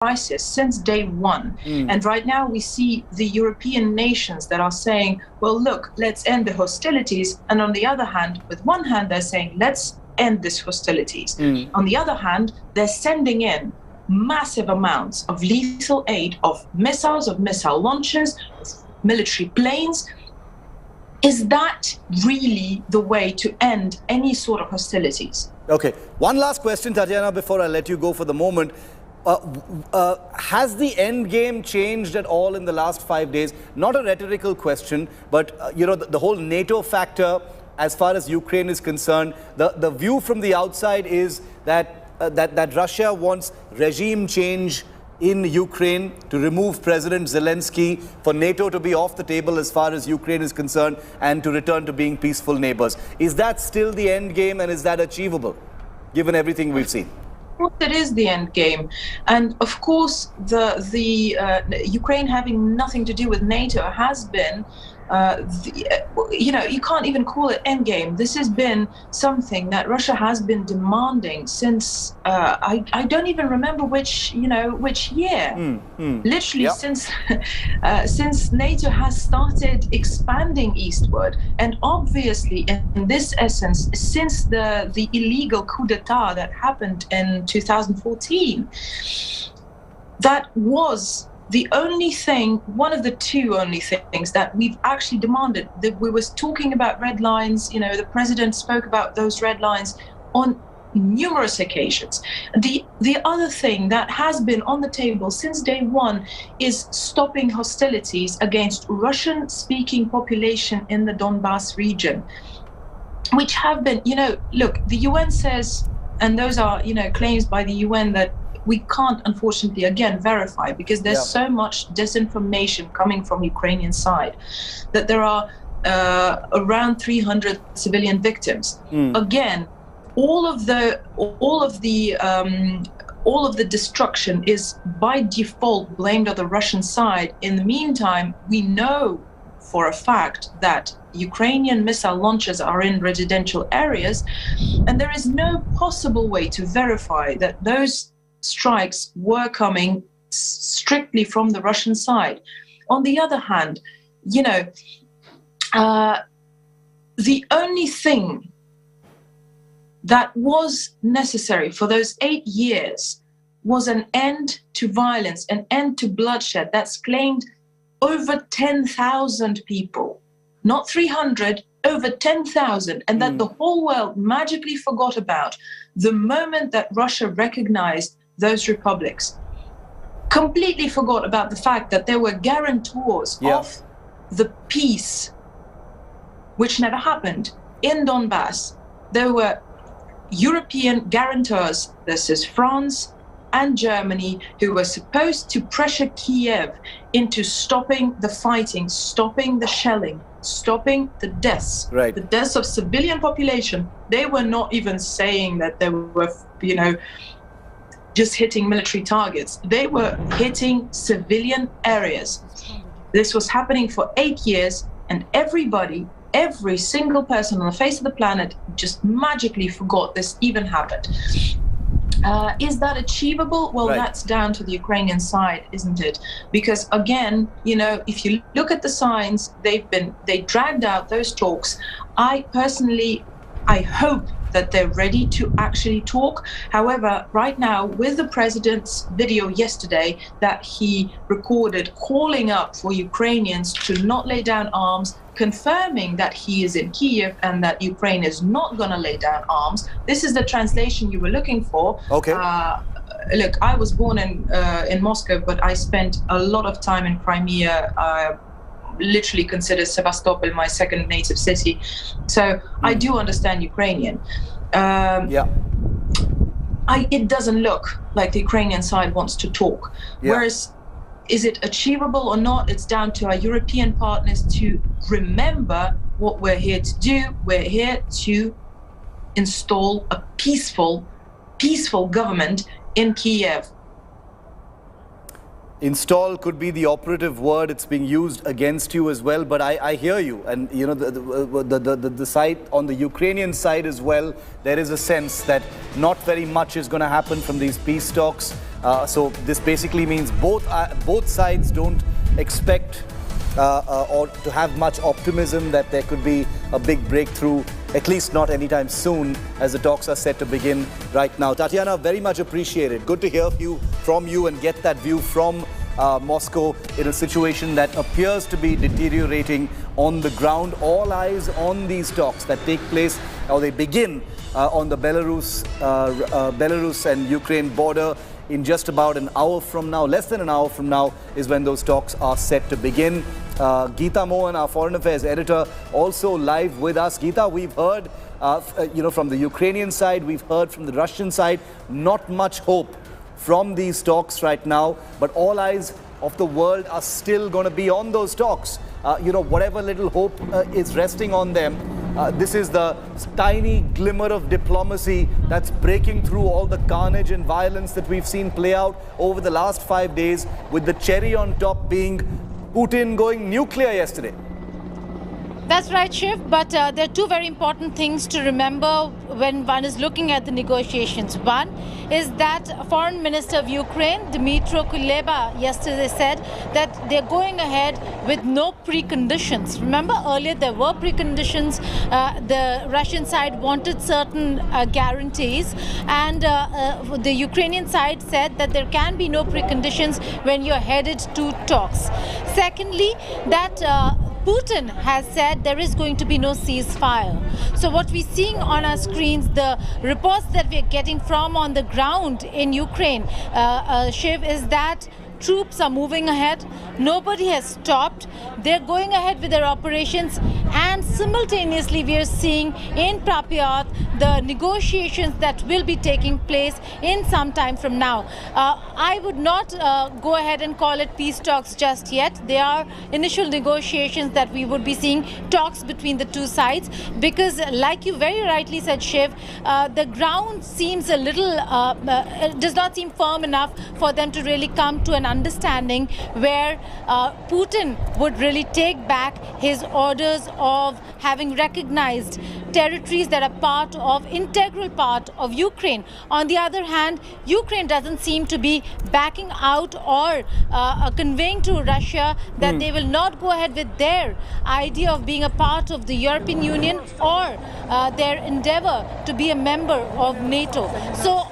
crisis since day one. And right now we see the European nations that are saying, well, look, let's end the hostilities. And on the other hand, with one hand, they're saying, let's end these hostilities. On the other hand, they're sending in massive amounts of lethal aid, of missiles, of missile launchers, of military planes. Is that really the way to end any sort of hostilities? Okay. One last question, Tatiana, before I let you go for the moment. Has the end game changed at all in the last 5 days? Not a rhetorical question, but you know, the whole NATO factor, as far as Ukraine is concerned, the view from the outside is that that Russia wants regime change in Ukraine to remove President Zelensky, for NATO to be off the table as far as Ukraine is concerned, and to return to being peaceful neighbors. Is that still the end game, and is that achievable, given everything we've seen? It is the end game, and of course the Ukraine having nothing to do with NATO has been you know, you can't even call it end game. This has been something that Russia has been demanding since I don't even remember which year. Literally since since NATO has started expanding eastward, and obviously in this essence since the illegal coup d'etat that happened in 2014. That was the only thing, one of the two only things that we've actually demanded. That we was talking about red lines, you know, the president spoke about those red lines on numerous occasions. The other thing that has been on the table since day one is stopping hostilities against Russian-speaking population in the Donbass region, which have been, you know, look, the UN says, and those are, you know, claims by the UN that we can't, unfortunately, again, verify, because there's so much disinformation coming from Ukrainian side, that there are around 300 civilian victims. Again, all of the destruction is by default blamed on the Russian side. In the meantime, we know for a fact that Ukrainian missile launchers are in residential areas, and there is no possible way to verify that those strikes were coming strictly from the Russian side. On the other hand, you know, the only thing that was necessary for those 8 years was an end to violence, an end to bloodshed that's claimed over 10,000 people, not 300, over 10,000, and that the whole world magically forgot about the moment that Russia recognized those republics. Completely forgot about the fact that there were guarantors of the peace, which never happened. In Donbass, there were European guarantors, this is France and Germany, who were supposed to pressure Kiev into stopping the fighting, stopping the shelling, stopping the deaths, the deaths of civilian population. They were not even saying that they were, you know, just hitting military targets. They were hitting civilian areas. This was happening for 8 years, and everybody, every single person on the face of the planet just magically forgot this even happened. Is that achievable? Well, that's down to the Ukrainian side, isn't it? Because again, you know, if you look at the signs, they dragged out those talks. I personally, I hope that they're ready to actually talk. However, right now, with the president's video yesterday that he recorded calling up for Ukrainians to not lay down arms, confirming that he is in Kyiv and that Ukraine is not going to lay down arms. This is the translation you were looking for. Okay. Look, I was born in Moscow, but I spent a lot of time in Crimea. Literally consider Sevastopol my second native city, so I do understand Ukrainian. It doesn't look like the Ukrainian side wants to talk. Whereas, is it achievable or not? It's down to our European partners to remember what we're here to do. We're here to install a peaceful government in Kiev. Install could be the operative word. It's being used against you as well, but I hear you. And you know, the side, on the Ukrainian side as well, there is a sense that not very much is going to happen from these peace talks. So this basically means both sides don't expect or to have much optimism that there could be a big breakthrough, at least not anytime soon, as the talks are set to begin right now. Tatiana, very much appreciated. Good to hear from you and get that view from Moscow in a situation that appears to be deteriorating on the ground. All eyes on these talks that take place, or they begin on the Belarus and Ukraine border in just about an hour from now. Less than an hour from now is when those talks are set to begin. Geeta Mohan, our foreign affairs editor, also live with us. Geeta, we've heard from the Ukrainian side, we've heard from the Russian side, not much hope from these talks right now, but all eyes of the world are still going to be on those talks. Whatever little hope is resting on them, this is the tiny glimmer of diplomacy that's breaking through all the carnage and violence that we've seen play out over the last 5 days, with the cherry on top being Putin going nuclear yesterday. That's right, Shiv, but there are two very important things to remember when one is looking at the negotiations. One is that Foreign Minister of Ukraine, Dmytro Kuleba, yesterday said that they're going ahead with no preconditions. Remember, earlier there were preconditions. The Russian side wanted certain guarantees, and the Ukrainian side said that there can be no preconditions when you're headed to talks. Secondly, that Putin has said there is going to be no ceasefire. So what we're seeing on our screens, the reports that we're getting from on the ground in Ukraine, Shiv, is that troops are moving ahead. Nobody has stopped. They're going ahead with their operations, and simultaneously we are seeing in Pripyat the negotiations that will be taking place in some time from now. I would not go ahead and call it peace talks just yet. They are initial negotiations that we would be seeing, talks between the two sides, because like you very rightly said, Shiv, the ground seems a little, does not seem firm enough for them to really come to an understanding where Putin would really take back his orders of having recognized territories that are integral part of Ukraine. On the other hand, Ukraine doesn't seem to be backing out or conveying to Russia that they will not go ahead with their idea of being a part of the European Union or their endeavor to be a member of NATO. So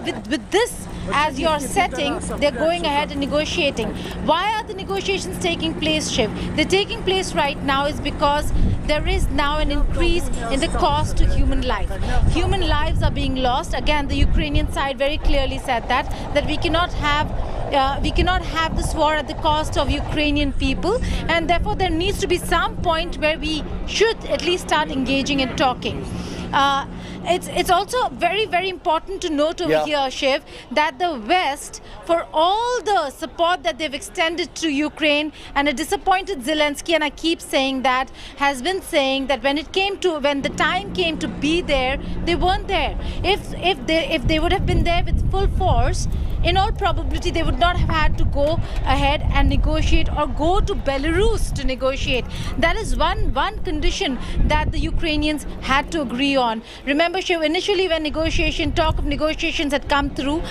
with this as your setting, they're going ahead and negotiating. Why are the negotiations taking place, Shiv? They're taking place right now is because there is now an increase in the cost to human life. Human lives are being lost. Again, the Ukrainian side very clearly said that we cannot have this war at the cost of Ukrainian people, and therefore there needs to be some point where we should at least start engaging and talking. It's also very, very important to note over here, Shiv, that the West, for all the support that they've extended to Ukraine, and a disappointed Zelensky, and I keep saying that, has been saying that when the time came to be there, they weren't there. If they would have been there with full force, in all probability they would not have had to go ahead and negotiate or go to Belarus to negotiate. That is one condition that the Ukrainians had to agree on. Remember, Shiv, initially when talk of negotiations had come through,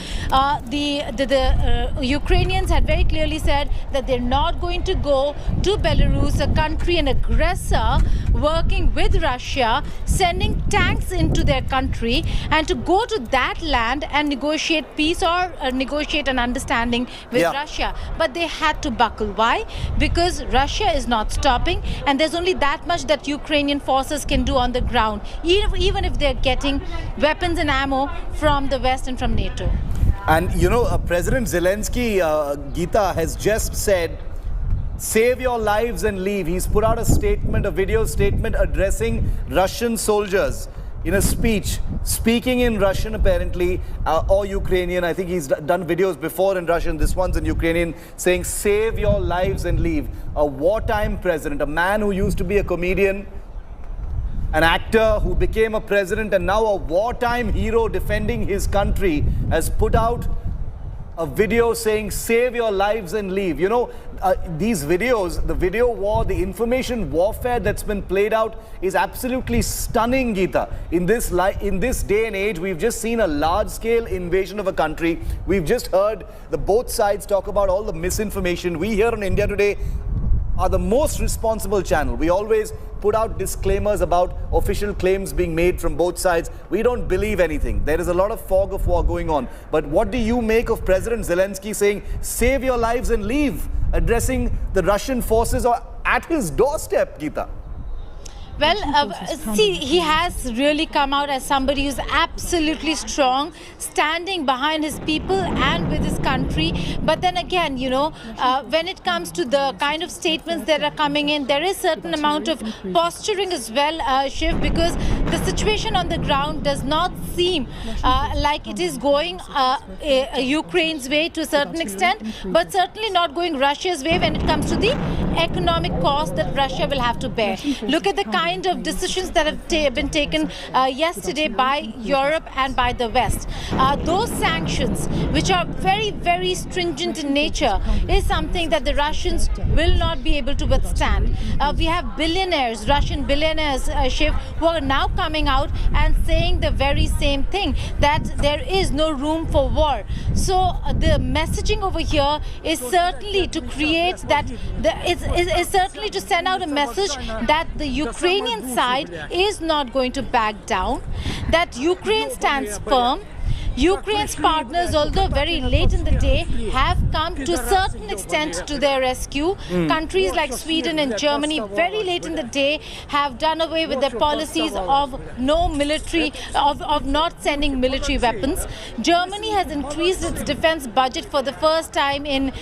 the Ukrainians had very clearly said that they're not going to go to Belarus, a country, an aggressor, working with Russia, sending tanks into their country, and to go to that land and negotiate peace or negotiate an understanding with Russia. But they had to buckle. Why? Because Russia is not stopping, and there's only that much that Ukrainian forces can do on the ground, even if they're getting weapons and ammo from the West and from NATO. And President Zelensky, Geeta, has just said, save your lives and leave. He's put out a video statement addressing Russian soldiers in a speech, speaking in Russian apparently, or Ukrainian. I think he's done videos before in Russian. This one's in Ukrainian, saying, save your lives and leave. A wartime president, a man who used to be a comedian, an actor who became a president, and now a wartime hero defending his country, has put out a video saying, save your lives and leave. You know, these videos, the video war, the information warfare that's been played out is absolutely stunning, Geeta. In this day and age, we've just seen a large-scale invasion of a country. We've just heard both sides talk about all the misinformation. We here on India Today are the most responsible channel. We always put out disclaimers about official claims being made from both sides. We don't believe anything. There is a lot of fog of war going on. But what do you make of President Zelensky saying, save your lives and leave, addressing the Russian forces at his doorstep, Geeta? Well, see, he has really come out as somebody who's absolutely strong, standing behind his people and with his country. But then again, you know, when it comes to the kind of statements that are coming in, there is certain amount of posturing as well, Shiv, because the situation on the ground does not seem like it is going Ukraine's way to a certain extent, but certainly not going Russia's way when it comes to the economic cost that Russia will have to bear. Look at the kind of decisions that have been taken yesterday by Europe and by the West. Those sanctions, which are very, very stringent in nature, is something that the Russians will not be able to withstand. We have billionaires, Russian billionaires, Shiv, who are now coming out and saying the very same thing, that there is no room for war. So the messaging over here is certainly to create that, is certainly to send out a message that the Ukrainian side is not going to back down, that Ukraine stands firm. Ukraine's partners, although very late in the day, have come to a certain extent to their rescue. Countries like Sweden and Germany, very late in the day, have done away with their policies of no military, of not sending military weapons. Germany has increased its defense budget for the first time in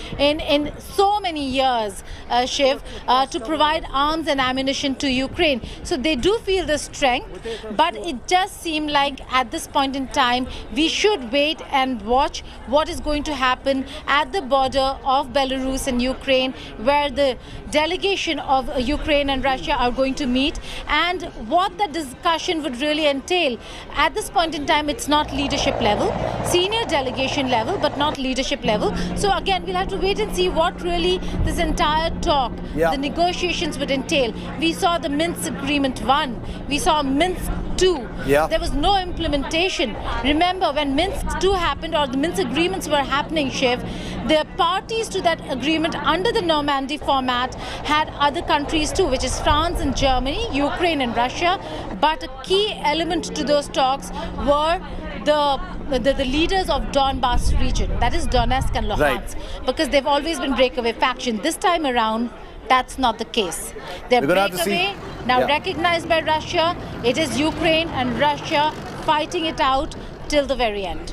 so many years, Shiv, to provide arms and ammunition to Ukraine. So they do feel the strength, but it does seem like at this point in time, we should wait and watch what is going to happen at the border of Belarus and Ukraine, where the delegation of Ukraine and Russia are going to meet, and what that discussion would really entail. At this point in time, it's not leadership level, senior delegation level, but not leadership level. So again, we'll have to wait and see what really this entire talk, the negotiations would entail. We saw the Minsk Agreement 1, we saw Minsk 2. There was no implementation. Remember, when Minsk 2 happened, or the Minsk agreements were happening, Shiv, the parties to that agreement under the Normandy format had other countries too, which is France and Germany, Ukraine and Russia. But a key element to those talks were the leaders of Donbass region, that is Donetsk and Luhansk, because they've always been breakaway faction. This time around, that's not the case. They're breakaway, now recognized by Russia. It is Ukraine and Russia fighting it out till the very end.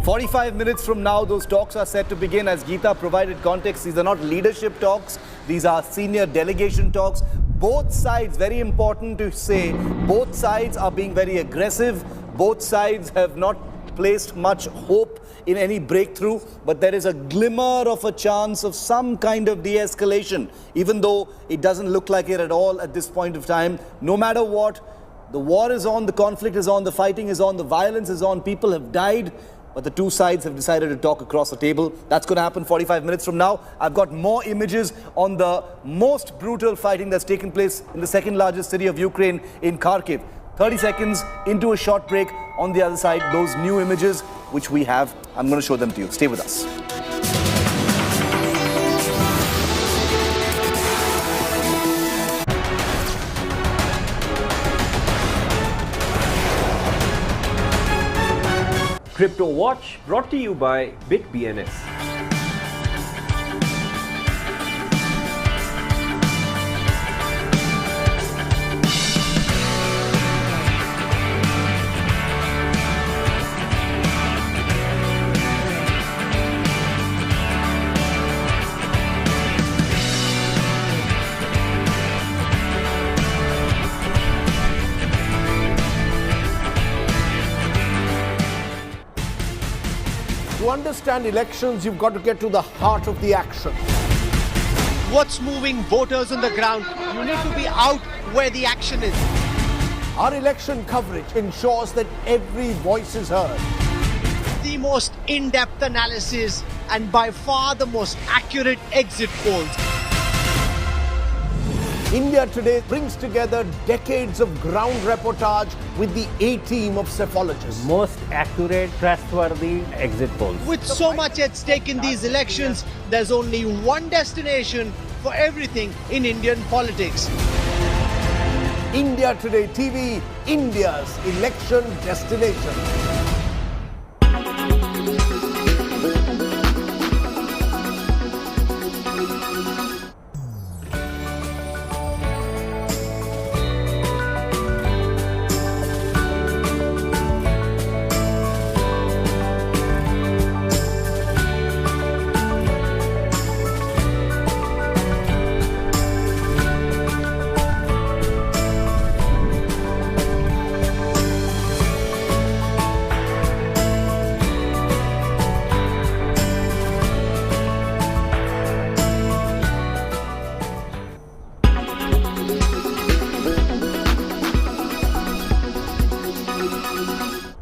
45 minutes from now, those talks are set to begin. As Geeta provided context, these are not leadership talks. These are senior delegation talks. Both sides, very important to say, both sides are being very aggressive. Both sides have not placed much hope in any breakthrough, but there is a glimmer of a chance of some kind of de-escalation, even though it doesn't look like it at all at this point of time. No matter what, the war is on, the conflict is on, the fighting is on, the violence is on, people have died, but the two sides have decided to talk across the table. That's going to happen 45 minutes from now. I've got more images on the most brutal fighting that's taken place in the second largest city of Ukraine, in Kharkiv. 30 seconds into a short break. On the other side, those new images which we have, I'm going to show them to you. Stay with us. Crypto Watch brought to you by BitBNS. To understand elections, you've got to get to the heart of the action. What's moving voters on the ground? You need to be out where the action is. Our election coverage ensures that every voice is heard. the most in-depth analysis and by far the most accurate exit polls. India Today brings together decades of ground reportage with the A-team of psephologists. Most accurate, trustworthy exit polls. With so much at stake in these elections, there's only one destination for everything in Indian politics. India Today TV, India's election destination.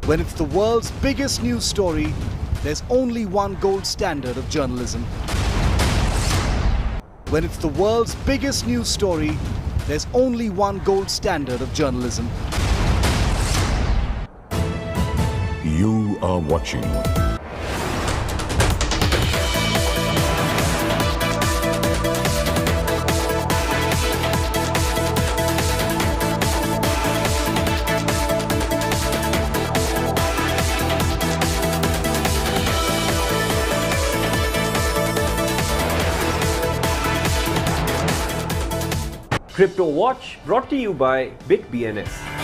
When it's the world's biggest news story, there's only one gold standard of journalism. When it's the world's biggest news story, there's only one gold standard of journalism. You are watching Crypto Watch brought to you by BitBNS.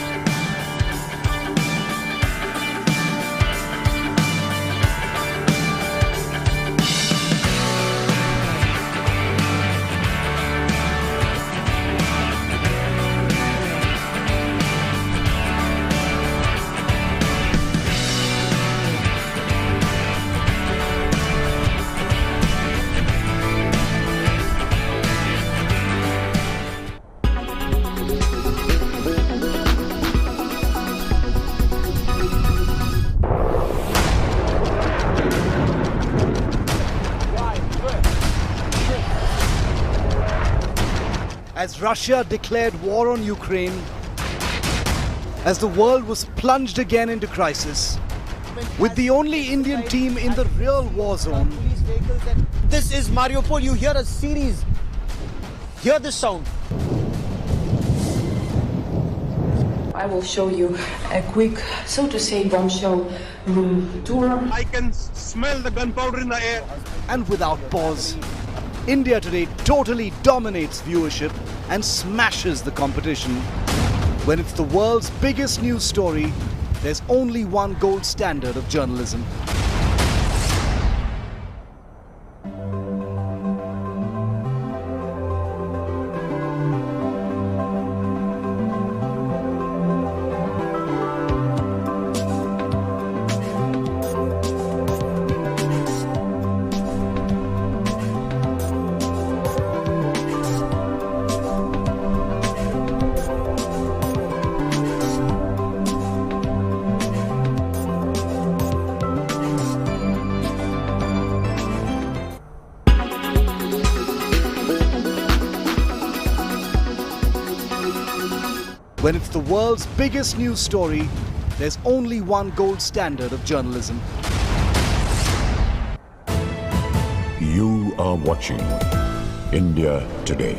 As Russia declared war on Ukraine, as the world was plunged again into crisis, with the only Indian team in the real war zone, This is Mariupol. You hear a series. Hear this sound. I will show you a quick, so to say, bombshell room tour. I can smell the gunpowder in the air. and without pause, India Today totally dominates viewership and smashes the competition. When it's the world's biggest news story, there's only one gold standard of journalism. When it's the world's biggest news story, there's only one gold standard of journalism. You are watching India Today.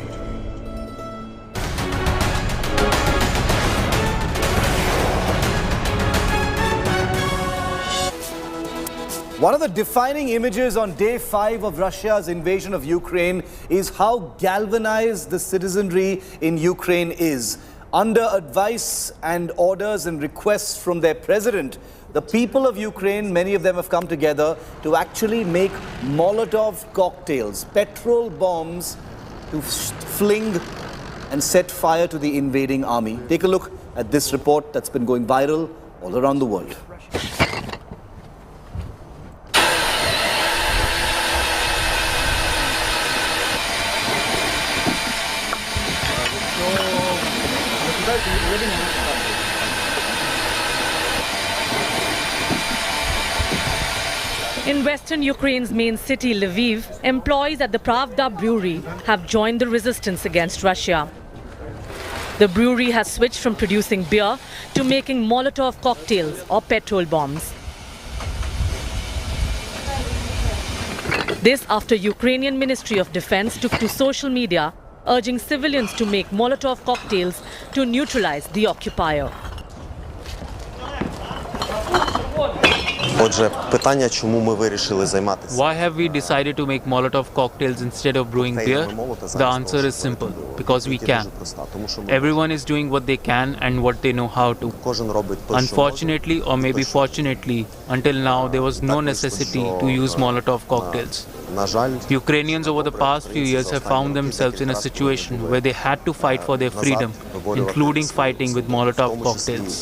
One of the defining images on day 5 of Russia's invasion of Ukraine is how galvanized the citizenry in Ukraine is. Under advice and orders and requests from their president, the people of Ukraine, many of them have come together to actually make Molotov cocktails, petrol bombs to fling and set fire to the invading army. Take a look at this report that's been going viral all around the world. In western Ukraine's main city, Lviv, employees at the Pravda brewery have joined the resistance against Russia. The brewery has switched from producing beer to making Molotov cocktails or petrol bombs. This after Ukrainian Ministry of Defense took to social media urging civilians to make Molotov cocktails to neutralize the occupier. Отже, питання, чому ми вирішили займатися? Why have we decided to make Molotov cocktails instead of brewing beer? The answer is simple, because we can. Everyone is doing what they can and what they know how to. Unfortunately, or maybe fortunately, until now there was no necessity to use Molotov cocktails. Ukrainians over the past few years have found themselves in a situation where they had to fight for their freedom, including fighting with Molotov cocktails.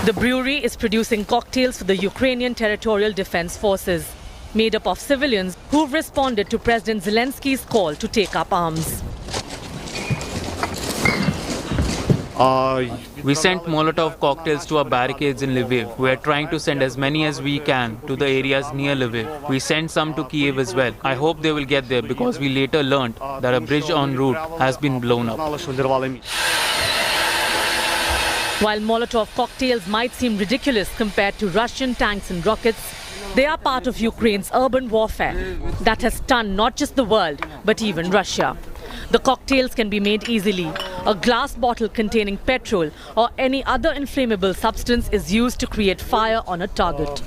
The brewery is producing cocktails for the Ukrainian Territorial Defense Forces, made up of civilians who've responded to President Zelensky's call to take up arms. We sent Molotov cocktails to our barricades in Lviv. We are trying to send as many as we can to the areas near Lviv. We sent some to Kiev as well. I hope they will get there because we later learned that a bridge en route has been blown up. While Molotov cocktails might seem ridiculous compared to Russian tanks and rockets, they are part of Ukraine's urban warfare that has stunned not just the world, but even Russia. The cocktails can be made easily. A glass bottle containing petrol or any other inflammable substance is used to create fire on a target.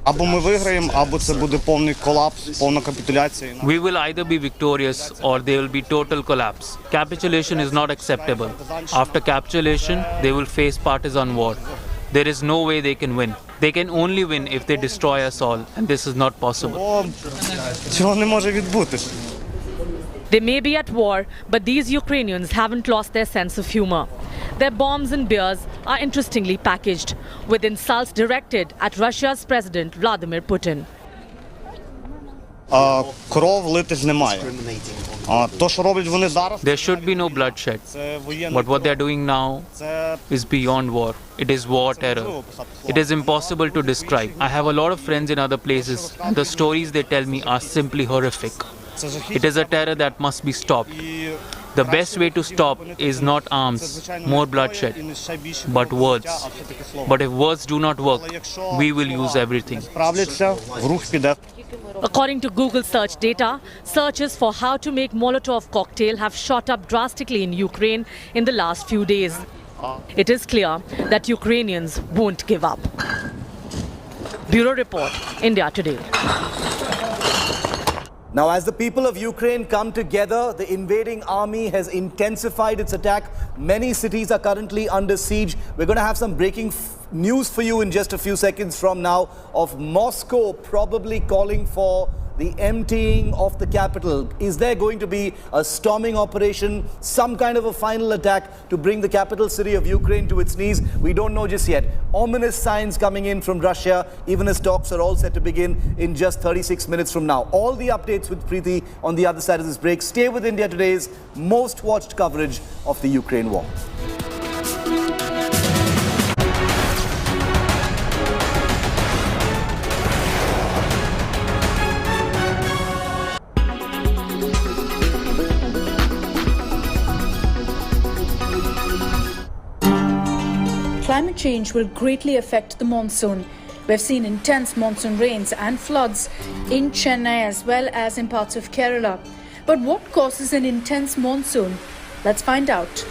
Або ми виграємо, або це буде повний колапс, повна капітуляція. We will either be victorious or there will be total collapse. Capitulation is not acceptable. After capitulation, they will face partisan war. There is no way they can win. They can only win if they destroy us all, and this is not possible. Цього не може відбутися. They may be at war, but these Ukrainians haven't lost their sense of humor. Their bombs and beers are interestingly packaged, with insults directed at Russia's President Vladimir Putin. Кров литись немає. То, що роблять вони зараз, There should be no bloodshed. But what they're doing now is beyond war. It is war terror. It is impossible to describe. I have a lot of friends in other places, and the stories they tell me are simply horrific. It is a terror that must be stopped. The best way to stop is not arms, more bloodshed, but words. But if words do not work, we will use everything. According to Google search data, searches for how to make Molotov cocktail have shot up drastically in Ukraine in the last few days. It is clear that Ukrainians won't give up. Bureau Report, India Today. Now, as the people of Ukraine come together, the invading army has intensified its attack. Many cities are currently under siege. We're going to have some breaking news for you in just a few seconds from now of Moscow probably calling for the emptying of the capital. Is there going to be a storming operation, some kind of a final attack to bring the capital city of Ukraine to its knees? We don't know just yet. Ominous signs coming in from Russia, even as talks are all set to begin in just 36 minutes from now. All the updates with Preeti on the other side of this break. Stay with India Today's most watched coverage of the Ukraine war. Climate change will greatly affect the monsoon. We've seen intense monsoon rains and floods in Chennai as well as in parts of Kerala. But what causes an intense monsoon? Let's find out.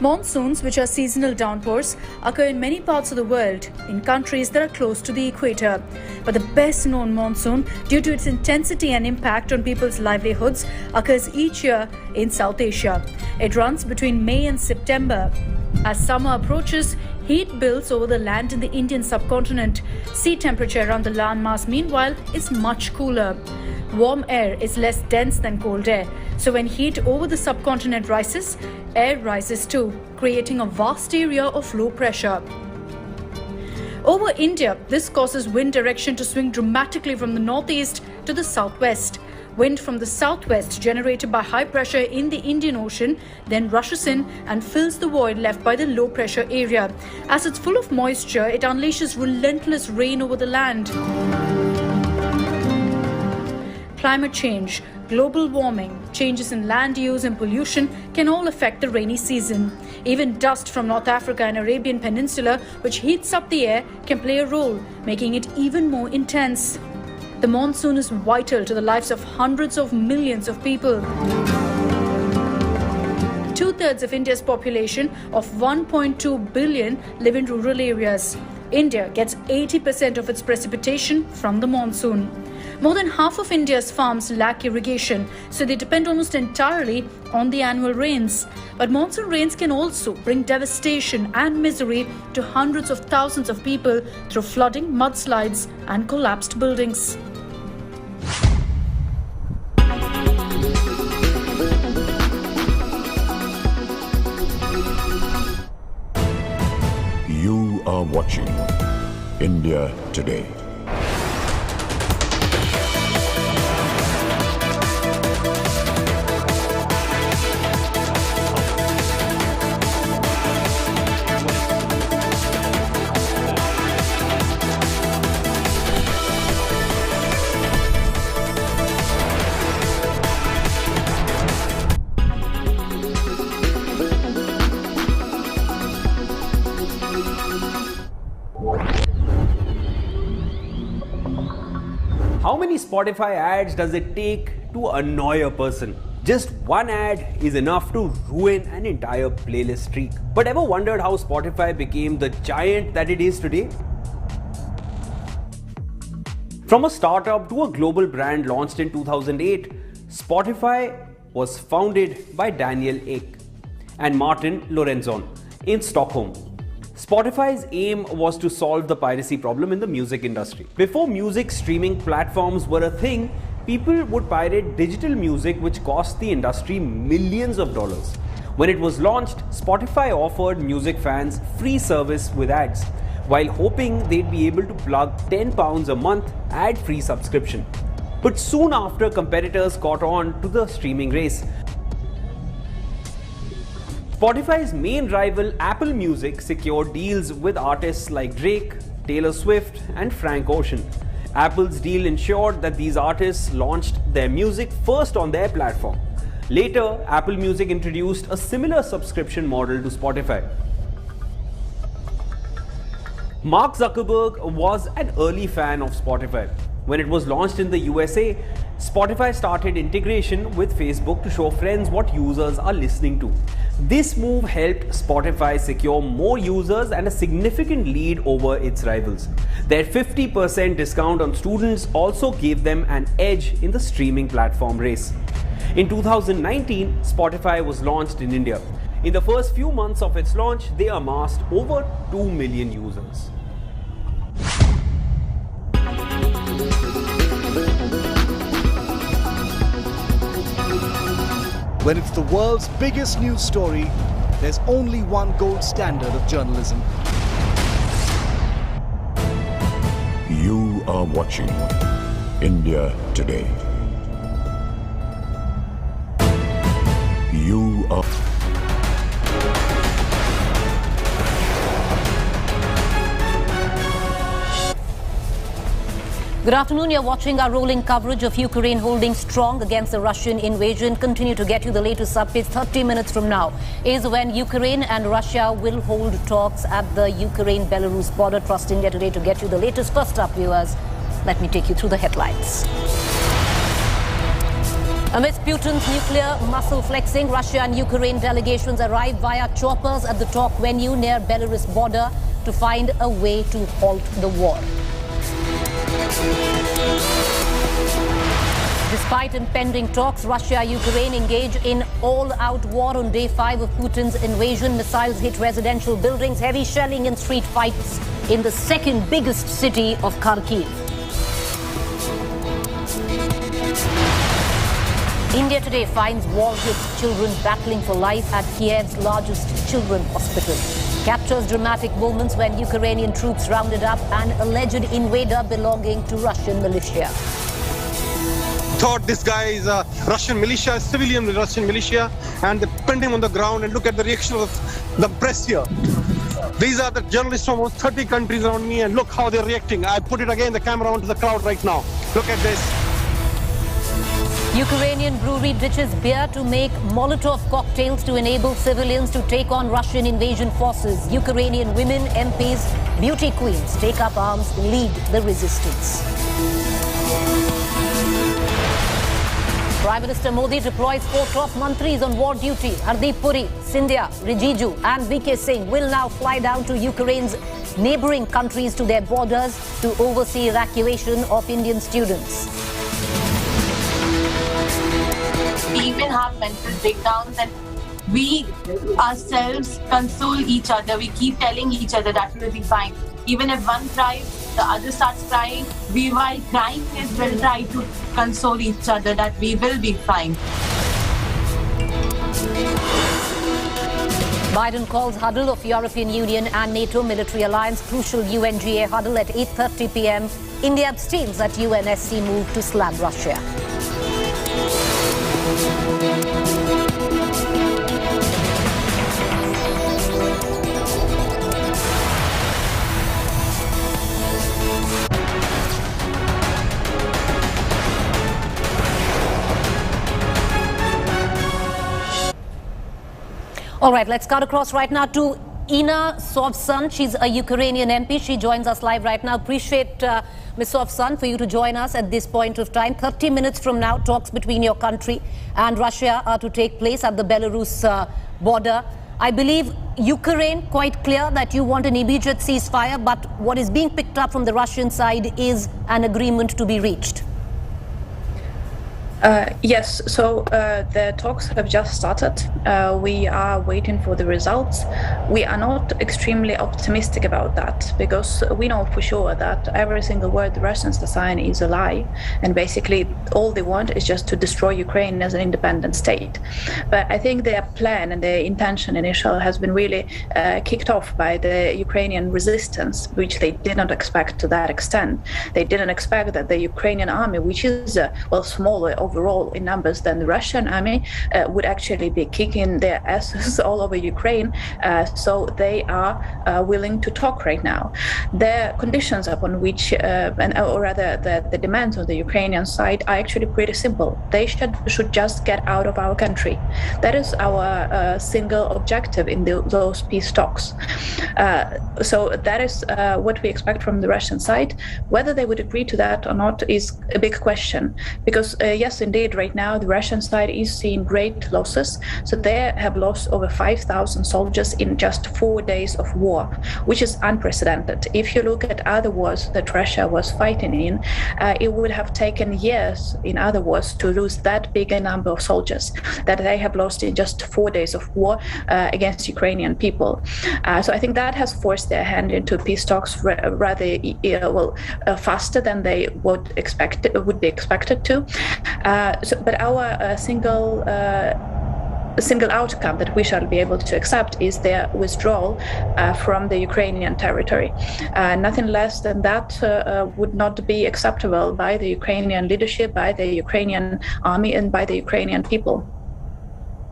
Monsoons, which are seasonal downpours, occur in many parts of the world, in countries that are close to the equator. But the best-known monsoon, due to its intensity and impact on people's livelihoods, occurs each year in South Asia. It runs between May and September. As summer approaches, heat builds over the land in the Indian subcontinent. Sea temperature around the landmass, meanwhile, is much cooler. Warm air is less dense than cold air, so when heat over the subcontinent rises, air rises too, creating a vast area of low pressure. Over India, this causes wind direction to swing dramatically from the northeast to the southwest. Wind from the southwest generated by high pressure in the Indian Ocean then rushes in and fills the void left by the low pressure area. As it's full of moisture, it unleashes relentless rain over the land. Climate change, global warming, changes in land use and pollution can all affect the rainy season. Even dust from North Africa and Arabian Peninsula, which heats up the air, can play a role, making it even more intense. The monsoon is vital to the lives of hundreds of millions of people. 2/3 of India's population of 1.2 billion live in rural areas. India gets 80% of its precipitation from the monsoon. More than half of India's farms lack irrigation, so they depend almost entirely on the annual rains. But monsoon rains can also bring devastation and misery to hundreds of thousands of people through flooding, mudslides, and collapsed buildings. You are watching India Today. How many Spotify ads does it take to annoy a person? Just one ad is enough to ruin an entire playlist streak. But ever wondered how Spotify became the giant that it is today? From a startup to a global brand launched in 2008, Spotify was founded by Daniel Ek and Martin Lorenzon in Stockholm. Spotify's aim was to solve the piracy problem in the music industry. Before music streaming platforms were a thing, people would pirate digital music which cost the industry millions of dollars. When it was launched, Spotify offered music fans free service with ads, while hoping they'd be able to plug £10 a month ad-free subscription. But soon after, competitors caught on to the streaming race. Spotify's main rival, Apple Music, secured deals with artists like Drake, Taylor Swift, and Frank Ocean. Apple's deal ensured that these artists launched their music first on their platform. Later, Apple Music introduced a similar subscription model to Spotify. Mark Zuckerberg was an early fan of Spotify. When it was launched in the USA, Spotify started integration with Facebook to show friends what users are listening to. This move helped Spotify secure more users and a significant lead over its rivals. Their 50% discount on students also gave them an edge in the streaming platform race. In 2019, Spotify was launched in India. In the first few months of its launch, they amassed over 2 million users. When it's the world's biggest news story, there's only one gold standard of journalism. You are watching India Today. You are... Good afternoon. You're watching our rolling coverage of Ukraine holding strong against the Russian invasion. Continue to get you the latest updates. 30 minutes from now is when Ukraine and Russia will hold talks at the Ukraine-Belarus border. Trust India Today to get you the latest. First up, viewers, let me take you through the headlines. Amidst Putin's nuclear muscle flexing, Russia and Ukraine delegations arrived via choppers at the talk venue near Belarus border to find a way to halt the war. Despite impending talks, Russia-Ukraine engage in all-out war on day 5 of Putin's invasion. Missiles hit residential buildings, heavy shelling and street fights in the second biggest city of Kharkiv. India today finds war-hit children battling for life at Kiev's largest children's hospital. Captures dramatic moments when Ukrainian troops rounded up an alleged invader belonging to Russian militia. thought this guy is a Russian militia, civilian Russian militia, and they pinned him on the ground, and look at the reaction of the press here. These are the journalists from almost 30 countries around me, and look how they're reacting. I put it again, the camera onto the crowd right now. Look at this. Ukrainian brewery ditches beer to make Molotov cocktails to enable civilians to take on Russian invasion forces. Ukrainian women, MPs, beauty queens take up arms, lead the resistance. Prime Minister Modi deploys 4 top mantris on war duty. Hardeep Puri, Sindhya, Rijiju and VK Singh will now fly down to Ukraine's neighboring countries to their borders to oversee evacuation of Indian students. We even have mental breakdowns, and we ourselves console each other. We keep telling each other that we'll be fine. Even if one cries, the other starts crying. We, while crying, will try to console each other that we will be fine. Biden calls huddle of European Union and NATO military alliance crucial UNGA huddle at 8:30 p.m. India abstains at UNSC move to slam Russia. All right, let's cut across right now to Ina Sovsan. She's a Ukrainian MP. She joins us live right now. Appreciate, Ms. Sovsan, for you to join us at this point of time. 30 minutes from now, talks between your country and Russia are to take place at the Belarus border. I believe Ukraine, quite clear that you want an immediate ceasefire, but what is being picked up from the Russian side is an agreement to be reached. Yes, so the talks have just started. We are waiting for the results. We are not extremely optimistic about that because we know for sure that every single word the Russians are saying is a lie, and basically all they want is just to destroy Ukraine as an independent state. But I think their plan and their intention initial has been really kicked off by the Ukrainian resistance, which they did not expect to that extent. They didn't expect that the Ukrainian army, which is smaller overall in numbers than the Russian army, would actually be kicking their asses all over Ukraine. So they are willing to talk right now. The conditions upon which, or rather the demands on the Ukrainian side are actually pretty simple. They should just get out of our country. That is our single objective in those peace talks. So that is what we expect from the Russian side. Whether they would agree to that or not is a big question, because yes, indeed, right now the Russian side is seeing great losses. So they have lost over 5,000 soldiers in just 4 days of war, which is unprecedented. If you look at other wars that Russia was fighting in, it would have taken years in other wars to lose that big a number of soldiers that they have lost in just 4 days of war against Ukrainian people. So I think that has forced their hand into peace talks rather faster than they would be expected to. But our single outcome that we shall be able to accept is their withdrawal from the Ukrainian territory. Nothing less than that would not be acceptable by the Ukrainian leadership, by the Ukrainian army, and by the Ukrainian people.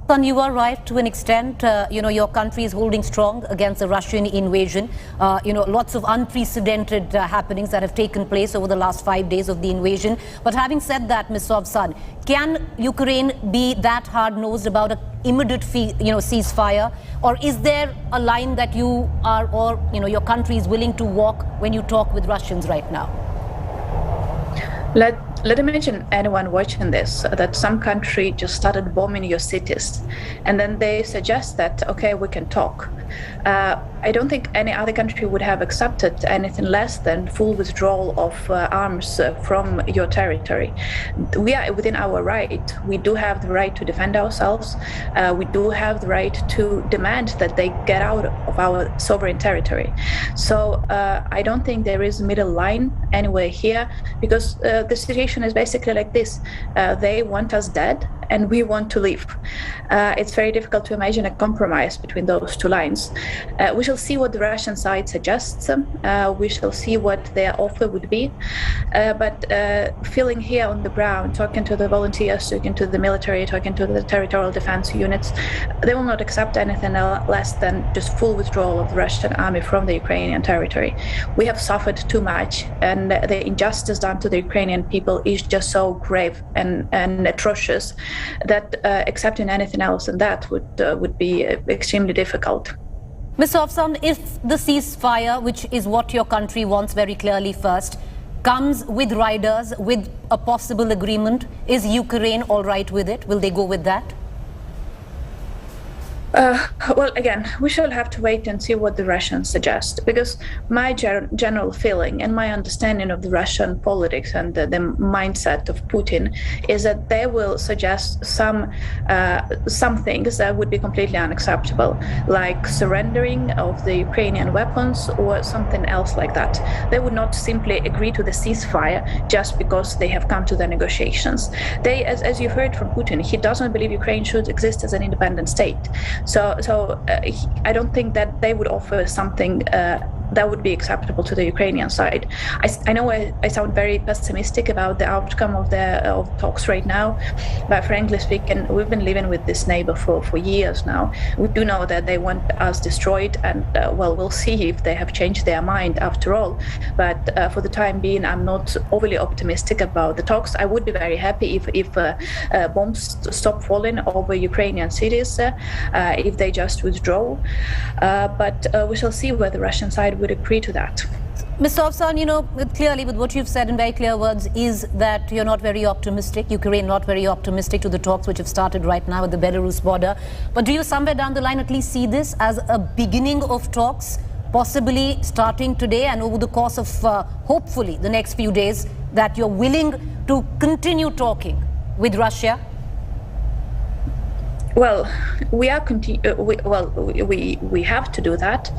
Son, you are right to an extent. Your country is holding strong against the Russian invasion. Lots of unprecedented happenings that have taken place over the last 5 days of the invasion. But having said that, Ms. Sovsan, can Ukraine be that hard-nosed about an immediate ceasefire? Or is there a line that you are, or your country is willing to walk when you talk with Russians right now? Let imagine anyone watching this, that some country just started bombing your cities, and then they suggest that, okay, we can talk. I don't think any other country would have accepted anything less than full withdrawal of arms from your territory. We are within our right. We do have the right to defend ourselves. We do have the right to demand that they get out of our sovereign territory. So I don't think there is a middle line anywhere here, because the situation is basically like this. They want us dead, and we want to leave. It's very difficult to imagine a compromise between those two lines. We shall see what the Russian side suggests. We shall see what their offer would be. But feeling here on the ground, talking to the volunteers, talking to the military, talking to the territorial defense units, they will not accept anything less than just full withdrawal of the Russian army from the Ukrainian territory. We have suffered too much, and the injustice done to the Ukrainian people is just so grave and atrocious that accepting anything else than that would be extremely difficult. Ms. Ovsan, if the ceasefire, which is what your country wants very clearly first, comes with riders, with a possible agreement, is Ukraine all right with it? Will they go with that? Well, again, we shall have to wait and see what the Russians suggest, because my general feeling and my understanding of the Russian politics and the mindset of Putin is that they will suggest some things that would be completely unacceptable, like surrendering of the Ukrainian weapons or something else like that. They would not simply agree to the ceasefire just because they have come to the negotiations. They, as you heard from Putin, he doesn't believe Ukraine should exist as an independent state. So I don't think that they would offer something that would be acceptable to the Ukrainian side. I know I sound very pessimistic about the outcome of talks right now, but frankly speaking, we've been living with this neighbor for years now. We do know that they want us destroyed, and well, we'll see if they have changed their mind after all. But for the time being, I'm not overly optimistic about the talks. I would be very happy if bombs stop falling over Ukrainian cities, if they just withdraw. But we shall see where the Russian side would agree to that. Ms. Ovsan, clearly with what you've said in very clear words is that you're not very optimistic, Ukraine not very optimistic to the talks which have started right now at the Belarus border. But do you somewhere down the line at least see this as a beginning of talks, possibly starting today and over the course of hopefully the next few days, that you're willing to continue talking with Russia? Well, we have to do that.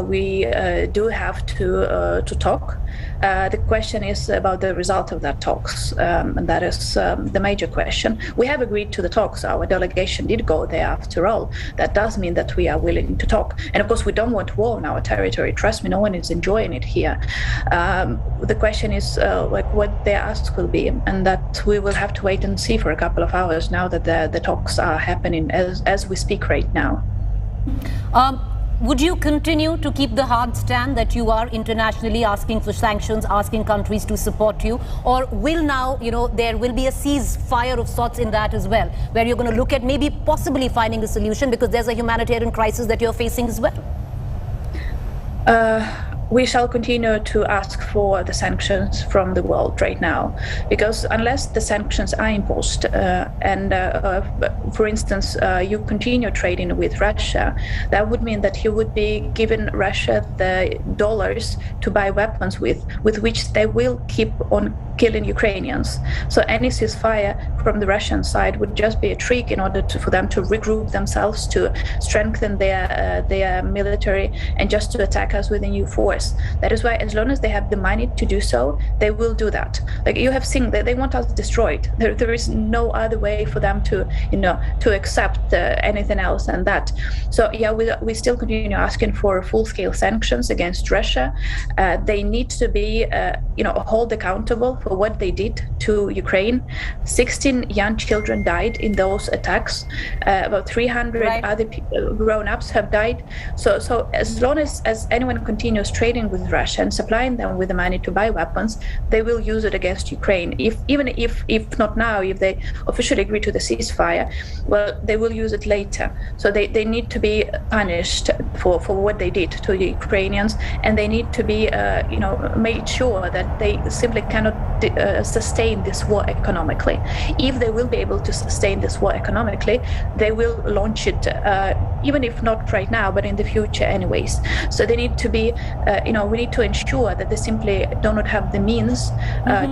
We do have to talk. The question is about the result of that talks, and that is the major question. We have agreed to the talks. Our delegation did go there after all. That does mean that we are willing to talk. And of course, we don't want war on our territory. Trust me, no one is enjoying it here. The question is what their ask will be, and that we will have to wait and see for a couple of hours now that the talks are happening as we speak right now. Would you continue to keep the hard stand that you are internationally asking for sanctions, asking countries to support you? Or will now, there will be a ceasefire of sorts in that as well, where you're going to look at maybe possibly finding a solution because there's a humanitarian crisis that you're facing as well? We shall continue to ask for the sanctions from the world right now, because unless the sanctions are imposed for instance, you continue trading with Russia, that would mean that you would be giving Russia the dollars to buy weapons with which they will keep on killing Ukrainians. So any ceasefire from the Russian side would just be a trick in order for them to regroup themselves, to strengthen their military, and just to attack us with a new force. That is why, as long as they have the money to do so, they will do that. Like you have seen, that they want us destroyed. There is no other way for them to accept anything else than that. So yeah, we still continue asking for full-scale sanctions against Russia. They need to be, held accountable for what they did to Ukraine. 16 young children died in those attacks. About 300 other people, grown-ups, have died. So as long as anyone continues trading with Russia and supplying them with the money to buy weapons, they will use it against Ukraine. Even if not now, if they officially agree to the ceasefire, well, they will use it later. So they need to be punished for what they did to the Ukrainians, and they need to be made sure that they simply cannot sustain this war economically. If they will be able to sustain this war economically, they will launch it, even if not right now, but in the future anyways. So they need to be, we need to ensure that they simply do not have the means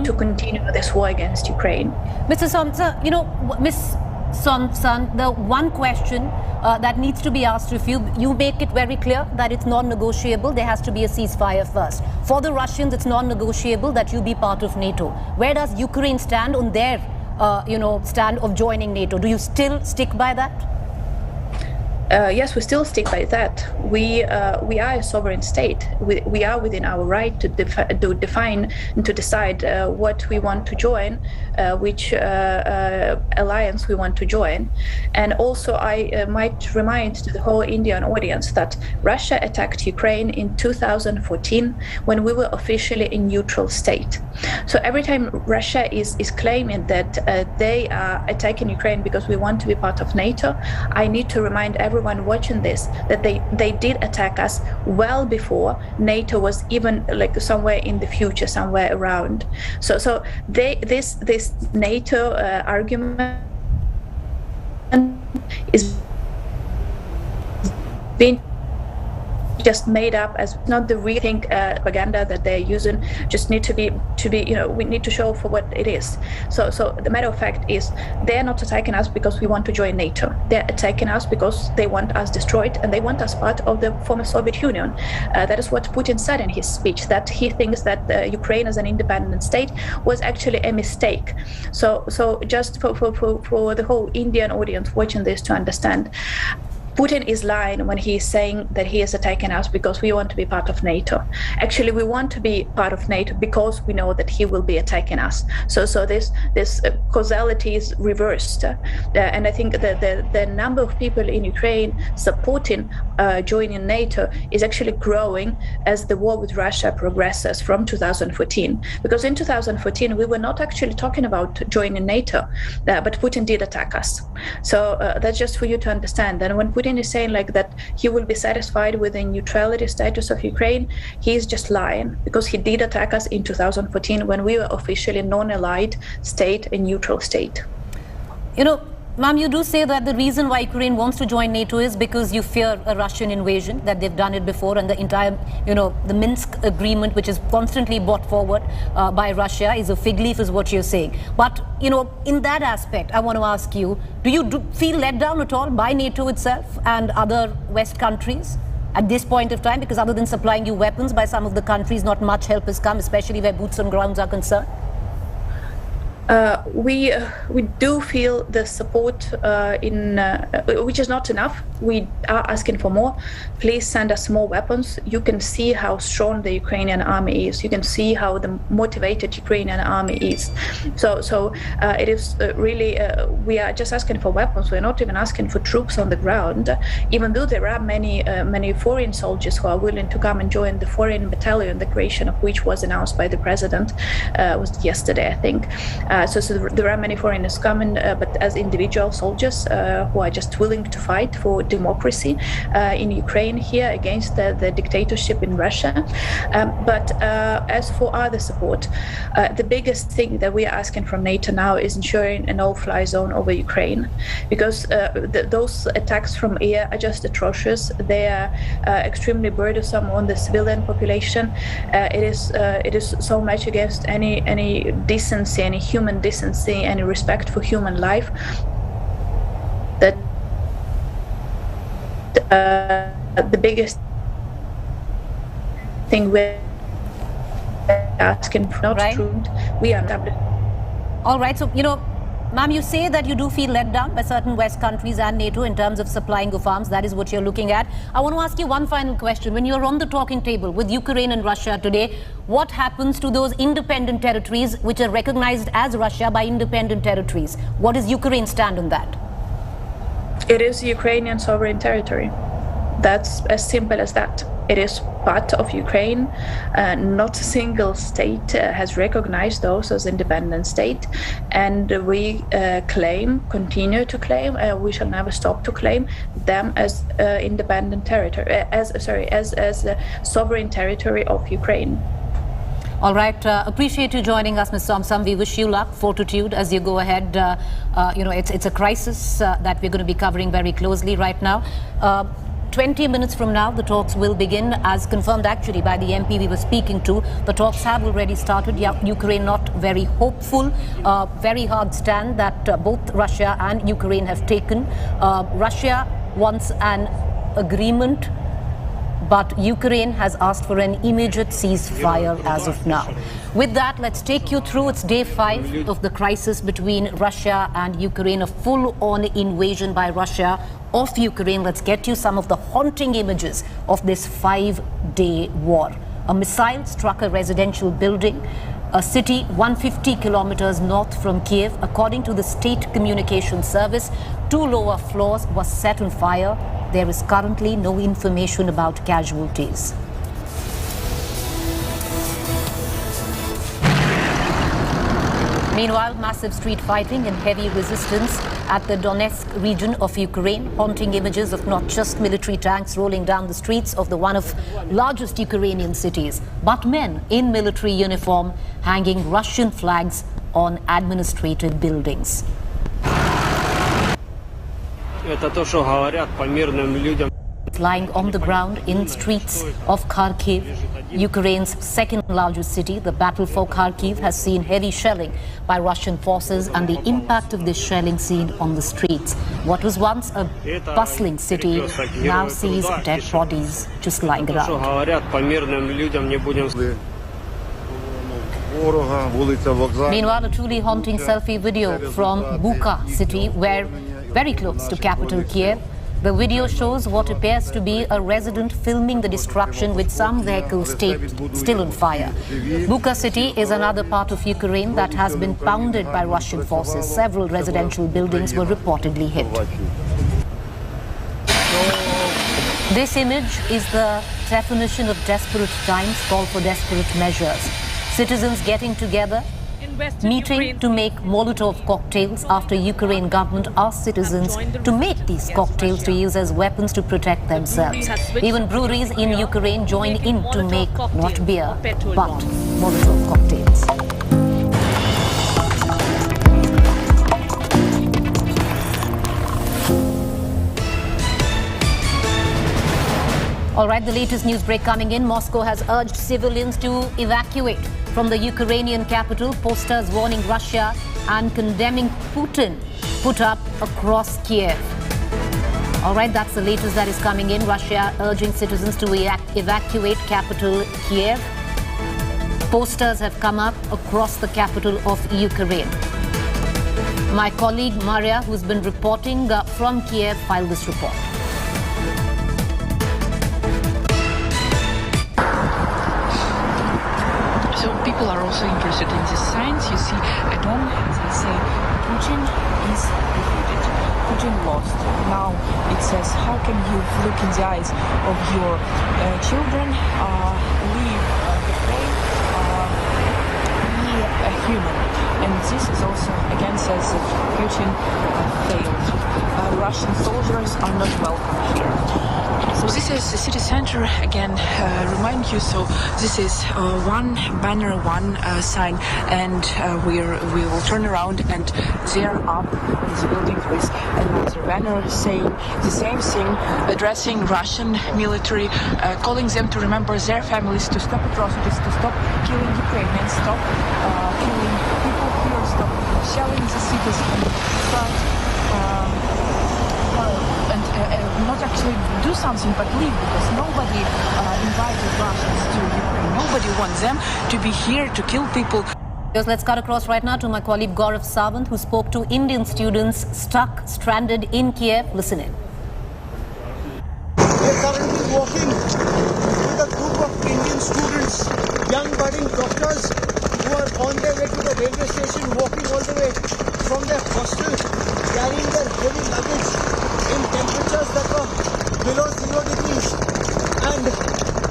to continue this war against Ukraine. Mr. Somsa, Ms. Somsan, the one question that needs to be asked of you, you make it very clear that it's non-negotiable, there has to be a ceasefire first. For the Russians, it's non-negotiable that you be part of NATO. Where does Ukraine stand on their stand of joining NATO. Do you still stick by that? Yes, we still stick by that. We are a sovereign state. We are within our right to define and to decide what we want to join, which alliance we want to join. And also, I might remind to the whole Indian audience that Russia attacked Ukraine in 2014 when we were officially a neutral state. So every time Russia is claiming that they are attacking Ukraine because we want to be part of NATO, I need to remind everyone watching this that they did attack us well before NATO was even like somewhere in the future, somewhere around. So this NATO argument is being just made up as not the real thing, propaganda that they're using. Just need to be we need to show for what it is. So the matter of fact is they're not attacking us because we want to join NATO. They're attacking us because they want us destroyed and they want us part of the former Soviet Union. That is what Putin said in his speech, that he thinks that Ukraine as an independent state was actually a mistake. So just for the whole Indian audience watching this to understand, Putin is lying when he is saying that he is attacking us because we want to be part of NATO. Actually, we want to be part of NATO because we know that he will be attacking us. So this causality is reversed. And I think that the number of people in Ukraine supporting joining NATO is actually growing as the war with Russia progresses from 2014. Because in 2014, we were not actually talking about joining NATO, but Putin did attack us. So that's just for you to understand. And when Putin is saying like that he will be satisfied with the neutrality status of Ukraine, he is just lying, because he did attack us in 2014 when we were officially non-allied state, a neutral state. Ma'am, you do say that the reason why Ukraine wants to join NATO is because you fear a Russian invasion, that they've done it before, and the entire, the Minsk agreement, which is constantly brought forward by Russia, is a fig leaf, is what you're saying. But, in that aspect, I want to ask you, do you feel let down at all by NATO itself and other West countries at this point of time? Because other than supplying you weapons by some of the countries, not much help has come, especially where boots on grounds are concerned. We do feel the support which is not enough. We are asking for more. Please send us more weapons. You can see how strong the Ukrainian army is. You can see how the motivated Ukrainian army is. So it is really, we are just asking for weapons. We're not even asking for troops on the ground, even though there are many foreign soldiers who are willing to come and join the foreign battalion, the creation of which was announced by the president, was yesterday, I think. So there are many foreigners coming, but as individual soldiers who are just willing to fight for democracy in Ukraine here against the dictatorship in Russia. But as for other support, the biggest thing that we are asking from NATO now is ensuring a no-fly zone over Ukraine, because those attacks from air are just atrocious. They are extremely burdensome on the civilian population. It is so much against any decency, any human decency, any respect for human life, that the biggest thing we're asking for, not true. We are all right. So, ma'am, you say that you do feel let down by certain West countries and NATO in terms of supplying of arms. That is what you're looking at. I want to ask you one final question. When you're on the talking table with Ukraine and Russia today, what happens to those independent territories which are recognized as Russia by independent territories? What is Ukraine's stand on that? It is Ukrainian sovereign territory. That's as simple as that. It is part of Ukraine. Not a single state has recognized those as independent state, and we continue to claim, we shall never stop to claim them as independent territory, as sovereign territory of Ukraine. All right, appreciate you joining us, Ms. Somsam. We wish you luck, fortitude as you go ahead. It's a crisis that we're going to be covering very closely right now. 20 minutes from now, the talks will begin, as confirmed actually by the MP we were speaking to. The talks have already started. Ukraine not very hopeful. Very hard stand that both Russia and Ukraine have taken. Russia wants an agreement but Ukraine has asked for an immediate ceasefire as of now. With that, let's take you through its day 5 of the crisis between Russia and Ukraine, a full-on invasion by Russia of Ukraine. Let's get you some of the haunting images of this 5-day war. A missile struck a residential building, a city 150 kilometers north from Kiev. According to the state communication service, 2 lower floors were set on fire. There is currently no information about casualties. Meanwhile, massive street fighting and heavy resistance at the Donetsk region of Ukraine, haunting images of not just military tanks rolling down the streets of the one of largest Ukrainian cities, but men in military uniform hanging Russian flags on administrative buildings. Lying on the ground in streets of Kharkiv, Ukraine's second largest city. The battle for Kharkiv has seen heavy shelling by Russian forces, and the impact of this shelling seen on the streets. What was once a bustling city now sees dead bodies just lying around. Meanwhile, a truly haunting selfie video from Bucha city, where very close to capital Kiev. The video shows what appears to be a resident filming the destruction, with some vehicles still on fire. Bucha city is another part of Ukraine that has been pounded by Russian forces. Several residential buildings were reportedly hit. This image is the definition of desperate times, call for desperate measures. Citizens getting together, meeting to make Molotov cocktails after Ukraine government asked citizens to make these cocktails to use as weapons to protect themselves. Even breweries in Ukraine joined in to make not beer, but Molotov cocktails. All right, the latest news break coming in. Moscow has urged civilians to evacuate from the Ukrainian capital. Posters warning Russia and condemning Putin put up across Kiev. All right, that's the latest that is coming in. Russia urging citizens to evacuate capital Kiev. Posters have come up across the capital of Ukraine. My colleague Maria, who's been reporting from Kiev, filed this report. So people are also interested in these signs. You see a dome, as I say, Putin is defeated. Putin lost. Now it says, how can you look in the eyes of your children, leave the flame, be a human? And this is also, again, says that Putin failed. Russian soldiers are not welcome here. So this is the city center, again, remind you, so this is one banner, one sign, and we will turn around, and there up in the building there is another banner saying the same thing, addressing Russian military, calling them to remember their families, to stop atrocities, to stop killing Ukrainians, stop killing people here, stop shelling the cities, and start not actually do something but leave, because nobody invited Russians to Ukraine. Nobody wants them to be here to kill people. Let's cut across right now to my colleague Gaurav Sawant, who spoke to Indian students stranded in Kiev. Listen in. We are currently walking with a group of Indian students, young budding doctors, who are on their way to the railway station, walking all the way from their hostel, carrying their heavy luggage in temperatures that were below 0 degrees. And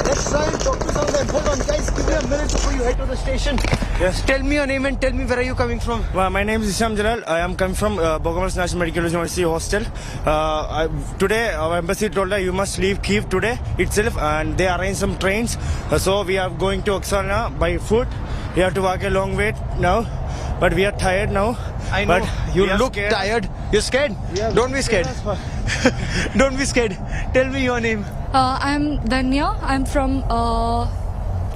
let's try and talk to some of them. Hold on, guys, give me a minute before you head to the station. Yes. Tell me your name and tell me where are you coming from. My name is Isham Jalal. I am coming from Bogomolets National Medical University Hostel. Today, our embassy told us you must leave Kyiv today itself, and they arranged some trains. So we are going to Oksana by foot. We have to walk a long way now, but we are tired now. I know. But you look tired. You're scared? Yeah, don't be scared. Don't be scared. Tell me your name. I'm Danya. I'm from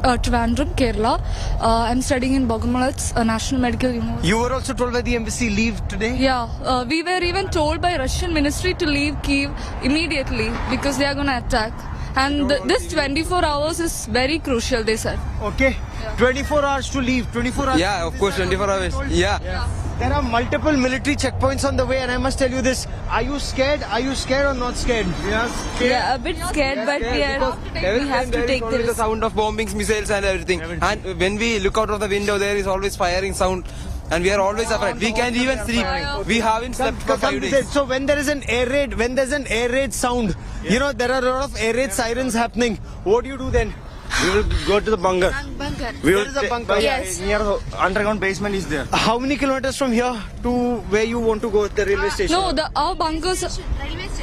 Trivandrum, Kerala. I'm studying in Bogomolets National Medical University. You were also told by the embassy leave today? Yeah. We were even told by Russian ministry to leave Kyiv immediately because they are going to attack. And this 24 hours is very crucial, they said. Okay. 24 hours to leave. 24 hours. Yeah, of course, 24 hours. Yeah. There are multiple military checkpoints on the way, and I must tell you this. Are you scared? Are you scared or not scared? Yeah, a bit scared, but we have to take the sound of bombings, missiles and everything. And when we look out of the window, there is always firing sound. And we are always afraid. We can't even sleep. We haven't slept for 5 days. So when there is an air raid sound, you know, there are a lot of air raid sirens happening. What do you do then? We will go to the bunker. There is a bunker. Yes. Near the underground basement is there. How many kilometers from here to where you want to go, the railway station? No, our bunkers,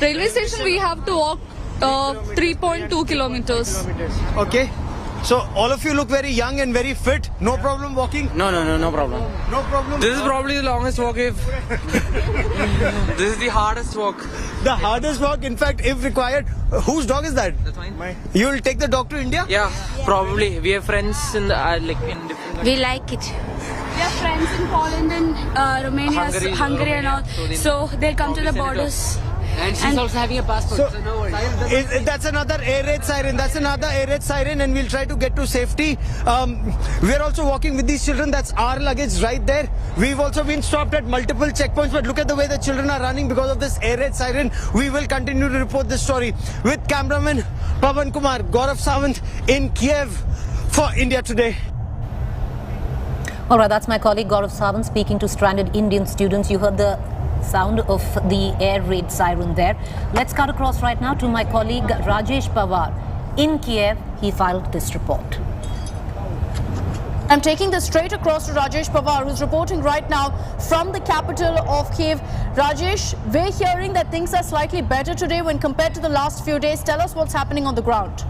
railway station, we have to walk 3.2 kilometers. Okay. So all of you look very young and very fit. No problem walking? No problem. No problem? This is probably the longest walk if... This is the hardest walk. The hardest walk, in fact, if required. Whose dog is that? That's mine. You will take the dog to India? Yeah, probably. We have friends in the, in different... We like it. We have friends in Poland and Romania, Hungary and all. So they'll come to the borders. And she's also having a passport, so no worries. That's another air raid siren. That's another air raid siren, and we'll try to get to safety. We're also walking with these children. That's our luggage right there. We've also been stopped at multiple checkpoints, but look at the way the children are running because of this air raid siren. We will continue to report this story with cameraman Pavan Kumar, Gaurav Sawant in Kiev for India Today. All right, that's my colleague Gaurav Sawant speaking to stranded Indian students. You heard the sound of the air raid siren there. Let's cut across right now to my colleague Rajesh Pawar in Kiev. He filed this report. I'm taking this straight across to Rajesh Pawar, who's reporting right now from the capital of Kyiv. Rajesh, we're hearing that things are slightly better today when compared to the last few days. Tell us what's happening on the ground.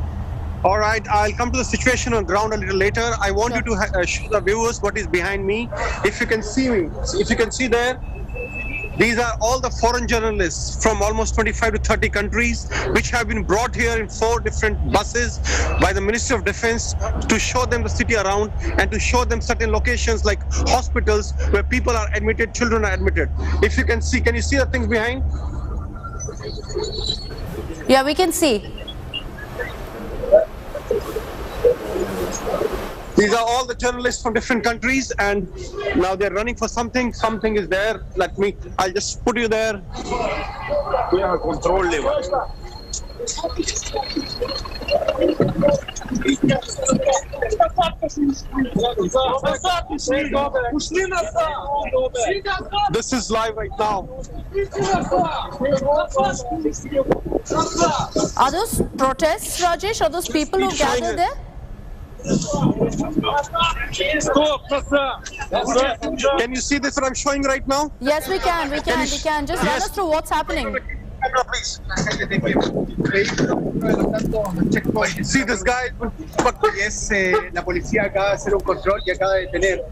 All right, I'll come to the situation on ground a little later. I want you to show the viewers what is behind me. If you can see me, if you can see there, these are all the foreign journalists from almost 25 to 30 countries, which have been brought here in 4 different buses by the Ministry of Defense to show them the city around and to show them certain locations like hospitals where people are admitted, children are admitted. If you can you see the things behind? Yeah, we can see. These are all the journalists from different countries, and now they're running for something. Something is there. I'll just put you there. We have a control level. This is live right now. Are those protests, Rajesh? Are those people who gathered there? Can you see this what I'm showing right now? Yes, we can. We can. Just run us through what's happening. See this guy? La policía acaba de hacer un control y acaba de detener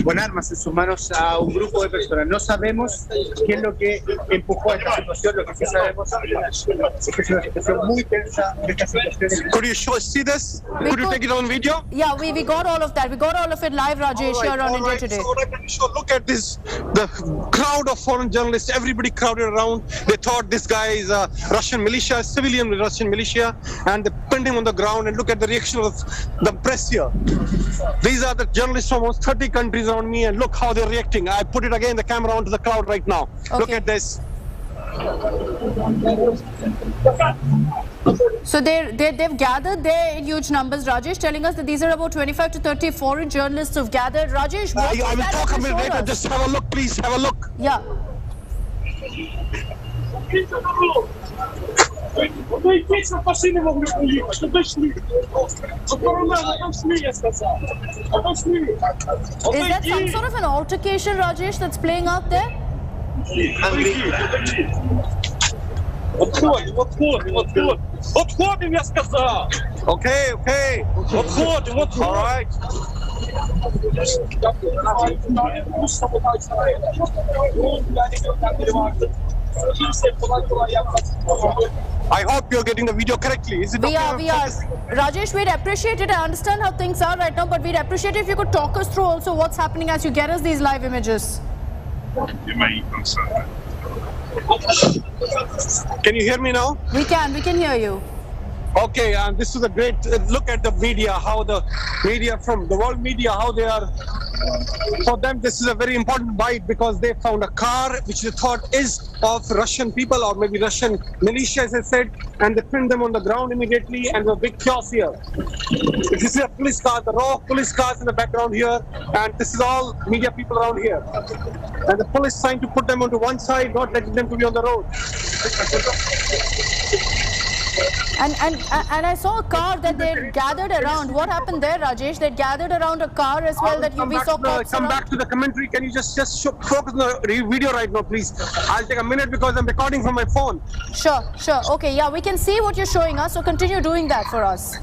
con armas en sus manos a un grupo de personas. No sabemos qué es lo que empujó a esta situación. Lo que sí sabemos es que es una situación muy tensa de esta situación. Could you see this? Could you take it on video? Yeah, we got all of that. We got all of it live, Rajesh, here on India Today. So look at this, the crowd of foreign journalists, everybody crowded around. They thought this guy is a Russian militia, civilian Russian militia, and they pinned him on the ground, and look at the reaction of the press here. These are the journalists from almost 30 countries around me, and look how they're reacting. I put it again, the camera onto the crowd right now. Okay. Look at this. So they've gathered there in huge numbers, Rajesh, telling us that these are about 25 to 30 foreign journalists who've gathered. Rajesh, what I will talk a minute later. Just have a look, please. Have a look. Yeah. Is that some sort of an altercation, Rajesh, that's playing out there? Отходим, я сказал. Okay. Отходим. All right. I hope you're getting the video correctly. Is it We okay? are. Rajesh, we'd appreciate it. I understand how things are right now, but we'd appreciate if you could talk us through also what's happening as you get us these live images. Can you hear me now? We can hear you. Okay, and this is a great look at the media, how the media from the world media, how they are, for them this is a very important bite because they found a car which they thought is of Russian people or maybe Russian militia, as I said, and they pinned them on the ground immediately, and a big chaos here. If you see a police car, the raw police cars in the background here, and this is all media people around here. And the police trying to put them onto one side, not letting them to be on the road. And I saw a car that they gathered around. What happened there, Rajesh? They gathered around a car as well that we saw cops Come back to the commentary. Can you just focus on the video right now, please? I'll take a minute because I'm recording from my phone. Sure. Okay, yeah, we can see what you're showing us, so continue doing that for us.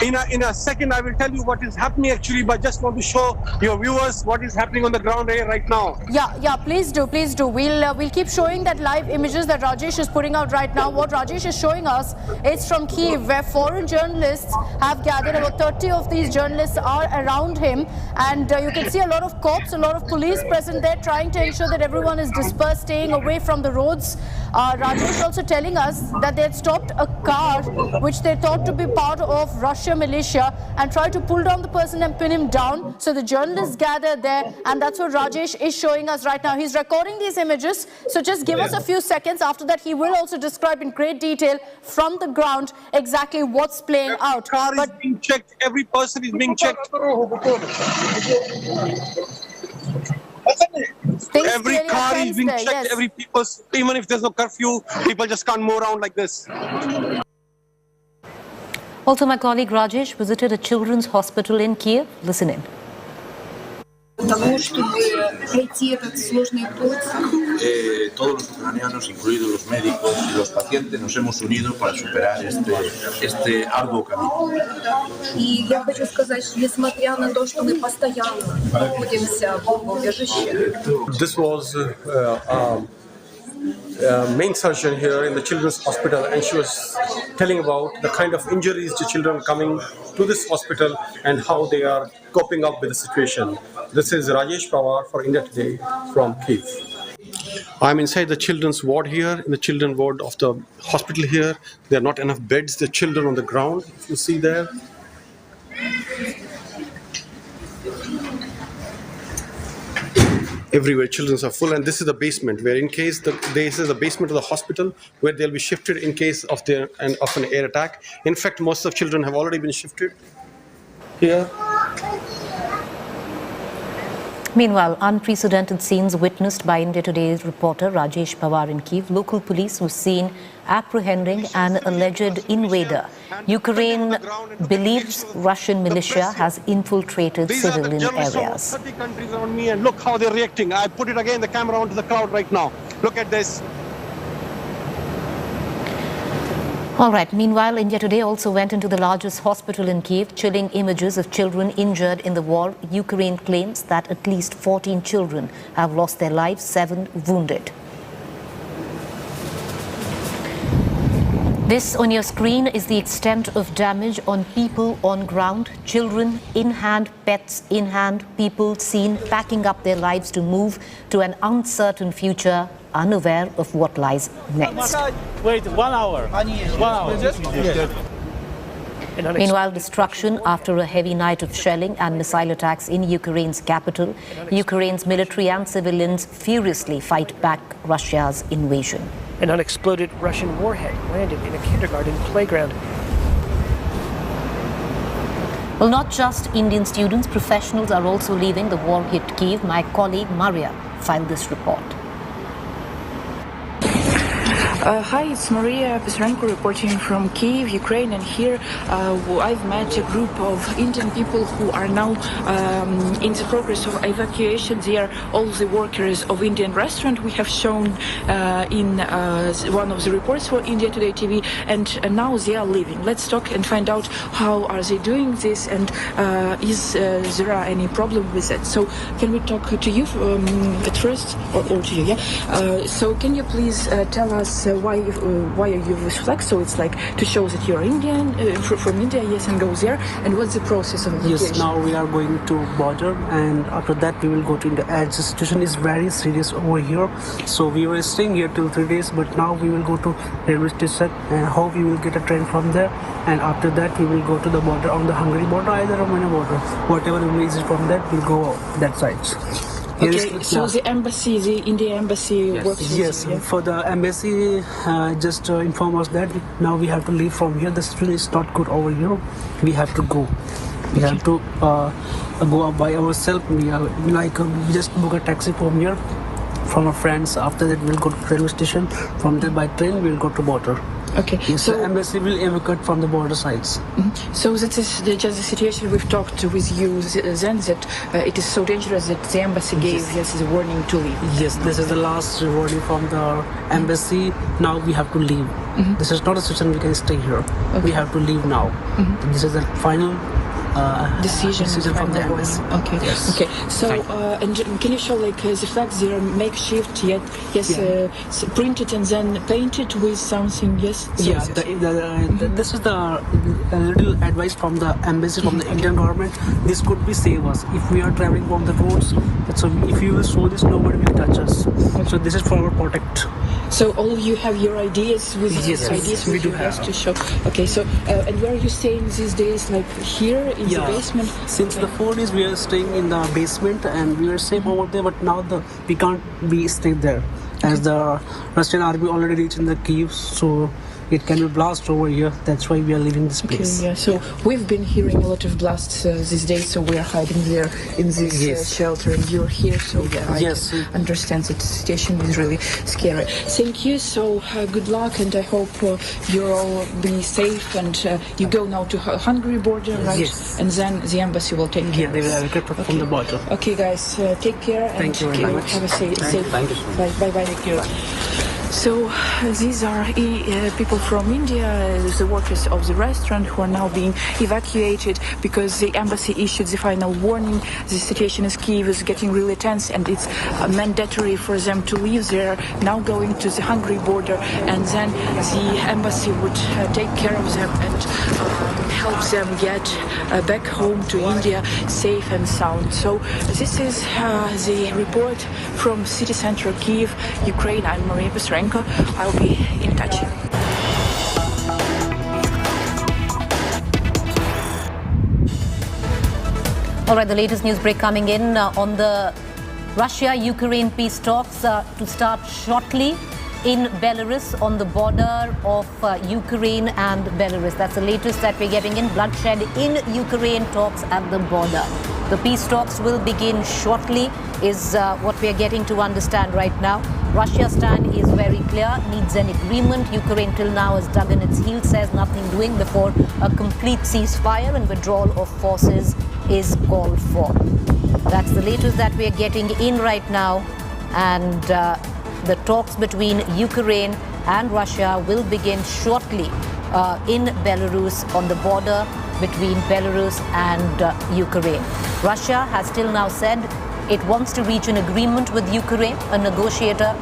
In a second, I will tell you what is happening actually, but just want to show your viewers what is happening on the ground here right now. Yeah, please do. We'll keep showing that live images that Rajesh is putting out right now. What Rajesh is showing us is from Kyiv, where foreign journalists have gathered. About 30 of these journalists are around him, and you can see a lot of cops, a lot of police present there, trying to ensure that everyone is dispersed, staying away from the roads. Rajesh also telling us that they had stopped a car which they thought to be part of Russian militia and tried to pull down the person and pin him down. So the journalists gathered there, and that's what Rajesh is showing us right now. He's recording these images, so just give us a few seconds. After that, he will also describe in great detail from the ground exactly what's playing out. Car is being checked. Every person is being checked. Every car is being checked. Yes. Every people, even if there's no curfew, people just can't move around like this. Also, my colleague Rajesh visited a children's hospital in Kiev. Listen in. Todos los ucranianos, incluidos los médicos y los pacientes, nos hemos unido para superar este arduo camino. И я хочу сказать, что несмотря на то, что мы постоянно находимся в бомбоубежище. This was main surgeon here in the children's hospital, and she was telling about the kind of injuries the children coming to this hospital and how they are coping up with the situation. This is Rajesh Pawar for India Today from Kyiv. I'm inside the children's ward here, in the children's ward of the hospital here. There are not enough beds, the children on the ground, if you see there. Everywhere children are full, and this is the basement where in case this is the basement of the hospital where they'll be shifted in case of an air attack. In fact, most of the children have already been shifted here. Meanwhile, unprecedented scenes witnessed by India Today's reporter Rajesh Pawar in Kyiv. Local police were seen apprehending an alleged invader. Ukraine believes Russian militia has infiltrated civilian areas. 30 countries around me, and look how they're reacting. I put it again, the camera onto the crowd right now. Look at this. All right. Meanwhile, India Today also went into the largest hospital in Kyiv. Chilling images of children injured in the war. Ukraine claims that at least 14 children have lost their lives, 7 wounded. This on your screen is the extent of damage on people on ground. Children in hand, pets in hand, people seen packing up their lives to move to an uncertain future, unaware of what lies next. Wait, 1 hour. 1 hour. Meanwhile, destruction after a heavy night of shelling and missile attacks in Ukraine's capital. Ukraine's military and civilians furiously fight back Russia's invasion. An unexploded Russian warhead landed in a kindergarten playground. Well, not just Indian students, professionals are also leaving the war-hit Kyiv. My colleague Maria filed this report. Hi, it's Maria Pisarenko reporting from Kyiv, Ukraine, and here I've met a group of Indian people who are now in the progress of evacuation. They are all the workers of Indian restaurant we have shown in one of the reports for India Today TV, and now they are leaving. Let's talk and find out how are they doing this, and is there any problem with it. So can we talk to you at first, or to you, yeah? So can you please tell us why are you with flag? So it's like to show that you're Indian, from India, yes, and go there. And what's the process of evacuation? Yes, now we are going to border, and after that we will go to India. As the situation is very serious over here, so we were staying here till 3 days, but now we will go to railway station and hope we will get a train from there, and after that we will go to the border, on the Hungary border, either Romania border, whatever will easy from that, we'll go that side. Okay, so the embassy, the India embassy works with Yes, you, yeah? for the embassy, just inform us that now we have to leave from here. The situation is not good over here. We have to go. We have to go up by ourselves. We are we just book a taxi from here, from our friends. After that, we'll go to railway station. From there, by train, we'll go to border. Okay, yes, so the embassy will evacuate from the border sides. So that is just the situation we've talked with you then, that it is so dangerous that the embassy gave the warning to leave. Yes, this is the last warning from the embassy. Now we have to leave. This is not a situation we can stay here. We have to leave now. This is the final decision from the embassy. Okay. Yes. Okay. So and can you show the flags? They are makeshift yet? Yes. Printed and then painted with something. Yes. Yeah. This is the little advice from the embassy, from the Indian government. This could be save us if we are traveling on the roads. So if you will show this, nobody will touch us. So this is for our protect. So all of you have your ideas with yes, ideas we which do you have to show. Okay. So and where are you staying these days? Like here in the basement? Since the 4 days we are staying in the basement and we are safe over there, but now we can't be stay there as the Russian army already reached in the Kyiv, so it can be blast over here. That's why we are leaving this place. Okay, yeah. So we've been hearing a lot of blasts these days, so we are hiding there in this shelter, and you're here, so I understand that the situation is really scary. Thank you. So good luck, and I hope you'll all be safe. And you go now to Hungary border, right? Yes. And then the embassy will take care. Yeah, they will evacuate from the border. Okay, guys, take care. Thank you very much. Have a safe. Thank you. Bye. Take care. So these are people from India, the workers of the restaurant, who are now being evacuated because the embassy issued the final warning. The situation in Kyiv is getting really tense, and it's mandatory for them to leave. They're now going to the Hungary border, and then the embassy would take care of them and help them get back home to India safe and sound. So this is the report from city center Kyiv, Ukraine. I'm Maria Pesrenko. I'll be in touch. All right, the latest news break coming in on the Russia-Ukraine peace talks to start shortly in Belarus, on the border of Ukraine and Belarus. That's the latest that we're getting in. Bloodshed in Ukraine, talks at the border. The peace talks will begin shortly, is what we are getting to understand right now. Russia's stand is very clear, needs an agreement. Ukraine till now has dug in its heels, says nothing doing before a complete ceasefire and withdrawal of forces is called for. That's the latest that we are getting in right now, and the talks between Ukraine and Russia will begin shortly in Belarus, on the border between Belarus and Ukraine. Russia has till now said it wants to reach an agreement with Ukraine. A negotiator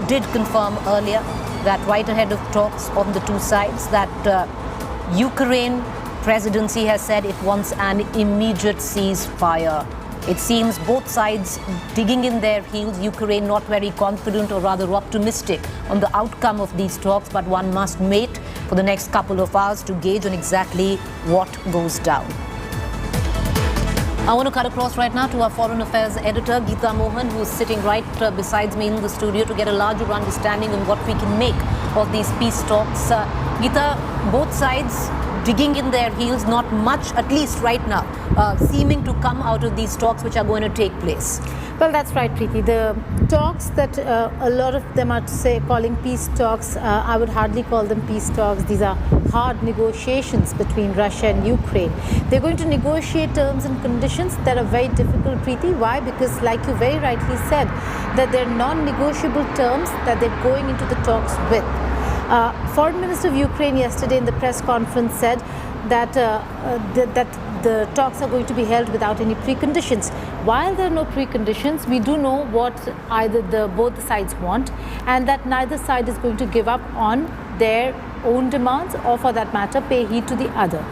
did confirm earlier that right ahead of talks on the two sides, that Ukraine presidency has said it wants an immediate ceasefire. It seems both sides digging in their heels. Ukraine not very confident, or rather optimistic, on the outcome of these talks, but one must wait for the next couple of hours to gauge on exactly what goes down. I want to cut across right now to our Foreign Affairs editor, Geeta Mohan, who is sitting right besides me in the studio, to get a larger understanding of what we can make of these peace talks. Geeta, both sides digging in their heels, not much, at least right now, seeming to come out of these talks which are going to take place. Well, that's right, Preeti. The talks that a lot of them are calling peace talks, I would hardly call them peace talks. These are hard negotiations between Russia and Ukraine. They're going to negotiate terms and conditions that are very difficult, Preeti. Why? Because, like you very rightly said, that they're non-negotiable terms that they're going into the talks with. Foreign Minister of Ukraine yesterday in the press conference said that that the talks are going to be held without any preconditions. While there are no preconditions, we do know what both the sides want, and that neither side is going to give up on their own demands, or for that matter pay heed to the other.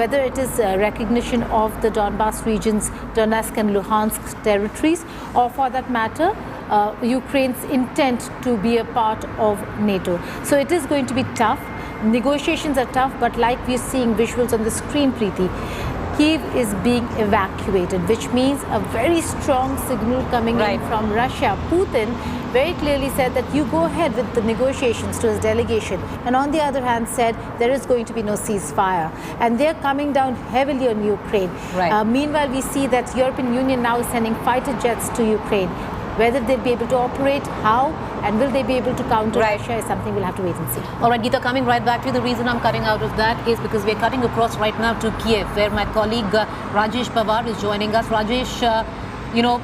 Whether it is recognition of the Donbas region's Donetsk and Luhansk territories, or for that matter Ukraine's intent to be a part of NATO. So it is going to be tough. Negotiations are tough, but like we're seeing visuals on the screen, Preeti, Kyiv is being evacuated, which means a very strong signal coming in from Russia. Putin very clearly said that you go ahead with the negotiations to his delegation, and on the other hand said there is going to be no ceasefire, and they're coming down heavily on Ukraine. Meanwhile, we see that European Union now is sending fighter jets to Ukraine. Whether they'll be able to operate, how, and will they be able to counter Russia is something we'll have to wait and see. All right, Geeta, coming right back to you. The reason I'm cutting out of that is because we're cutting across right now to Kiev, where my colleague Rajesh Pawar is joining us. Rajesh,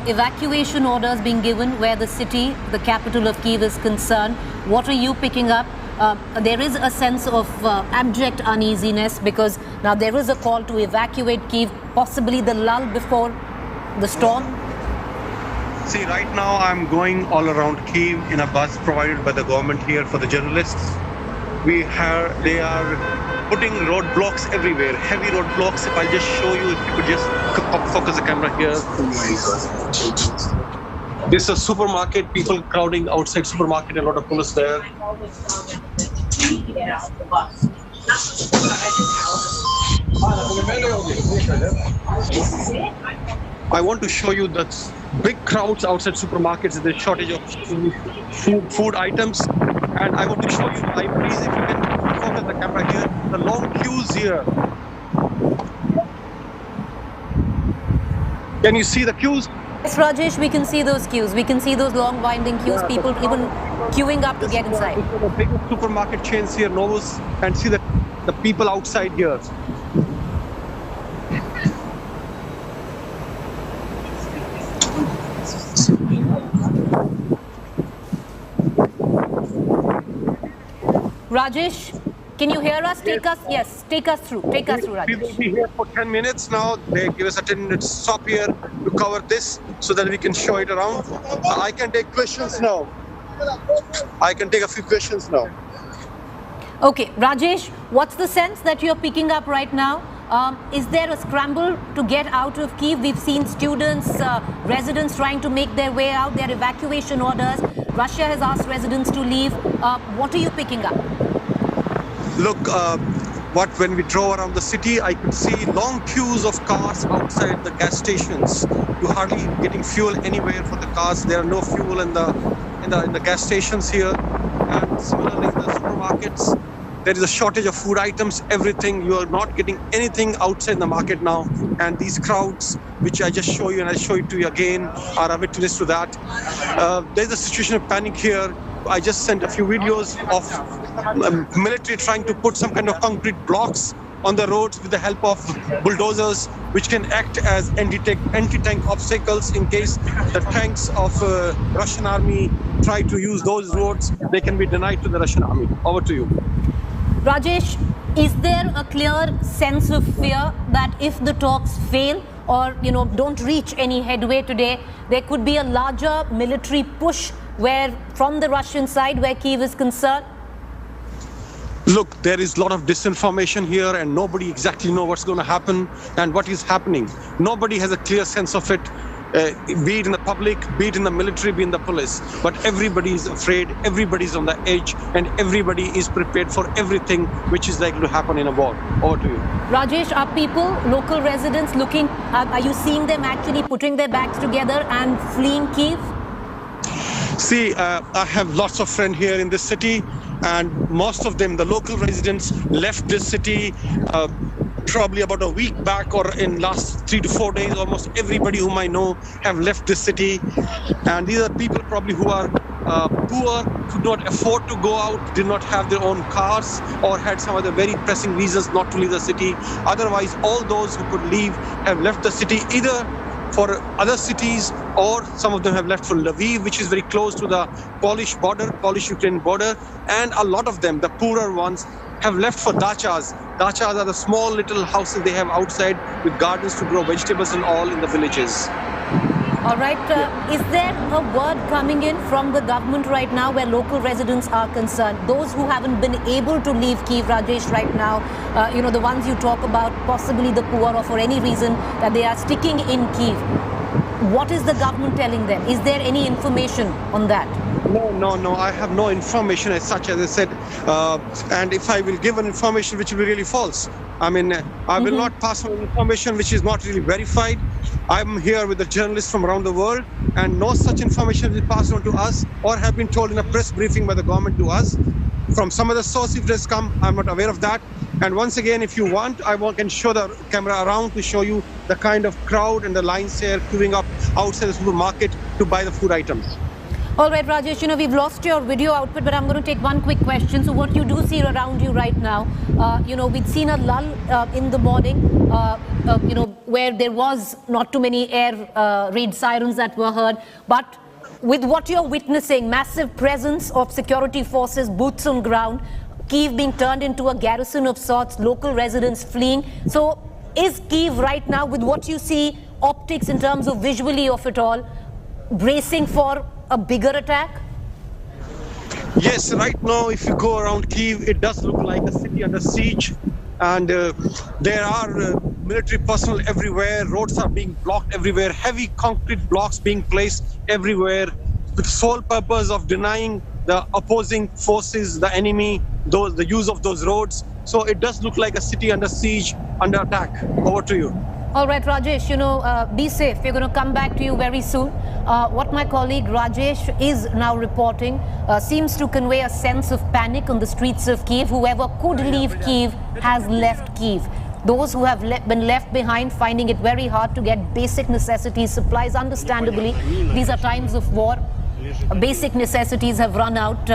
evacuation orders being given where the city, the capital of Kyiv, is concerned. What are you picking up? There is a sense of abject uneasiness because now there is a call to evacuate Kyiv, possibly the lull before the storm. See, right now I'm going all around Kyiv in a bus provided by the government here for the journalists. They are putting roadblocks everywhere, heavy roadblocks. If I'll just show you, if you could just focus the camera here. This is a supermarket, people crowding outside supermarket, a lot of police there. I want to show you that big crowds outside supermarkets. There's a shortage of food items, and I want to show you, please, if you can focus the camera here, the long queues here. Can you see the queues? Yes, Rajesh, we can see those queues. We can see those long winding queues, people even queuing up to get inside. The biggest supermarket chains here, Novus, and see the people outside here. Rajesh, can you hear us? Take us through. Take us through, Rajesh. We will be here for 10 minutes now. They give us a 10-minute stop here to cover this so that we can show it around. I can take questions now. I can take a few questions now. Okay, Rajesh, what's the sense that you're picking up right now? Is there a scramble to get out of Kyiv? We've seen students, residents trying to make their way out, their evacuation orders. Russia has asked residents to leave. What are you picking up? Look, when we drove around the city, I could see long queues of cars outside the gas stations. You're hardly getting fuel anywhere for the cars. There are no fuel in the gas stations here. And similarly in the supermarkets, there is a shortage of food items, everything. You are not getting anything outside the market now. And these crowds, which I just show you and I'll show it to you again, are a witness to that. There's a situation of panic here. I just sent a few videos of military trying to put some kind of concrete blocks on the roads with the help of bulldozers, which can act as anti-tank obstacles in case the tanks of Russian army try to use those roads. They can be denied to the Russian army. Over to you. Rajesh, is there a clear sense of fear that if the talks fail or don't reach any headway today, there could be a larger military push from the Russian side where Kyiv is concerned? Look, there is a lot of disinformation here and nobody exactly knows what's going to happen and what is happening. Nobody has a clear sense of it, be it in the public, be it in the military, be it in the police. But everybody is afraid, everybody is on the edge, and everybody is prepared for everything which is likely to happen in a war. Over to you. Rajesh, are people, local residents looking, are you seeing them actually putting their bags together and fleeing Kyiv? See, I have lots of friends here in this city, and most of them, the local residents, left this city probably about a week back, or in last 3 to 4 days. Almost everybody whom I know have left this city, and these are people probably who are poor, could not afford to go out, did not have their own cars, or had some other very pressing reasons not to leave the city. Otherwise, all those who could leave have left the city either for other cities, or some of them have left for Lviv, which is very close to the Polish-Ukrainian border, and a lot of them, the poorer ones, have left for dachas, Dachas are the small little houses they have outside with gardens to grow vegetables and all in the villages. All right. Is there a word coming in from the government right now where local residents are concerned? Those who haven't been able to leave Kyiv, Rajesh, right now, the ones you talk about, possibly the poor or for any reason that they are sticking in Kyiv. What is the government telling them? Is there any information on that? No, I have no information as such, as I said. And if I will give an information which will be really false, I mean, I will not pass on information which is not really verified. I'm here with the journalists from around the world, and no such information will pass on to us or have been told in a press briefing by the government to us. From some other source, if it has come, I'm not aware of that. And once again, if you want, I can show the camera around to show you the kind of crowd and the lines here queuing up outside the supermarket to buy the food items. All right, Rajesh, we've lost your video output, but I'm going to take one quick question. So what you do see around you right now, we'd seen a lull in the morning, where there was not too many air raid sirens that were heard. But with what you're witnessing, massive presence of security forces, boots on ground, Kyiv being turned into a garrison of sorts, local residents fleeing. So is Kyiv right now, with what you see, optics in terms of visually of it all, bracing for a bigger attack? Yes, right now if you go around Kyiv, it does look like a city under siege, and there are military personnel everywhere, roads are being blocked everywhere, heavy concrete blocks being placed everywhere with sole purpose of denying the opposing forces, the enemy, the use of those roads. So it does look like a city under siege, under attack. Over to you. All right, Rajesh, be safe. We're going to come back to you very soon. What my colleague Rajesh is now reporting seems to convey a sense of panic on the streets of Kyiv. Whoever could leave Kyiv has left Kyiv. Those who have been left behind finding it very hard to get basic necessities, supplies, understandably. These are times of war. Basic necessities have run out.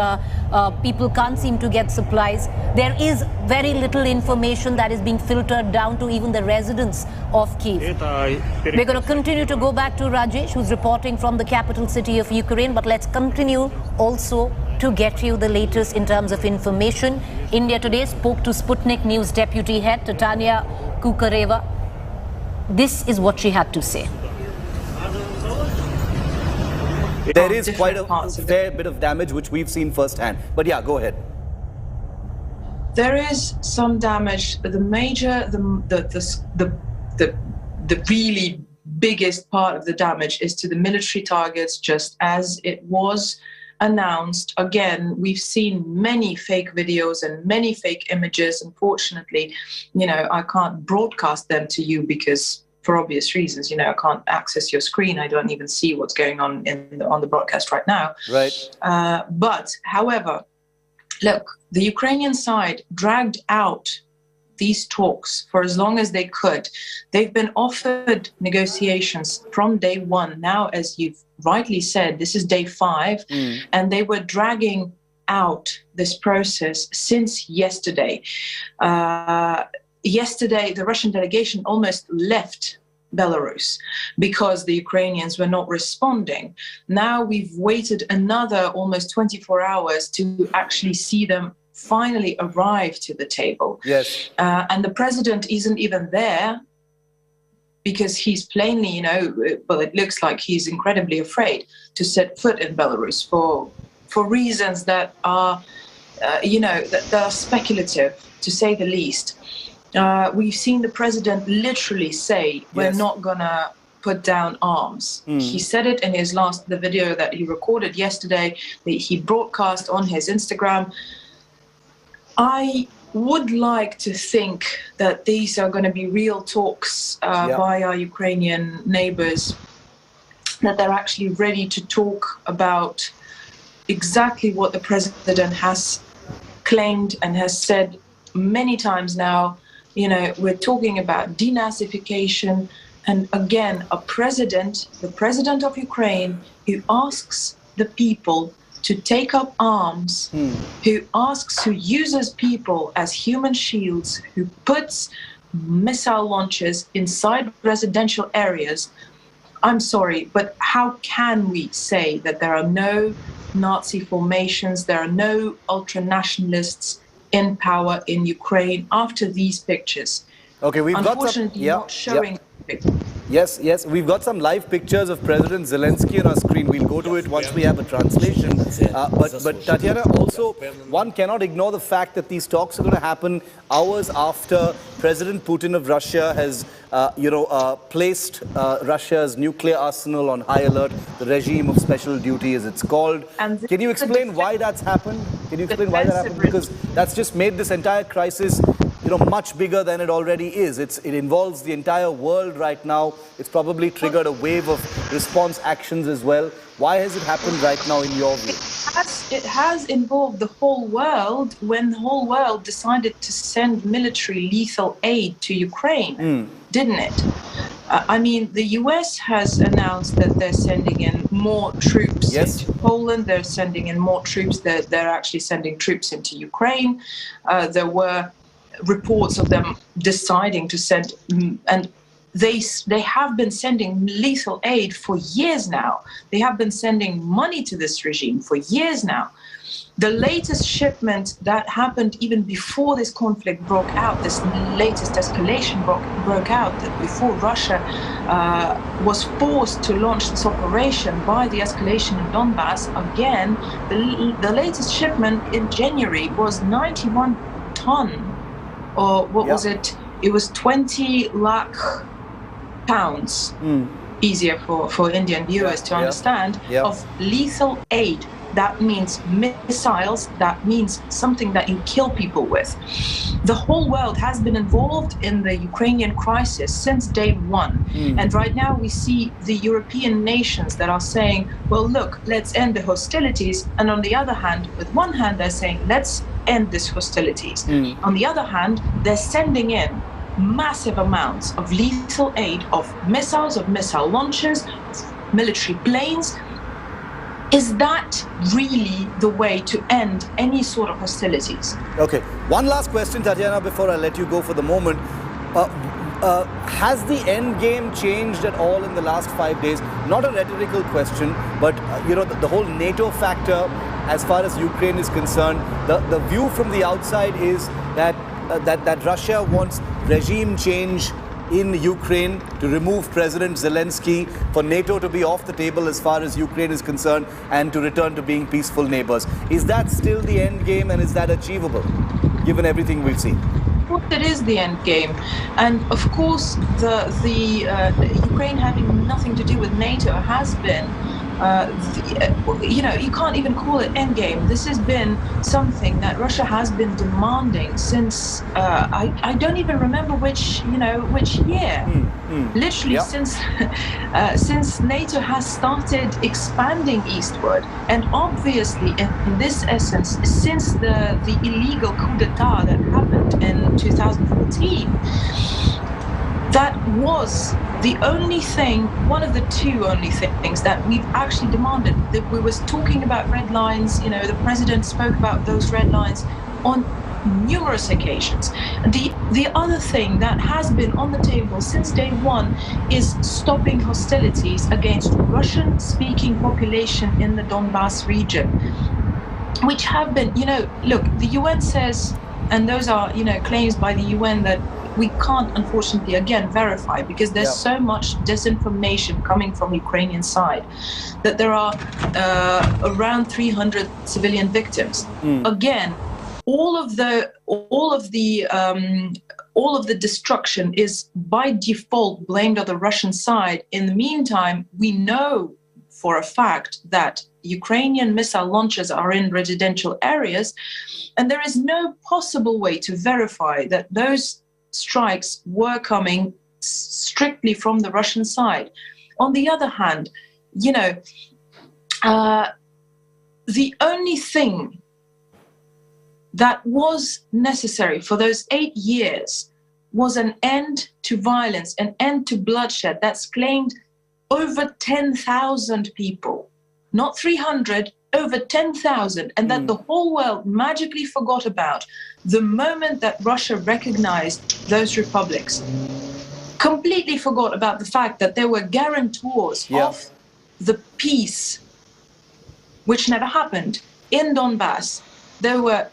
People can't seem to get supplies. There is very little information that is being filtered down to even the residents of Kyiv. We're going to continue to go back to Rajesh, who's reporting from the capital city of Ukraine, but let's continue also to get you the latest in terms of information. India Today spoke to Sputnik News deputy head Tatiana Kukareva. This is what she had to say. There is quite a fair bit of damage which we've seen firsthand. But yeah, go ahead. There is some damage. The really biggest part of the damage is to the military targets, just as it was announced. Again, we've seen many fake videos and many fake images. Unfortunately, I can't broadcast them to you because, for obvious reasons, I can't access your screen. I don't even see what's going on on the broadcast right now. Right. But, however, look, the Ukrainian side dragged out these talks for as long as they could. They've been offered negotiations from day one. Now, as you've rightly said, this is day 5, and they were dragging out this process since yesterday. Yesterday, the Russian delegation almost left Belarus because the Ukrainians were not responding. Now we've waited another almost 24 hours to actually see them finally arrive to the table. Yes. And the president isn't even there because he's plainly, it looks like he's incredibly afraid to set foot in Belarus for reasons that are, that are speculative, to say the least. We've seen the president literally say, we're not going to put down arms. He said it in the video that he recorded yesterday, that he broadcast on his Instagram. I would like to think that these are going to be real talks by our Ukrainian neighbors, that they're actually ready to talk about exactly what the president has claimed and has said many times now. We're talking about denazification, and again, the president of Ukraine, who asks the people to take up arms, who uses people as human shields, who puts missile launches inside residential areas. I'm sorry, but how can we say that there are no Nazi formations, there are no ultra-nationalists in power in Ukraine after these pictures. Okay, we've got some. Unfortunately, not showing. Yes, we've got some live pictures of President Zelensky on our screen. We'll go to it once we have a translation. But Tatiana, also, one cannot ignore the fact that these talks are going to happen hours after President Putin of Russia has, placed Russia's nuclear arsenal on high alert, the regime of special duty, as it's called. Can you explain why that's happened? Because that's just made this entire crisis much bigger than it already is. It involves the entire world right now. It's probably triggered a wave of response actions as well. Why has it happened right now in your view? It has involved the whole world when the whole world decided to send military lethal aid to Ukraine, didn't it? I mean, the US has announced that they're sending in more troops into Poland. They're sending in more troops. They're actually sending troops into Ukraine. There were reports of them deciding to send, and they have been sending lethal aid for years now. They have been sending money to this regime for years now. The latest shipment that happened even before this conflict broke out, this latest escalation broke out, that before Russia was forced to launch this operation by the escalation in Donbass, again, the latest shipment in January was 91 ton. Or what was it? It was 20 lakh pounds, easier for Indian viewers to understand, of lethal aid. That means missiles, that means something that you kill people with. The whole world has been involved in the Ukrainian crisis since day one. And right now we see the European nations that are saying, well, look, let's end the hostilities. And on the other hand, with one hand, they're saying, let's end these hostilities. On the other hand, they're sending in massive amounts of lethal aid, of missiles, of missile launchers, military planes. Is that really the way to end any sort of hostilities? Okay, one last question, Tatiana, before I let you go for the moment. Has the end game changed at all in the last 5 days? Not a rhetorical question, but the whole NATO factor, as far as Ukraine is concerned, the view from the outside is that Russia wants regime change in Ukraine to remove President Zelensky, for NATO to be off the table as far as Ukraine is concerned, and to return to being peaceful neighbors. Is that still the end game, and is that achievable, given everything we've seen? Well, it is the end game, and of course, the Ukraine having nothing to do with NATO has been. You can't even call it endgame. This has been something that Russia has been demanding since I don't even remember which year. Literally since NATO has started expanding eastward, and obviously in this essence, since the illegal coup d'etat that happened in 2014. That was the only thing, one of the two only things that we've actually demanded. That we was talking about red lines, the president spoke about those red lines on numerous occasions. The other thing that has been on the table since day one is stopping hostilities against Russian-speaking population in the Donbass region, which have been, look, the UN says, and those are, claims by the UN that we can't, unfortunately, again, verify, because there's so much disinformation coming from Ukrainian side, that there are around 300 civilian victims. Again, all of the destruction is by default blamed on the Russian side. In the meantime, we know for a fact that Ukrainian missile launchers are in residential areas, and there is no possible way to verify that those strikes were coming strictly from the Russian side. On the other hand, the only thing that was necessary for those 8 years was an end to violence, an end to bloodshed. That's claimed over 10,000 people, not 300, over 10,000, and that the whole world magically forgot about the moment that Russia recognized those republics. Completely forgot about the fact that there were guarantors of the peace, which never happened. In Donbass, there were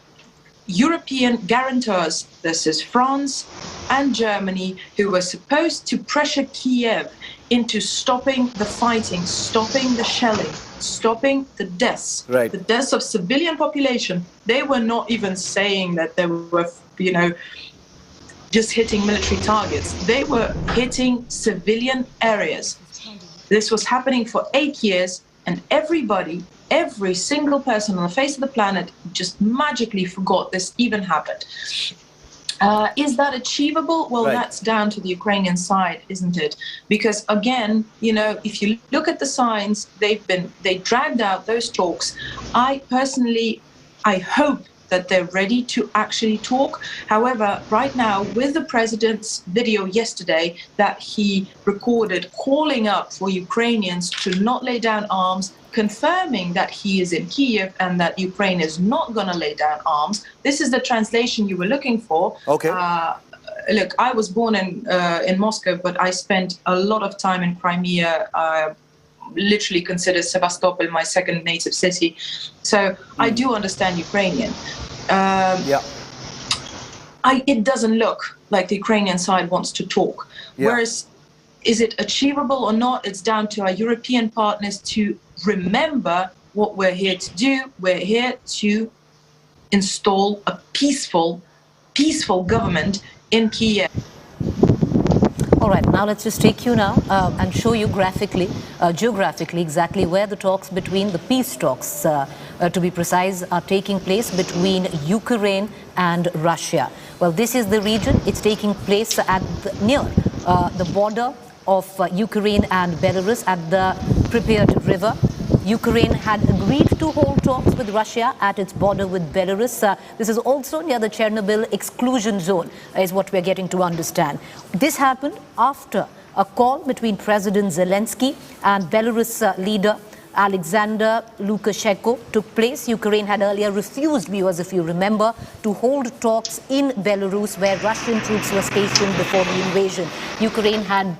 European guarantors, this is France and Germany, who were supposed to pressure Kiev into stopping the fighting, stopping the shelling, stopping the deaths, the deaths of civilian population. They were not even saying that they were, just hitting military targets. They were hitting civilian areas. This was happening for 8 years, and everybody, every single person on the face of the planet just magically forgot this even happened. Is that achievable? Well, that's down to the Ukrainian side, isn't it? Because again, if you look at the signs, they dragged out those talks. I hope that they're ready to actually talk. However, right now, with the president's video yesterday that he recorded calling up for Ukrainians to not lay down arms, confirming that he is in Kyiv and that Ukraine is not going to lay down arms. This is the translation you were looking for. Okay. Look, I was born in Moscow, but I spent a lot of time in Crimea. Literally consider Sevastopol my second native city. So I do understand Ukrainian. It doesn't look like the Ukrainian side wants to talk. Whereas, is it achievable or not? It's down to our European partners to remember what we're here to do. We're here to install a peaceful government in Kiev. All right, now let's just take you now and show you geographically exactly where the talks between the peace talks, to be precise, are taking place between Ukraine and Russia. Well, this is the region. It's taking place near the border of Ukraine and Belarus at the Pripyat River. Ukraine had agreed to hold talks with Russia at its border with Belarus. This is also near the Chernobyl exclusion zone, is what we're getting to understand. This happened after a call between President Zelensky and Belarus leader Alexander Lukashenko took place. Ukraine had earlier refused, viewers, if you remember, to hold talks in Belarus where Russian troops were stationed before the invasion. Ukraine had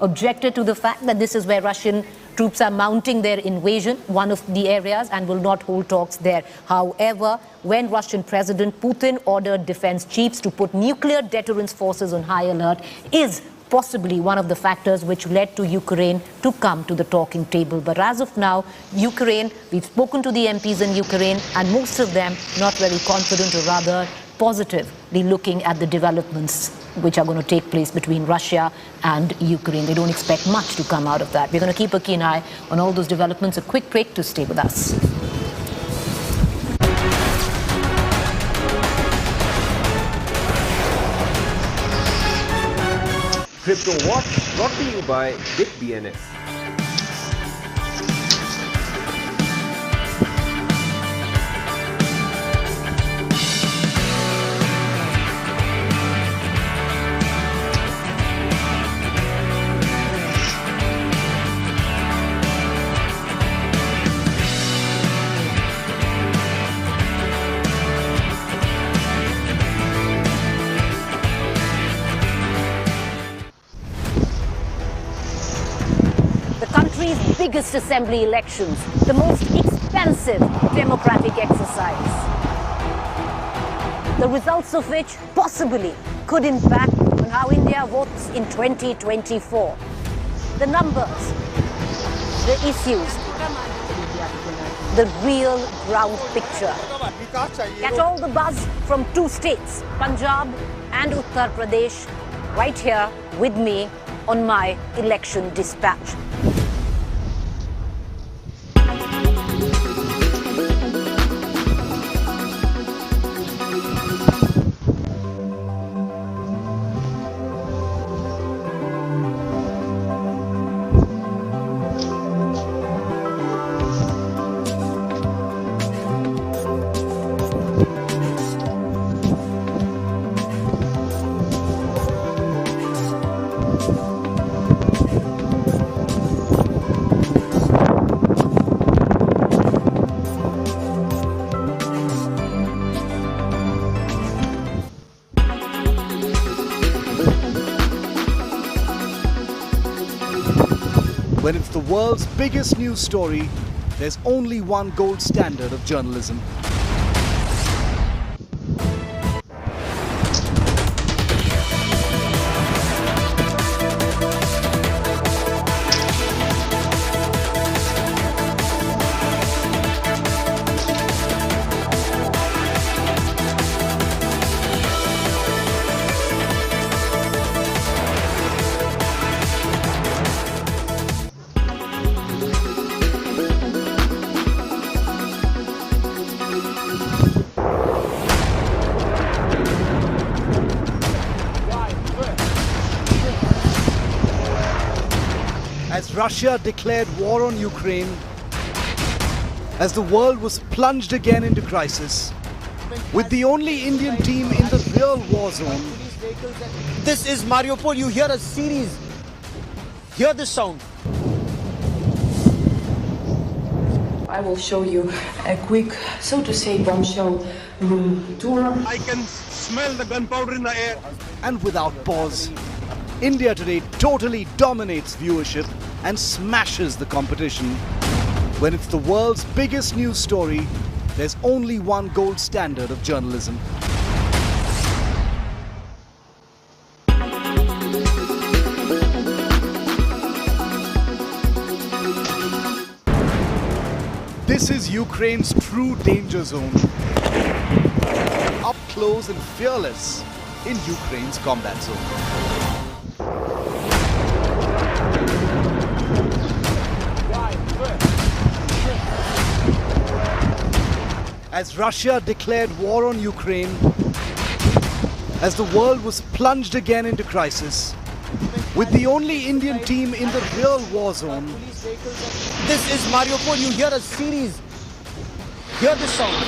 objected to the fact that this is where Russian troops are mounting their invasion, one of the areas, and will not hold talks there. However, when Russian President Putin ordered defense chiefs to put nuclear deterrence forces on high alert, is possibly one of the factors which led to Ukraine to come to the talking table. But as of now, Ukraine, we've spoken to the MPs in Ukraine, and most of them not very confident, or rather positively looking at the developments which are going to take place between Russia and Ukraine. They don't expect much to come out of that. We're going to keep a keen eye on all those developments. A quick break to stay with us. Crypto Watch brought to you by BitBNS. Biggest assembly elections, the most expensive democratic exercise, the results of which possibly could impact on how India votes in 2024. The numbers, the issues, the real ground picture. Catch all the buzz from two states, Punjab and Uttar Pradesh, right here with me on my election dispatch. When it's the world's biggest news story, there's only one gold standard of journalism. As Russia declared war on Ukraine, as the world was plunged again into crisis, with the only Indian team in the real war zone. This is Mariupol. You hear a series. Hear the sound. I will show you a quick, so to say, bombshell room tour. I can smell the gunpowder in the air. And without pause, India Today totally dominates viewership and smashes the competition. When it's the world's biggest news story, there's only one gold standard of journalism. This is Ukraine's true danger zone. Up close and fearless in Ukraine's combat zone. As Russia declared war on Ukraine, as the world was plunged again into crisis, with the only Indian team in the real war zone. This is Mariupol. You hear a series. Hear the sound.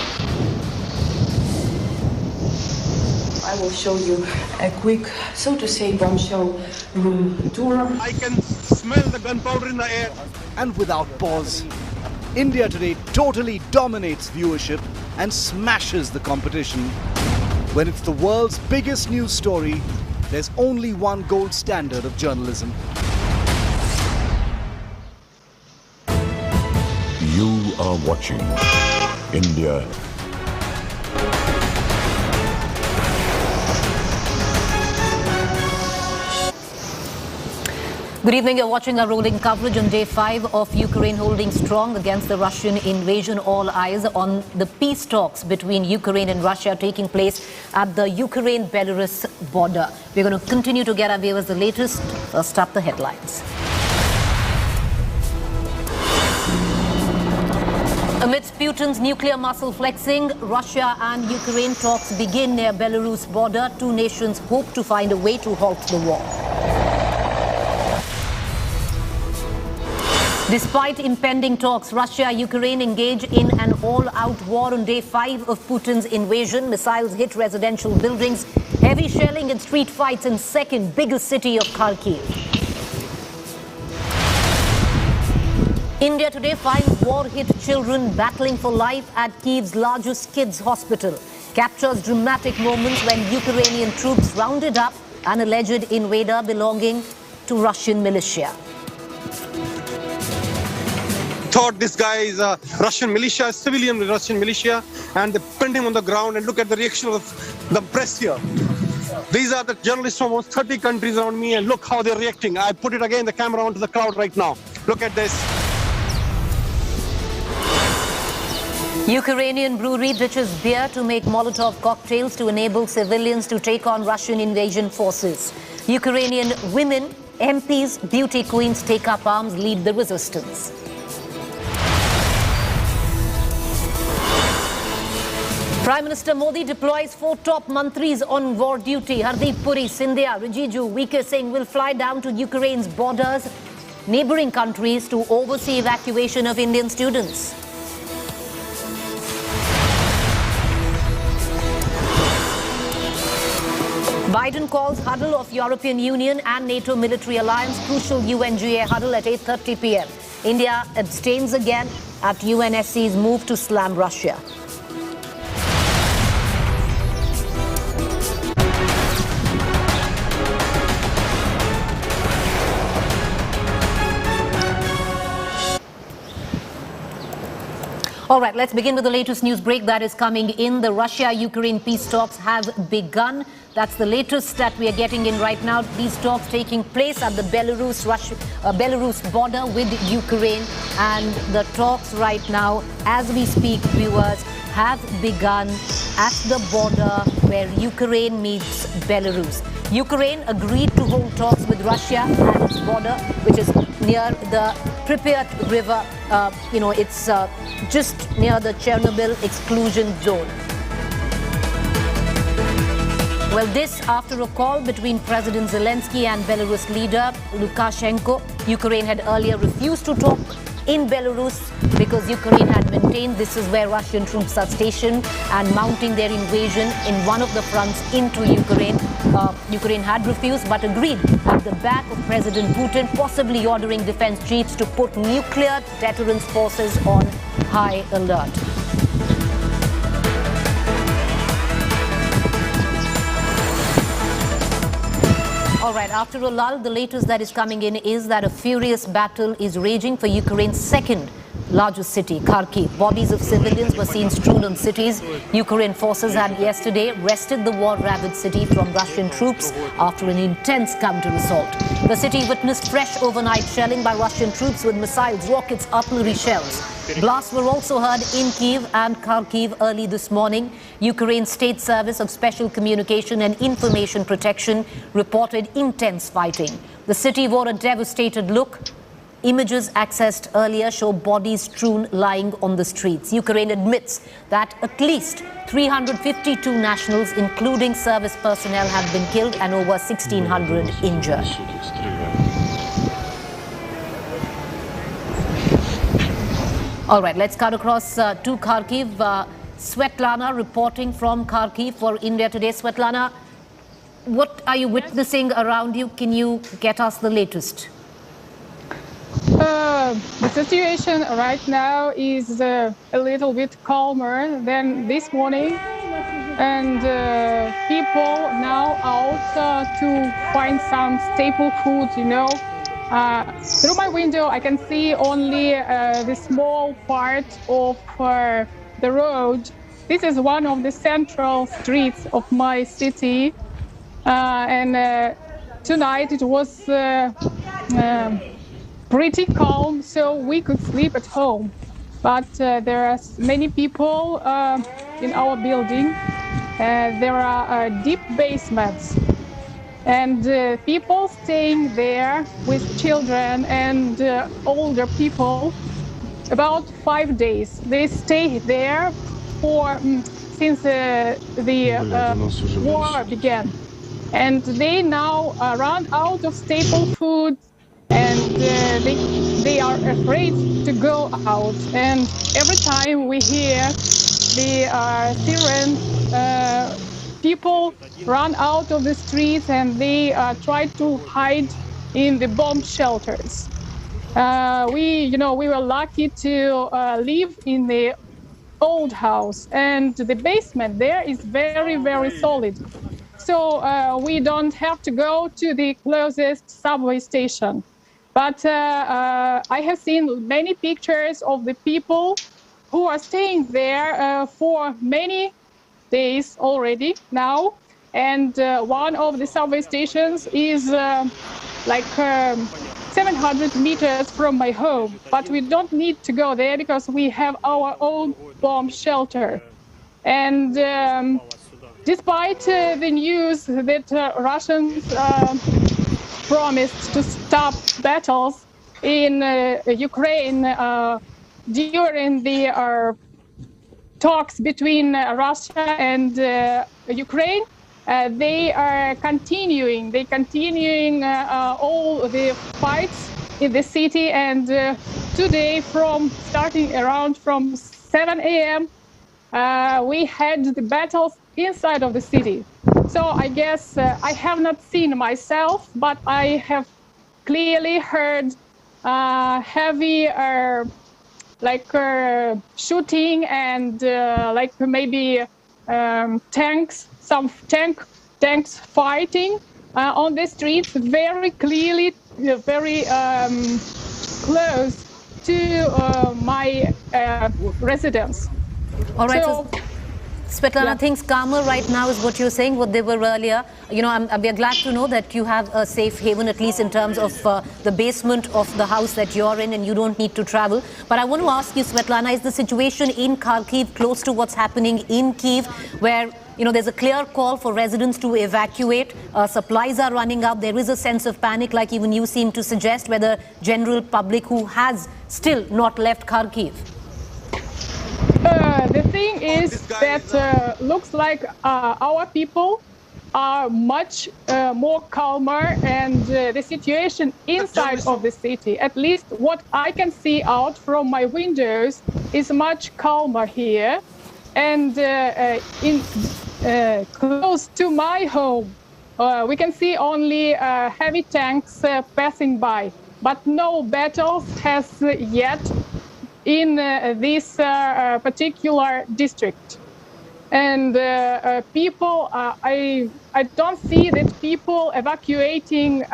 I will show you a quick, so to say, bombshell room tour. I can smell the gunpowder in the air. And without pause, India Today totally dominates viewership and smashes the competition. When it's the world's biggest news story, there's only one gold standard of journalism. You are watching India. Good evening. You're watching our rolling coverage on day 5 of Ukraine holding strong against the Russian invasion. All eyes on the peace talks between Ukraine and Russia taking place at the Ukraine-Belarus border. We're going to continue to get our viewers the latest. First up, the headlines. Amidst Putin's nuclear muscle flexing, Russia and Ukraine talks begin near Belarus border. Two nations hope to find a way to halt the war. Despite impending talks, Russia and Ukraine engage in an all-out war on day 5 of Putin's invasion. Missiles hit residential buildings, heavy shelling and street fights in second biggest city of Kharkiv. India Today finds war-hit children battling for life at Kyiv's largest kids' hospital. Captures dramatic moments when Ukrainian troops rounded up an alleged invader belonging to Russian militia. Thought this guy is a Russian militia, civilian Russian militia, and they pinned him on the ground and look at the reaction of the press here. These are the journalists from almost 30 countries around me, and look how they're reacting. I put it again, the camera onto the crowd right now. Look at this. Ukrainian brewery ditches beer to make Molotov cocktails to enable civilians to take on Russian invasion forces. Ukrainian women, MPs, beauty queens take up arms, lead the resistance. Prime Minister Modi deploys 4 top mantris on war duty. Hardeep Puri, Sindhya, Rijiju, VK Singh will fly down to Ukraine's borders, neighboring countries to oversee evacuation of Indian students. Biden calls huddle of European Union and NATO military alliance, crucial UNGA huddle at 8:30 p.m. India abstains again at UNSC's move to slam Russia. All right, let's begin with the latest news break that is coming in. The Russia-Ukraine peace talks have begun. That's the latest that we are getting in right now. These talks taking place at the Belarus border with Ukraine. And the talks right now, as we speak, viewers, have begun at the border where Ukraine meets Belarus. Ukraine agreed to hold talks with Russia at its border, which is near the Pripyat River. It's just near the Chernobyl exclusion zone. Well, this after a call between President Zelensky and Belarus leader Lukashenko. Ukraine had earlier refused to talk in Belarus because Ukraine had maintained this is where Russian troops are stationed and mounting their invasion in one of the fronts into Ukraine. Ukraine had refused but agreed at the back of President Putin, possibly ordering defense chiefs to put nuclear deterrence forces on high alert. All right, after a lull, the latest that is coming in is that a furious battle is raging for Ukraine's second largest city, Kharkiv. Bodies of civilians were seen strewn on cities. Ukraine forces had yesterday wrested the war-ravaged city from Russian troops after an intense counter-assault. The city witnessed fresh overnight shelling by Russian troops with missiles, rockets, artillery shells. Blasts were also heard in Kyiv and Kharkiv early this morning. Ukraine's State Service of Special Communication and Information Protection reported intense fighting. The city wore a devastated look. Images accessed earlier show bodies strewn lying on the streets. Ukraine admits that at least 352 nationals, including service personnel, have been killed and over 1,600 injured. All right, let's cut across to Kharkiv. Svetlana reporting from Kharkiv for India Today. Svetlana, what are you witnessing around you? Can you get us the latest? The situation right now is a little bit calmer than this morning, and people now out to find some staple food, you know. Through my window I can see only the small part of the road. This is one of the central streets of my city, and tonight it was pretty calm, so we could sleep at home. But there are many people in our building. There are deep basements, and people staying there with children and older people about 5 days. They stay there for since the war began, and they now run out of staple food, and they are afraid to go out. And every time we hear the sirens, people run out of the streets and they try to hide in the bomb shelters. We were lucky to live in the old house, and the basement there is very, very solid. So we don't have to go to the closest subway station. But I have seen many pictures of the people who are staying there for many days already now. And one of the subway stations is like 700 meters from my home. But we don't need to go there because we have our own bomb shelter. And despite the news that Russians promised to stop battles in Ukraine during the talks between Russia and Ukraine, they are continuing. They're continuing all the fights in the city, and today, starting around from 7 a.m., we had the battles inside of the city. So I guess I have not seen myself, but I have clearly heard heavy shooting and like maybe tanks fighting on the streets very clearly, very close to my residence. All right. So Svetlana, things calmer right now is what you're saying, what they were earlier. You know, we are glad to know that you have a safe haven, at least in terms of the basement of the house that you're in, and you don't need to travel. But I want to ask you, Svetlana, is the situation in Kharkiv close to what's happening in Kyiv, where, you know, there's a clear call for residents to evacuate, supplies are running out, there is a sense of panic, like even you seem to suggest, where the general public who has still not left Kharkiv? The thing is that looks like our people are much more calmer, and the situation inside of the city, at least what I can see out from my windows, is much calmer here. And close to my home, we can see only heavy tanks passing by, but no battles has yet in this particular district. And people, I don't see that people evacuating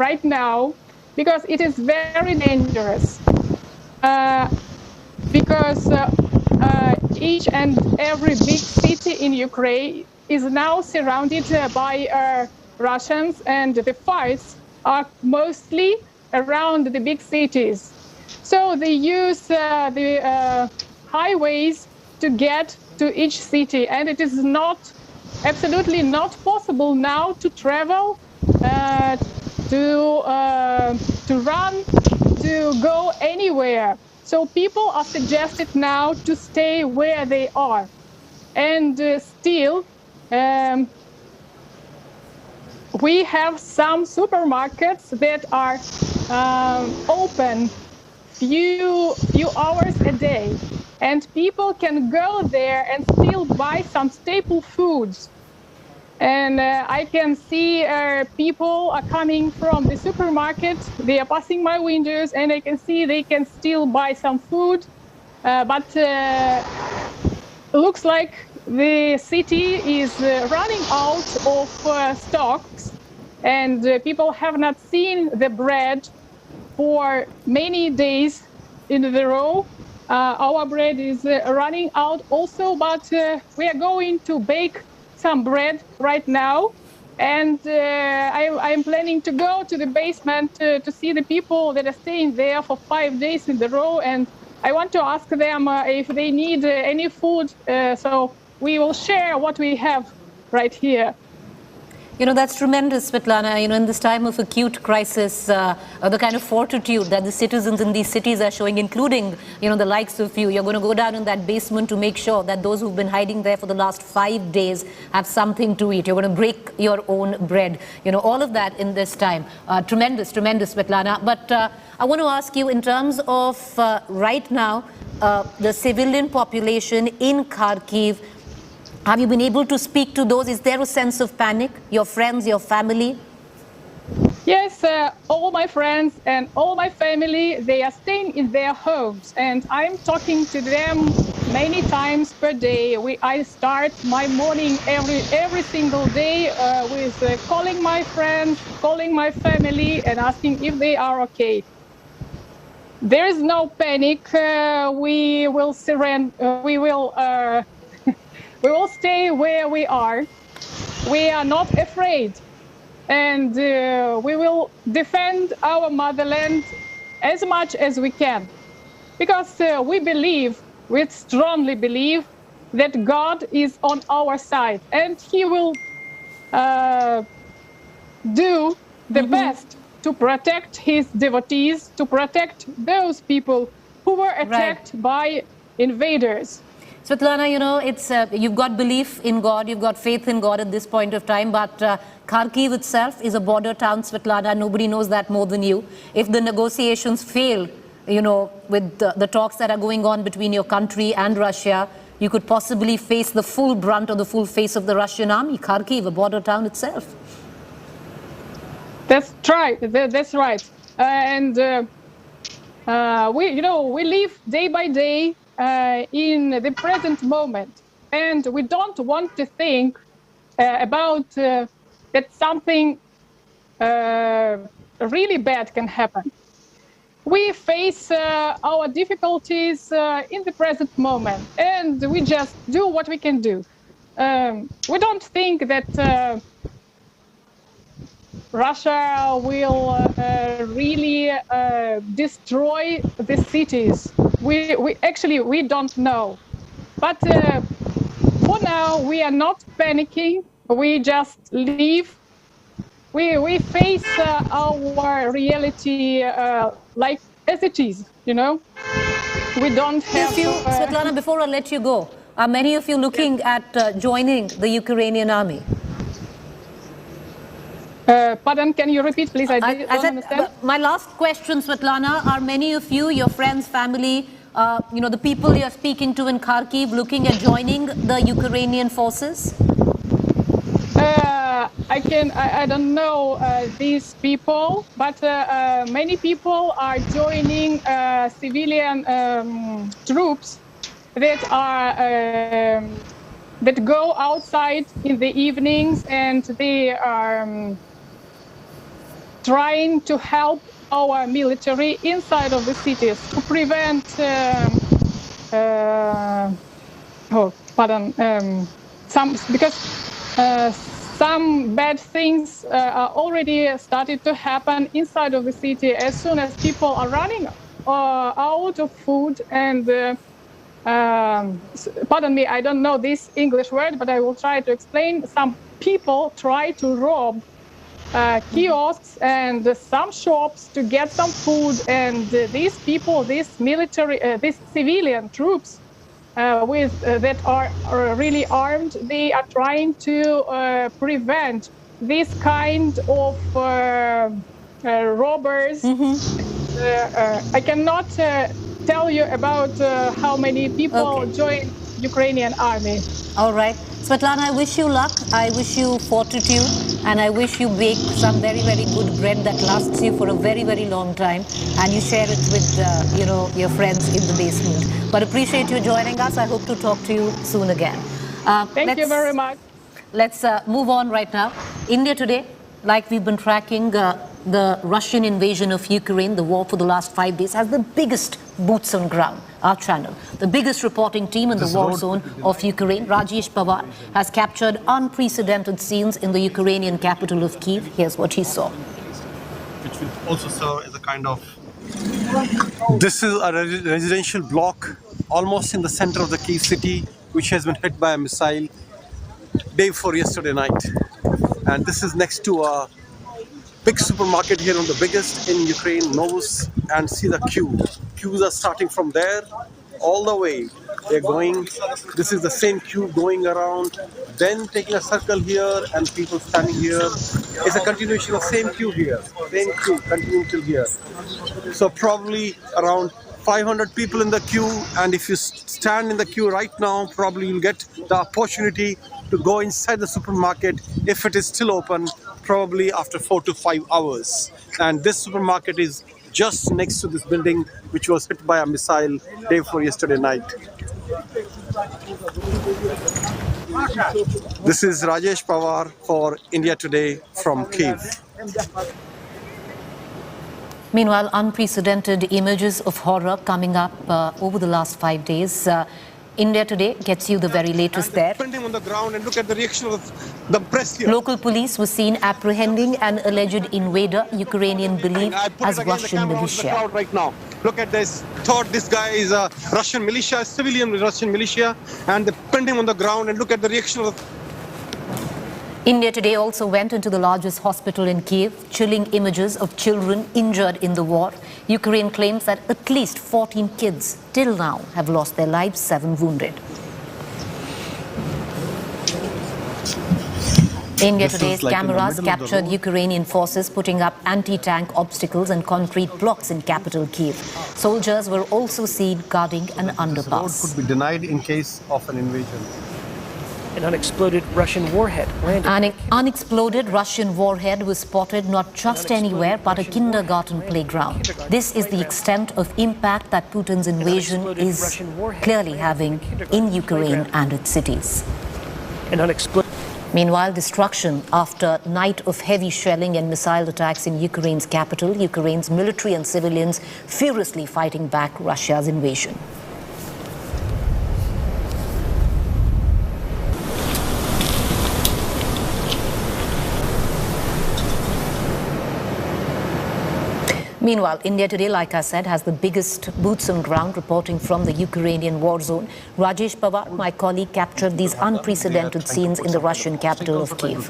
right now, because it is very dangerous. Because each and every big city in Ukraine is now surrounded by Russians, and the fights are mostly around the big cities. So they use the highways to get to each city, and it is absolutely not possible now to travel, to run, to go anywhere. So people are suggested now to stay where they are. And still, we have some supermarkets that are open few hours a day. And people can go there and still buy some staple foods. And I can see people are coming from the supermarket. They are passing my windows, and I can see they can still buy some food. But looks like the city is running out of stocks, and people have not seen the bread for many days in a row. Our bread is running out also, but we are going to bake some bread right now, and I'm planning to go to the basement to see the people that are staying there for 5 days in a row, and I want to ask them if they need any food, so we will share what we have right here. You know, that's tremendous, Svetlana. You know, in this time of acute crisis, the kind of fortitude that the citizens in these cities are showing, including, you know, the likes of you. You're going to go down in that basement to make sure that those who've been hiding there for the last 5 days have something to eat. You're going to break your own bread. You know, all of that in this time. Tremendous, tremendous, Svetlana. But I want to ask you, in terms of right now, the civilian population in Kharkiv, have you been able to speak to those? Is there a sense of panic? Your friends, your family? Yes, all my friends and all my family, they are staying in their homes, and I'm talking to them many times per day. I start my morning every single day with calling my friends, calling my family, and asking if they are okay. There is no panic. We will surrender. We will stay where we are. We are not afraid. And we will defend our motherland as much as we can. Because we strongly believe that God is on our side. And He will do the best to protect His devotees, to protect those people who were attacked by invaders. Svetlana, you know, you've got belief in God, you've got faith in God at this point of time, but Kharkiv itself is a border town, Svetlana. Nobody knows that more than you. If the negotiations fail, you know, with the talks that are going on between your country and Russia, you could possibly face the full brunt or the full face of the Russian army. Kharkiv, a border town itself. That's right. That's right. And we live day by day in the present moment, and we don't want to think about that something really bad can happen. We face our difficulties in the present moment, and we just do what we can do. We don't think that Russia will really destroy the cities. We don't know. But for now, we are not panicking. We just live. We face our reality like as it is, you know. We don't have... Svetlana, before I let you go, are many of you looking at joining the Ukrainian army? Pardon, can you repeat, please? I don't understand. My last question, Svetlana, are many of you, your friends, family, the people you're speaking to in Kharkiv looking at joining the Ukrainian forces? I don't know these people, but many people are joining civilian troops that go outside in the evenings, and they are trying to help our military inside of the cities to prevent some bad things are already started to happen inside of the city as soon as people are running out of food and pardon me, I don't know this English word, but I will try to explain. Some people try to rob kiosks and some shops to get some food, and these people, these military, these civilian troops that are really armed, they are trying to prevent this kind of robbers. I cannot tell you about how many people join Ukrainian army. All right. Svetlana, I wish you luck. I wish you fortitude, and I wish you bake some very, very good bread that lasts you for a very, very long time, and you share it with, your friends in the basement. But appreciate you joining us. I hope to talk to you soon again. Thank you very much. Let's move on right now. India today, like we've been tracking the Russian invasion of Ukraine, the war for the last 5 days, has the biggest boots on ground, our channel. The biggest reporting team in the war zone of Ukraine, Rajesh Pawar, has captured unprecedented scenes in the Ukrainian capital of Kyiv. Here's what he saw. Which will also serve as a kind of... This is a residential block almost in the center of the Kyiv city, which has been hit by a missile day before yesterday night. And this is next to a big supermarket here, on the biggest in Ukraine, Novus, and see the queue. Queues are starting from there all the way. They're going, this is the same queue going around, then taking a circle here and people standing here. It's a continuation of same queue here, same queue continuing till here. So probably around 500 people in the queue, and if you stand in the queue right now, probably you'll get the opportunity to go inside the supermarket if it is still open, probably after 4 to 5 hours. And this supermarket is just next to this building, which was hit by a missile day before yesterday night. This is Rajesh Pawar for India Today from Kyiv. Meanwhile, unprecedented images of horror coming up over the last 5 days. India Today gets you the very latest there. On the ground and look at the reaction of the press here. Local police were seen apprehending an alleged invader, Ukrainian believed as Russian militia. Right now. Look at this. Thought this guy is a Russian militia, civilian Russian militia, and they pinned him on the ground, and look at the reaction of... India Today also went into the largest hospital in Kyiv, chilling images of children injured in the war. Ukraine claims that at least 14 kids till now have lost their lives, 7 wounded. India Today's cameras captured Ukrainian forces putting up anti-tank obstacles and concrete blocks in capital Kyiv. Soldiers were also seen guarding an underpass. This road could be denied in case of an invasion. An unexploded Russian warhead landed. An unexploded Russian warhead was spotted not just anywhere but a kindergarten playground. This is the extent of impact that Putin's invasion is clearly having in Ukraine and its cities. Meanwhile, destruction after night of heavy shelling and missile attacks in Ukraine's capital, Ukraine's military and civilians furiously fighting back Russia's invasion. Meanwhile, India Today, like I said, has the biggest boots on ground reporting from the Ukrainian war zone. Rajesh Pawar, my colleague, captured these unprecedented scenes in the Russian capital of Kyiv.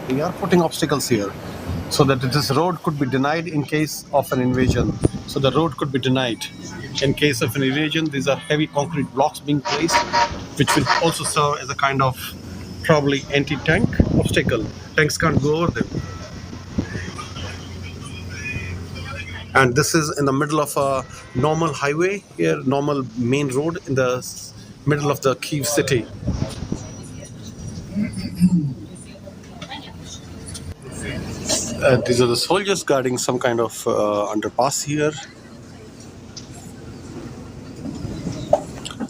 We are putting obstacles here so that this road could be denied in case of an invasion. So the road could be denied in case of an invasion. These are heavy concrete blocks being placed, which will also serve as a kind of probably anti-tank obstacle. Tanks can't go over them. And this is in the middle of a normal highway here, normal main road in the middle of the Kyiv city. These are the soldiers guarding some kind of underpass here.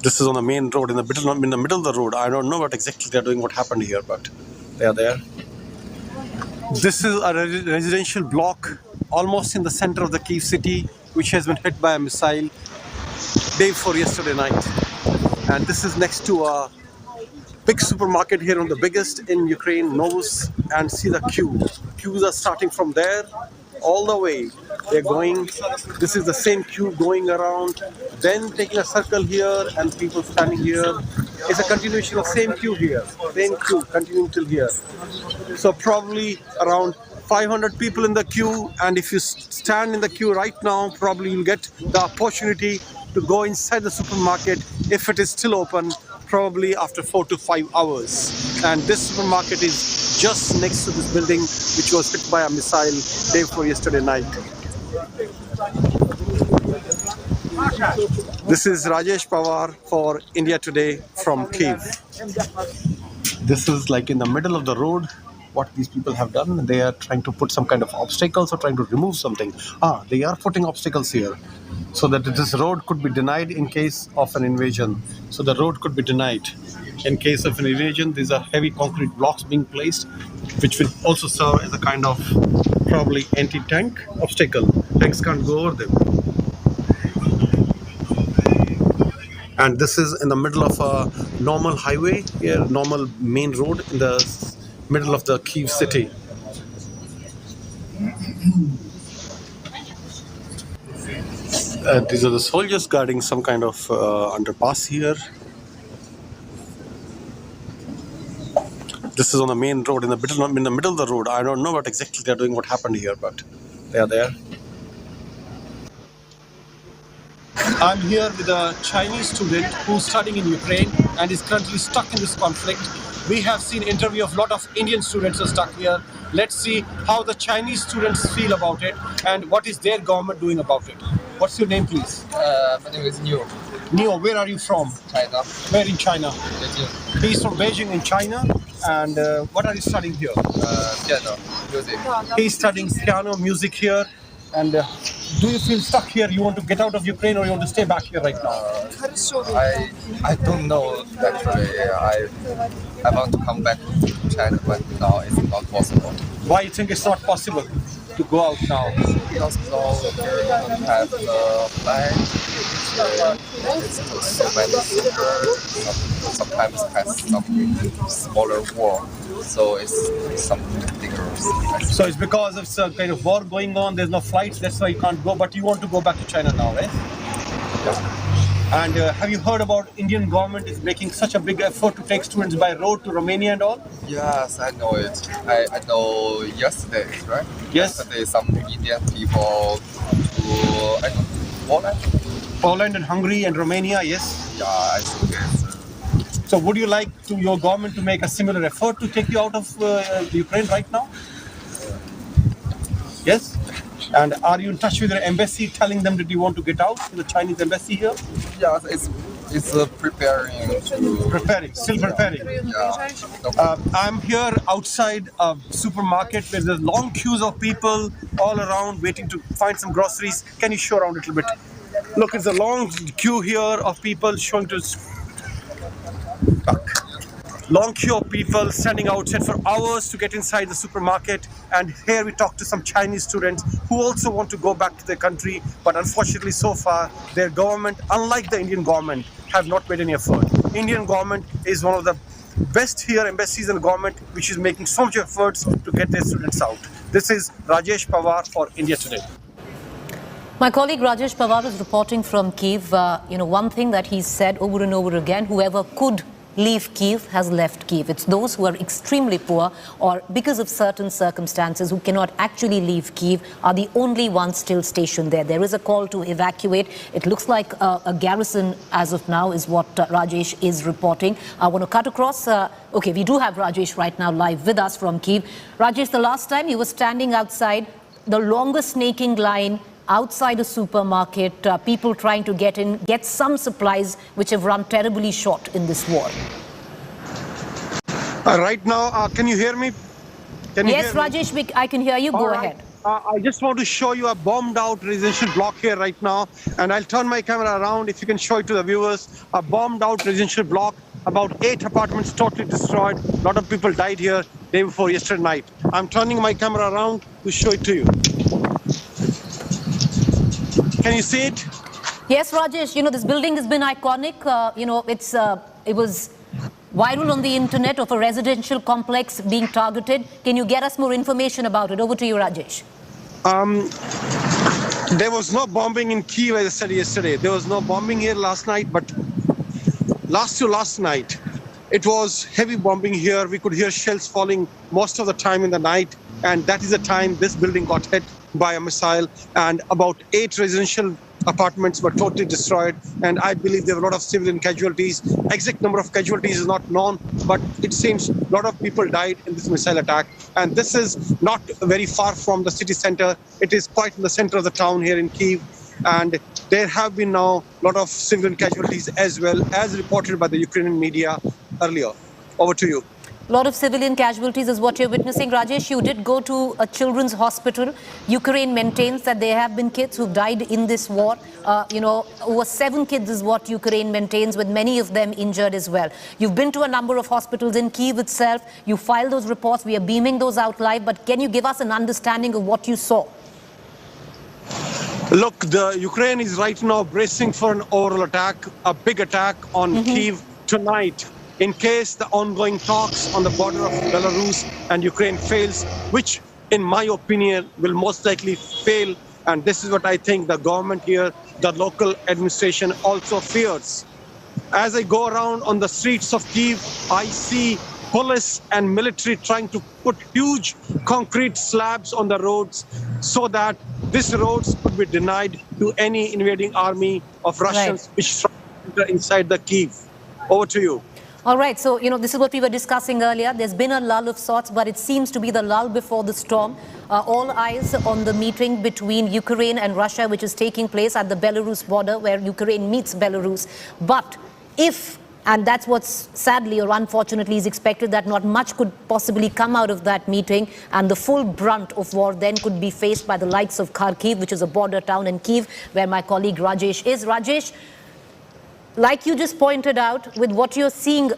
This is on the main road in the middle of the road. I don't know what exactly they're doing, what happened here, but they are there. This is a residential block almost in the center of the Kyiv city, which has been hit by a missile day before yesterday night. And this is next to a big supermarket here, on the biggest in Ukraine, Novus, and see the queue. Queues are starting from there all the way. They're going, this is the same queue going around, then taking a circle here and people standing here. It's a continuation of same queue here, same queue continuing till here. So probably around 500 people in the queue, and if you stand in the queue right now, probably you'll get the opportunity to go inside the supermarket if it is still open, probably after 4 to 5 hours. And this supermarket is just next to this building which was hit by a missile day before yesterday night. This is Rajesh Pawar for India Today from Kyiv. This is like in the middle of the road. What these people have done, they are trying to put some kind of obstacles or trying to remove something. They are putting obstacles here so that this road could be denied in case of an invasion. So the road could be denied in case of an invasion. These are heavy concrete blocks being placed, which will also serve as a kind of probably anti-tank obstacle. Tanks can't go over them. And this is in the middle of a normal highway here, normal main road in the middle of the Kyiv city. These are the soldiers guarding some kind of underpass here. This is on the main road in the middle of the road. I don't know what exactly they're doing, what happened here, but they are there. I'm here with a Chinese student who's studying in Ukraine and is currently stuck in this conflict. We have seen interview of a lot of Indian students are stuck here. Let's see how the Chinese students feel about it and what is their government doing about it. What's your name, please? My name is Neo. Neo, where are you from? China. Where in China? Beijing. He's from Beijing in China. And what are you studying here? Piano, music. He's studying piano, music here. And do you feel stuck here? You want to get out of Ukraine or you want to stay back here right now? I don't know actually. I want to come back to China, but now it's not possible. Why you think it's not possible to go out now? Because now we don't have flight. It's so many soldiers. Sometimes it has some smaller war. So it's something bigger. So it's because of some kind of war going on, there's no flights, that's why you can't go, but you want to go back to China now, right? Yeah. And have you heard about Indian government is making such a big effort to take students by road to Romania and all? Yes, I know it. I know yesterday, right? Yes. Yesterday some Indian people to Poland. Poland and Hungary and Romania, yes? Yeah, I think yes. So would you like your government to make a similar effort to take you out of Ukraine right now? Yes? And are you in touch with your embassy telling them that you want to get out, the Chinese embassy here? Yeah, it's preparing to... Preparing, still preparing. Yeah. I'm here outside a supermarket where there's long queues of people all around waiting to find some groceries. Can you show around a little bit? Look, it's a long queue here of people showing to... Long queue of people standing outside for hours to get inside the supermarket, and here we talk to some Chinese students who also want to go back to their country, but unfortunately so far their government, unlike the Indian government, have not made any effort. Indian government is one of the best here embassies and government which is making so much efforts to get their students out. This is Rajesh Pawar for India Today. My colleague Rajesh Pawar is reporting from Kyiv. One thing that he said over and over again, whoever could leave Kyiv has left Kyiv. It's those who are extremely poor or because of certain circumstances who cannot actually leave Kyiv are the only ones still stationed there. There is a call to evacuate. It looks like a garrison as of now is what Rajesh is reporting. I want to cut across. Okay, we do have Rajesh right now live with us from Kyiv. Rajesh, the last time you were standing outside the longest snaking line outside a supermarket, people trying to get some supplies which have run terribly short in this war. Right now, can you hear me? Yes, Rajesh, I can hear you. Go ahead. I just want to show you a bombed out residential block here right now, and I'll turn my camera around if you can show it to the viewers. A bombed out residential block, about 8 apartments totally destroyed. A lot of people died here day before yesterday night. I'm turning my camera around to show it to you. Can you see it? Yes, Rajesh, you know, this building has been iconic. You know, it was viral on the internet of a residential complex being targeted. Can you get us more information about it? Over to you, Rajesh. There was no bombing in Kyiv, as I said yesterday. There was no bombing here last night, but last night, it was heavy bombing here. We could hear shells falling most of the time in the night, and that is the time this building got hit by a missile, and about 8 residential apartments were totally destroyed, and I believe there were a lot of civilian casualties. Exact number of casualties is not known, but it seems a lot of people died in this missile attack. And this is not very far from the city center. It is quite in the center of the town here in Kyiv, and there have been now a lot of civilian casualties as well, as reported by the Ukrainian media earlier. Over to you. A lot of civilian casualties is what you're witnessing. Rajesh, you did go to a children's hospital. Ukraine maintains that there have been kids who've died in this war. You know, over 7 kids is what Ukraine maintains, with many of them injured as well. You've been to a number of hospitals in Kyiv itself. You filed those reports. We are beaming those out live. But can you give us an understanding of what you saw? Look, the Ukraine is right now bracing for an overall attack, a big attack on Kyiv tonight, in case the ongoing talks on the border of Belarus and Ukraine fails, which in my opinion will most likely fail. And this is what I think the government here, the local administration also fears. As I go around on the streets of Kyiv, I see police and military trying to put huge concrete slabs on the roads so that these roads could be denied to any invading army of Russians which try to enter inside the Kyiv. Over to you. All right, so, you know, this is what we were discussing earlier. There's been a lull of sorts, but it seems to be the lull before the storm. All eyes on the meeting between Ukraine and Russia, which is taking place at the Belarus border, where Ukraine meets Belarus. But if, and that's what's sadly or unfortunately is expected, that not much could possibly come out of that meeting, and the full brunt of war then could be faced by the likes of Kharkiv, which is a border town, and Kyiv, where my colleague Rajesh is. Rajesh, like you just pointed out, with what you're seeing,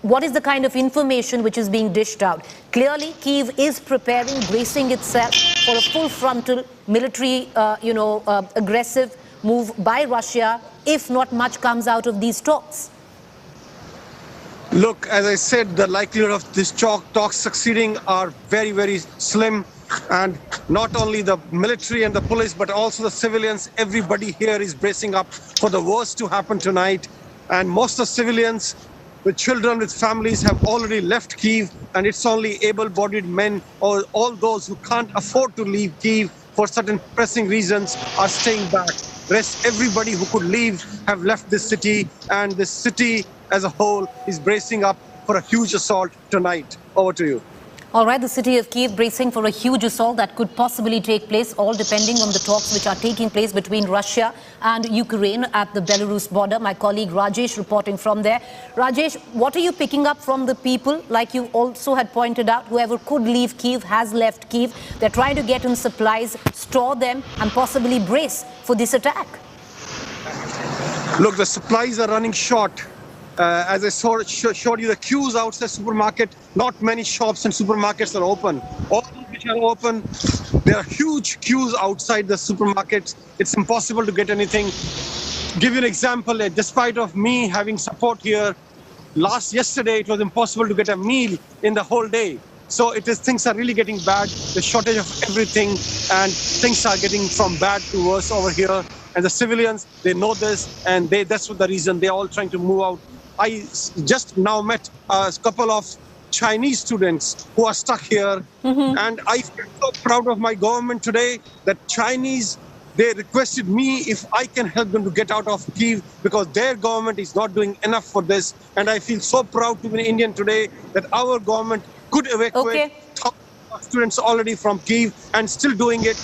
what is the kind of information which is being dished out? Clearly, Kyiv is preparing, bracing itself for a full frontal military, aggressive move by Russia, if not much comes out of these talks. Look, as I said, the likelihood of this talks succeeding are very, very slim. And not only the military and the police, but also the civilians, everybody here is bracing up for the worst to happen tonight. And most of the civilians with children, with families, have already left Kyiv, and it's only able-bodied men or all those who can't afford to leave Kyiv for certain pressing reasons are staying back. Rest, everybody who could leave have left this city, and the city as a whole is bracing up for a huge assault tonight. Over to you. All right, the city of Kyiv bracing for a huge assault that could possibly take place, all depending on the talks which are taking place between Russia and Ukraine at the Belarus border. My colleague Rajesh reporting from there. Rajesh, what are you picking up from the people? Like you also had pointed out, whoever could leave Kyiv has left Kyiv. They're trying to get in supplies, store them, and possibly brace for this attack. Look, the supplies are running short. As I showed you the queues outside supermarket, not many shops and supermarkets are open. All which are open, there are huge queues outside the supermarkets. It's impossible to get anything. Give you an example, despite of me having support here, yesterday it was impossible to get a meal in the whole day. So things are really getting bad, the shortage of everything, and things are getting from bad to worse over here. And the civilians, they know this, and that's what the reason they're all trying to move out just now met a couple of Chinese students who are stuck here, and I feel so proud of my government today that Chinese, they requested me if I can help them to get out of Kyiv because their government is not doing enough for this. And I feel so proud to be an Indian today that our government could evacuate thousands of students already from Kyiv and still doing it.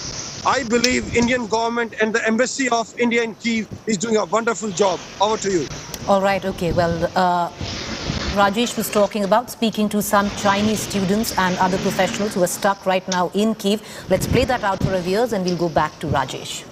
I believe Indian government and the embassy of India in Kyiv is doing a wonderful job. Over to you. All right, okay. Well, Rajesh was talking about speaking to some Chinese students and other professionals who are stuck right now in Kyiv. Let's play that out for our viewers and we'll go back to Rajesh.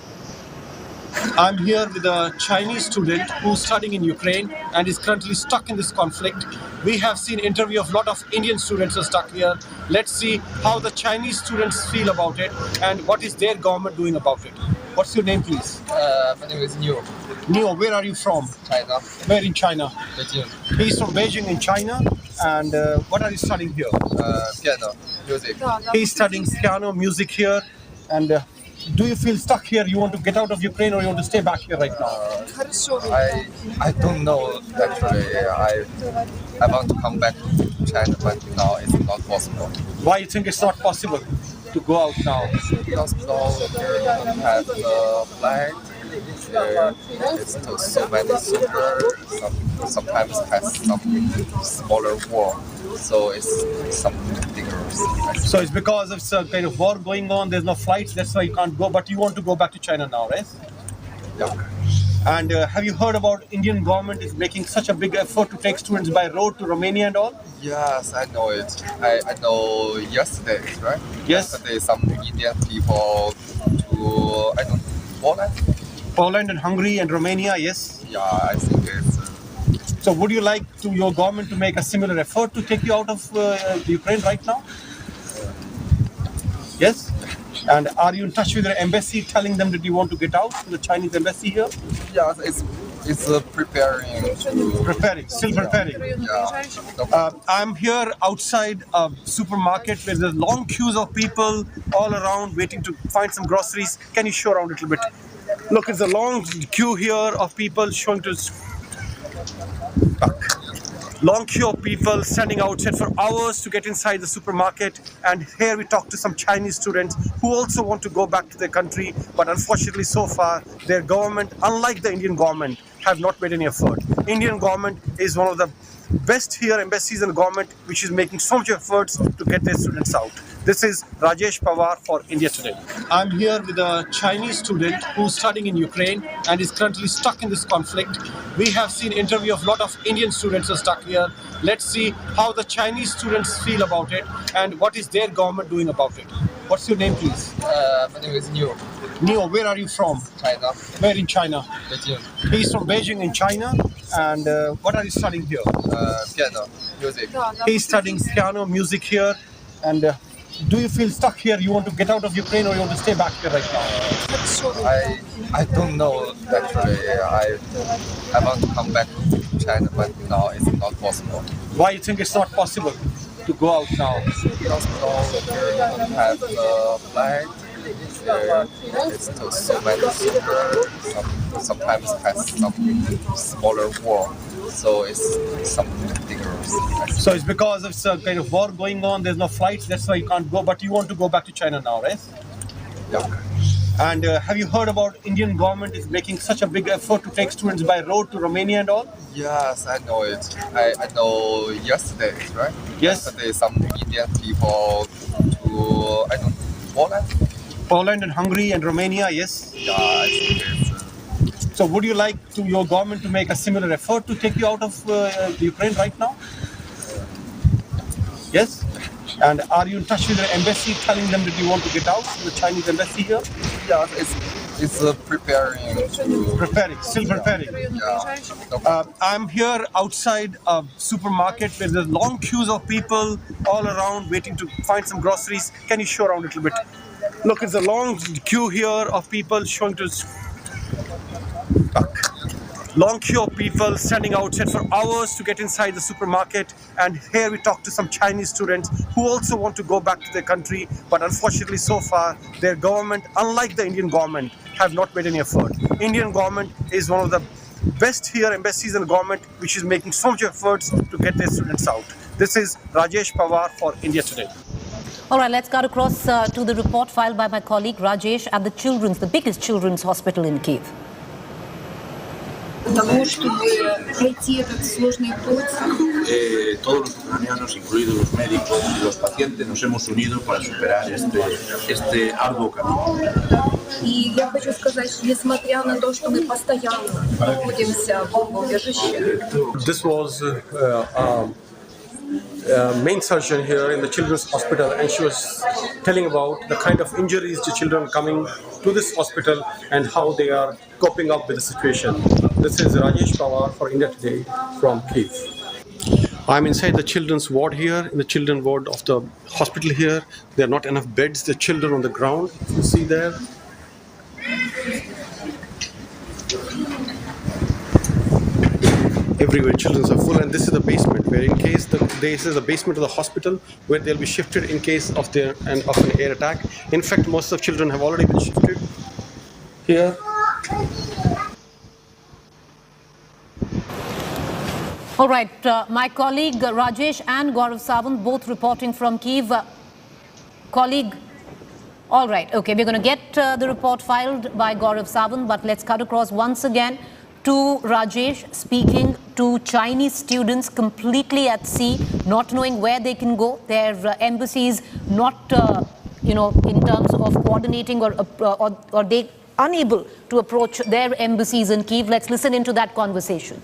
I'm here with a Chinese student who's studying in Ukraine and is currently stuck in this conflict. We have seen interview of a lot of Indian students who are stuck here. Let's see how the Chinese students feel about it and what is their government doing about it. What's your name, please? My name is Neo. Neo, where are you from? China. Where in China? Beijing. He's from Beijing in China. And what are you studying here? Piano, music. He's studying piano, music here. And do you feel stuck here? You want to get out of Ukraine or you want to stay back here right now? I don't know actually. I want to come back to China, but now it's not possible. Why you think it's not possible to go out now? Because now we don't have a flight. It's so many super. Sometimes has some smaller war, so it's something dangerous. So it's because of some kind of war going on. There's no flights. That's why you can't go. But you want to go back to China now, right? Yeah. And have you heard about Indian government is making such a big effort to take students by road to Romania and all? Yes, I know it. I know yesterday, right? Yes. Yesterday, some Indian people to Poland. Poland and Hungary and Romania, yes. Yeah, I think it's. So would you like your government to make a similar effort to take you out of Ukraine right now? Yes? And are you in touch with the embassy telling them that you want to get out, the Chinese embassy here? Yes, it's preparing. Still preparing. Yeah. I'm here outside a supermarket where there's long queues of people all around waiting to find some groceries. Can you show around a little bit? Look, it's a long queue here of people showing to... Long queue of people standing outside for hours to get inside the supermarket. And here we talk to some Chinese students who also want to go back to their country. But unfortunately, so far, their government, unlike the Indian government, have not made any effort. Indian government is one of the best here, embassies and government, which is making so much efforts to get their students out. This is Rajesh Pawar for India Today. I'm here with a Chinese student who's studying in Ukraine and is currently stuck in this conflict. We have seen interview of a lot of Indian students who are stuck here. Let's see how the Chinese students feel about it and what is their government doing about it. What's your name, please? My name is Neo. Neo, where are you from? China. Where in China? Beijing. He's from Beijing in China. And what are you studying here? Piano, music. He's studying piano, music here. And do you feel stuck here? You want to get out of Ukraine or you want to stay back here right now? I don't know actually. I want to come back to China, but now it's not possible. Why you think it's not possible to go out now? Because now we don't have a flight. It's so many super. Sometimes has some smaller war, so it's something dangerous. So it's because of some kind of war going on. There's no flights. That's why you can't go. But you want to go back to China now, right? Yeah. And have you heard about Indian government is making such a big effort to take students by road to Romania and all? Yes, I know it. I know yesterday, right? Yes. Yesterday, some Indian people to Poland. Poland and Hungary and Romania, yes. Yeah, I think it's. So would you like your government to make a similar effort to take you out of Ukraine right now? Yes? And are you in touch with the embassy telling them that you want to get out, the Chinese embassy here? Yeah, it's preparing. Still preparing. Yeah. I'm here outside a supermarket where there's long queues of people all around waiting to find some groceries. Can you show around a little bit? Look, it's a long queue here of people showing to... Long queue of people standing outside for hours to get inside the supermarket. And here we talk to some Chinese students who also want to go back to their country. But unfortunately, so far, their government, unlike the Indian government, have not made any effort. Indian government is one of the best here embassies and government which is making so much efforts to get their students out. This is Rajesh Pawar for India Today. All right, let's cut across to the report filed by my colleague Rajesh at the biggest children's hospital in Kyiv. Того, чтобы пройти этот сложный путь. Todos los ucranianos, incluidos los médicos y los pacientes, nos hemos unido para superar este arduo camino. И я хочу сказать, что несмотря на то, что мы постоянно находимся в бомбоубежище. This was main surgeon here in the children's hospital, and she was telling about the kind of injuries the children coming to this hospital and how they are coping up with the situation. This is Rajesh Pawar for India Today from Kyiv. I'm inside the children's ward here, in the children's ward of the hospital here. There are not enough beds, the children on the ground, you see there. Everywhere children are full, and this is the basement where in case this is the basement of the hospital where they'll be shifted in case of an air attack. In fact, most of the children have already been shifted here. All right, my colleague Rajesh and Gaurav Sawant both reporting from Kyiv. Colleague, all right, okay, we're going to get the report filed by Gaurav Sawant, but let's cut across once again to Rajesh speaking to Chinese students completely at sea, not knowing where they can go. Their embassies not, in terms of coordinating or they unable to approach their embassies in Kyiv. Let's listen into that conversation.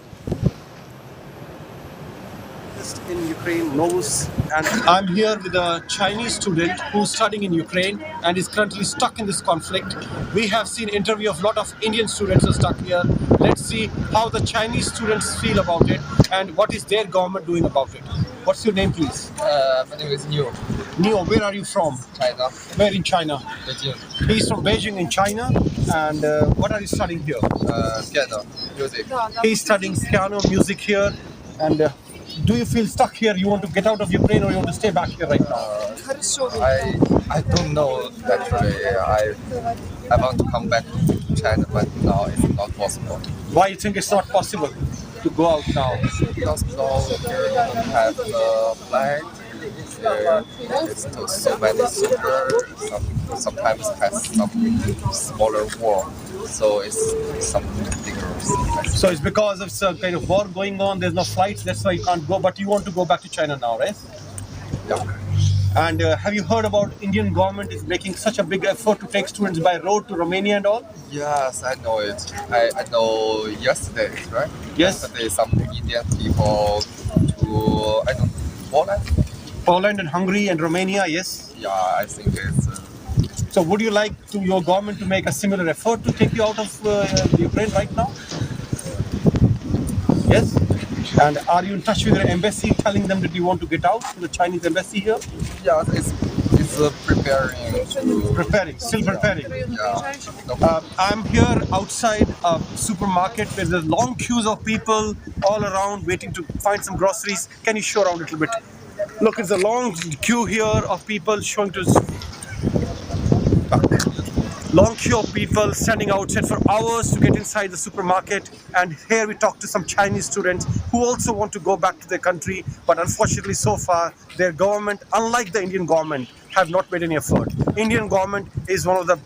In Ukraine knows, and I'm here with a Chinese student who's studying in Ukraine and is currently stuck in this conflict. We have seen interview of a lot of Indian students who are stuck here. Let's see how the Chinese students feel about it and what is their government doing about it. What's your name, please? My name is Neo. Neo, where are you from? China. Where in China? Beijing. He's from Beijing in China. And what are you studying here? Piano, music. He's studying piano, music here. And do you feel stuck here? You want to get out of Ukraine or you want to stay back here right now? I don't know actually. I want to come back to China, but now it's not possible. Why you think it's not possible to go out now? Because now we don't have a flight. It's so many soldiers. Sometimes has some smaller war. So it's something bigger. So it's because of some kind of war going on, there's no flights, that's why you can't go, but you want to go back to China now, right? Yeah. And have you heard about Indian government is making such a big effort to take students by road to Romania and all? Yes, I know it. I know yesterday, right? Yes. Yesterday some Indian people to, Poland? Poland and Hungary and Romania, yes? Yeah, I think it's... So would you like your government to make a similar effort to take you out of Ukraine right now? Yes? And are you in touch with your embassy telling them that you want to get out to the Chinese embassy here? Yeah, it's preparing. Still preparing. Yeah. I'm here outside a supermarket where there's long queues of people all around waiting to find some groceries. Can you show around a little bit? Look, it's a long queue here of people showing to... Long queue of people standing outside for hours to get inside the supermarket, and here we talk to some Chinese students who also want to go back to their country, but unfortunately so far their government, unlike the Indian government, have not made any effort. Indian government is one of the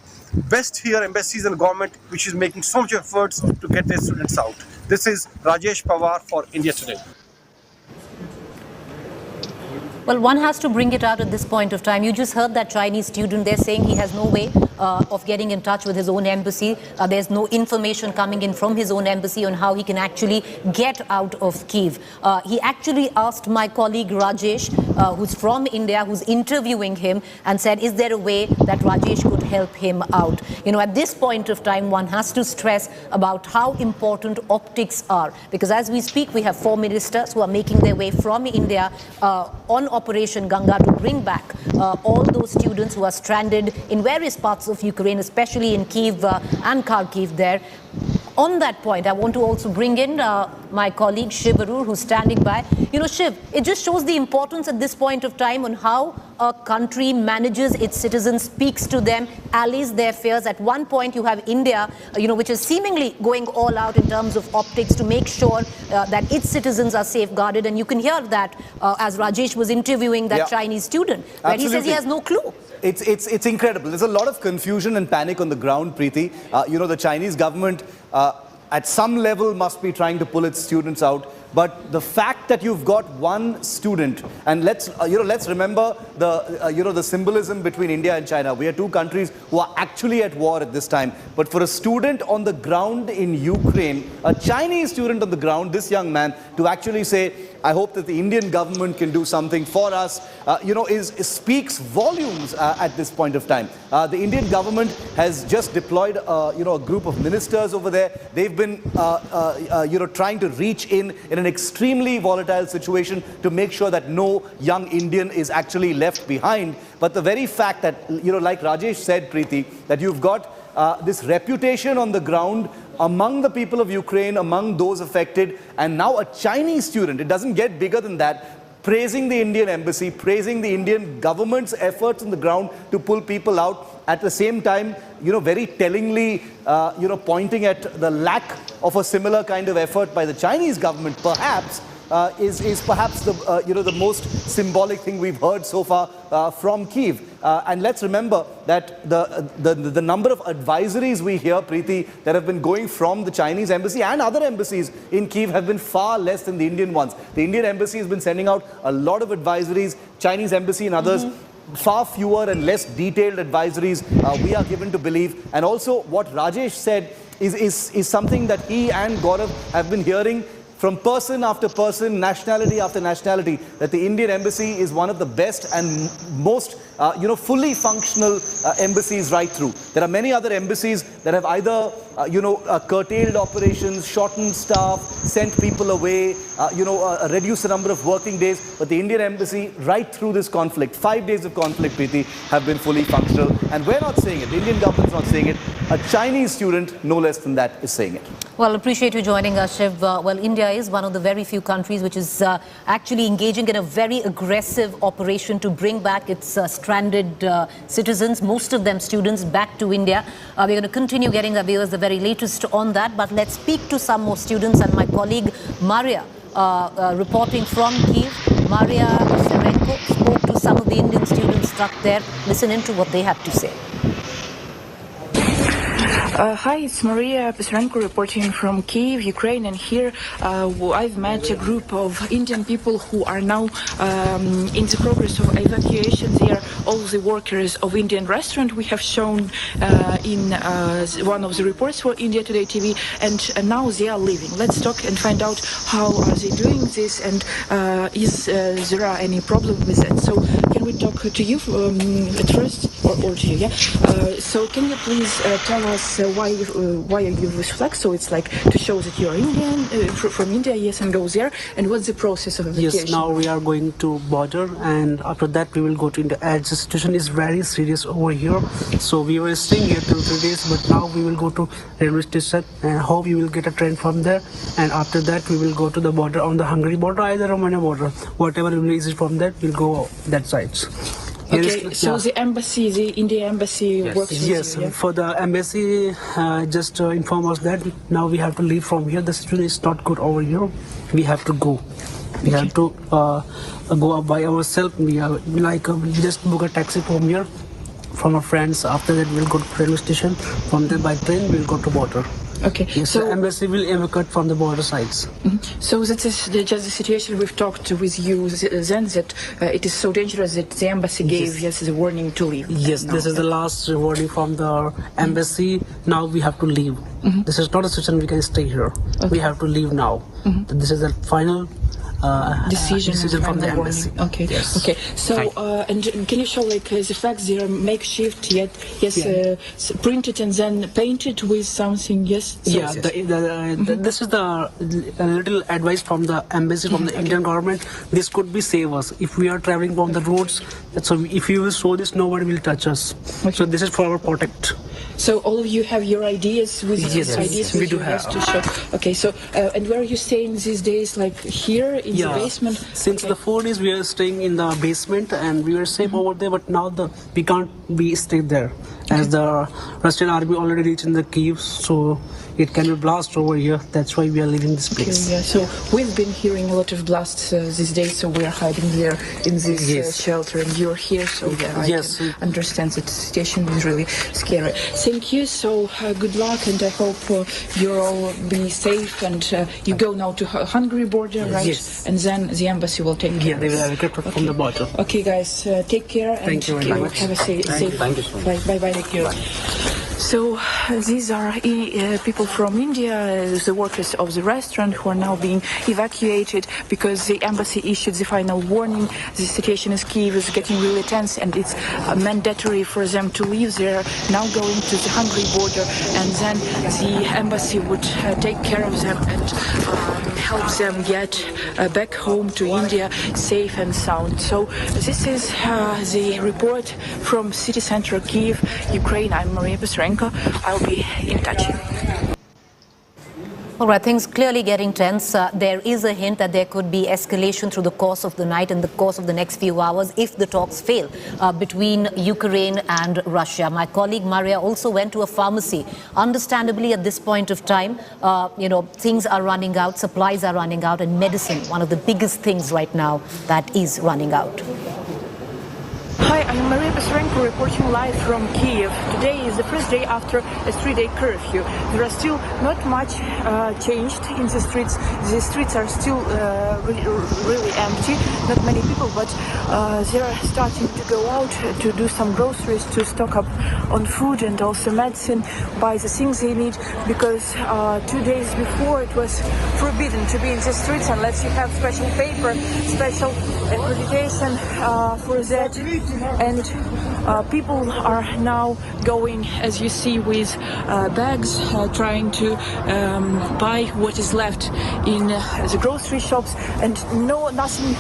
best here embassies and government which is making so much efforts to get their students out. This is Rajesh Pawar for India Today. Well, one has to bring it out at this point of time. You just heard that Chinese student. They're saying he has no way of getting in touch with his own embassy. There's no information coming in from his own embassy on how he can actually get out of Kyiv. He actually asked my colleague Rajesh, who's from India, who's interviewing him, and said, is there a way that Rajesh could help him out? You know, at this point of time, one has to stress about how important optics are. Because as we speak, we have 4 ministers who are making their way from India on Operation Ganga to bring back all those students who are stranded in various parts of Ukraine, especially in Kyiv and Kharkiv there. on that point, I want to also bring in my colleague Shiv Arur, who's standing by. You know, Shiv, it just shows the importance at this point of time on how a country manages its citizens, speaks to them, allies their fears. At one point, you have India, which is seemingly going all out in terms of optics to make sure that its citizens are safeguarded. And you can hear that as Rajesh was interviewing that Chinese student, where he says he has no clue. It's incredible. There's a lot of confusion and panic on the ground, Preeti. The Chinese government at some level must be trying to pull its students out. But the fact that you've got one student, and let's remember the symbolism between India and China. We are two countries who are actually at war at this time. But for a student on the ground in Ukraine, a Chinese student on the ground, this young man, to actually say, I hope that the Indian government can do something for us, speaks volumes at this point of time. The Indian government has just deployed, a group of ministers over there. They've been, trying to reach in an extremely volatile situation to make sure that no young Indian is actually left behind. But the very fact that, like Rajesh said, Preeti, that you've got this reputation on the ground among the people of Ukraine, among those affected, and now a Chinese student, it doesn't get bigger than that, praising the Indian embassy, praising the Indian government's efforts on the ground to pull people out, at the same time, very tellingly, pointing at the lack of a similar kind of effort by the Chinese government, perhaps, is perhaps the most symbolic thing we've heard so far from Kyiv. And let's remember that the number of advisories we hear, Preeti, that have been going from the Chinese embassy and other embassies in Kyiv have been far less than the Indian ones. The Indian embassy has been sending out a lot of advisories, Chinese embassy and others, far fewer and less detailed advisories we are given to believe. And also what Rajesh said is something that he and Gaurav have been hearing from person after person, nationality after nationality, that the Indian embassy is one of the best and most, fully functional embassies right through. There are many other embassies that have either, curtailed operations, shortened staff, sent people away, reduced the number of working days. But the Indian embassy, right through this conflict, 5 days of conflict, Preeti, have been fully functional. And we're not saying it. The Indian government's not saying it. A Chinese student, no less than that, is saying it. Well, appreciate you joining us, Shiv. India is one of the very few countries which is actually engaging in a very aggressive operation to bring back its stranded citizens, most of them students, back to India. We're going to continue getting our viewers the very latest on that, but let's speak to some more students, and my colleague Maria, reporting from Kyiv. Maria Serenko spoke to some of the Indian students stuck there. Listen in to what they had to say. Hi, it's Maria Pisarenko reporting from Kyiv, Ukraine, and here I've met a group of Indian people who are now in the progress of evacuation. They are all the workers of Indian restaurant we have shown in one of the reports for India Today TV, and now they are leaving. Let's talk and find out how are they doing this, and is there are any problem with it. So can we talk to you at first, or to you, yeah? So can you please tell us why are you with flag? So it's like to show that you're Indian, from India, yes, and go there. And what's the process of evacuation? Yes, now we are going to border, and after that we will go to India. As the situation is very serious over here, so we were staying here till 3 days, but now we will go to railway station, and hope we will get a train from there. And after that we will go to the border, on the Hungary border, either Romania border, whatever releases from that, we'll go that side. Okay, so the embassy, the Indian embassy works with you, yeah? For the embassy, just inform us that now we have to leave from here. The situation is not good over here. We have to go. We have to go up by ourselves. We just book a taxi from here, from our friends. After that, we'll go to railway station. From there, by train, we'll go to border. Okay, yes, so the embassy will evacuate from the border sides. So that is just the situation we've talked with you then, that it is so dangerous that the embassy gave the warning to leave. Yes, this is the last warning from the embassy. Now we have to leave. This is not a situation we can stay here. We have to leave now. This is the final decision from the embassy. Okay. Yes. Okay. So and can you show the facts? They are makeshift, yet printed and then painted with something. Yes. Yeah. This is the little advice from the embassy, from the Indian government. This could be save us if we are traveling on the roads. So if you will show this, nobody will touch us. So this is for our protect. So all of you have your ideas with Yes, ideas we which do you have. to show. Okay, so and where are you staying these days? Like here in the basement? Since the 4 days we are staying in the basement and we were safe over there, but now we can't be stay there as the Russian army already reached in the Kyiv, so it can be blast over here. That's why we are leaving this place. Okay, yeah. So we've been hearing a lot of blasts these days, so we are hiding there in this shelter, and you're here, so I can understand that the situation is really scary. Thank you. So good luck, and I hope you'll all be safe. And you go now to Hungary border, right? Yes. And then the embassy will take care. Yeah, they will evacuate from the border. Okay, guys, take care. Thank you very much. Have a safe. Thank you so much. Bye. Take care. So these are people from India, the workers of the restaurant, who are now being evacuated because the embassy issued the final warning. The situation in Kyiv is getting really tense, and it's mandatory for them to leave. They're now going to the Hungary border, and then the embassy would take care of them and help them get back home to India safe and sound. So this is the report from city center Kyiv, Ukraine. I'm Maria Pesrenko. I'll be in touch. All right, things clearly getting tense. There is a hint that there could be escalation through the course of the night and the course of the next few hours if the talks fail between Ukraine and Russia. My colleague Maria also went to a pharmacy. Understandably, at this point of time, things are running out, supplies are running out, and medicine, one of the biggest things right now that is running out. Hi, I'm Maria Pesrenko reporting live from Kyiv. Today is the first day after a 3-day curfew. There are still not much changed in the streets. The streets are still really empty, not many people, but they're starting to go out to do some groceries, to stock up on food and also medicine, buy the things they need, because 2 days before it was forbidden to be in the streets unless you have special paper, special accreditation for that. And people are now going, as you see, with bags, trying to buy what is left in the grocery shops, and nothing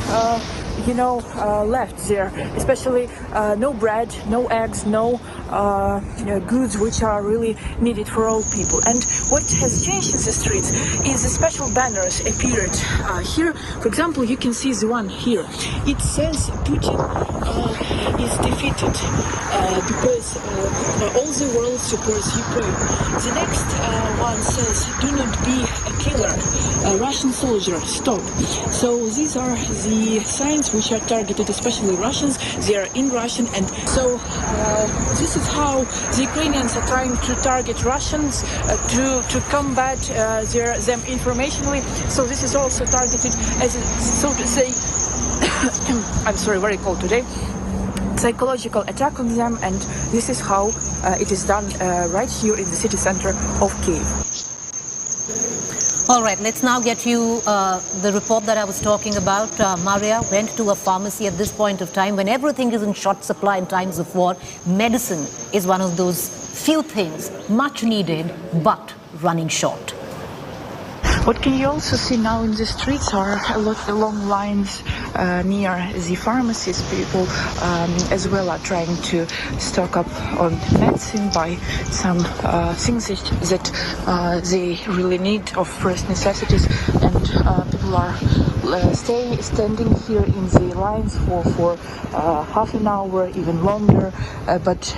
left there, especially no bread, no eggs, no goods which are really needed for all people. And what has changed in the streets is the special banners appeared here. For example, you can see the one here. It says Putin is defeated because all the world supports Ukraine. The next one says, do not be a killer, a Russian soldier, stop. So these are the signs which are targeted, especially Russians. They are in Russian, and so this is how the Ukrainians are trying to target Russians to combat them informationally. So this is also targeted as, so to say, I'm sorry, very cold today, psychological attack on them, and this is how it is done right here in the city center of Kyiv. All right, let's now get you the report that I was talking about. Maria went to a pharmacy at this point of time when everything is in short supply in times of war. Medicine is one of those few things much needed but running short. What can you also see now in the streets are a lot of long lines near the pharmacies. People as well are trying to stock up on medicine, buy some things that they really need of first necessities, and people are standing here in the lines for half an hour, even longer, but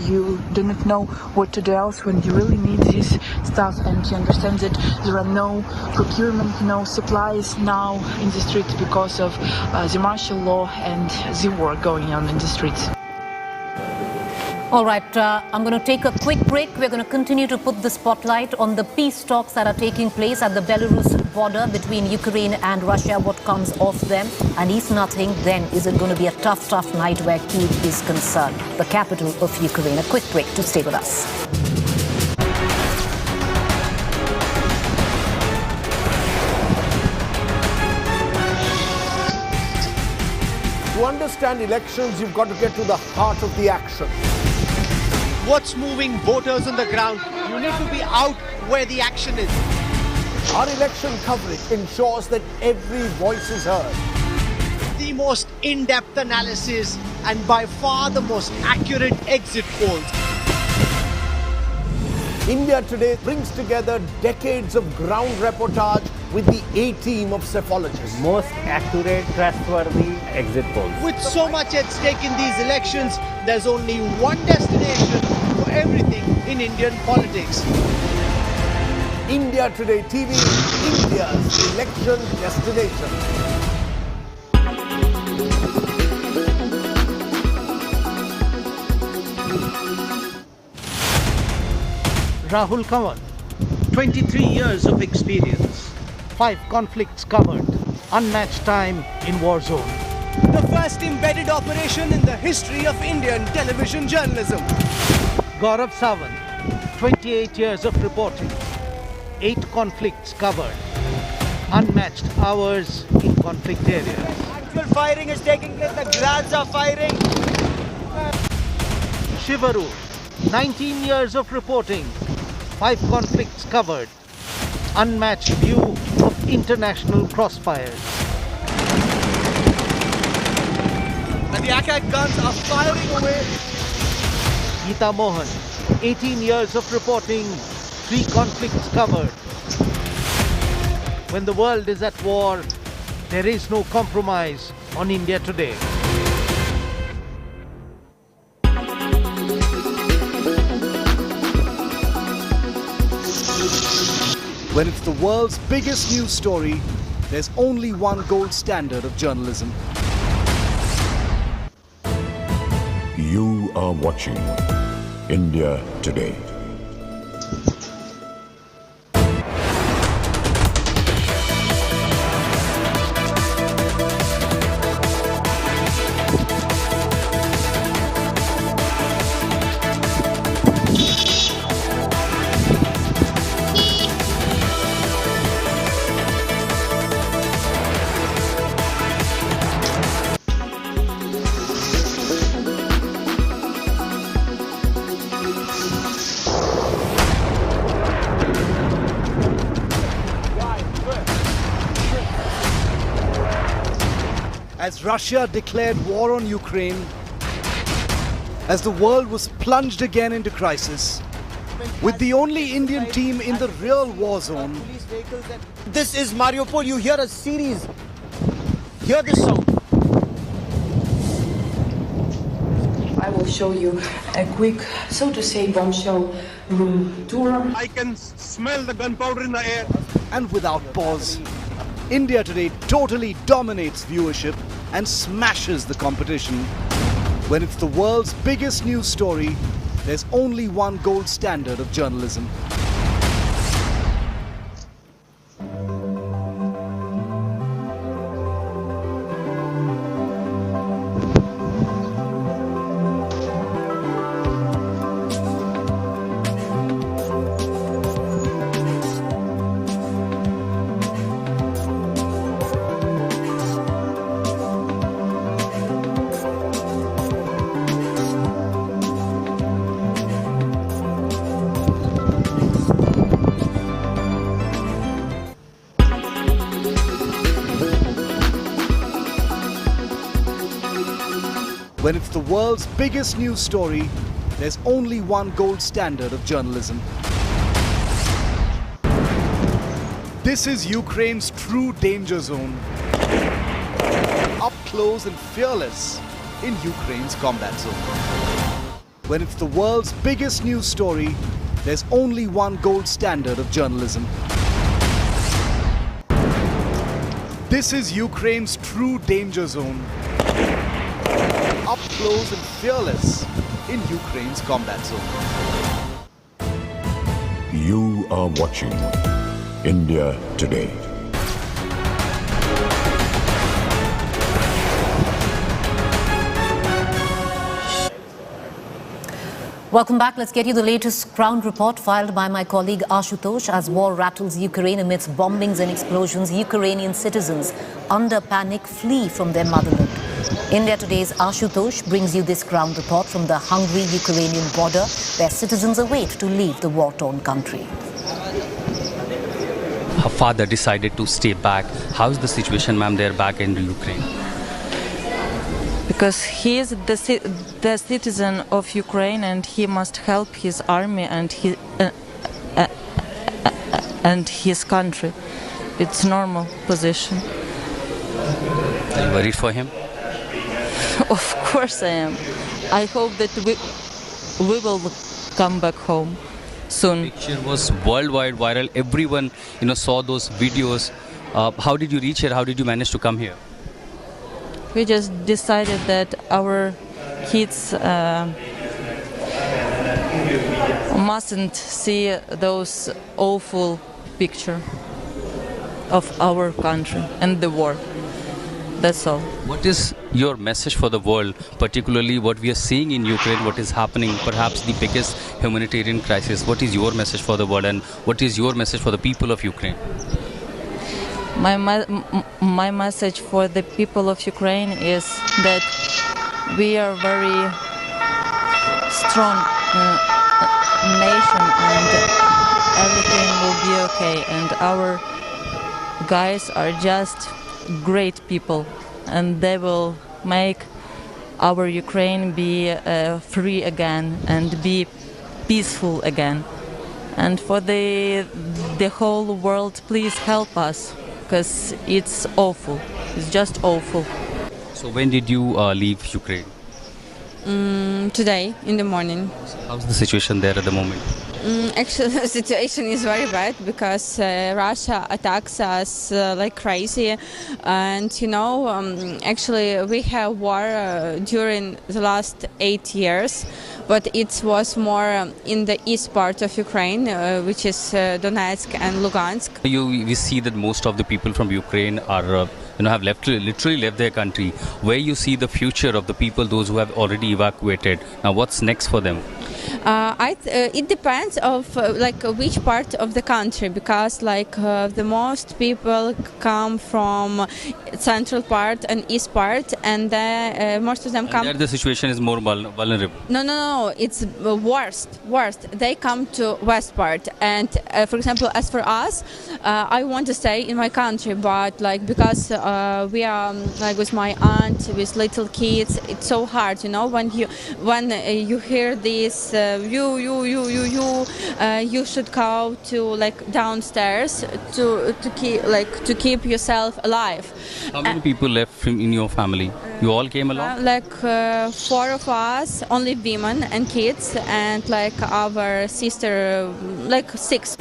you do not know what to do else when you really need this stuff, and you understand that there are no procurement, no supplies now in the streets because of the martial law and the war going on in the streets. All right, I'm going to take a quick break. We're going to continue to put the spotlight on the peace talks that are taking place at the Belarus border between Ukraine and Russia, what comes of them. And if nothing, then is it going to be a tough night where Kyiv is concerned, the capital of Ukraine. A quick break to stay with us. To understand elections, you've got to get to the heart of the action. What's moving voters on the ground? You need to be out where the action is. Our election coverage ensures that every voice is heard. The most in-depth analysis and by far the most accurate exit polls. India Today brings together decades of ground reportage with the A-team of psephologists. Most accurate, trustworthy exit polls. With so much at stake in these elections, there's only one destination for everything in Indian politics. India Today TV, India's election destination. Rahul Kanwar, 23 years of experience, 5 conflicts covered, unmatched time in war zone. The first embedded operation in the history of Indian television journalism. Gaurav Sawant, 28 years of reporting, 8 conflicts covered, unmatched hours in conflict areas. Actual firing is taking place, the grads are firing. Shivaru, 19 years of reporting, 5 conflicts covered, unmatched view of international crossfires. And the Attack guns are firing away. Geeta Mohan, 18 years of reporting, 3 conflicts covered. When the world is at war, there is no compromise on India Today. When it's the world's biggest news story, there's only one gold standard of journalism. You are watching India Today. As Russia declared war on Ukraine, as the world was plunged again into crisis, with the only Indian team in the real war zone. This is Mariupol. You hear a series. Hear this sound. I will show you a quick, so to say, bombshell room tour. I can smell the gunpowder in the air. And without pause, India Today totally dominates viewership and smashes the competition. When it's the world's biggest news story, there's only one gold standard of journalism. When it's the world's biggest news story, there's only one gold standard of journalism. This is Ukraine's true danger zone. Up close and fearless in Ukraine's combat zone. When it's the world's biggest news story, there's only one gold standard of journalism. This is Ukraine's true danger zone. Up close and fearless in Ukraine's combat zone. You are watching India Today. Welcome back. Let's get you the latest ground report filed by my colleague Ashutosh. As war rattles Ukraine amidst bombings and explosions, Ukrainian citizens under panic flee from their motherland. India Today's Ashutosh brings you this ground report from the Hungary-Ukrainian border, where citizens await to leave the war-torn country. Her father decided to stay back. How is the situation, ma'am, there back in Ukraine? Because he is the citizen of Ukraine and he must help his army and and his country. It's normal position. Are you worried for him? Of course I am. I hope that we will come back home soon. The picture was worldwide viral. Everyone, saw those videos. How did you reach here? How did you manage to come here? We just decided that our kids mustn't see those awful picture of our country and the war. That's all. What is your message for the world, particularly what we are seeing in Ukraine, what is happening, perhaps the biggest humanitarian crisis? What is your message for the world, and what is your message for the people of Ukraine? My message for the people of Ukraine is that we are very strong nation and everything will be okay, and our guys are just great people and they will make our Ukraine be free again and be peaceful again. And for the whole world, please help us, because it's awful. It's just awful. So when did you leave Ukraine? Today in the morning. How's the situation there at the moment? Actually, the situation is very bad because Russia attacks us like crazy, and actually we have war during the last 8 years, but it was more in the east part of Ukraine, which is Donetsk and Lugansk. We see that most of the people from Ukraine are have literally left their country. Where you see the future of the people, those who have already evacuated? Now, what's next for them? It depends of which part of the country, because the most people come from central part and east part, and most of them come. There the situation is more vulnerable. No, it's worst. They come to west part, and for example, as for us, I want to stay in my country, but because we are with my aunt, with little kids, it's so hard, when you hear this. You should go to downstairs to keep yourself alive. How many people left in your family? You all came along? 4 of us, only women and kids, and our sister, 6.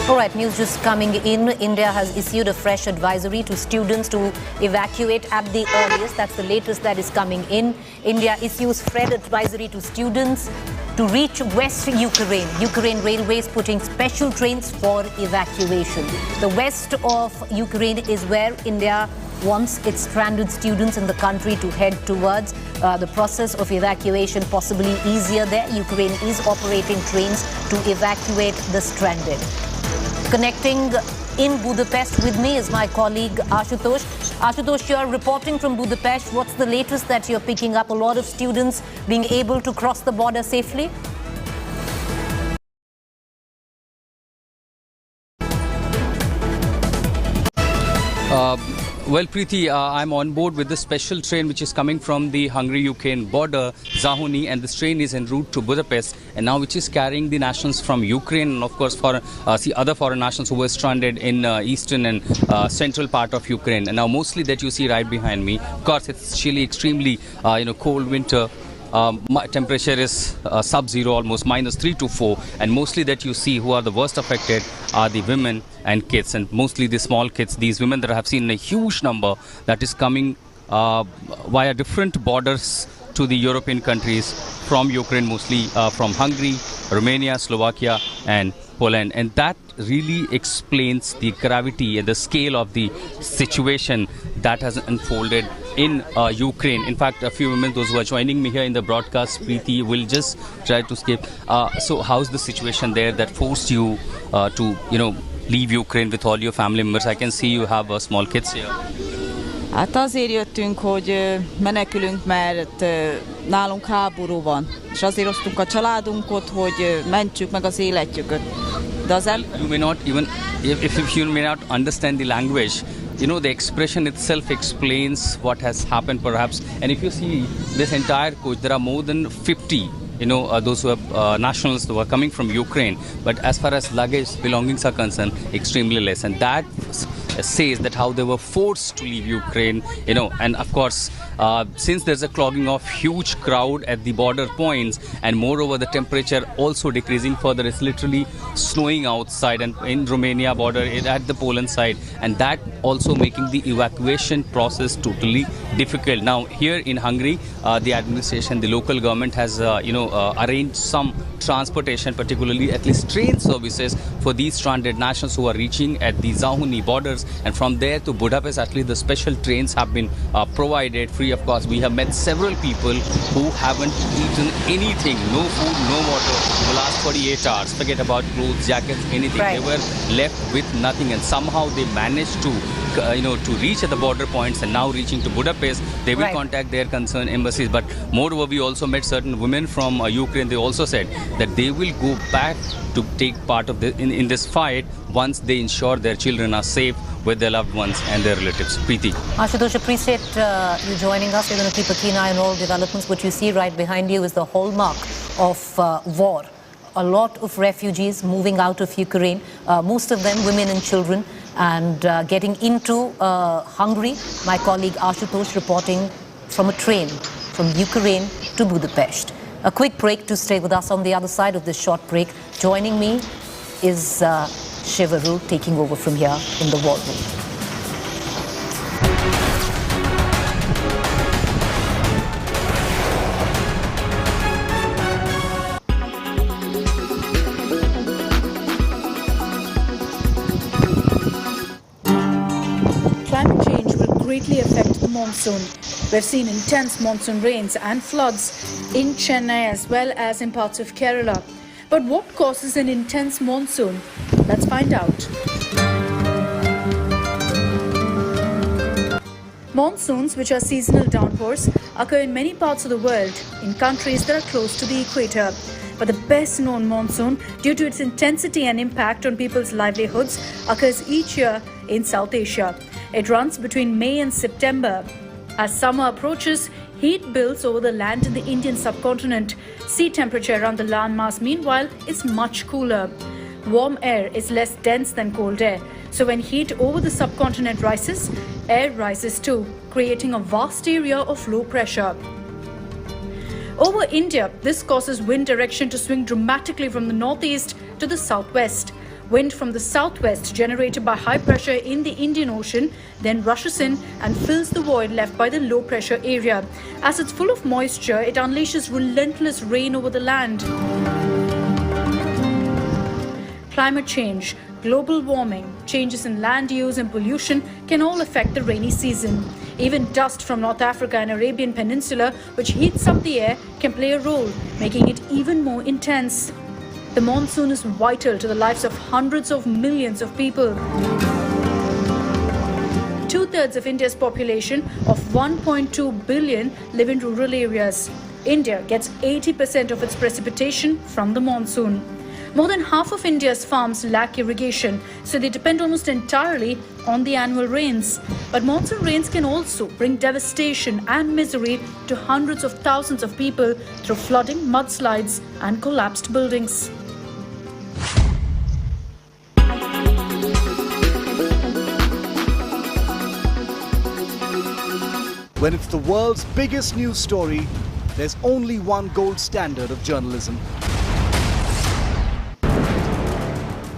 All right, news just coming in. India has issued a fresh advisory to students to evacuate at the earliest. That's the latest that is coming in. India issues fresh advisory to students to reach West Ukraine. Ukraine Railways putting special trains for evacuation. The west of Ukraine is where India wants its stranded students in the country to head towards. The process of evacuation possibly easier there. Ukraine is operating trains to evacuate the stranded. Connecting in Budapest with me is my colleague Ashutosh. Ashutosh, you are reporting from Budapest. What's the latest that you're picking up? A lot of students being able to cross the border safely? Well, Preeti, I'm on board with the special train which is coming from the Hungary-Ukraine border, Zahony, and this train is en route to Budapest, and now which is carrying the nationals from Ukraine and, of course, other foreign nationals who were stranded in eastern and central part of Ukraine. And now mostly that you see right behind me, of course, it's chilly, extremely, cold winter. Temperature is sub-zero, almost -3 to 4, and mostly that you see who are the worst affected are the women and kids, and mostly the small kids. These women that I have seen in a huge number that is coming via different borders to the European countries from Ukraine, mostly from Hungary, Romania, Slovakia, and Poland, and that really explains the gravity and the scale of the situation that has unfolded in Ukraine. In fact, a few women, those who are joining me here in the broadcast, Preeti, will just try to escape. So how's the situation there that forced you to, leave Ukraine with all your family members? I can see you have small kids here. Hát azért jöttünk, hogy menekülünk, mert nálunk háború van, és azért osztunk a családunkot, hogy mentsük meg az életüket. You may not even, if you may not understand the language, the expression itself explains what has happened perhaps. And if you see this entire coach, there are more than 50 those who are nationals who are coming from Ukraine, but as far as luggage belongings are concerned, extremely less. And that says that how they were forced to leave Ukraine, and of course, since there's a clogging of huge crowd at the border points, and moreover the temperature also decreasing further, it's literally snowing outside and in Romania border at the Poland side, and that also making the evacuation process totally difficult. Now here in Hungary, the administration, the local government has arranged some transportation, particularly at least train services for these stranded nationals who are reaching at the Zahuni borders, and from there to Budapest, actually the special trains have been provided free of cost. We have met several people who haven't eaten anything, no food, no water for the last 48 hours. Forget about clothes, jackets, anything. Right. They were left with nothing, and somehow they managed to to reach at the border points, and now reaching to Budapest, they will contact their concerned embassies. But moreover, we also met certain women from Ukraine. They also said that they will go back to take part of in this fight once they ensure their children are safe with their loved ones and their relatives. Preeti. Ashutosh, appreciate you joining us. We're going to keep a keen eye on all developments. What you see right behind you is the hallmark of war. A lot of refugees moving out of Ukraine, most of them women and children, and getting into Hungary. My colleague Ashutosh reporting from a train from Ukraine to Budapest. A quick break to stay with us. On the other side of this short break, joining me is Shivaru taking over from here in the war room. Climate change will greatly affect the monsoon. We've seen intense monsoon rains and floods in Chennai as well as in parts of Kerala. But what causes an intense monsoon? Let's find out. Monsoons, which are seasonal downpours, occur in many parts of the world, in countries that are close to the equator. But the best known monsoon, due to its intensity and impact on people's livelihoods, occurs each year in South Asia. It runs between May and September. As summer approaches, heat builds over the land in the Indian subcontinent. Sea temperature around the landmass, meanwhile, is much cooler. Warm air is less dense than cold air. So when heat over the subcontinent rises, air rises too, creating a vast area of low pressure. Over India, this causes wind direction to swing dramatically from the northeast to the southwest. Wind from the southwest, generated by high pressure in the Indian Ocean, then rushes in and fills the void left by the low pressure area. As it's full of moisture, it unleashes relentless rain over the land. Climate change, global warming, changes in land use and pollution can all affect the rainy season. Even dust from North Africa and Arabian Peninsula, which heats up the air, can play a role, making it even more intense. The monsoon is vital to the lives of hundreds of millions of people. 2/3 of India's population of 1.2 billion live in rural areas. India gets 80% of its precipitation from the monsoon. More than half of India's farms lack irrigation, so they depend almost entirely on the annual rains. But monsoon rains can also bring devastation and misery to hundreds of thousands of people through flooding, mudslides, and collapsed buildings. When it's the world's biggest news story, there's only one gold standard of journalism.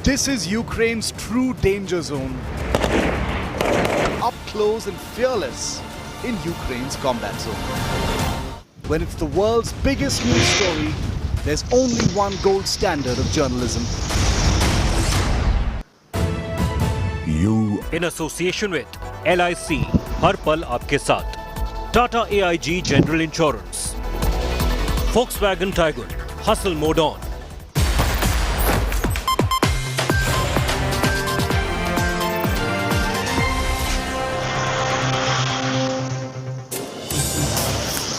This is Ukraine's true danger zone. Up close and fearless in Ukraine's combat zone. When it's the world's biggest news story, there's only one gold standard of journalism. In association with LIC, हर पल आपके साथ. Tata AIG General Insurance. Volkswagen Tiger, hustle mode on.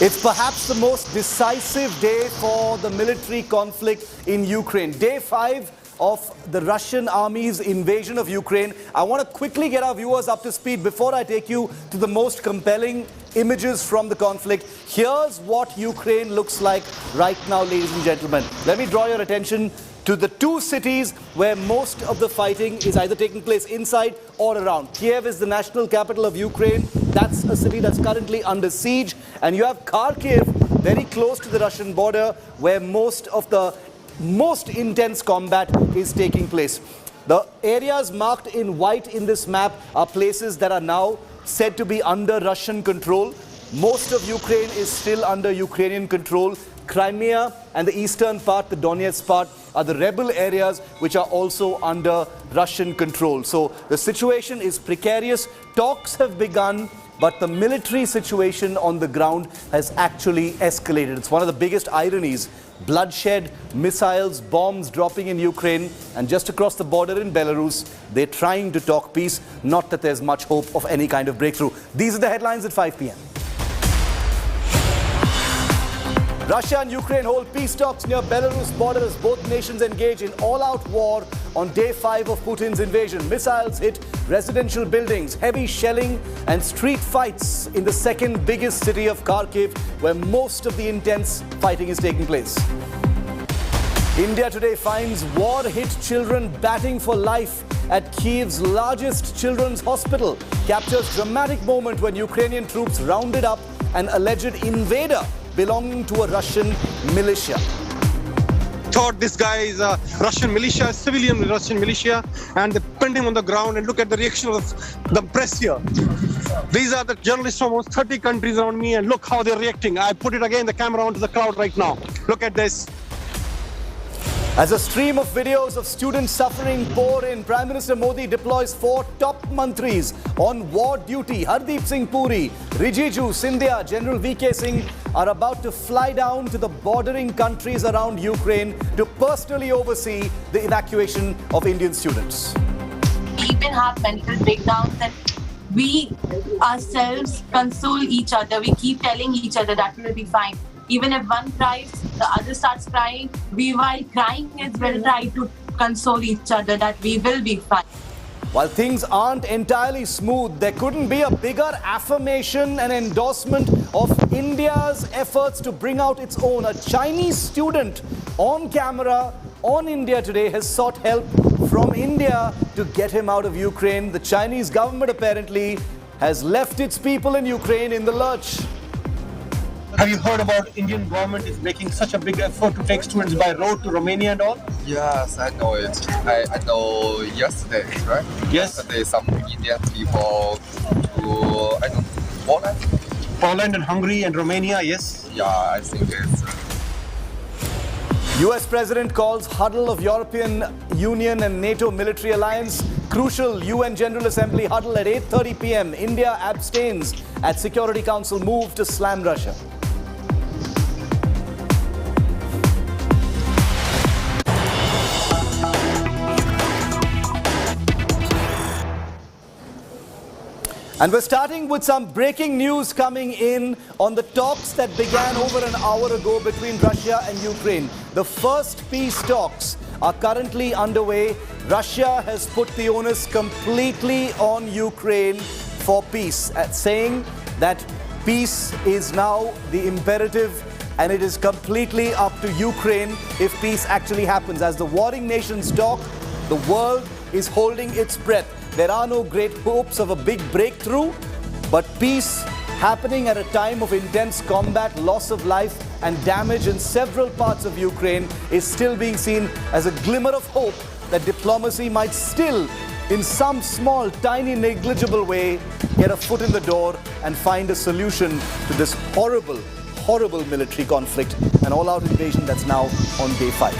It's perhaps the most decisive day for the military conflict in Ukraine. Day 5 of the Russian army's invasion of Ukraine. I want to quickly get our viewers up to speed before I take you to the most compelling images from the conflict. Here's what Ukraine looks like right now, ladies and gentlemen. Let me draw your attention to the two cities where most of the fighting is either taking place inside or around. Kiev is the national capital of Ukraine. That's a city that's currently under siege. And you have Kharkiv, very close to the Russian border, where most of the most intense combat is taking place. The areas marked in white in this map are places that are now said to be under Russian control. Most of Ukraine is still under Ukrainian control. Crimea and the eastern part, the Donetsk part, are the rebel areas which are also under Russian control. So the situation is precarious. Talks have begun, but the military situation on the ground has actually escalated. It's one of the biggest ironies. Bloodshed, missiles, bombs dropping in Ukraine, and just across the border in Belarus, they're trying to talk peace. Not that there's much hope of any kind of breakthrough. These are the headlines at 5 p.m. Russia and Ukraine hold peace talks near Belarus border as both nations engage in all-out war on day 5 of Putin's invasion. Missiles hit residential buildings, heavy shelling and street fights in the second biggest city of Kharkiv, where most of the intense fighting is taking place. India today finds war-hit children batting for life at Kyiv's largest children's hospital. Captures dramatic moment when Ukrainian troops rounded up an alleged invader belonging to a Russian militia. Thought this guy is a Russian militia, civilian Russian militia, and they pinned him on the ground, and look at the reaction of the press here. These are the journalists from almost 30 countries around me, and look how they're reacting. I put it again, the camera onto the crowd right now. Look at this. As a stream of videos of students suffering pour in, Prime Minister Modi deploys 4 top mantris on war duty. Hardeep Singh Puri, Rijiju, Sindhya, General VK Singh are about to fly down to the bordering countries around Ukraine to personally oversee the evacuation of Indian students. We even have mental breakdowns and we ourselves console each other. We keep telling each other that we'll be fine. Even if one cries, the other starts crying. We, while crying, will try to console each other that we will be fine. While things aren't entirely smooth, there couldn't be a bigger affirmation and endorsement of India's efforts to bring out its own. A Chinese student on camera on India Today has sought help from India to get him out of Ukraine. The Chinese government apparently has left its people in Ukraine in the lurch. Have you heard about Indian government is making such a big effort to take students by road to Romania and all? Yes, I know it. I know yesterday, right? Yes. Yesterday, some Indian people to, I don't know, Poland? Poland and Hungary and Romania, yes. Yeah, I think it's... US President calls huddle of European Union and NATO military alliance. Crucial UN General Assembly huddle at 8:30 p.m. India abstains at Security Council move to slam Russia. And we're starting with some breaking news coming in on the talks that began over an hour ago between Russia and Ukraine. The first peace talks are currently underway. Russia has put the onus completely on Ukraine for peace, saying that peace is now the imperative and it is completely up to Ukraine if peace actually happens. As the warring nations talk, the world is holding its breath. There are no great hopes of a big breakthrough, but peace happening at a time of intense combat, loss of life and damage in several parts of Ukraine is still being seen as a glimmer of hope that diplomacy might still, in some small, tiny, negligible way, get a foot in the door and find a solution to this horrible, horrible military conflict, an all-out invasion that's now on day 5.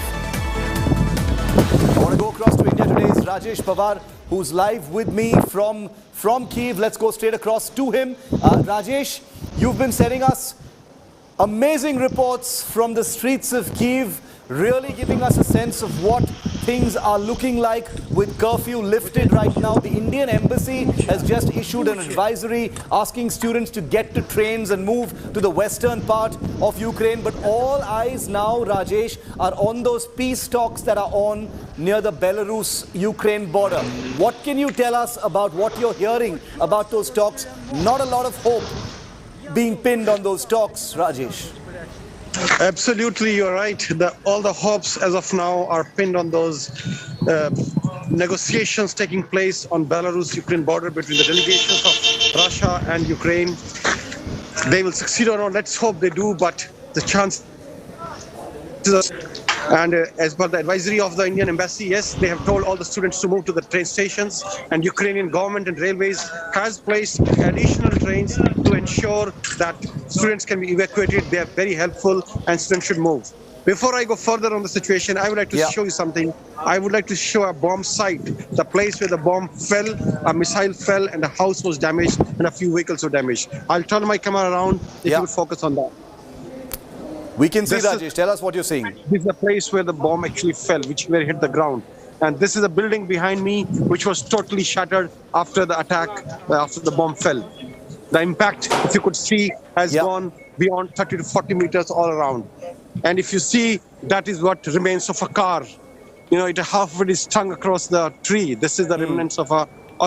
I want to go across to India Today's Rajesh Pawar, who's live with me from Kyiv. Let's go straight across to him. Rajesh, you've been sending us Amazing reports from the streets of Kyiv, really giving us a sense of what things are looking like with curfew lifted right now. The Indian embassy has just issued an advisory asking students to get to trains and move to the western part of Ukraine. But all eyes now, Rajesh, are on those peace talks that are on near the Belarus-Ukraine border. What can you tell us about what you're hearing about those talks? Not a lot of hope being pinned on those talks, Rajesh. Absolutely, you're right. All the hopes as of now are pinned on those negotiations taking place on Belarus-Ukraine border between the delegations of Russia and Ukraine. They will succeed or not. Let's hope they do, but the chance. And as per the advisory of the Indian embassy, yes, they have told all the students to move to the train stations, and Ukrainian government and railways has placed additional trains to ensure that students can be evacuated. They are very helpful and students should move. Before I go further on the situation, I would like to show you something. I would like to show a bomb site, the place where the bomb fell, a missile fell, and a house was damaged and a few vehicles were damaged. I'll turn my camera around if you would focus on that. We can see, Rajesh. Tell us what you're seeing. This is the place where the bomb actually fell, where it hit the ground. And this is a building behind me, which was totally shattered after the attack, after the bomb fell. The impact, if you could see, has gone beyond 30 to 40 meters all around. And if you see, that is what remains of a car. You know, half of it is hung across the tree. This is the remnants of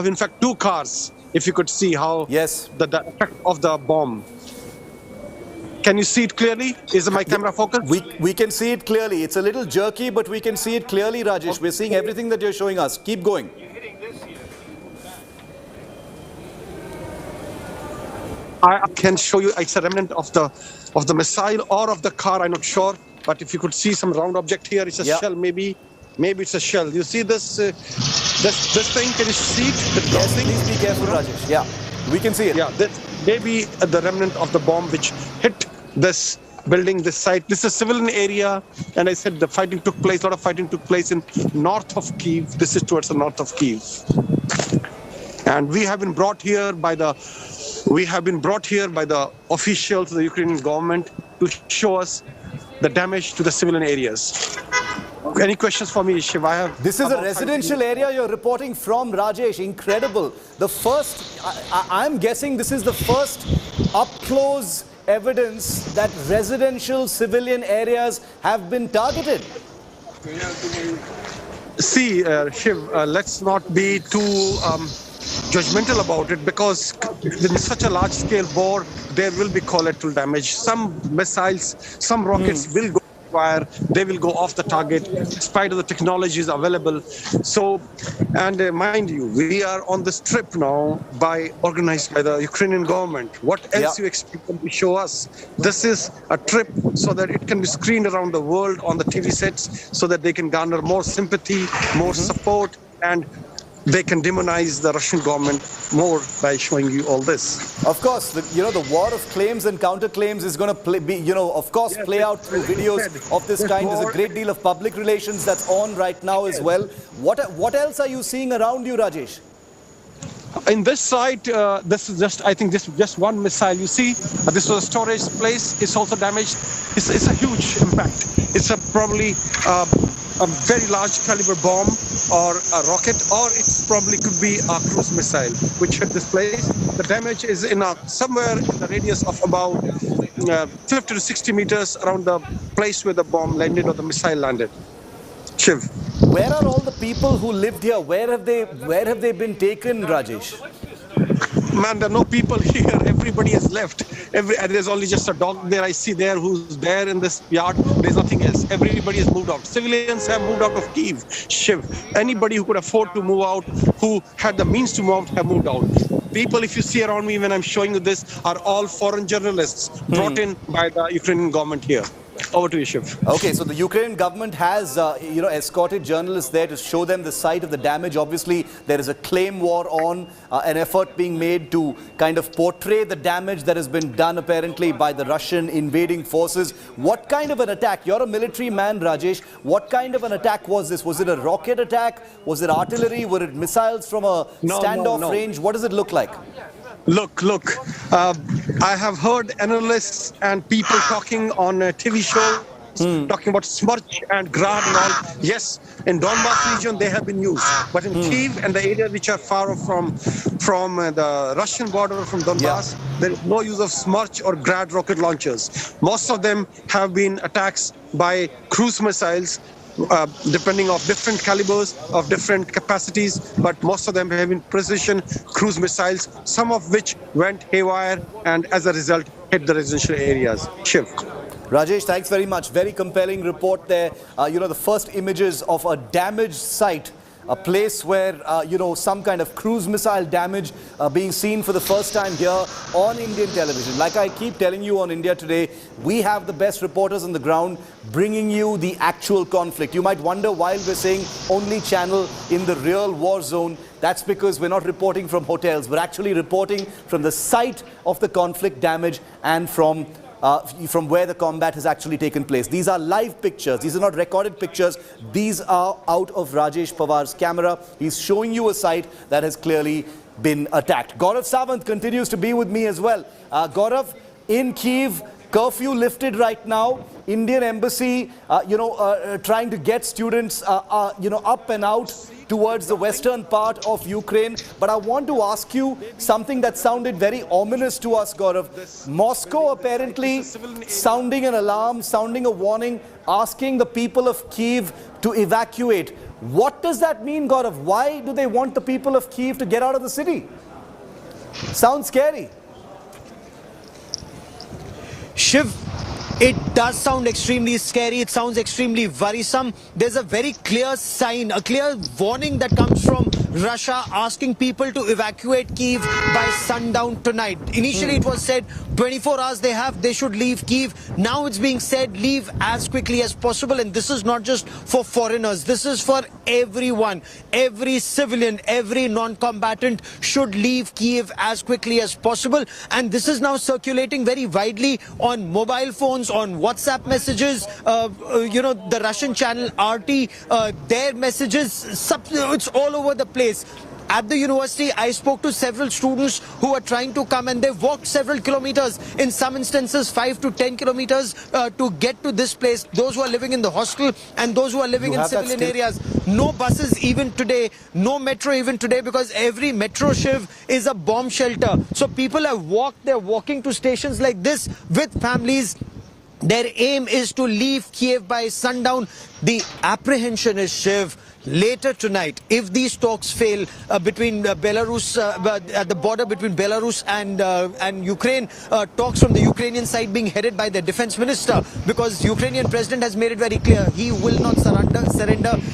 in fact, two cars. If you could see how the effect of the bomb. Can you see it clearly? Is my camera focused? We can see it clearly. It's a little jerky, but we can see it clearly, Rajesh. We're seeing everything that you're showing us. Keep going. I can show you. It's a remnant of the missile or of the car. I'm not sure, but if you could see some round object here, it's a shell. Maybe it's a shell. You see this thing? Can you see it? Yes, please be careful, Rajesh. Yeah, we can see it. Yeah, that maybe the remnant of the bomb which hit this building, this site. This is a civilian area, and I said the fighting took place. A lot of fighting took place in north of Kyiv. This is towards the north of Kyiv, and we have been brought here by the officials of the Ukrainian government to show us the damage to the civilian areas. Any questions for me, Shiv? This is a residential area you're reporting from, Rajesh. Incredible. The first, I'm guessing this is the first up-close evidence that residential civilian areas have been targeted. See, Shiv, let's not be too judgmental about it, because in such a large-scale war, there will be collateral damage. Some missiles, some rockets will go fire, they will go off the target, despite of the technologies available. So, and mind you, we are on this trip now organized by the Ukrainian government. What else you expect them to show us? This is a trip so that it can be screened around the world on the TV sets, so that they can garner more sympathy, more support, and they can demonize the Russian government more by showing you all this. Of course, the war of claims and counterclaims is going to play out through videos of this kind. There's a great deal of public relations that's on right now as well. What else are you seeing around you, Rajesh? In this site, this is just one missile. You see, this was a storage place. It's also damaged. It's a huge impact. It's probably a very large caliber bomb or a rocket, or it probably could be a cruise missile which hit this place. The damage is somewhere in the radius of about 50 to 60 meters around the place where the bomb landed or the missile landed. Shiv. Where are all the people who lived here? Where have they been taken, Rajesh? Man, there are no people here. Everybody has left. There's only just a dog there I see there who's there in this yard. There's nothing else. Everybody has moved out. Civilians have moved out of Kyiv. Shiv. Anybody who could afford to move out, who had the means to move out, have moved out. People, if you see around me when I'm showing you this, are all foreign journalists brought in by the Ukrainian government here. Over to you, Shiv. Okay, so the Ukrainian government has, escorted journalists there to show them the site of the damage. Obviously, there is a claim war on, an effort being made to kind of portray the damage that has been done apparently by the Russian invading forces. What kind of an attack? You're a military man, Rajesh. What kind of an attack was this? Was it a rocket attack? Was it artillery? Were it missiles from a standoff range? What does it look like? Look. I have heard analysts and people talking on TV shows, talking about Smerch and Grad and all. Yes, in Donbas region they have been used, but in Kyiv and the areas which are far off from the Russian border, from Donbas, there is no use of Smerch or Grad rocket launchers. Most of them have been attacks by cruise missiles, depending on different calibers, of different capacities, but most of them have been precision cruise missiles, some of which went haywire and as a result hit the residential areas. Shiv. Rajesh, thanks very much. Very compelling report there. The first images of a damaged site, a place where, some kind of cruise missile damage being seen for the first time here on Indian television. Like I keep telling you on India Today, we have the best reporters on the ground bringing you the actual conflict. You might wonder why we're saying only channel in the real war zone. That's because we're not reporting from hotels. We're actually reporting from the site of the conflict damage and from where the combat has actually taken place. These are live pictures. These are not recorded pictures. These are out of Rajesh Pawar's camera. He's showing you a site that has clearly been attacked. Gaurav Sawant continues to be with me as well. Gaurav, in Kyiv, curfew lifted right now. Indian embassy, trying to get students, up and out towards the western part of Ukraine. But I want to ask you something that sounded very ominous to us, Gaurav. Moscow apparently sounding an alarm, sounding a warning, asking the people of Kyiv to evacuate. What does that mean, Gaurav? Why do they want the people of Kyiv to get out of the city? Sounds scary. Shiv, it does sound extremely scary. It sounds extremely worrisome. There's a very clear sign, a clear warning that comes from Russia asking people to evacuate Kyiv by sundown tonight. Initially it was said 24 hours they should leave Kyiv. Now it's being said leave as quickly as possible, and this is not just for foreigners. This is for everyone. Every civilian, every non-combatant should leave Kyiv as quickly as possible, and this is now circulating very widely on mobile phones, on WhatsApp messages, the Russian channel RT, their messages, it's all over the place. At the university, I spoke to several students who are trying to come, and they've walked several kilometers, in some instances 5 to 10 kilometers to get to this place. Those who are living in the hostel and those who are living in civilian areas. No buses even today, no metro even today, because every metro, Shiv, is a bomb shelter. So people have walked, they're walking to stations like this with families. Their aim is to leave Kyiv by sundown. The apprehension is, Shiv, later tonight, if these talks fail between Belarus, at the border between Belarus and Ukraine, talks from the Ukrainian side being headed by the defense minister, because Ukrainian president has made it very clear he will not surrender,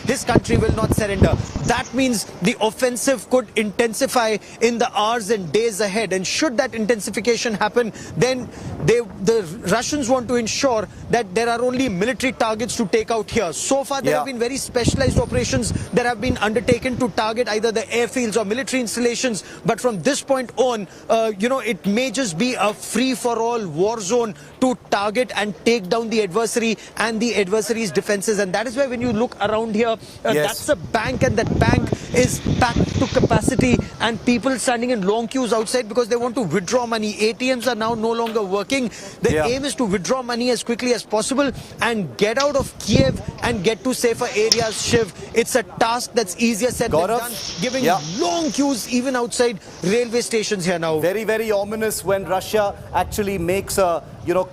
his country will not surrender. That means the offensive could intensify in the hours and days ahead, and should that intensification happen, then the Russians want to ensure that there are only military targets to take out here. So far there have been very specialized operations that have been undertaken to target either the airfields or military installations, but from this point on, it may just be a free-for-all war zone to target and take down the adversary and the adversary's defenses. And that is why when you look around here, that's a bank, and that bank is packed to capacity, and people standing in long queues outside because they want to withdraw money. ATMs are now no longer working. The aim is to withdraw money as quickly as possible and get out of Kiev and get to safer areas, Shiv. It's a task that's easier said than done, giving long queues even outside railway stations here now. Very, very ominous when Russia actually makes a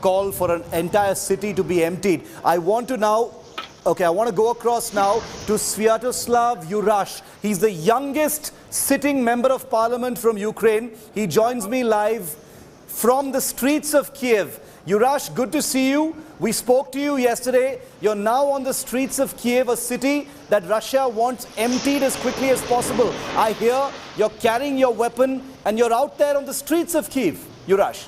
call for an entire city to be emptied. I want to go across now to Sviatoslav Yurash. He's the youngest sitting member of parliament from Ukraine. He joins me live from the streets of Kiev. Yurash, good to see you. We spoke to you yesterday. You're now on the streets of Kiev, a city that Russia wants emptied as quickly as possible. I hear you're carrying your weapon and you're out there on the streets of Kiev. Yurash.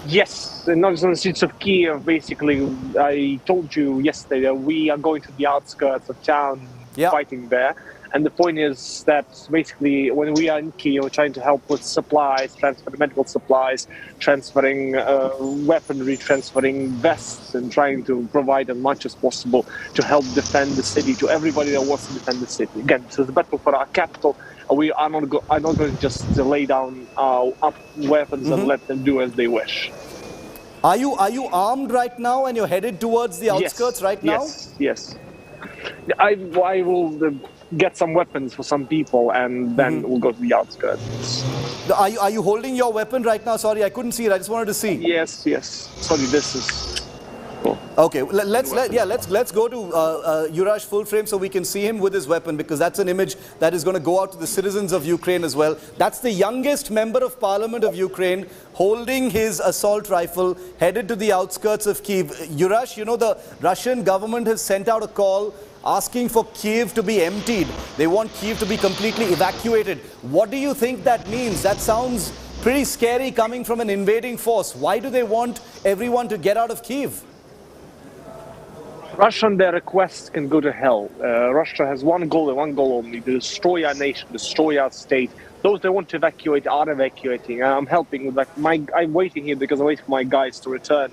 Yes, not just on the streets of Kiev. Basically, I told you yesterday that we are going to the outskirts of town, fighting there. And the point is that basically when we are in Kiev, we're trying to help with supplies, transferring medical supplies, transferring weaponry, transferring vests, and trying to provide as much as possible to help defend the city, to everybody that wants to defend the city. Again, this is a battle for our capital, I'm not going to just lay down up weapons and let them do as they wish. Are you armed right now and you're headed towards the outskirts right now? Yes. I will get some weapons for some people and then we'll go to the outskirts. Are you holding your weapon right now? Sorry, I couldn't see it. I just wanted to see. Yes. Sorry, this is. Cool. Okay, let's go to Yurash full frame so we can see him with his weapon, because that's an image that is going to go out to the citizens of Ukraine as well. That's the youngest member of Parliament of Ukraine holding his assault rifle, headed to the outskirts of Kyiv. Yurash, you know, the Russian government has sent out a call asking for Kyiv to be emptied. They want Kyiv to be completely evacuated. What do you think that means? That sounds pretty scary coming from an invading force. Why do they want everyone to get out of Kyiv? Russia and their requests can go to hell. Russia has one goal and one goal only: to destroy our nation, destroy our state. Those that want to evacuate are evacuating. I'm helping with that. I'm waiting here because I wait for my guys to return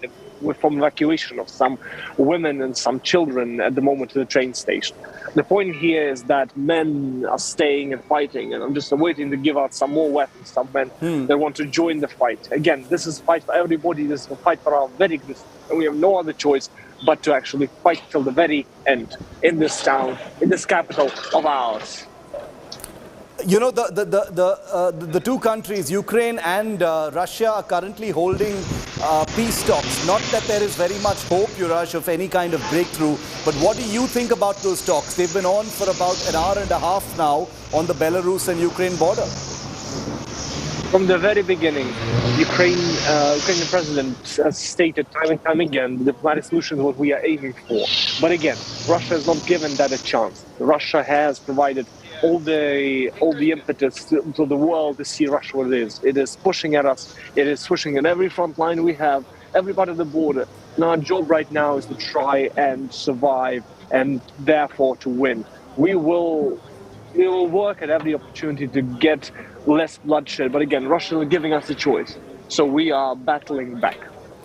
from evacuation of some women and some children at the moment to the train station. The point here is that men are staying and fighting, and I'm just waiting to give out some more weapons, some men that want to join the fight. Again, this is a fight for everybody. This is a fight for our very existence, and we have no other choice but to actually fight till the very end in this town, in this capital of ours. You know, the two countries, Ukraine and Russia, are currently holding peace talks. Not that there is very much hope, Yurash, of any kind of breakthrough, but what do you think about those talks? They've been on for about an hour and a half now on the Belarus and Ukraine border. From the very beginning, Ukrainian president has stated time and time again, the diplomatic solution is what we are aiming for. But again, Russia has not given that a chance. Russia has provided all the impetus to the world to see Russia what it is. It is pushing at us. It is pushing at every front line we have, every part of the border. And our job right now is to try and survive and therefore to win. We will work at every opportunity to get less bloodshed. But again, Russia is giving us a choice. So we are battling back.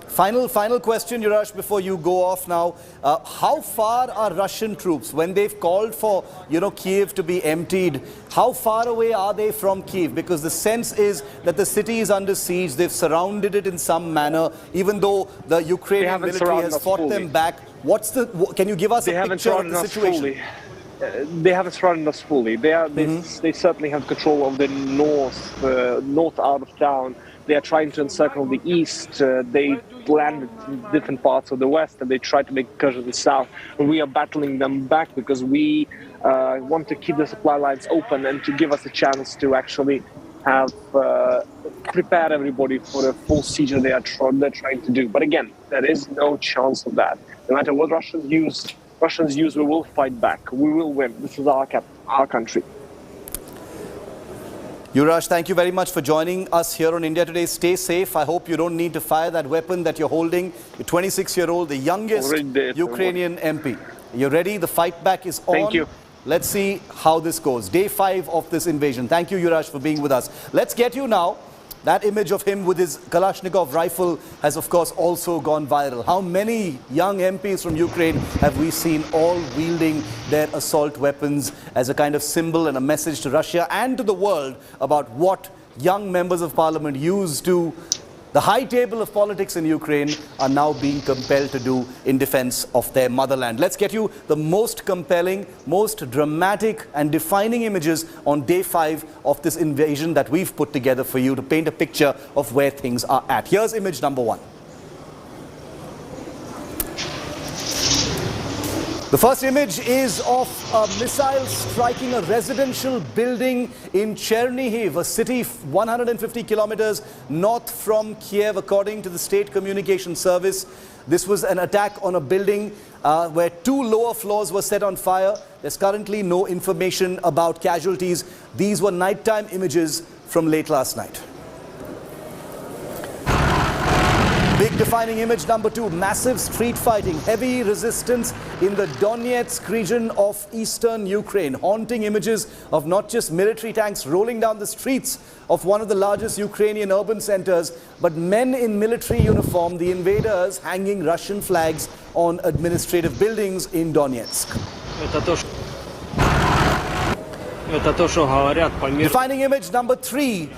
Final question, Yurash, before you go off now. How far are Russian troops, when they've called for, Kyiv to be emptied, how far away are they from Kyiv? Because the sense is that the city is under siege. They've surrounded it in some manner, even though the Ukrainian military has fought them back. Can you give us a picture of the situation? They haven't surrounded us fully. They certainly have control of the north out of town. They are trying to encircle the east. They landed in different parts of the west, and they try to make incursions in the south. And we are battling them back because we want to keep the supply lines open and to give us a chance to actually have prepare everybody for a full siege that they're trying to do. But again, there is no chance of that. No matter what Russians use, we will fight back. We will win. This is our country. Yurash, thank you very much for joining us here on India Today. Stay safe. I hope you don't need to fire that weapon that you're holding. You're 26-year-old, the youngest Ukrainian MP. You're ready? The fight back is on. Thank you. Let's see how this goes. Day 5 of this invasion. Thank you, Yurash, for being with us. Let's get you now. That image of him with his Kalashnikov rifle has, of course, also gone viral. How many young MPs from Ukraine have we seen all wielding their assault weapons as a kind of symbol and a message to Russia and to the world about what young members of parliament used to the high table of politics in Ukraine are now being compelled to do in defense of their motherland. Let's get you the most compelling, most dramatic and defining images on day 5 of this invasion that we've put together for you to paint a picture of where things are at. Here's image number 1. The first image is of a missile striking a residential building in Chernihiv, a city 150 kilometers north from Kiev, according to the state communication service. This was an attack on a building where 2 lower floors were set on fire. There's currently no information about casualties. These were nighttime images from late last night. Big defining image number 2, massive street fighting, heavy resistance in the Donetsk region of eastern Ukraine. Haunting images of not just military tanks rolling down the streets of one of the largest Ukrainian urban centers, but men in military uniform, the invaders hanging Russian flags on administrative buildings in Donetsk. Defining image number 3.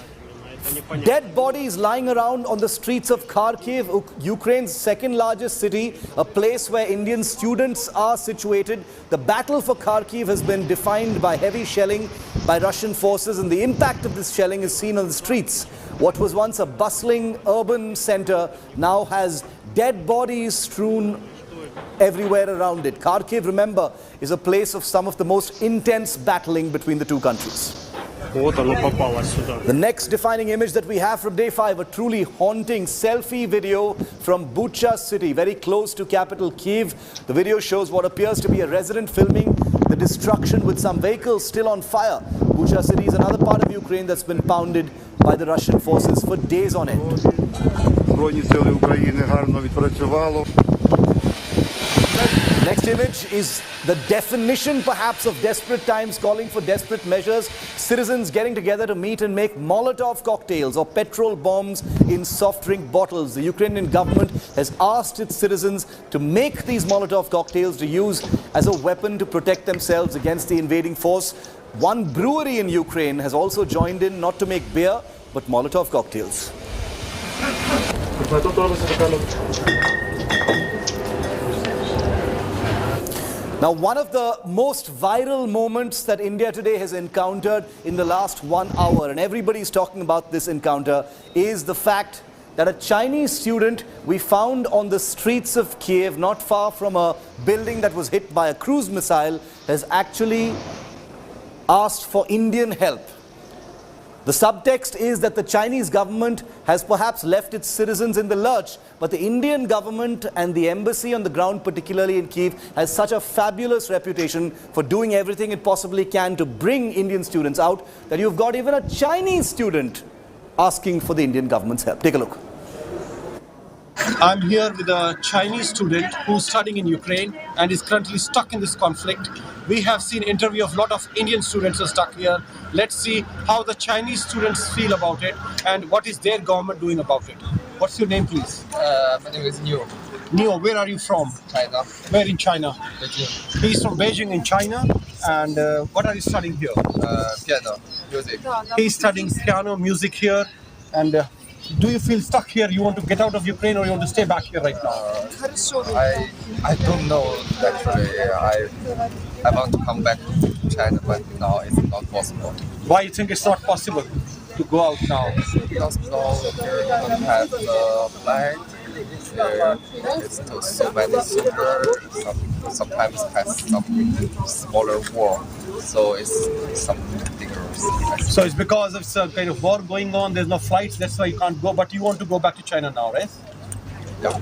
Dead bodies lying around on the streets of Kharkiv, Ukraine's second largest city, a place where Indian students are situated. The battle for Kharkiv has been defined by heavy shelling by Russian forces, and the impact of this shelling is seen on the streets. What was once a bustling urban center now has dead bodies strewn everywhere around it. Kharkiv, remember, is a place of some of the most intense battling between the two countries. The next defining image that we have from day 5, a truly haunting selfie video from Bucha city, very close to capital Kyiv. The video shows what appears to be a resident filming the destruction with some vehicles still on fire. Bucha city is another part of Ukraine that's been pounded by the Russian forces for days on end. Next image is the definition perhaps of desperate times, calling for desperate measures. Citizens getting together to meet and make Molotov cocktails or petrol bombs in soft drink bottles. The Ukrainian government has asked its citizens to make these Molotov cocktails to use as a weapon to protect themselves against the invading force. One brewery in Ukraine has also joined in, not to make beer, but Molotov cocktails. Now, one of the most viral moments that India today has encountered in the last 1 hour, and everybody's talking about this encounter, is the fact that a Chinese student we found on the streets of Kiev, not far from a building that was hit by a cruise missile, has actually asked for Indian help. The subtext is that the Chinese government has perhaps left its citizens in the lurch, but the Indian government and the embassy on the ground, particularly in Kyiv, has such a fabulous reputation for doing everything it possibly can to bring Indian students out that you've got even a Chinese student asking for the Indian government's help. Take a look. I'm here with a Chinese student who's studying in Ukraine and is currently stuck in this conflict. We have seen interview of a lot of Indian students who are stuck here. Let's see how the Chinese students feel about it and what is their government doing about it. What's your name, please? My name is Neo. Neo, where are you from? China. Where in China? Beijing. He's from Beijing in China. And what are you studying here? Piano, music. He's studying piano, music here. And do you feel stuck here? You want to get out of Ukraine or you want to stay back here right now? I don't know actually. I want to come back to China, but now it's not possible. Why you think it's not possible to go out now? Because now we don't have flight. It's so many soldiers. Sometimes has some smaller war, so it's something dangerous. So it's because of some kind of war going on. There's no flights. That's why you can't go. But you want to go back to China now, right? Yeah.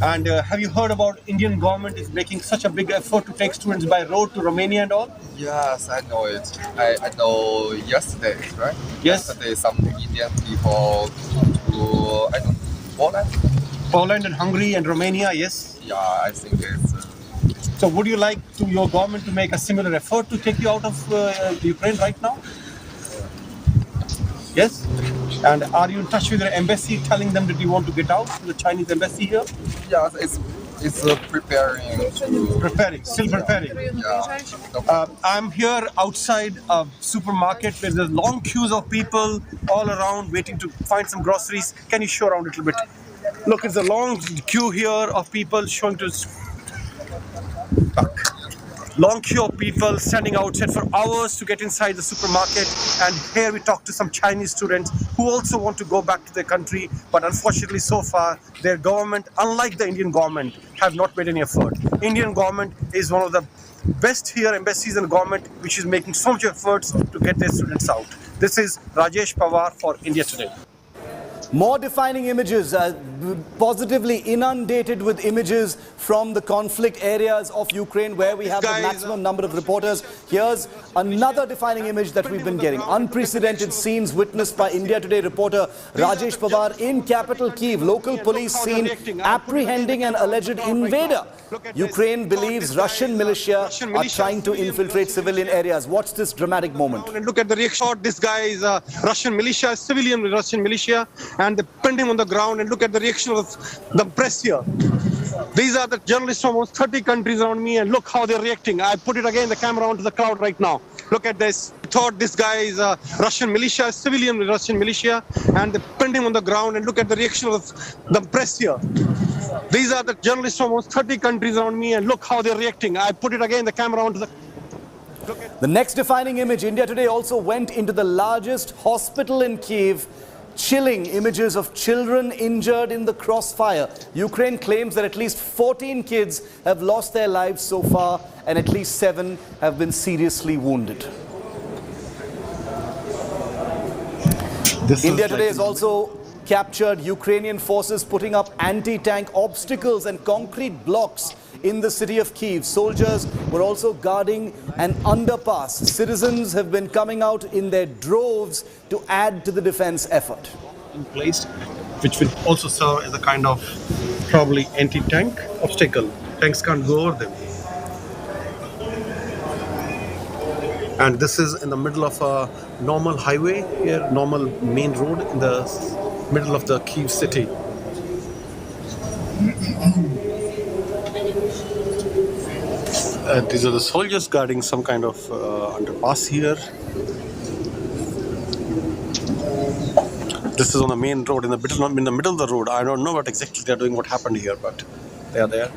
And have you heard about Indian government is making such a big effort to take students by road to Romania and all? Yes, I know it. I know yesterday, right? Yes. Yesterday, some Indian people to Poland. Poland and Hungary and Romania, yes. Yeah, I think it's. So would you like your government to make a similar effort to take you out of Ukraine right now? Yes? And are you in touch with your embassy telling them that you want to get out, the Chinese embassy here? Yes, it's preparing. Still preparing. Yeah. I'm here outside a supermarket where there's long queues of people all around waiting to find some groceries. Can you show around a little bit? Look, it's a long queue here of people showing to... Long queue of people standing outside for hours to get inside the supermarket, and here we talk to some Chinese students who also want to go back to their country, but unfortunately so far their government, unlike the Indian government, have not made any effort. Indian government is one of the best here, embassies and government, which is making so much efforts to get their students out. This is Rajesh Pawar for India Today. More defining images, positively inundated with images from the conflict areas of Ukraine where we have the maximum number of reporters. Here's another defining image that we've been getting. Unprecedented scenes witnessed by India Today reporter Rajesh Pawar in capital Kyiv. Local police seen apprehending an alleged invader. Ukraine believes Russian militia are trying to infiltrate civilian areas. Watch this dramatic moment. And look at the reaction. This guy is a Russian militia, civilian Russian militia, and they pinned him on the ground. And look at the reaction of the press here. These are the journalists from almost 30 countries around me, and look how they're reacting. I put it again, the camera onto the crowd right now. Look at this. thought this guy is a Russian militia, civilian Russian militia, and they pinned him on the ground. And look at the reaction of the press here. These are the journalists from almost 30 countries around me, and look how they're reacting. I put it again, the camera onto the... The next defining image, India Today also went into the largest hospital in Kyiv. Chilling images of children injured in the crossfire. Ukraine claims that at least 14 kids have lost their lives so far and at least 7 have been seriously wounded. India Today has also captured Ukrainian forces putting up anti-tank obstacles and concrete blocks in the city of Kyiv. Soldiers were also guarding an underpass. Citizens have been coming out in their droves to add to the defense effort. In place, which will also serve as a kind of probably anti-tank obstacle. Tanks can't go over them. And this is in the middle of a normal highway here, normal main road in the middle of the Kyiv city. These are the soldiers guarding some kind of underpass here. This is on the main road in the middle of the road. I don't know what exactly they're doing, what happened here, but they are there.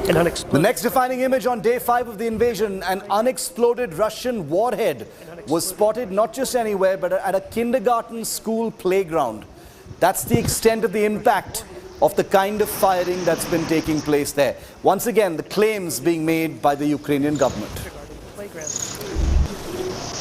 The next defining image on day 5 of the invasion, an unexploded Russian warhead was spotted not just anywhere but at a kindergarten school playground. That's the extent of the impact of the kind of firing that's been taking place there. Once again, the claims being made by the Ukrainian government.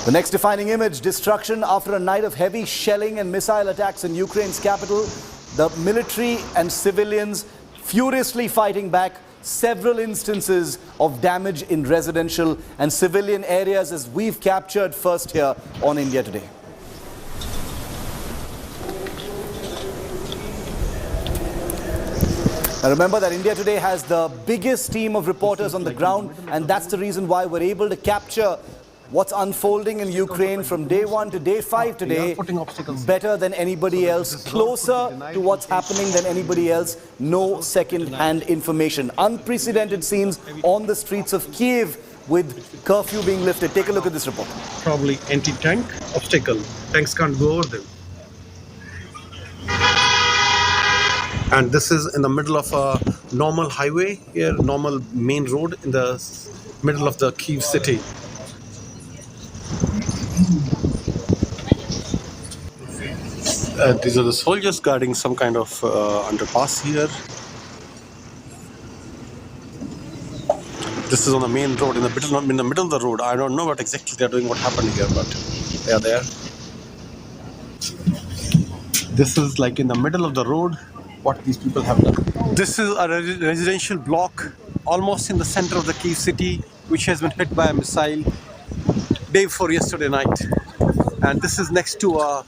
The next defining image, destruction after a night of heavy shelling and missile attacks in Ukraine's capital. The military and civilians furiously fighting back. Several instances of damage in residential and civilian areas as we've captured first here on India Today. Now remember that India Today has the biggest team of reporters on the ground, and that's the reason why we're able to capture what's unfolding in Ukraine from day 1 to day 5 today better than anybody else, closer to what's happening than anybody else, no second-hand information. Unprecedented scenes on the streets of Kyiv with curfew being lifted. Take a look at this report. Probably anti-tank obstacle. Tanks can't go over them. And this is in the middle of a normal highway here, normal main road in the middle of the Kyiv city. These are the soldiers guarding some kind of underpass here. This is on the main road in the middle of the road. I don't know what exactly they're doing, what happened here, but they are there. This is like in the middle of the road, what these people have done. This is a residential block almost in the center of the Kyiv city, which has been hit by a missile day before yesterday night. And this is next to a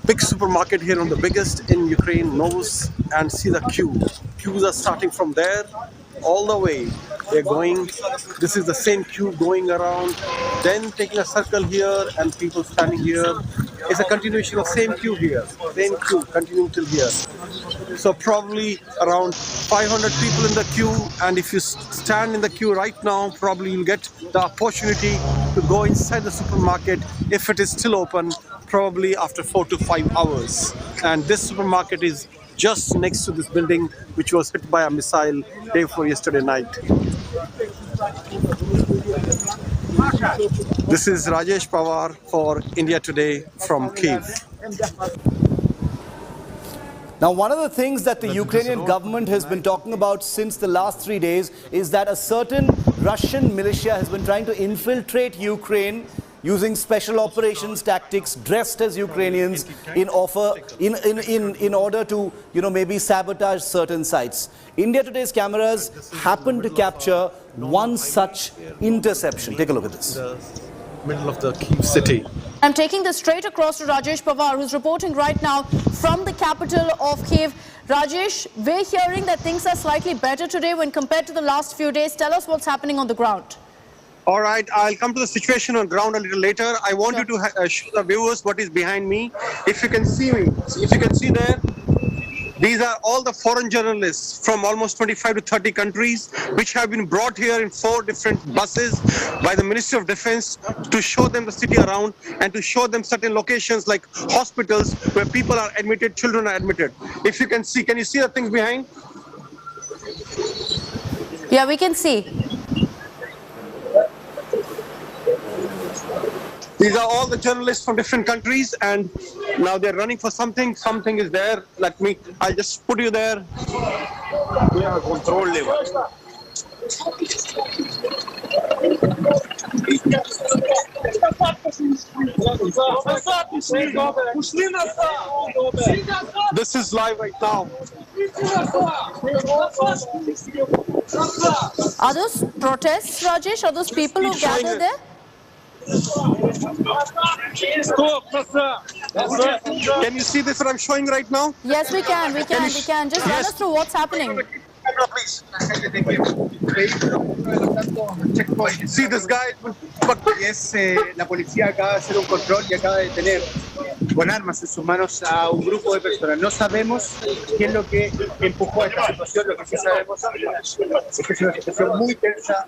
big supermarket here, on the biggest in Ukraine, Novus, and see the queue. Queues are starting from there all the way. They're going, this is the same queue going around, then taking a circle here and people standing here. It's a continuation of same queue here, same queue continuing till here. So probably around 500 people in the queue, and if you stand in the queue right now, probably you'll get the opportunity to go inside the supermarket if it is still open, probably after 4 to 5 hours. And this supermarket is just next to this building, which was hit by a missile day before yesterday night. This is Rajesh Pawar for India Today from Kyiv. Now, one of the things that the Ukrainian government has been talking about since the last 3 days is that a certain Russian militia has been trying to infiltrate Ukraine using special operations tactics, dressed as Ukrainians in order to, maybe sabotage certain sites. India Today's cameras happened to capture one such interception. Take a look at this. Middle of the Kyiv city. I'm taking this straight across to Rajesh Pawar, who's reporting right now from the capital of Kyiv. Rajesh, we're hearing that things are slightly better today when compared to the last few days. Tell us what's happening on the ground. All right, I'll come to the situation on ground a little later. I want you to show the viewers what is behind me. If you can see me, if you can see there, These are all the foreign journalists from almost 25 to 30 countries, which have been brought here in 4 different buses by the Ministry of Defense to show them the city around and to show them certain locations like hospitals where people are admitted, children are admitted. If you can see, can you see the things behind? Yeah, we can see. These are all the journalists from different countries, and now they're running for something. Something is there. I'll just put you there. Yeah, control level. This is live right now. Are those protests, Rajesh? Are those people who gathered there? Can you see this that I'm showing right now? Yes, we can. We can. Just run us through what's happening. See this guy. La policía acaba de hacer un control y acaba de detener con armas en sus manos a un grupo de personas. No sabemos qué es lo que empujó a esta situación. Lo que sí sabemos es que es una situación muy tensa.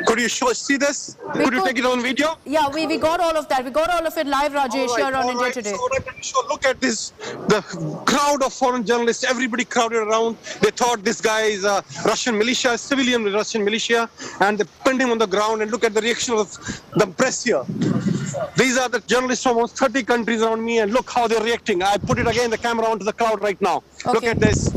Could you see this? Could you take it on video? Yeah, we got all of that. We got all of it live, Rajesh, here on India Today. So look at this, the crowd of foreign journalists, everybody crowded around. They thought this guy is a Russian militia, civilian Russian militia, and they pinned him on the ground, and look at the reaction of the press here. These are the journalists from almost 30 countries around me, and look how they're reacting. I put it again, the camera onto the crowd right now. Okay. Look at this.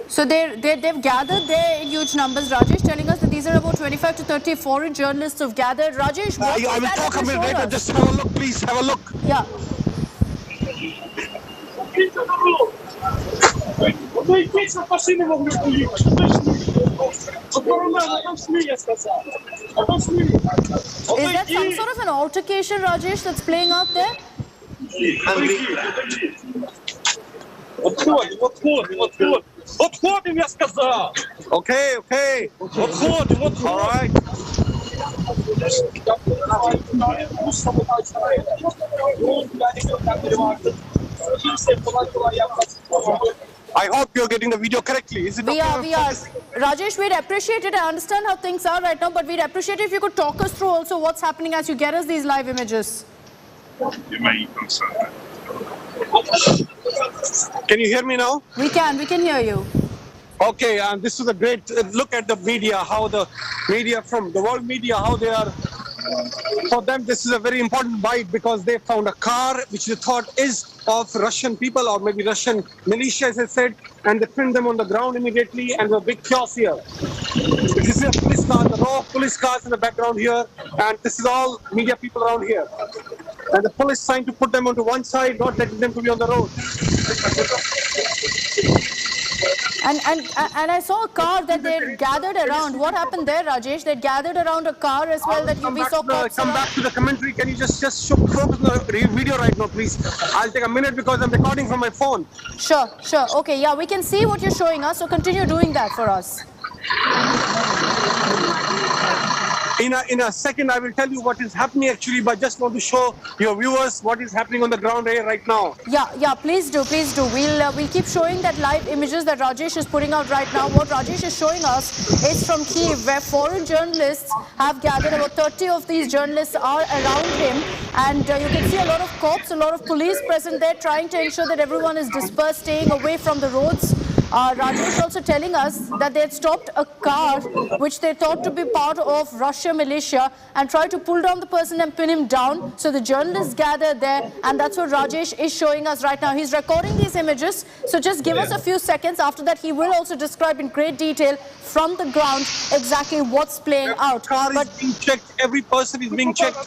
So they've gathered there in huge numbers. Rajesh telling us that these are about 25 to 30 foreign journalists who've gathered. Rajesh, what I will talk a minute later. Just have a look, please. Have a look. Yeah. Is that some sort of an altercation, Rajesh, that's playing out there? Отходим, я сказал. Okay, okay. Отходим. All right. I hope you're getting the video correctly. Is it We are. Rajesh, we'd appreciate it. I understand how things are right now, but we'd appreciate it if you could talk us through also what's happening as you get us these live images. Can you hear me now? We can hear you. Okay, and this is a great look at the media, how the media from the world media, how they are. For them, this is a very important bite because they found a car which they thought is of Russian people or maybe Russian militia, as I said, and they pinned them on the ground immediately, and there's a big chaos here. This is a police car, the row of police cars in the background here, and this is all media people around here. And the police trying to put them onto one side, not letting them to be on the road. And I saw a car that they gathered around. What happened there, Rajesh? They gathered around a car as well that we saw cops Come back to the commentary. Can you just focus on the video right now, please? I'll take a minute because I'm recording from my phone. Sure. Okay, yeah, we can see what you're showing us, so continue doing that for us. In a second, I will tell you what is happening actually, but just want to show your viewers what is happening on the ground here right now. Yeah, please do. We'll keep showing that live images that Rajesh is putting out right now. What Rajesh is showing us is from Kyiv, where foreign journalists have gathered. About 30 of these journalists are around him, and you can see a lot of cops, a lot of police present there, trying to ensure that everyone is dispersed, staying away from the roads. Rajesh also telling us that they had stopped a car which they thought to be part of Russia militia and tried to pull down the person and pin him down. So the journalists gathered there, and that's what Rajesh is showing us right now. He's recording these images, so just give us a few seconds. After that, he will also describe in great detail from the ground exactly what's playing out. Car is being checked. Every person is being checked.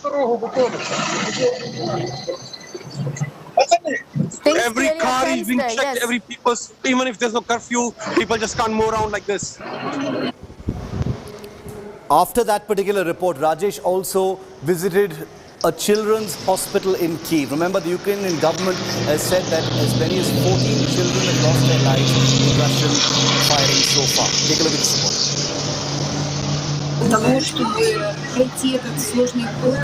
Every car is being checked, yes. Every people, even if there's no curfew, people just can't move around like this. After that particular report, Rajesh also visited a children's hospital in Kyiv. Remember, the Ukrainian government has said that as many as 14 children have lost their lives in Russian firing so far. Take a look at this report. того, чтобы пройти этот сложный путь.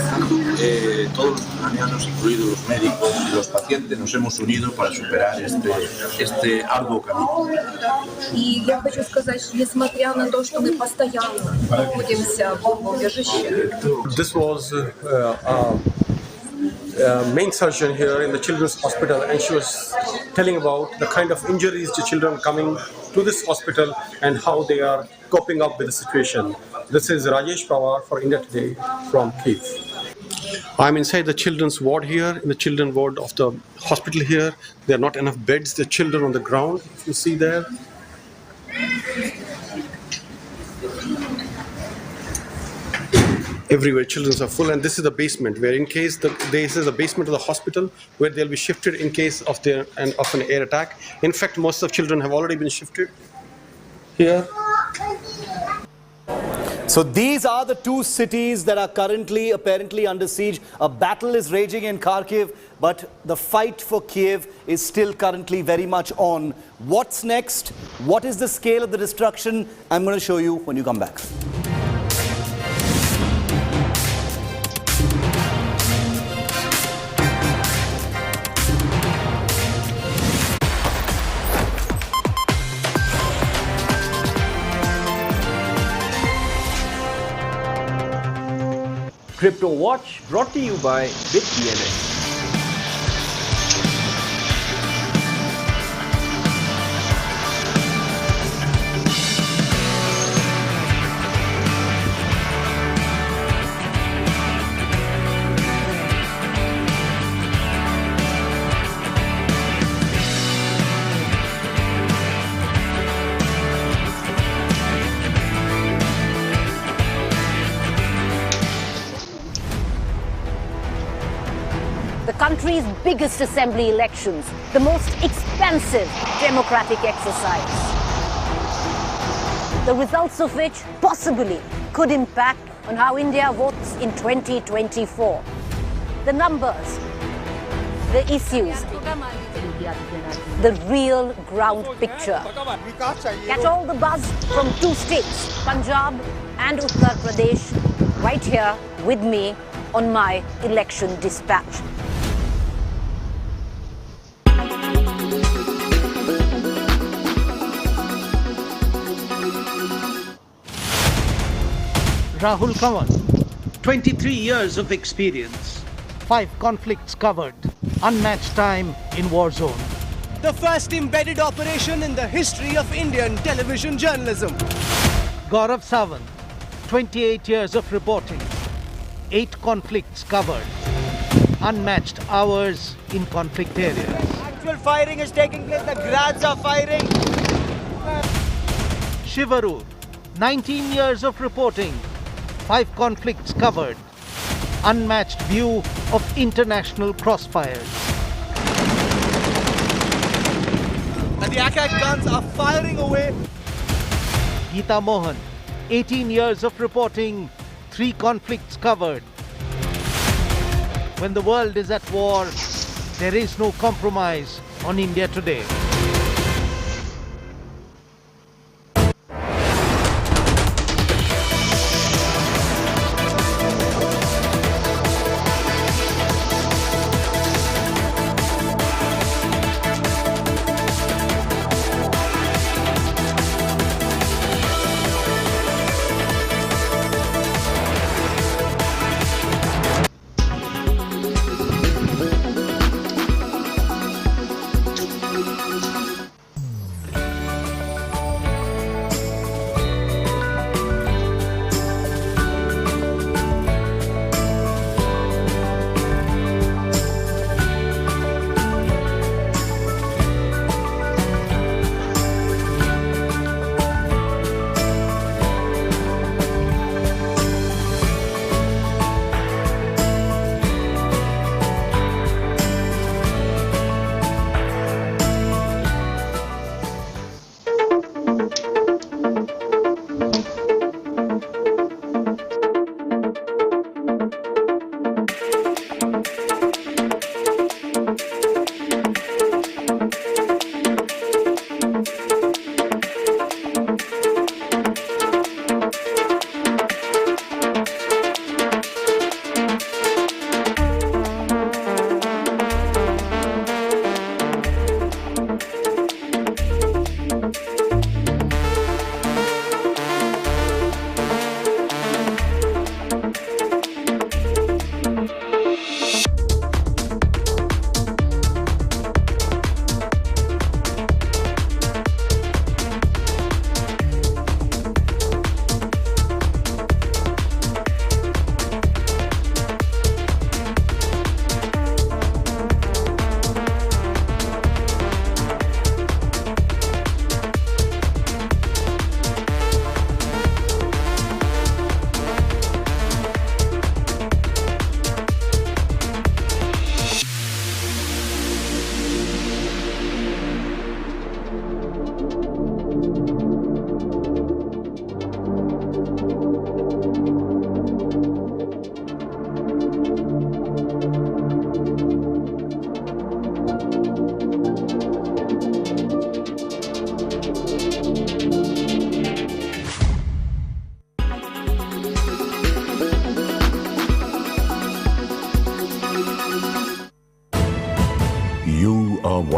Todos los ucranianos, incluidos los médicos y los pacientes, nos hemos unido para superar este arduo camino. И я хочу сказать, что несмотря на то, что мы постоянно находимся в бомбоубежище, This was main surgeon here in the children's hospital, and she was telling about the kind of injuries the children coming to this hospital and how they are coping up with the situation. This is Rajesh Pawar for India Today from Kyiv. I'm inside the children's ward here, in the children's ward of the hospital here. There are not enough beds, the children on the ground, if you see there. Everywhere children are full, and this is the basement where in case this is the basement of the hospital where they'll be shifted in case of an air attack. In fact, most of children have already been shifted here. So these are the two cities that are currently apparently under siege. A battle is raging in Kharkiv, but the fight for Kiev is still currently very much on. What's next? What is the scale of the destruction? I'm going to show you when you come back. Crypto Watch brought to you by BitDNS. The country's biggest assembly elections, the most expensive democratic exercise. The results of which possibly could impact on how India votes in 2024. The numbers, the issues, the real ground picture. Catch all the buzz from two states, Punjab and Uttar Pradesh, right here with me on my election dispatch. Rahul Kanwar, 23 years of experience, 5 conflicts covered, unmatched time in war zone. The first embedded operation in the history of Indian television journalism. Gaurav Sawant, 28 years of reporting, 8 conflicts covered, unmatched hours in conflict areas. Actual firing is taking place, the grads are firing. Shivarur, 19 years of reporting, 5 conflicts covered, unmatched view of international crossfires. And the attack guns are firing away. Geeta Mohan, 18 years of reporting, 3 conflicts covered. When the world is at war, there is no compromise on India Today.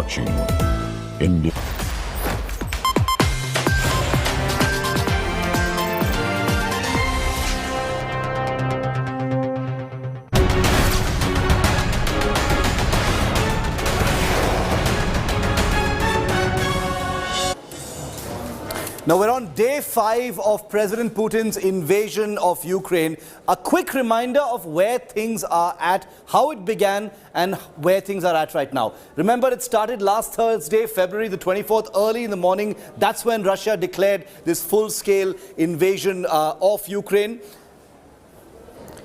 watching India. Now we're on day 5 of President Putin's invasion of Ukraine. A quick reminder of where things are at, how it began and where things are at right now. Remember, it started last Thursday, February the 24th, early in the morning. That's when Russia declared this full-scale invasion of Ukraine.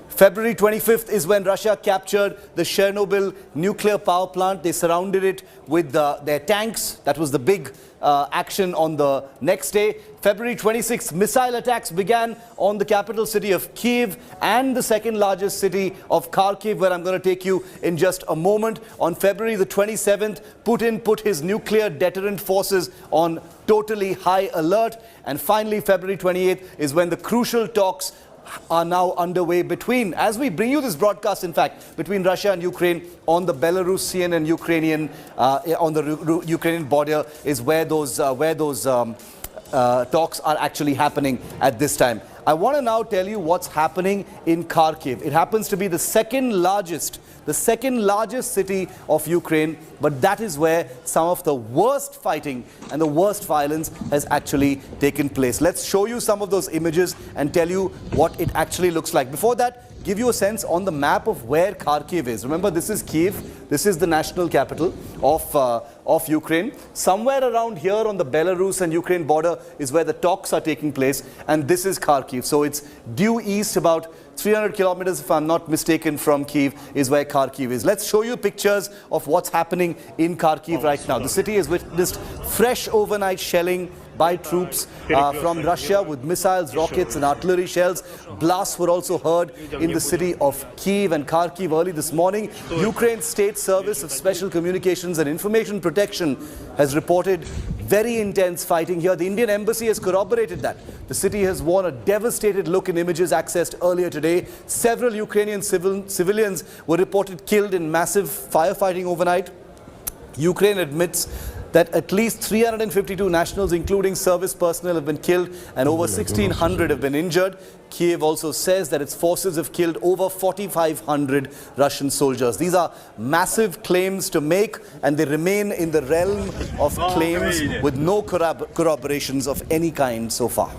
February 25th is when Russia captured the Chernobyl nuclear power plant. They surrounded it with their tanks. That was the big action on the next day. February 26th, missile attacks began on the capital city of Kyiv and the second largest city of Kharkiv, where I'm going to take you in just a moment. On February the 27th, Putin put his nuclear deterrent forces on totally high alert. And finally, February 28th is when the crucial talks are now underway between, as we bring you this broadcast, in fact, between Russia and Ukraine on the Belarusian and Ukrainian, on the Ukrainian border is where those talks are actually happening at this time. I want to now tell you what's happening in Kharkiv. It happens to be the second largest city of Ukraine, but that is where some of the worst fighting and the worst violence has actually taken place. Let's show you some of those images and tell you what it actually looks like. Before that, give you a sense on the map of where Kharkiv is. Remember, this is Kyiv. This is the national capital of Ukraine. Somewhere around here on the Belarus and Ukraine border is where the talks are taking place, and this is Kharkiv. So it's due east about 300 kilometers, if I'm not mistaken, from Kyiv is where Kharkiv is. Let's show you pictures of what's happening in Kharkiv right now. The city has witnessed fresh overnight shelling by troops from Russia with missiles, rockets and artillery shells. Blasts were also heard in the city of Kyiv and Kharkiv early this morning. Ukraine's State Service of Special Communications and Information Protection has reported very intense fighting here. The Indian Embassy has corroborated that. The city has worn a devastated look in images accessed earlier today. Several Ukrainian civilians were reported killed in massive firefighting overnight. Ukraine admits that at least 352 nationals, including service personnel, have been killed and over 1,600 have been injured. Kyiv also says that its forces have killed over 4,500 Russian soldiers. These are massive claims to make, and they remain in the realm of claims with no corroborations of any kind so far.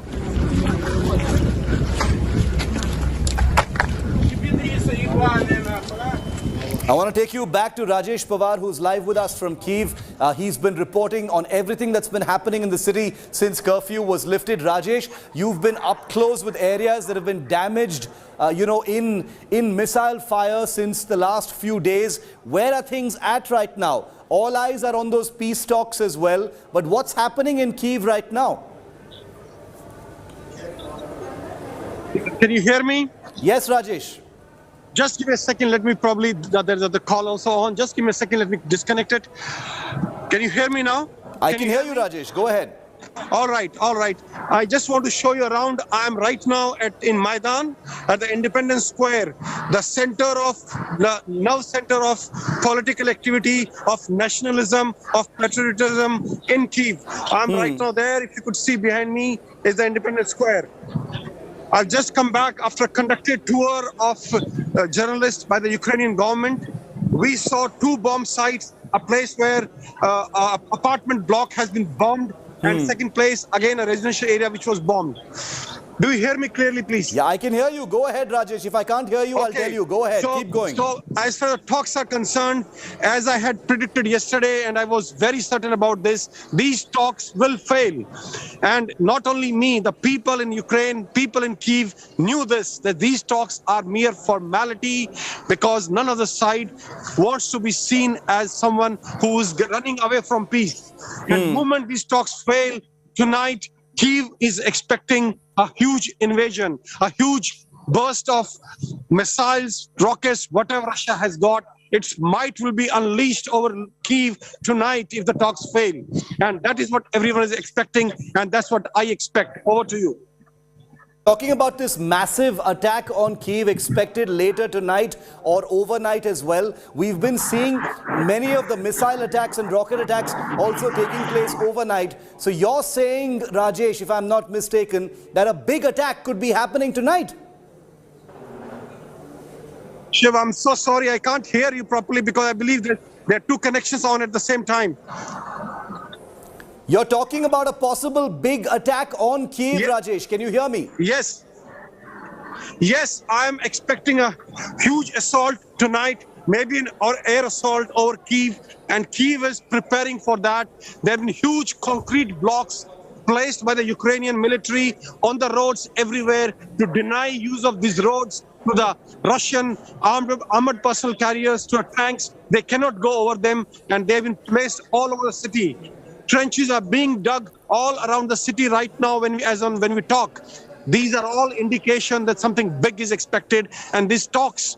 I want to take you back to Rajesh Pawar, who's live with us from Kyiv. He's been reporting on everything that's been happening in the city since curfew was lifted. Rajesh, you've been up close with areas that have been damaged, in missile fire since the last few days. Where are things at right now? All eyes are on those peace talks as well. But what's happening in Kyiv right now? Can you hear me? Yes, Rajesh. Just give me a second. Let me probably, there's the call also on. Just give me a second. Let me disconnect it. Can you hear me now? I can hear you, Rajesh. Go ahead. All right. I just want to show you around. I'm right now in Maidan at the Independence Square, the nerve center of political activity, of nationalism, of patriotism in Kyiv. I'm right now there. If you could see behind me is the Independence Square. I've just come back after a conducted tour of journalists by the Ukrainian government. We saw 2 bomb sites, a place where an apartment block has been bombed, and second place, again, a residential area which was bombed. Do you hear me clearly, please? Yeah, I can hear you. Go ahead, Rajesh. If I can't hear you, I'll tell you. Go ahead. Keep going. So, as far as talks are concerned, as I had predicted yesterday, and I was very certain about this, these talks will fail. And not only me, the people in Ukraine, people in Kyiv knew this, that these talks are mere formality, because none of the side wants to be seen as someone who is running away from peace. And the moment these talks fail tonight, Kyiv is expecting a huge invasion, a huge burst of missiles, rockets, whatever Russia has got. Its might will be unleashed over Kyiv tonight if the talks fail. And that is what everyone is expecting, and that's what I expect. Over to you. Talking about this massive attack on Kyiv expected later tonight or overnight as well. We've been seeing many of the missile attacks and rocket attacks also taking place overnight. So you're saying, Rajesh, if I'm not mistaken, that a big attack could be happening tonight? Shiv, I'm so sorry, I can't hear you properly because I believe that there are two connections on at the same time. You're talking about a possible big attack on Kyiv, Rajesh. Can you hear me? Yes. Yes, I'm expecting a huge assault tonight, maybe an air assault over Kyiv, and Kyiv is preparing for that. There have been huge concrete blocks placed by the Ukrainian military on the roads everywhere to deny use of these roads to the Russian armored personnel carriers, to tanks. They cannot go over them, and they've been placed all over the city. Trenches are being dug all around the city right now when we talk. These are all indication that something big is expected, and these talks,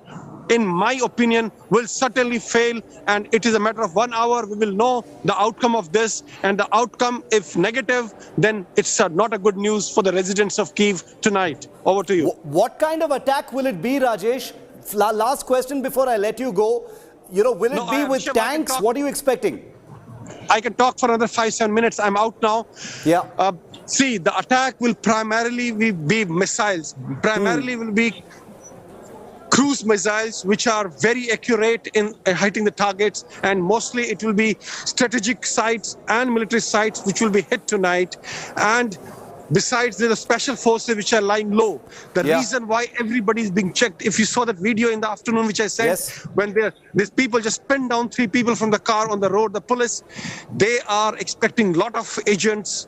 in my opinion, will certainly fail, and it is a matter of 1 hour. We will know the outcome of this, and the outcome, if negative, then it's not a good news for the residents of Kyiv tonight. Over to you. What kind of attack will it be, Rajesh? Last question before I let you go. Will it be with tanks? What are you expecting? I can talk for another 5-7 minutes. I'm out now. Yeah. See, the attack will primarily be missiles. Primarily will be cruise missiles, which are very accurate in hitting the targets, and mostly it will be strategic sites and military sites which will be hit tonight. And besides, there are special forces which are lying low. The reason why everybody is being checked, if you saw that video in the afternoon which I sent, when these people just pinned down 3 people from the car on the road, the police, they are expecting a lot of agents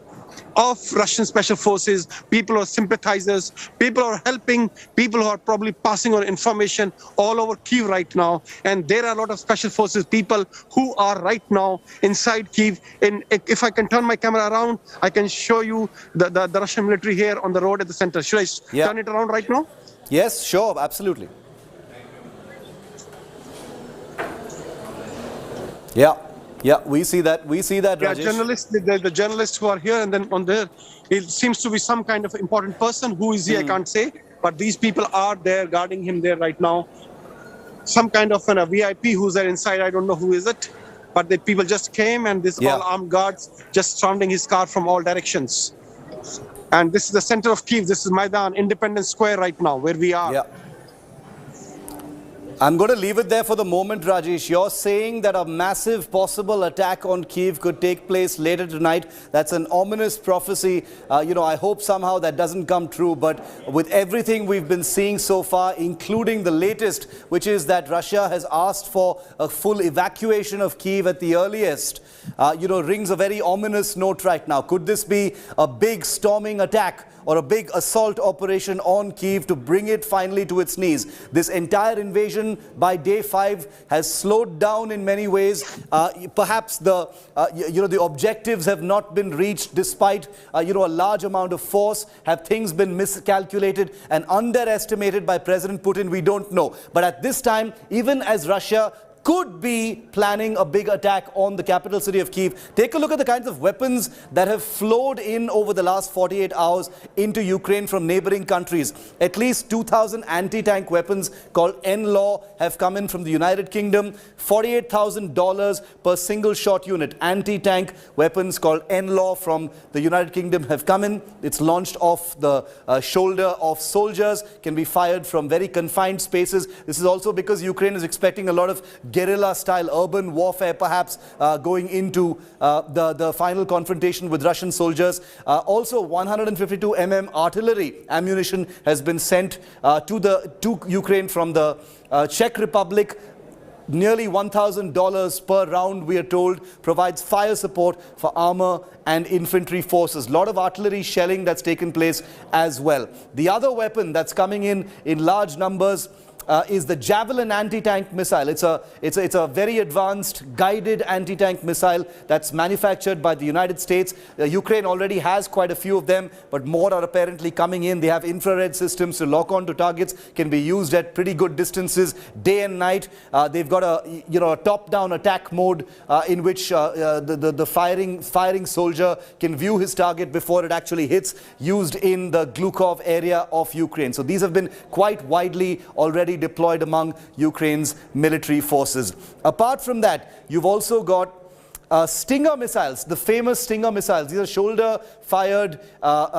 of Russian special forces, people who are sympathizers, people who are helping, people who are probably passing on information all over Kyiv right now. And there are a lot of special forces people who are right now inside Kyiv. And if I can turn my camera around, I can show you the Russian military here on the road at the center. Should I turn it around right now? Yes, sure, absolutely. Yeah, we see that, Rajesh. Journalists, the journalists who are here, and then on there, it seems to be some kind of important person. Who is he, I can't say. But these people are there, guarding him there right now. Some kind of a VIP who's there inside, I don't know who is it. But the people just came, and this all armed guards just surrounding his car from all directions. And this is the center of Kyiv. This is Maidan, Independence Square right now, where we are. Yeah. I'm going to leave it there for the moment, Rajesh. You're saying that a massive possible attack on Kyiv could take place later tonight. That's an ominous prophecy. I hope somehow that doesn't come true. But with everything we've been seeing so far, including the latest, which is that Russia has asked for a full evacuation of Kyiv at the earliest, rings a very ominous note right now. Could this be a big storming attack or a big assault operation on Kyiv to bring it finally to its knees? This entire invasion by day 5 has slowed down in many ways. Perhaps the objectives have not been reached despite a large amount of force. Have things been miscalculated and underestimated by President Putin? We don't know. But at this time, even as Russia could be planning a big attack on the capital city of Kyiv. Take a look at the kinds of weapons that have flowed in over the last 48 hours into Ukraine from neighboring countries. At least 2,000 anti-tank weapons called NLAW have come in from the United Kingdom. $48,000 per single shot unit. Anti-tank weapons called NLAW from the United Kingdom have come in. It's launched off the shoulder of soldiers, can be fired from very confined spaces. This is also because Ukraine is expecting a lot of guerrilla-style urban warfare, perhaps going into the final confrontation with Russian soldiers. Also, 152 mm artillery ammunition has been sent to Ukraine from the Czech Republic. Nearly $1,000 per round, we are told, provides fire support for armor and infantry forces. A lot of artillery shelling that's taken place as well. The other weapon that's coming in large numbers is the Javelin anti-tank missile. It's a very advanced guided anti-tank missile that's manufactured by the United States. Ukraine already has quite a few of them, but more are apparently coming in. They have infrared systems to lock onto targets, can be used at pretty good distances day and night. They've got a top-down attack mode in which the firing soldier can view his target before it actually hits, used in the Glukov area of Ukraine. So these have been quite widely already deployed among Ukraine's military forces. Apart from that, you've also got Stinger missiles, the famous Stinger missiles. These are shoulder-fired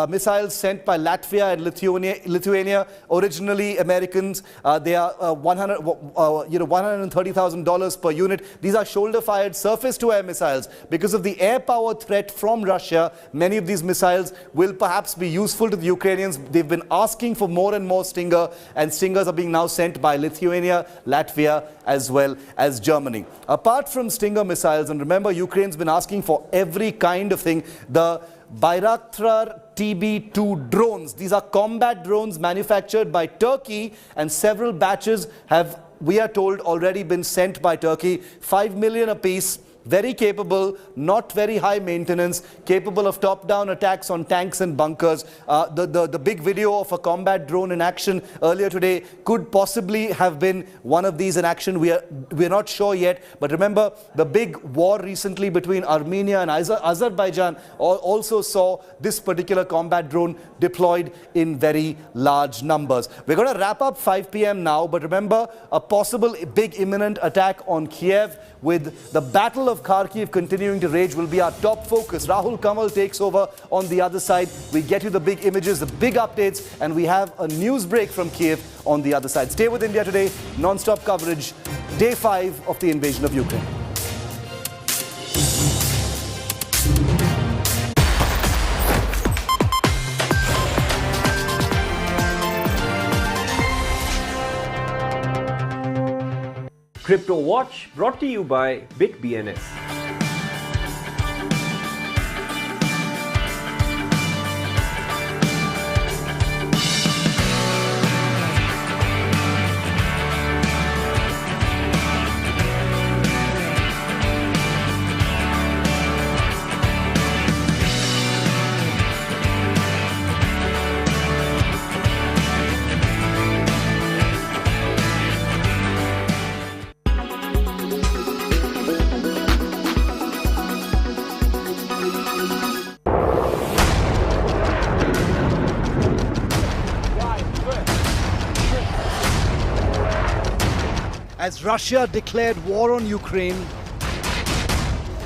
missiles sent by Latvia and Lithuania, originally Americans. They are $130,000 per unit. These are shoulder-fired surface-to-air missiles. Because of the air power threat from Russia, many of these missiles will perhaps be useful to the Ukrainians. They've been asking for more and more Stinger, and Stingers are being now sent by Lithuania, Latvia, as well as Germany. Apart from Stinger missiles, and remember, Ukraine's been asking for every kind of thing. The Bayraktar TB2 drones. These are combat drones manufactured by Turkey, and several batches have, we are told, already been sent by Turkey. 5 million apiece. Very capable, not very high maintenance, capable of top-down attacks on tanks and bunkers. The big video of a combat drone in action earlier today could possibly have been one of these in action. We're not sure yet. But remember, the big war recently between Armenia and Azerbaijan also saw this particular combat drone deployed in very large numbers. We're going to wrap up 5 p.m. now, but remember, a possible big imminent attack on Kiev with the Battle of Kharkiv continuing to rage will be our top focus. Rahul Kamal takes over on the other side. We get you the big images, the big updates, and we have a news break from Kiev on the other side. Stay with India Today, non-stop coverage, day 5 of the invasion of Ukraine. Crypto Watch brought to you by Big BNS. As Russia declared war on Ukraine,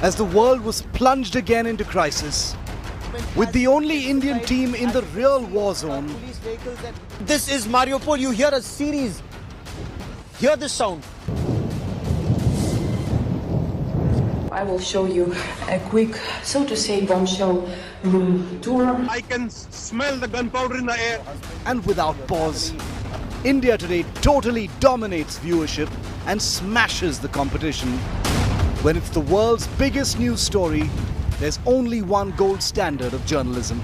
as the world was plunged again into crisis, with the only Indian team in the real war zone. This is Mariupol. You hear a series. Hear this sound. I will show you a quick, so to say, bombshell room tour. I can smell the gunpowder in the air. And without pause, India Today totally dominates viewership and smashes the competition. When it's the world's biggest news story, there's only one gold standard of journalism.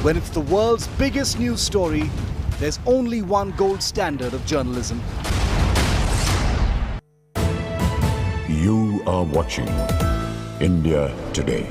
When it's the world's biggest news story, there's only one gold standard of journalism. You are watching India Today.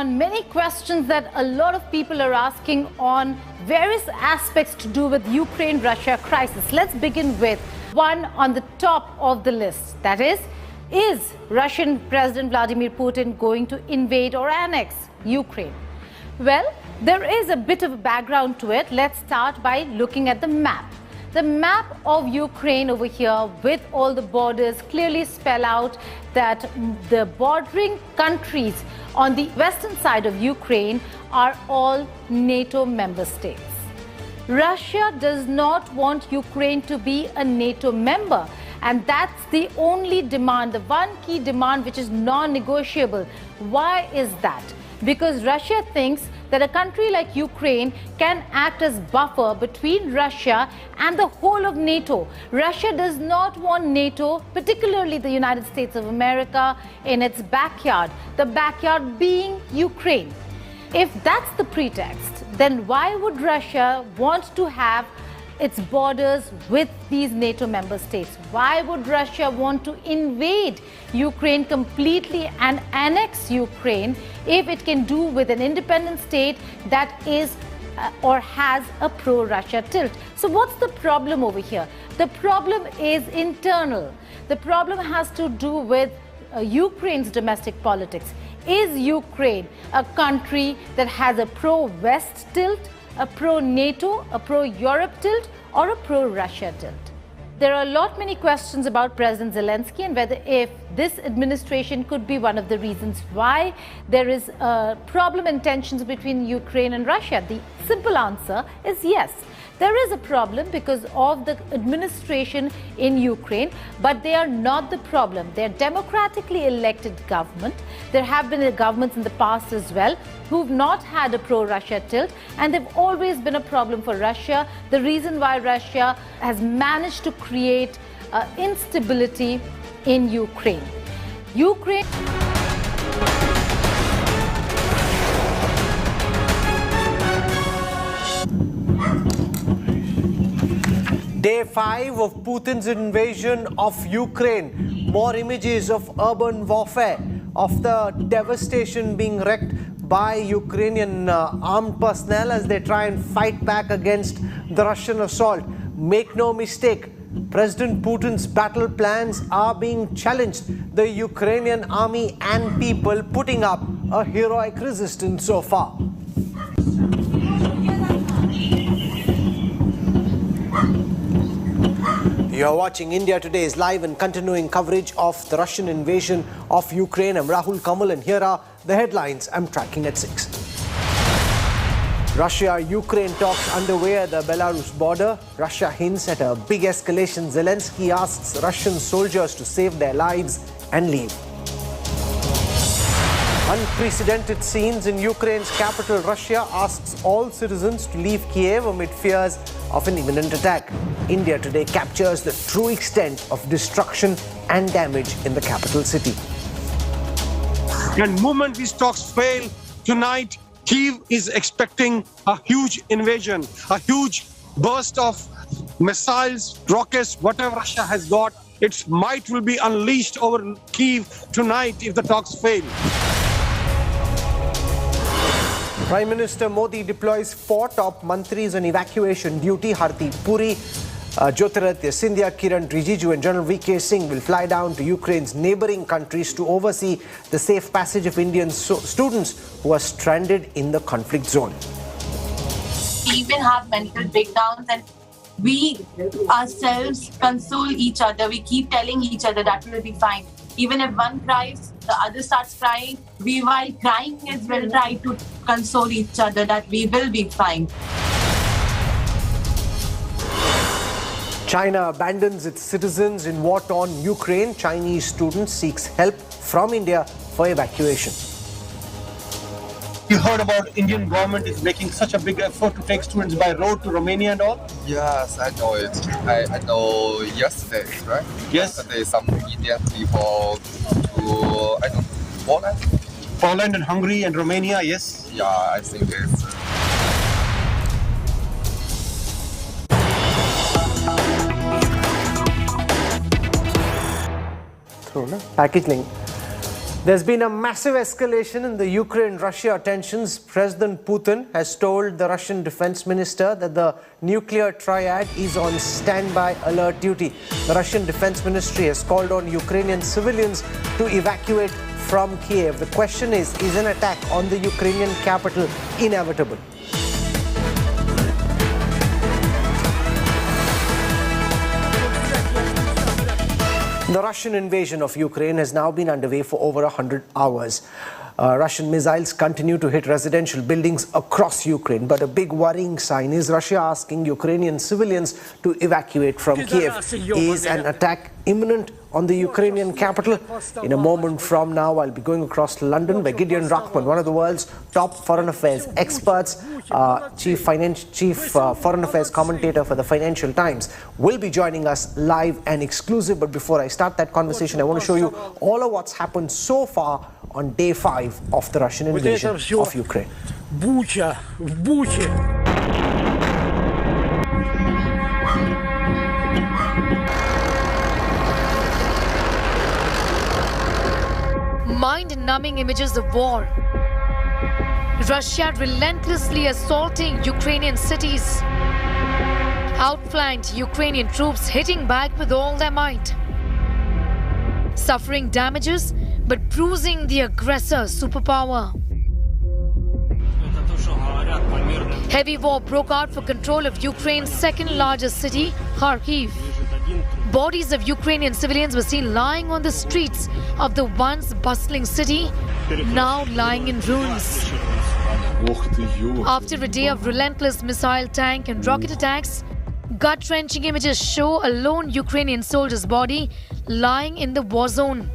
on many questions that a lot of people are asking on various aspects to do with Ukraine-Russia crisis. Let's begin with one on the top of the list. That is Russian President Vladimir Putin going to invade or annex Ukraine? Well, there is a bit of a background to it. Let's start by looking at the map. The map of Ukraine over here with all the borders clearly spell out that the bordering countries on the western side of Ukraine are all NATO member states. Russia does not want Ukraine to be a NATO member, and that's the only demand, the one key demand which is non-negotiable. Why is that? Because Russia thinks that a country like Ukraine can act as buffer between Russia and the whole of NATO. Russia does not want NATO, particularly the United States of America, in its backyard, the backyard being Ukraine. If that's the pretext, then why would Russia want to have its borders with these NATO member states? Why would Russia want to invade Ukraine completely and annex Ukraine if it can do with an independent state that is or has a pro-Russia tilt? So what's the problem over here? The problem is internal. The problem has to do with Ukraine's domestic politics. Is Ukraine a country that has a pro-West tilt, a pro-NATO, a pro-Europe tilt, or a pro-Russia tilt? There are many questions about President Zelensky and whether if this administration could be one of the reasons why there is a problem and tensions between Ukraine and Russia. The simple answer is yes. There is a problem because of the administration in Ukraine, but they are not the problem. They are democratically elected government. There have been governments in the past as well who've not had a pro-Russia tilt, and they've always been a problem for Russia. The reason why Russia has managed to create instability in Ukraine. Day 5 of Putin's invasion of Ukraine. More images of urban warfare, of the devastation being wreaked by Ukrainian armed personnel as they try and fight back against the Russian assault. Make no mistake, President Putin's battle plans are being challenged. The Ukrainian army and people putting up a heroic resistance so far. You are watching India Today's live and continuing coverage of the Russian invasion of Ukraine. I'm Rahul Kamal, and here are the headlines I'm tracking at 6. Russia-Ukraine talks underway at the Belarus border. Russia hints at a big escalation. Zelensky asks Russian soldiers to save their lives and leave. Unprecedented scenes in Ukraine's capital. Russia asks all citizens to leave Kiev amid fears of an imminent attack. India Today captures the true extent of destruction and damage in the capital city. And the moment these talks fail tonight, Kyiv is expecting a huge invasion, a huge burst of missiles, rockets, whatever Russia has got. Its might will be unleashed over Kyiv tonight if the talks fail. Prime Minister Modi deploys 4 top mantris on evacuation duty. Hardeep Puri, Jyotiraditya Scindia, Kiran Rijiju and General V.K. Singh will fly down to Ukraine's neighbouring countries to oversee the safe passage of Indian students who are stranded in the conflict zone. We even have mental breakdowns, and we ourselves console each other. We keep telling each other that we'll be fine. Even if one cries, the other starts crying. We, while crying as well, try to console each other that we will be fine. China abandons its citizens in war-torn Ukraine. Chinese students seeks help from India for evacuation. You heard about Indian government is making such a big effort to take students by road to Romania and all? Yes, I know it. I know yesterday, right? Yes. Yesterday some Indian people to, Poland? Poland and Hungary and Romania, yes? Yeah, I think it's... Package link. There's been a massive escalation in the Ukraine-Russia tensions. President Putin has told the Russian defense minister that the nuclear triad is on standby alert duty. The Russian defense ministry has called on Ukrainian civilians to evacuate from Kiev. The question is an attack on the Ukrainian capital inevitable? The Russian invasion of Ukraine has now been underway for over 100 hours. Russian missiles continue to hit residential buildings across Ukraine, but a big worrying sign is Russia asking Ukrainian civilians to evacuate from Kiev. Is an attack imminent on the Ukrainian capital? In a moment from now, I'll be going across to London, where Gideon Rachman, one of the world's top foreign affairs experts, chief foreign affairs commentator for the Financial Times, will be joining us live and exclusive. But before I start that conversation, I want to show you all of what's happened so far on day 5 of the Russian invasion of Ukraine. Буча, в Буче. Mind-numbing images of war. Russia relentlessly assaulting Ukrainian cities. Outflanked Ukrainian troops hitting back with all their might. Suffering damages, but bruising the aggressor superpower. Heavy war broke out for control of Ukraine's second largest city, Kharkiv. Bodies of Ukrainian civilians were seen lying on the streets of the once bustling city, now lying in ruins. After a day of relentless missile, tank and rocket attacks, gut-wrenching images show a lone Ukrainian soldier's body lying in the war zone.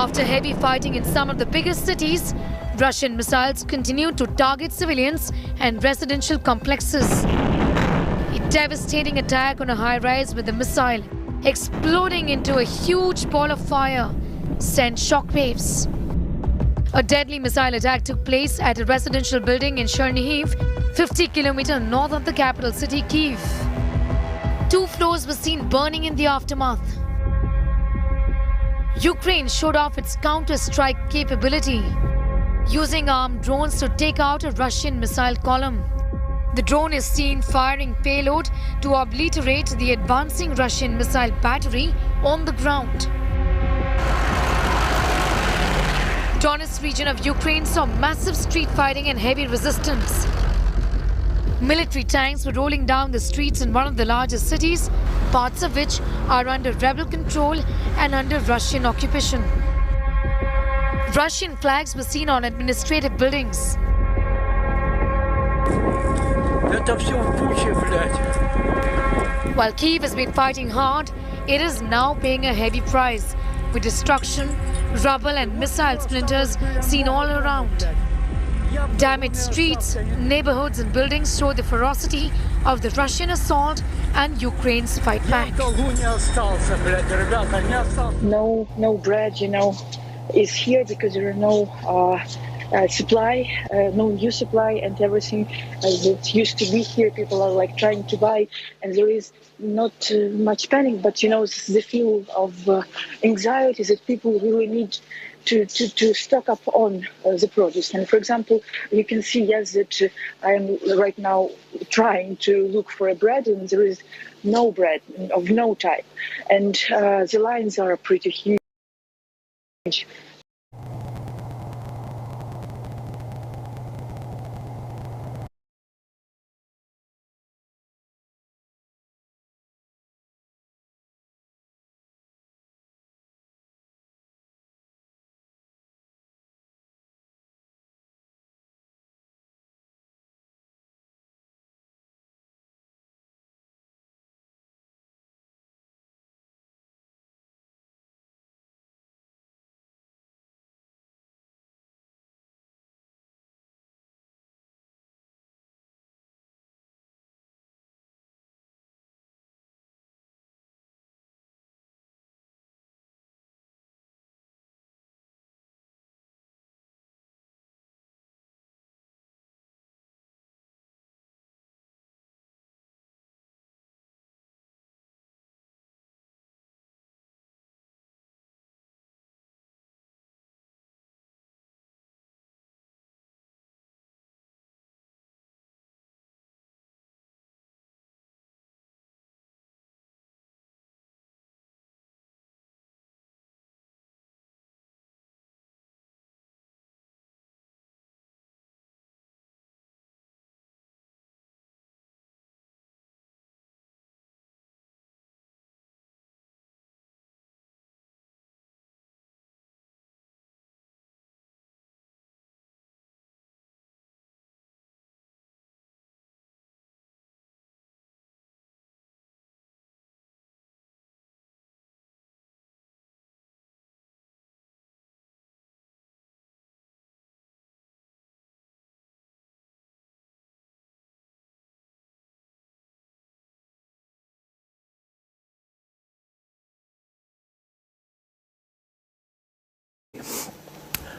After heavy fighting in some of the biggest cities, Russian missiles continued to target civilians and residential complexes. A devastating attack on a high-rise with a missile exploding into a huge ball of fire sent shockwaves. A deadly missile attack took place at a residential building in Chernihiv, 50 kilometers north of the capital city, Kyiv. 2 floors were seen burning in the aftermath. Ukraine showed off its counter-strike capability, using armed drones to take out a Russian missile column. The drone is seen firing payload to obliterate the advancing Russian missile battery on the ground. Donetsk region of Ukraine saw massive street fighting and heavy resistance. Military tanks were rolling down the streets in one of the largest cities, parts of which are under rebel control and under Russian occupation. Russian flags were seen on administrative buildings. While Kyiv has been fighting hard, it is now paying a heavy price, with destruction, rubble and missile splinters seen all around. Damaged streets, neighborhoods and buildings show the ferocity of the Russian assault and Ukraine's fight back. No bread, is here because there are no supply, no new supply, and everything that used to be here, people are trying to buy, and there is not much panic, but the feel of anxiety that people really need to stock up on the produce. And for example, you can see, yes, that I am right now trying to look for a bread, and there is no bread of no type, and the lines are pretty huge.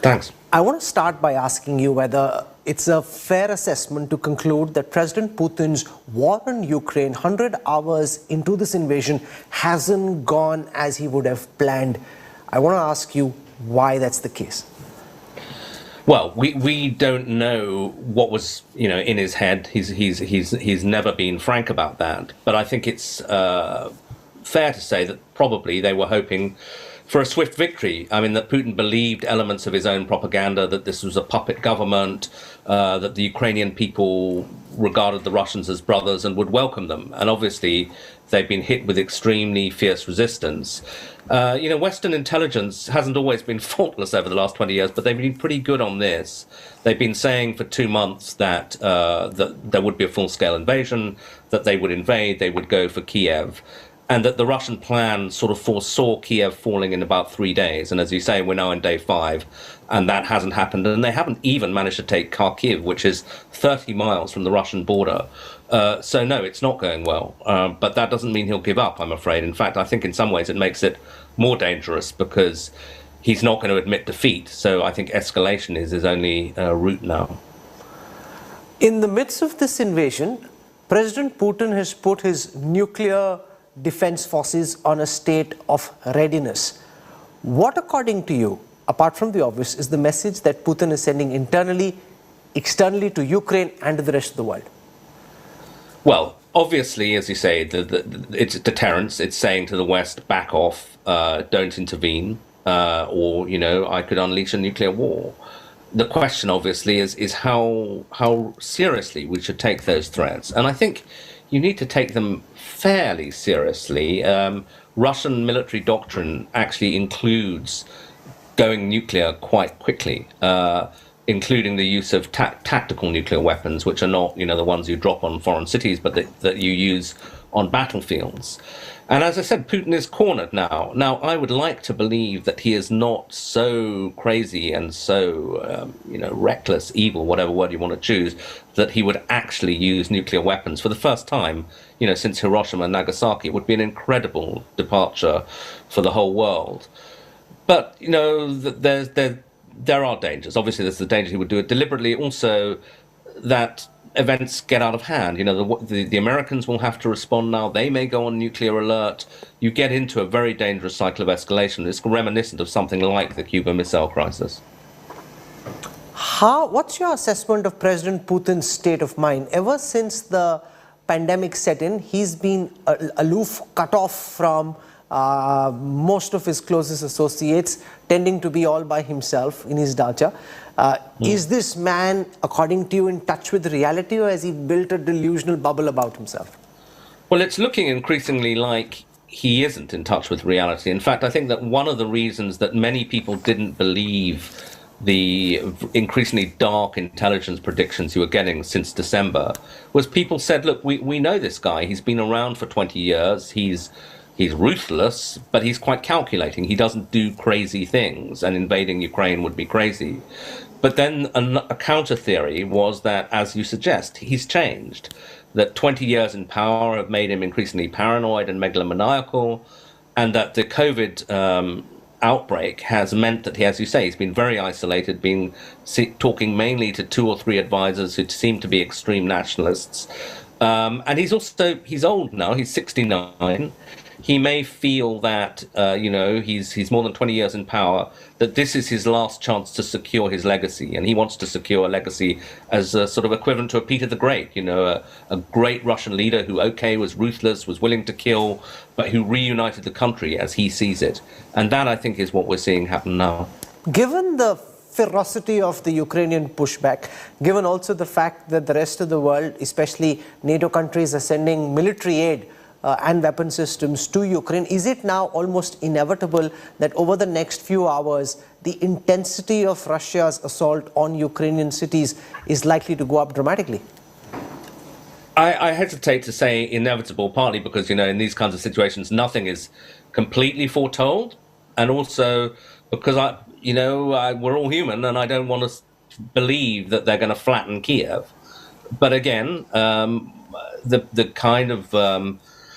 Thanks. I want to start by asking you whether it's a fair assessment to conclude that President Putin's war on Ukraine, 100 hours into this invasion, hasn't gone as he would have planned. I want to ask you why that's the case. Well, we don't know what was in his head. He's never been frank about that. But I think it's fair to say that probably they were hoping for a swift victory. I mean, that Putin believed elements of his own propaganda, that this was a puppet government, that the Ukrainian people regarded the Russians as brothers and would welcome them. And obviously, they've been hit with extremely fierce resistance. Western intelligence hasn't always been faultless over the last 20 years, but they've been pretty good on this. They've been saying for 2 months that that there would be a full-scale invasion, that they would invade, they would go for Kiev, and that the Russian plan sort of foresaw Kiev falling in about 3 days. And as you say, we're now in day 5, and that hasn't happened. And they haven't even managed to take Kharkiv, which is 30 miles from the Russian border. So no, it's not going well. But that doesn't mean he'll give up, I'm afraid. In fact, I think in some ways it makes it more dangerous because he's not going to admit defeat. So I think escalation is his only route now. In the midst of this invasion, President Putin has put his nuclear defense forces on a state of readiness. What, according to you, apart from the obvious, is the message that Putin is sending internally, externally to Ukraine and to the rest of the world? Well, obviously, as you say, it's deterrence. It's saying to the West, back off, don't intervene, or, I could unleash a nuclear war. The question, obviously, is how seriously we should take those threats. And I think you need to take them fairly seriously. Russian military doctrine actually includes going nuclear quite quickly, including the use of tactical nuclear weapons, which are not, the ones you drop on foreign cities, but that you use on battlefields. And as I said, Putin is cornered now. Now, I would like to believe that he is not so crazy and so, reckless, evil, whatever word you want to choose, that he would actually use nuclear weapons for the first time, since Hiroshima and Nagasaki. It would be an incredible departure for the whole world. But, there are dangers. Obviously, there's the danger he would do it deliberately. Also, that events get out of hand. The Americans will have to respond now. They may go on nuclear alert. You get into a very dangerous cycle of escalation. It's reminiscent of something like the Cuban Missile Crisis. What's your assessment of President Putin's state of mind? Ever since the pandemic set in, he's been aloof, cut off from most of his closest associates, tending to be all by himself in his dacha. Is this man, according to you, in touch with reality, or has he built a delusional bubble about himself? Well, it's looking increasingly like he isn't in touch with reality. In fact, I think that one of the reasons that many people didn't believe the increasingly dark intelligence predictions you were getting since December was people said, look, we know this guy. He's been around for 20 years. He's ruthless, but he's quite calculating. He doesn't do crazy things, and invading Ukraine would be crazy. But then a counter theory was that, as you suggest, he's changed. That 20 years in power have made him increasingly paranoid and megalomaniacal, and that the COVID outbreak has meant that he, as you say, he's been very isolated, been talking mainly to 2 or 3 advisors who seem to be extreme nationalists. And he's old now, he's 69. He may feel that, he's more than 20 years in power, that this is his last chance to secure his legacy. And he wants to secure a legacy as a sort of equivalent to a Peter the Great, a great Russian leader who, was ruthless, was willing to kill, but who reunited the country as he sees it. And that, I think, is what we're seeing happen now. Given the ferocity of the Ukrainian pushback, given also the fact that the rest of the world, especially NATO countries, are sending military aid and weapon systems to Ukraine, is it now almost inevitable that over the next few hours, the intensity of Russia's assault on Ukrainian cities is likely to go up dramatically? I hesitate to say inevitable, partly because, in these kinds of situations, nothing is completely foretold. And also because, we're all human and I don't want to believe that they're going to flatten Kiev. But again, the kind of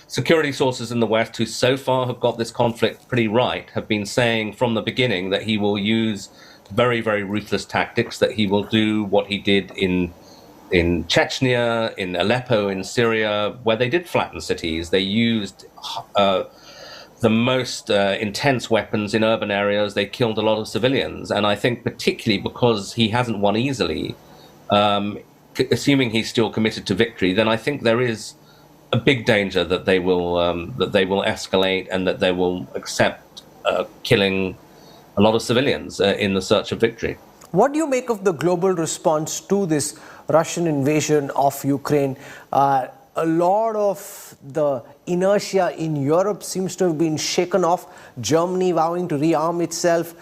security sources in the West who so far have got this conflict pretty right have been saying from the beginning that he will use very, very ruthless tactics, that he will do what he did in Chechnya, in Aleppo, in Syria, where they did flatten cities. They used the most intense weapons in urban areas. They killed a lot of civilians. And I think particularly because he hasn't won easily, assuming he's still committed to victory, then I think there is a big danger that they will escalate and that they will accept killing a lot of civilians in the search of victory. What do you make of the global response to this Russian invasion of Ukraine? A lot of the inertia in Europe seems to have been shaken off. Germany vowing to rearm itself,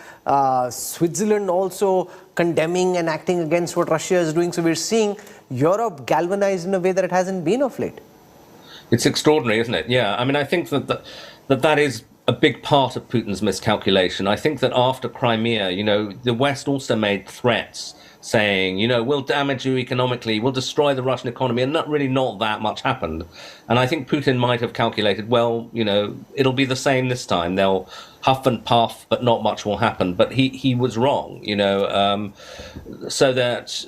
Switzerland also condemning and acting against what Russia is doing. So we're seeing Europe galvanized in a way that it hasn't been of late. It's extraordinary, isn't it? Yeah, I mean, I think that is a big part of Putin's miscalculation. I think that after Crimea, the West also made threats saying, we'll damage you economically, we'll destroy the Russian economy, and not that much happened. And I think Putin might have calculated, well, it'll be the same this time. They'll huff and puff, but not much will happen. But he was wrong, so that,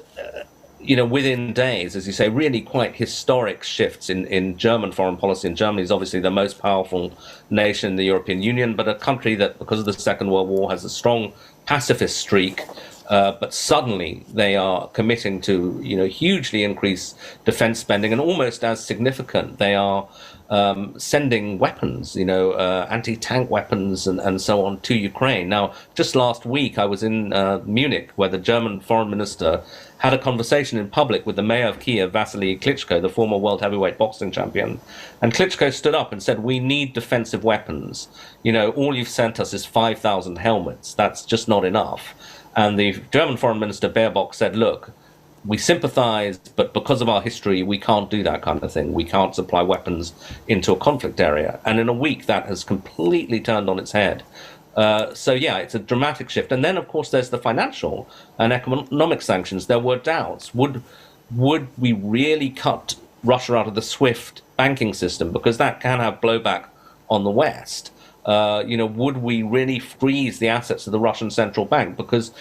within days, as you say, really quite historic shifts in German foreign policy. And Germany is obviously the most powerful nation in the European Union, but a country that, because of the Second World War, has a strong pacifist streak. But suddenly they are committing to, hugely increase defense spending, and almost as significant, they are sending weapons, anti-tank weapons and so on to Ukraine. Now, just last week, I was in Munich, where the German foreign minister had a conversation in public with the mayor of Kiev, Vasily Klitschko, the former world heavyweight boxing champion. And Klitschko stood up and said, we need defensive weapons. All you've sent us is 5,000 helmets. That's just not enough. And the German foreign minister, Baerbock, said, look, we sympathize, but because of our history, we can't do that kind of thing. We can't supply weapons into a conflict area. And in a week, that has completely turned on its head. So, yeah, it's a dramatic shift. And then, of course, there's the financial and economic sanctions. There were doubts. Would we really cut Russia out of the SWIFT banking system? Because that can have blowback on the West. Would we really freeze the assets of the Russian central bank? Because,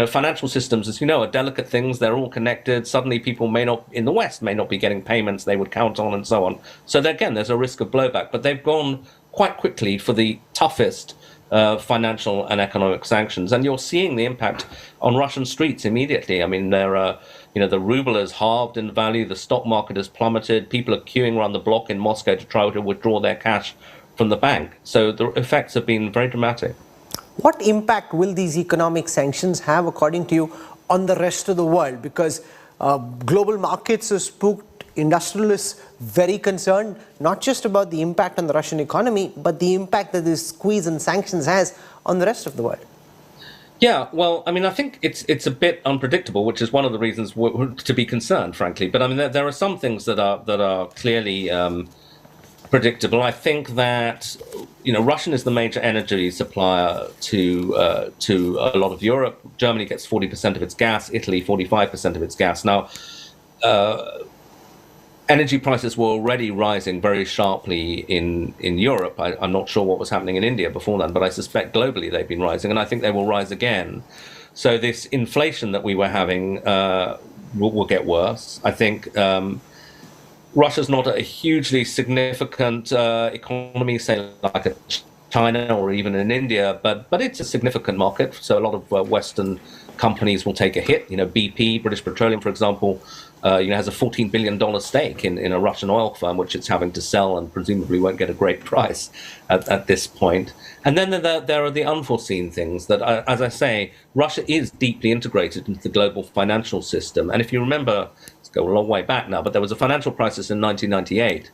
financial systems, as you know, are delicate things. They're all connected. Suddenly people in the West may not be getting payments they would count on and so on. So again, there's a risk of blowback. But they've gone quite quickly for the toughest financial and economic sanctions. And you're seeing the impact on Russian streets immediately. I mean, the ruble has halved in value. The stock market has plummeted. People are queuing around the block in Moscow to try to withdraw their cash from the bank. So the effects have been very dramatic. What impact will these economic sanctions have, according to you, on the rest of the world? Because global markets are spooked, industrialists very concerned, not just about the impact on the Russian economy, but the impact that this squeeze and sanctions has on the rest of the world. Yeah, well, I mean, I think it's a bit unpredictable, which is one of the reasons to be concerned, frankly. But I mean, there are some things that are clearly predictable. I think that Russia is the major energy supplier to a lot of Europe. Germany gets 40% of its gas, Italy 45% of its gas. Now, energy prices were already rising very sharply in Europe. I'm not sure what was happening in India before then, but I suspect globally they've been rising, and I think they will rise again. So this inflation that we were having will get worse. I think Russia's not a hugely significant economy, say like China or even in India, but it's a significant market. So a lot of Western companies will take a hit. BP, British Petroleum, for example, has a $14 billion stake in a Russian oil firm, which it's having to sell and presumably won't get a great price at this point. And then there are the unforeseen things that, as I say, Russia is deeply integrated into the global financial system. And if you remember, let's go a long way back now, but there was a financial crisis in 1998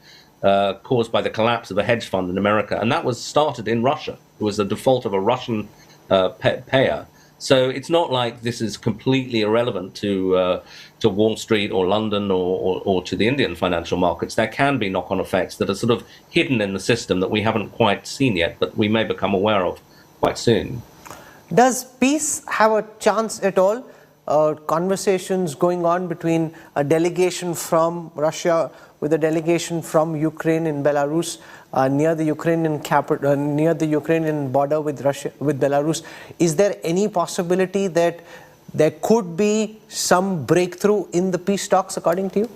caused by the collapse of a hedge fund in America. And that was started in Russia. It was the default of a Russian payer. So it's not like this is completely irrelevant to Wall Street or London or to the Indian financial markets. There can be knock-on effects that are sort of hidden in the system that we haven't quite seen yet, but we may become aware of quite soon. Does peace have a chance at all? Conversations going on between a delegation from Russia with a delegation from Ukraine in Belarus near the Ukrainian capital, near the Ukrainian border with Russia, with Belarus. Is there any possibility that there could be some breakthrough in the peace talks, according to you?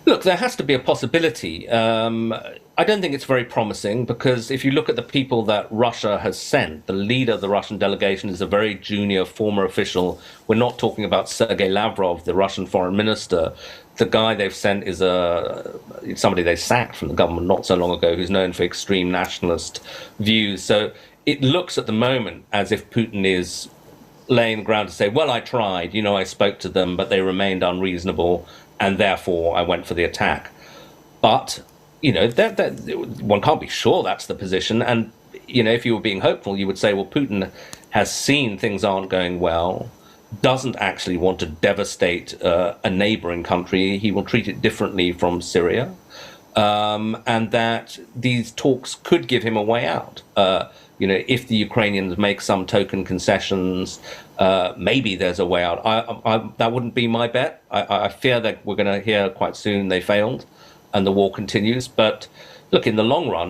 Look, there has to be a possibility. I don't think it's very promising because if you look at the people that Russia has sent, the leader of the Russian delegation is a very junior former official. We're not talking about Sergei Lavrov, the Russian foreign minister. The guy they've sent is somebody they sacked from the government not so long ago who's known for extreme nationalist views. So it looks at the moment as if Putin is laying the ground to say, well, I tried, I spoke to them, but they remained unreasonable, and therefore I went for the attack. But one can't be sure that's the position. And, if you were being hopeful, you would say, well, Putin has seen things aren't going well, doesn't actually want to devastate a neighboring country. He will treat it differently from Syria. And that these talks could give him a way out. If the Ukrainians make some token concessions, maybe there's a way out. That wouldn't be my bet. I fear that we're going to hear quite soon they failed and the war continues. But look, in the long run,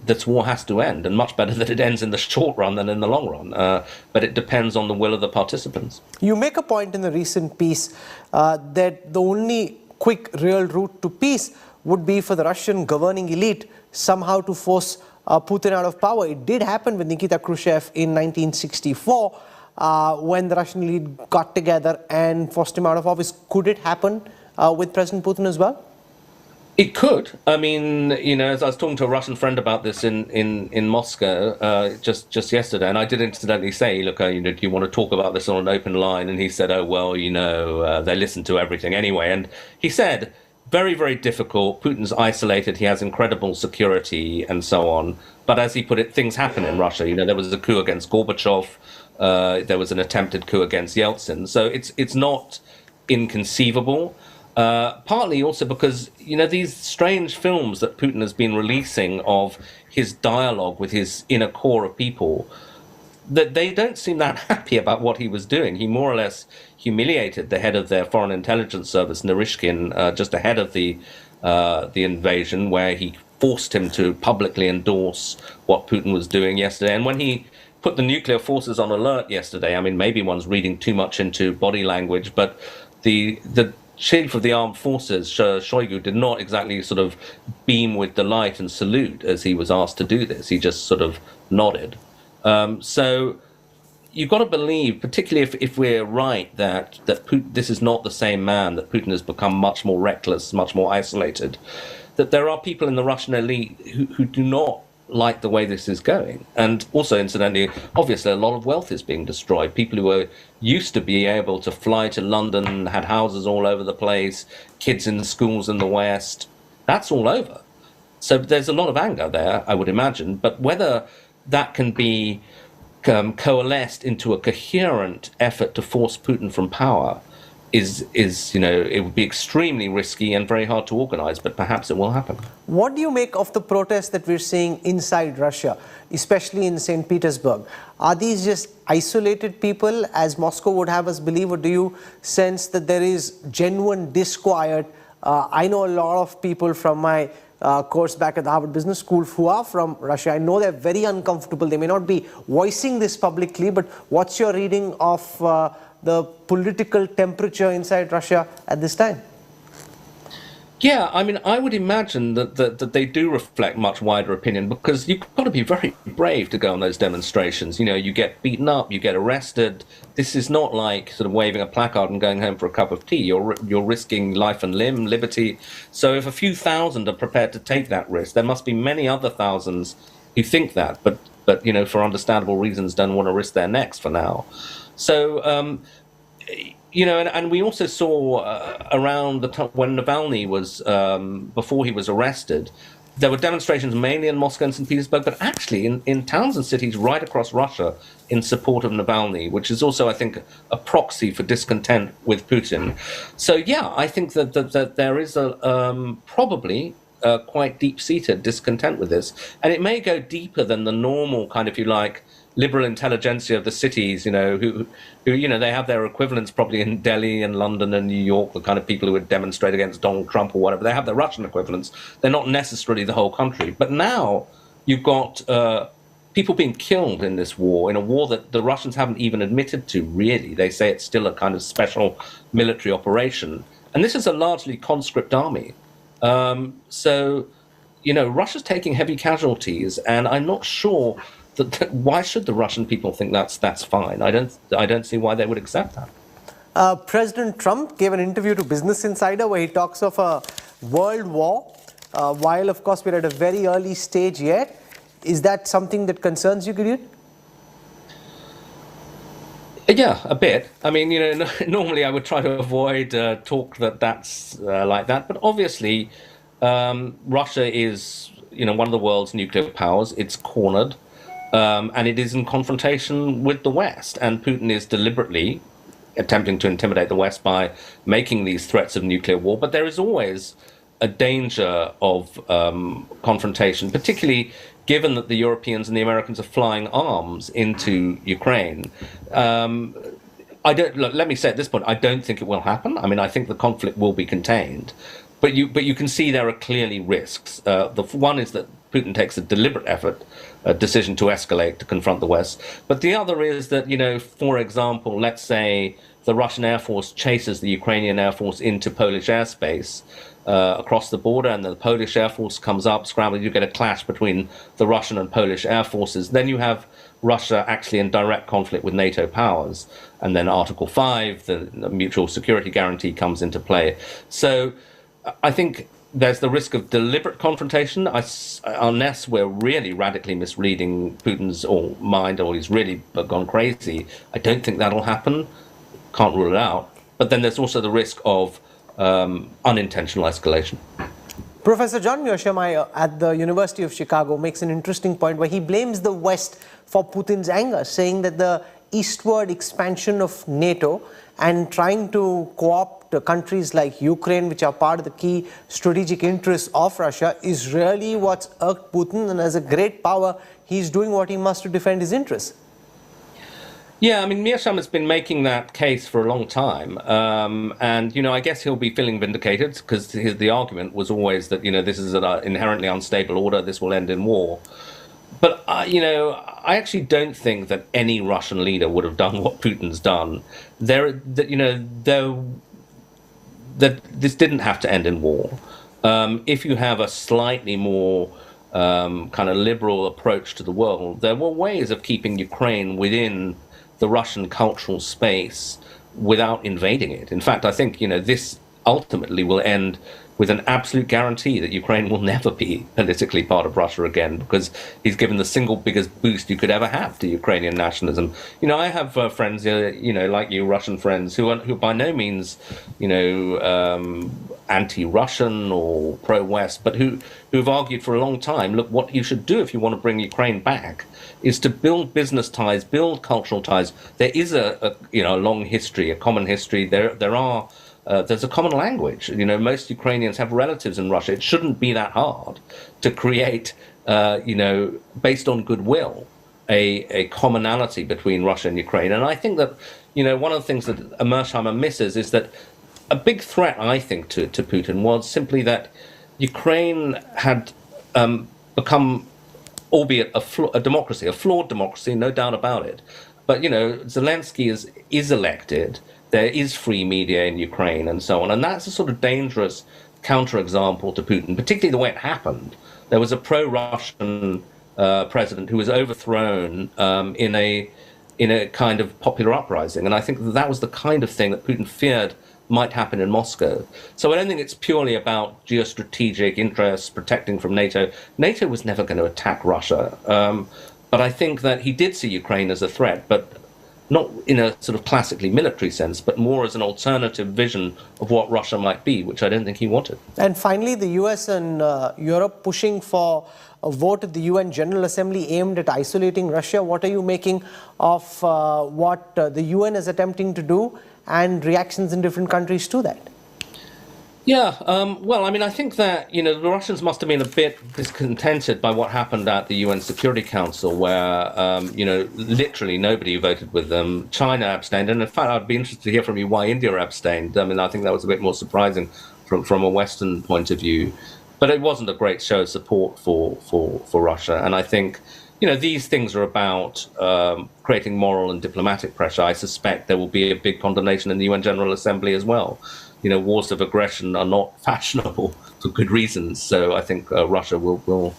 this war has to end, and much better that it ends in the short run than in the long run. But it depends on the will of the participants. You make a point in the recent piece that the only quick, real route to peace would be for the Russian governing elite somehow to force Putin out of power. It did happen with Nikita Khrushchev in 1964 when the Russian elite got together and forced him out of office. Could it happen with President Putin as well? It could. I mean, as I was talking to a Russian friend about this in Moscow just yesterday, and I did incidentally say, look, do you want to talk about this on an open line? And he said, oh, well, they listen to everything anyway. And he said, very, very difficult. Putin's isolated. He has incredible security and so on. But as he put it, things happen in Russia. There was a coup against Gorbachev. There was an attempted coup against Yeltsin. So it's not inconceivable. Partly also because, these strange films that Putin has been releasing of his dialogue with his inner core of people, that they don't seem that happy about what he was doing. He more or less humiliated the head of their foreign intelligence service, Narishkin, just ahead of the invasion, where he forced him to publicly endorse what Putin was doing yesterday. And when he put the nuclear forces on alert yesterday, I mean, maybe one's reading too much into body language, but the chief of the armed forces, Shoigu, did not exactly sort of beam with delight and salute as he was asked to do this. He just sort of nodded. So you've got to believe, particularly if we're right, that Putin, this is not the same man, that Putin has become much more reckless, much more isolated, that there are people in the Russian elite who do not like the way this is going. And also, incidentally, obviously a lot of wealth is being destroyed. People who were used to be able to fly to London, had houses all over the place, kids in schools in the West, that's all over. So there's a lot of anger there, I would imagine. But whether that can be coalesced into a coherent effort to force Putin from power is it would be extremely risky and very hard to organize, but perhaps it will happen. What do you make of the protests that we're seeing inside Russia, especially in St. Petersburg? Are these just isolated people, as Moscow would have us believe, or do you sense that there is genuine disquiet? I know a lot of people from my course back at the Harvard Business School who are from Russia. I know they're very uncomfortable. They may not be voicing this publicly, but what's your reading of the political temperature inside Russia at this time? Yeah, I mean, I would imagine that they do reflect much wider opinion, because you've got to be very brave to go on those demonstrations. You get beaten up, you get arrested. This is not like sort of waving a placard and going home for a cup of tea. You're risking life and limb, liberty. So if a few thousand are prepared to take that risk, there must be many other thousands who think that, but for understandable reasons don't want to risk their necks for now. So, and we also saw around the time when Navalny was, before he was arrested, there were demonstrations mainly in Moscow and St. Petersburg, but actually in towns and cities right across Russia in support of Navalny, which is also, I think, a proxy for discontent with Putin. So, yeah, I think that there is probably quite deep-seated discontent with this. And it may go deeper than the normal kind of, if you like, liberal intelligentsia of the cities, who they have their equivalents probably in Delhi and London and New York, the kind of people who would demonstrate against Donald Trump or whatever. They have their Russian equivalents. They're not necessarily the whole country. But now you've got people being killed in this war, in a war that the Russians haven't even admitted to, really. They say it's still a kind of special military operation. And this is a largely conscript army. So, Russia's taking heavy casualties, and I'm not sure why should the Russian people think that's fine? I don't see why they would accept that. President Trump gave an interview to Business Insider where he talks of a world war, while of course we're at a very early stage yet. Is that something that concerns you, Gideon? Yeah, a bit. I mean, normally I would try to avoid talk that's like that, but obviously Russia is, one of the world's nuclear powers. It's cornered. And it is in confrontation with the West. And Putin is deliberately attempting to intimidate the West by making these threats of nuclear war. But there is always a danger of confrontation, particularly given that the Europeans and the Americans are flying arms into Ukraine. Let me say at this point, I don't think it will happen. I mean, I think the conflict will be contained. But you can see there are clearly risks. The one is that Putin takes a deliberate decision to escalate, to confront the West. But the other is that, for example, let's say the Russian Air Force chases the Ukrainian Air Force into Polish airspace across the border, and the Polish Air Force comes up, scrambles, you get a clash between the Russian and Polish Air Forces. Then you have Russia actually in direct conflict with NATO powers. And then Article 5, the mutual security guarantee, comes into play. So I think there's the risk of deliberate confrontation, unless we're really radically misreading Putin's mind, or he's really gone crazy. I don't think that'll happen. Can't rule it out. But then there's also the risk of unintentional escalation. Professor John Mearsheimer at the University of Chicago makes an interesting point where he blames the West for Putin's anger, saying that the eastward expansion of NATO and trying to co-opt countries like Ukraine, which are part of the key strategic interests of Russia, is really what's irked Putin, and as a great power, he's doing what he must to defend his interests. Yeah, I mean, Mearsheimer's been making that case for a long time. And, I guess he'll be feeling vindicated, because the argument was always that, this is an inherently unstable order, this will end in war. But, I actually don't think that any Russian leader would have done what Putin's done. This didn't have to end in war. If you have a slightly more kind of liberal approach to the world, there were ways of keeping Ukraine within the Russian cultural space without invading it. In fact, I think, this ultimately will end with an absolute guarantee that Ukraine will never be politically part of Russia again, because he's given the single biggest boost you could ever have to Ukrainian nationalism. I have friends, like you, Russian friends, who by no means, anti-Russian or pro-West, but who've argued for a long time, look, what you should do if you want to bring Ukraine back is to build business ties, build cultural ties. There is a long history, a common history. There's a common language. Most Ukrainians have relatives in Russia. It shouldn't be that hard to create, based on goodwill, a commonality between Russia and Ukraine. And I think that, one of the things that Mearsheimer misses is that a big threat, I think, to Putin was simply that Ukraine had become, albeit a democracy, a flawed democracy, no doubt about it. But, Zelensky is elected. There is free media in Ukraine and so on. And that's a sort of dangerous counterexample to Putin, particularly the way it happened. There was a pro-Russian president who was overthrown in a kind of popular uprising. And I think that was the kind of thing that Putin feared might happen in Moscow. So I don't think it's purely about geostrategic interests, protecting from NATO. NATO was never going to attack Russia. But I think that he did see Ukraine as a threat, but not in a sort of classically military sense, but more as an alternative vision of what Russia might be, which I don't think he wanted. And finally, the US and Europe pushing for a vote at the UN General Assembly aimed at isolating Russia. What are you making of what the UN is attempting to do and reactions in different countries to that? Yeah, well, I mean, I think that, the Russians must have been a bit discontented by what happened at the UN Security Council, where, literally nobody voted with them. China abstained. And in fact, I'd be interested to hear from you why India abstained. I mean, I think that was a bit more surprising from a Western point of view. But it wasn't a great show of support for Russia. And I think, these things are about creating moral and diplomatic pressure. I suspect there will be a big condemnation in the UN General Assembly as well. Wars of aggression are not fashionable for good reasons. So I think Russia will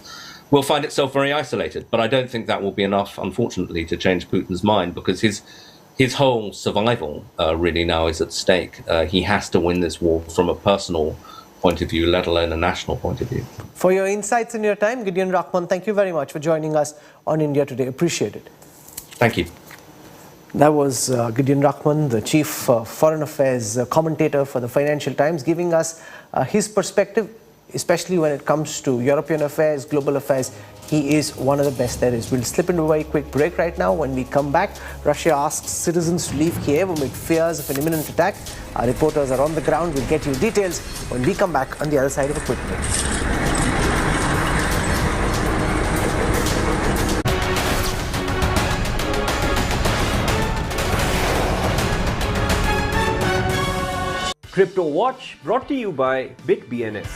find itself very isolated. But I don't think that will be enough, unfortunately, to change Putin's mind, because his whole survival really now is at stake. He has to win this war from a personal point of view, let alone a national point of view. For your insights and your time, Gideon Rachman, thank you very much for joining us on India Today. Appreciate it. Thank you. That was Gideon Rachman, the chief foreign affairs commentator for the Financial Times, giving us his perspective, especially when it comes to European affairs, global affairs. He is one of the best there is. We'll slip into a very quick break right now. When we come back, Russia asks citizens to leave Kiev amid fears of an imminent attack. Our reporters are on the ground. We'll get you details when we come back on the other side of a quick break. Crypto Watch brought to you by BigBNS.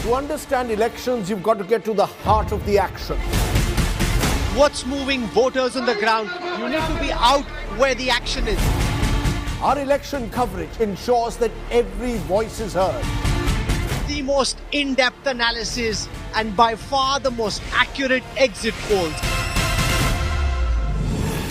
To understand elections, you've got to get to the heart of the action. What's moving voters on the ground? You need to be out where the action is. Our election coverage ensures that every voice is heard. The most in-depth analysis and by far the most accurate exit polls.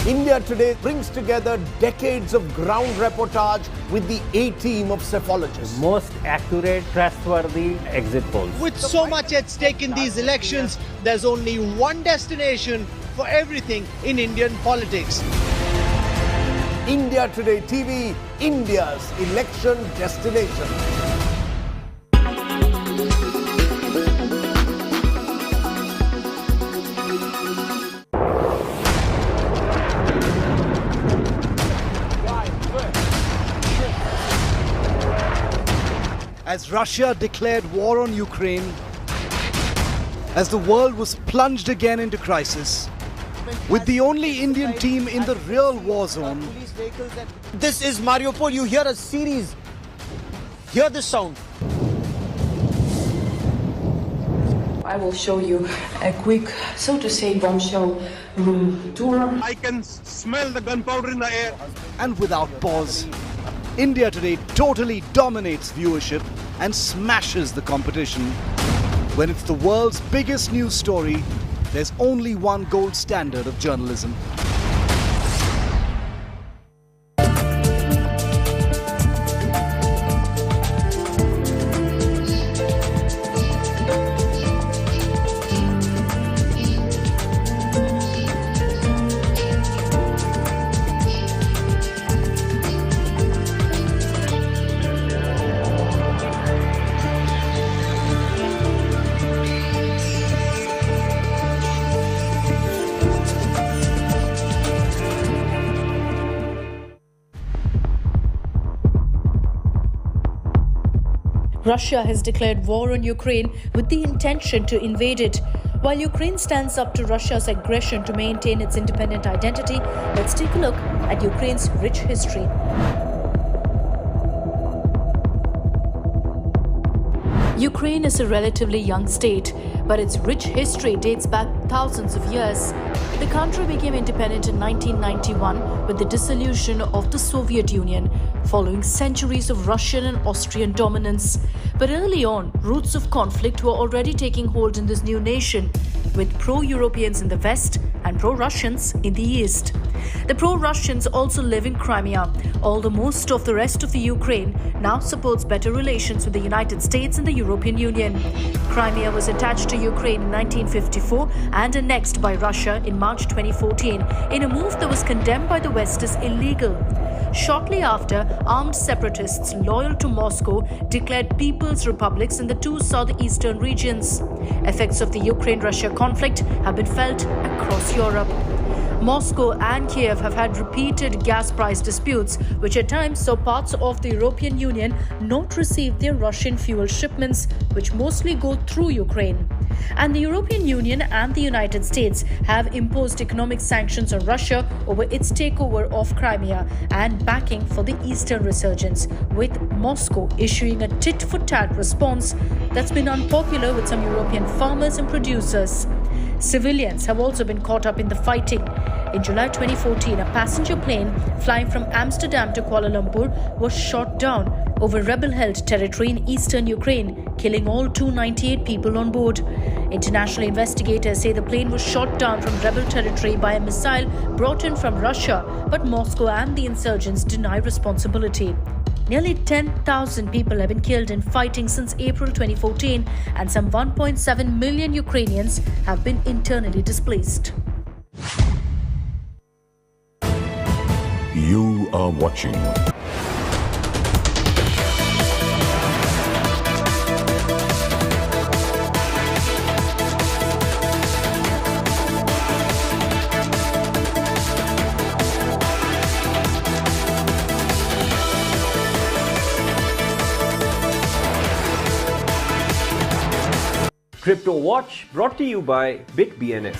India Today brings together decades of ground reportage with the A-team of psephologists. Most accurate, trustworthy exit polls. With so much at stake in these elections, there's only one destination for everything in Indian politics. India Today TV, India's election destination. As Russia declared war on Ukraine, as the world was plunged again into crisis, with the only Indian team in the real war zone. This is Mariupol. You hear a series. Hear the sound. I will show you a quick, so to say, bombshell room tour. I can smell the gunpowder in the air. And without pause, India Today totally dominates viewership and smashes the competition. When it's the world's biggest news story, there's only one gold standard of journalism. Russia has declared war on Ukraine with the intention to invade it. While Ukraine stands up to Russia's aggression to maintain its independent identity, let's take a look at Ukraine's rich history. Ukraine is a relatively young state, but its rich history dates back thousands of years. The country became independent in 1991 with the dissolution of the Soviet Union, following centuries of Russian and Austrian dominance. But early on, roots of conflict were already taking hold in this new nation, with pro-Europeans in the West and pro-Russians in the East. The pro-Russians also live in Crimea, although most of the rest of the Ukraine now supports better relations with the United States and the European Union. Crimea was attached to Ukraine in 1954 and annexed by Russia in March 2014 in a move that was condemned by the West as illegal. Shortly after, armed separatists loyal to Moscow declared people's republics in the two southeastern regions. Effects of the Ukraine-Russia conflict have been felt across Europe. Moscow and Kiev have had repeated gas price disputes, which at times saw parts of the European Union not receive their Russian fuel shipments, which mostly go through Ukraine. And the European Union and the United States have imposed economic sanctions on Russia over its takeover of Crimea and backing for the eastern resurgence, with Moscow issuing a tit-for-tat response that's been unpopular with some European farmers and producers. Civilians have also been caught up in the fighting. In July 2014, a passenger plane flying from Amsterdam to Kuala Lumpur was shot down over rebel-held territory in eastern Ukraine, killing all 298 people on board. International investigators say the plane was shot down from rebel territory by a missile brought in from Russia, but Moscow and the insurgents deny responsibility. Nearly 10,000 people have been killed in fighting since April 2014, and some 1.7 million Ukrainians have been internally displaced. You are watching Crypto Watch brought to you by Big BNS.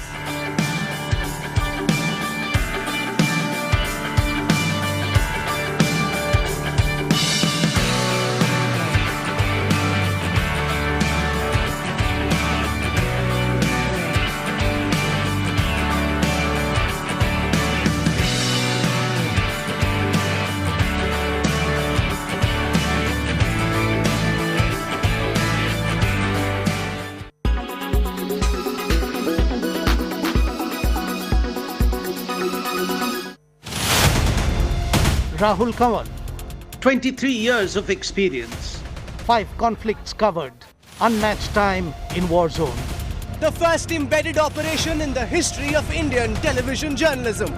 Rahul Kanwal, 23 years of experience, 5 conflicts covered, unmatched time in war zone. The first embedded operation in the history of Indian television journalism.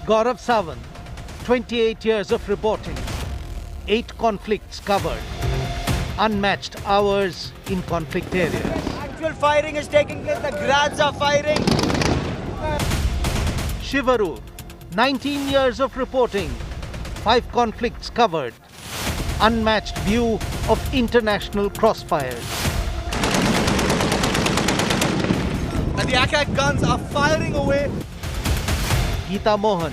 Gaurav Sawant, 28 years of reporting, 8 conflicts covered, unmatched hours in conflict areas. Actual firing is taking place, the grads are firing. Shivaru, 19 years of reporting, 5 conflicts covered, unmatched view of international crossfires. And the Attack guns are firing away. Geeta Mohan,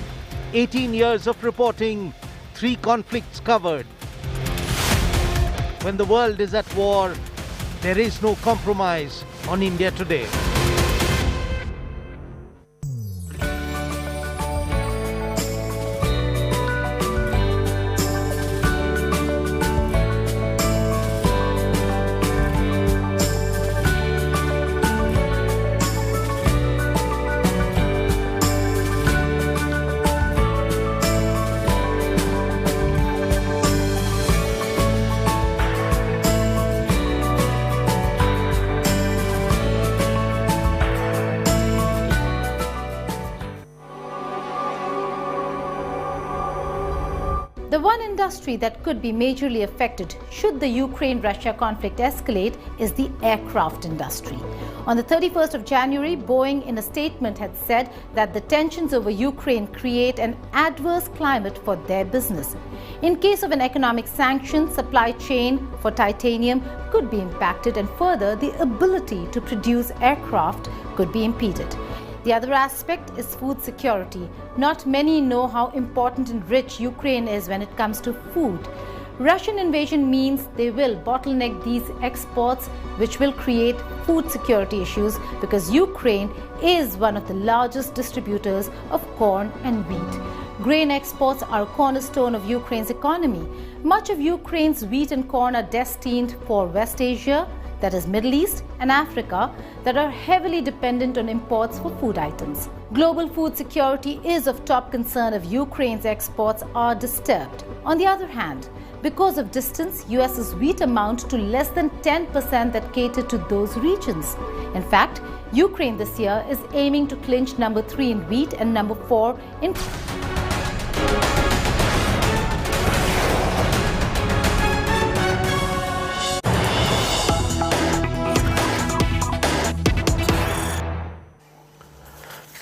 18 years of reporting, 3 conflicts covered. When the world is at war, there is no compromise on India today. The one industry that could be majorly affected should the Ukraine-Russia conflict escalate is the aircraft industry. On the 31st of January, Boeing in a statement had said that the tensions over Ukraine create an adverse climate for their business. In case of an economic sanction, supply chain for titanium could be impacted, and further, the ability to produce aircraft could be impeded. The other aspect is food security. Not many know how important and rich Ukraine is when it comes to food. Russian invasion means they will bottleneck these exports, which will create food security issues because Ukraine is one of the largest distributors of corn and wheat. Grain exports are a cornerstone of Ukraine's economy. Much of Ukraine's wheat and corn are destined for West Asia, that is Middle East and Africa, that are heavily dependent on imports for food items. Global food security is of top concern if Ukraine's exports are disturbed. On the other hand, because of distance, US's wheat amounts to less than 10% that cater to those regions. In fact, Ukraine this year is aiming to clinch number 3 in wheat and number 4 in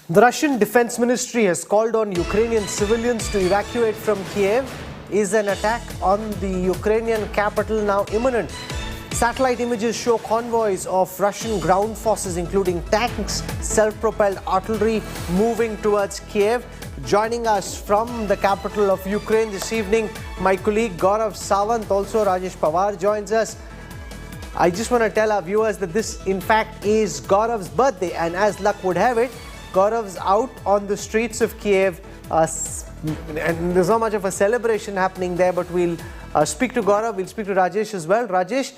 The Russian Defense Ministry has called on Ukrainian civilians to evacuate from Kiev. Is an attack on the Ukrainian capital now imminent? Satellite images show convoys of Russian ground forces, including tanks, self-propelled artillery, moving towards Kiev. Joining us from the capital of Ukraine this evening, my colleague Gaurav Sawant, also Rajesh Pawar joins us. I just want to tell our viewers that this, in fact, is Gaurav's birthday, and as luck would have it, Gaurav's out on the streets of Kiev, and there's not much of a celebration happening there, but we'll speak to Gaurav, we'll speak to Rajesh as well. Rajesh,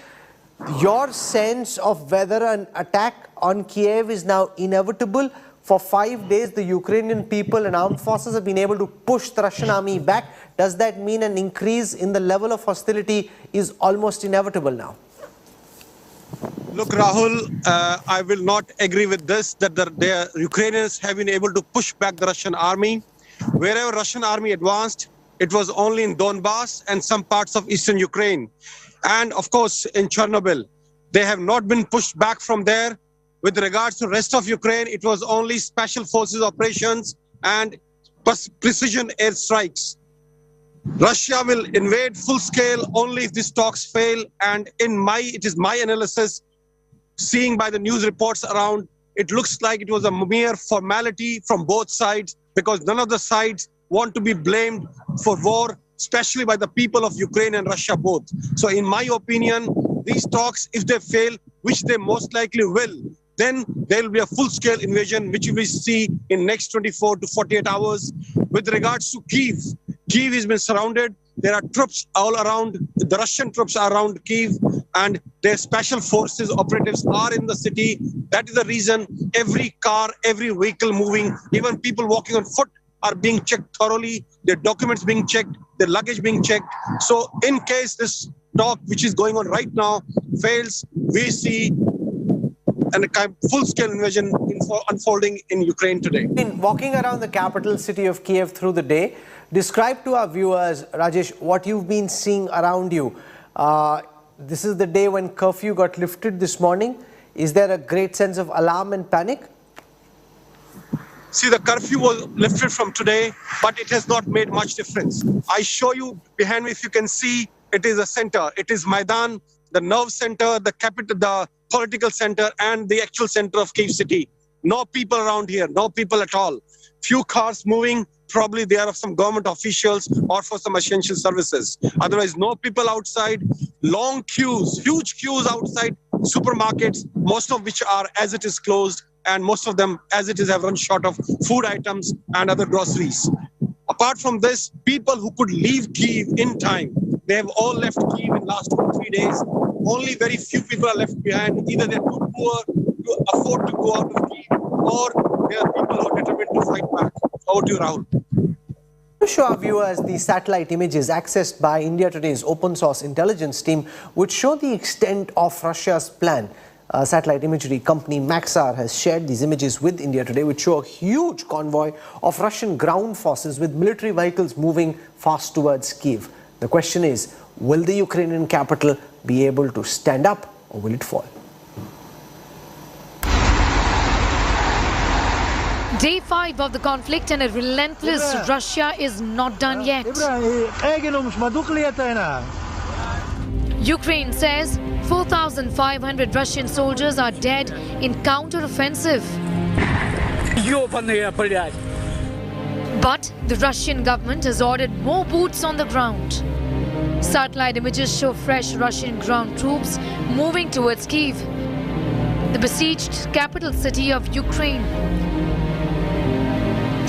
your sense of whether an attack on Kiev is now inevitable? For 5 days, the Ukrainian people and armed forces have been able to push the Russian army back. Does that mean an increase in the level of hostility is almost inevitable now? Look, Rahul, I will not agree with this, that the Ukrainians have been able to push back the Russian army. Wherever Russian army advanced, it was only in Donbass and some parts of eastern Ukraine. And of course, in Chernobyl, they have not been pushed back from there. With regards to rest of Ukraine, it was only special forces operations and precision airstrikes. Russia will invade full scale only if these talks fail. And it is my analysis, seeing by the news reports around, it looks like it was a mere formality from both sides, because none of the sides want to be blamed for war, especially by the people of Ukraine and Russia both. So in my opinion, these talks, if they fail, which they most likely will, then there will be a full-scale invasion, which we will see in next 24 to 48 hours. With regards to Kyiv, Kyiv has been surrounded. There are troops all around. The Russian troops are around Kyiv, and their special forces operatives are in the city. That is the reason every car, every vehicle moving, even people walking on foot are being checked thoroughly, their documents being checked, their luggage being checked. So in case this talk, which is going on right now, fails, we see a kind of full-scale invasion unfolding in Ukraine today. Walking around the capital city of Kiev through the day, describe to our viewers, Rajesh, what you've been seeing around you. This is the day when curfew got lifted this morning. Is there a great sense of alarm and panic? See, the curfew was lifted from today, but it has not made much difference. I show you behind me, if you can see, it is a center. It is Maidan, the nerve center, the capital, the political center, and the actual center of Kyiv city. No people around here, no people at all. Few cars moving, probably they are of some government officials or for some essential services. Otherwise, no people outside. Long queues, huge queues outside supermarkets, most of which are as it is closed, and most of them as it is have run short of food items and other groceries. Apart from this, people who could leave Kyiv in time, they have all left Kyiv in last 2 or 3 days. Only very few people are left behind. Either they're too poor to afford to go out of Kyiv, or there are people who are determined to fight back. Over to you, Rahul. To show our viewers the satellite images accessed by India Today's open source intelligence team, which show the extent of Russia's plan. Satellite imagery company Maxar has shared these images with India Today, which show a huge convoy of Russian ground forces with military vehicles moving fast towards Kyiv. The question is, will the Ukrainian capital be able to stand up, or will it fall? Day 5 of the conflict, and a relentless Russia is not done yet. Ukraine says 4,500 Russian soldiers are dead in counter-offensive. But the Russian government has ordered more boots on the ground. Satellite images show fresh Russian ground troops moving towards Kyiv, the besieged capital city of Ukraine.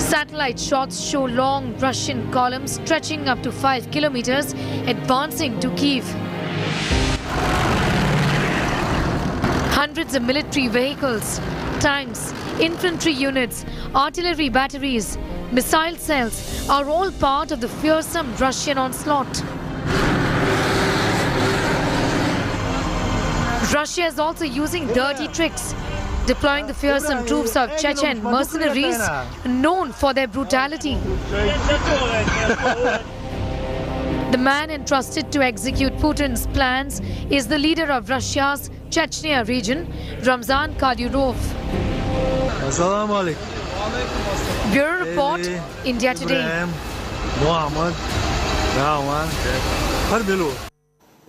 Satellite shots show long Russian columns stretching up to 5 kilometers, advancing to Kyiv. Hundreds of military vehicles, tanks, infantry units, artillery batteries, missile cells are all part of the fearsome Russian onslaught. Russia is also using dirty tricks, deploying the fearsome troops of Chechen mercenaries known for their brutality. The man entrusted to execute Putin's plans is the leader of Russia's Chechnya region, Ramzan Kadyrov. Bureau Report, India Today.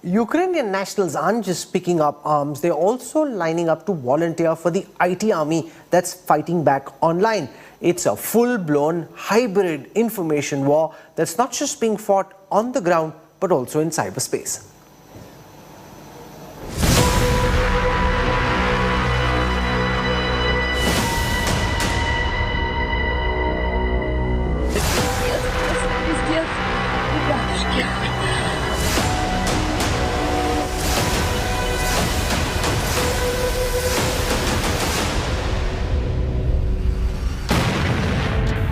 Ukrainian nationals aren't just picking up arms, they're also lining up to volunteer for the IT army that's fighting back online. It's a full-blown hybrid information war that's not just being fought on the ground, but also in cyberspace.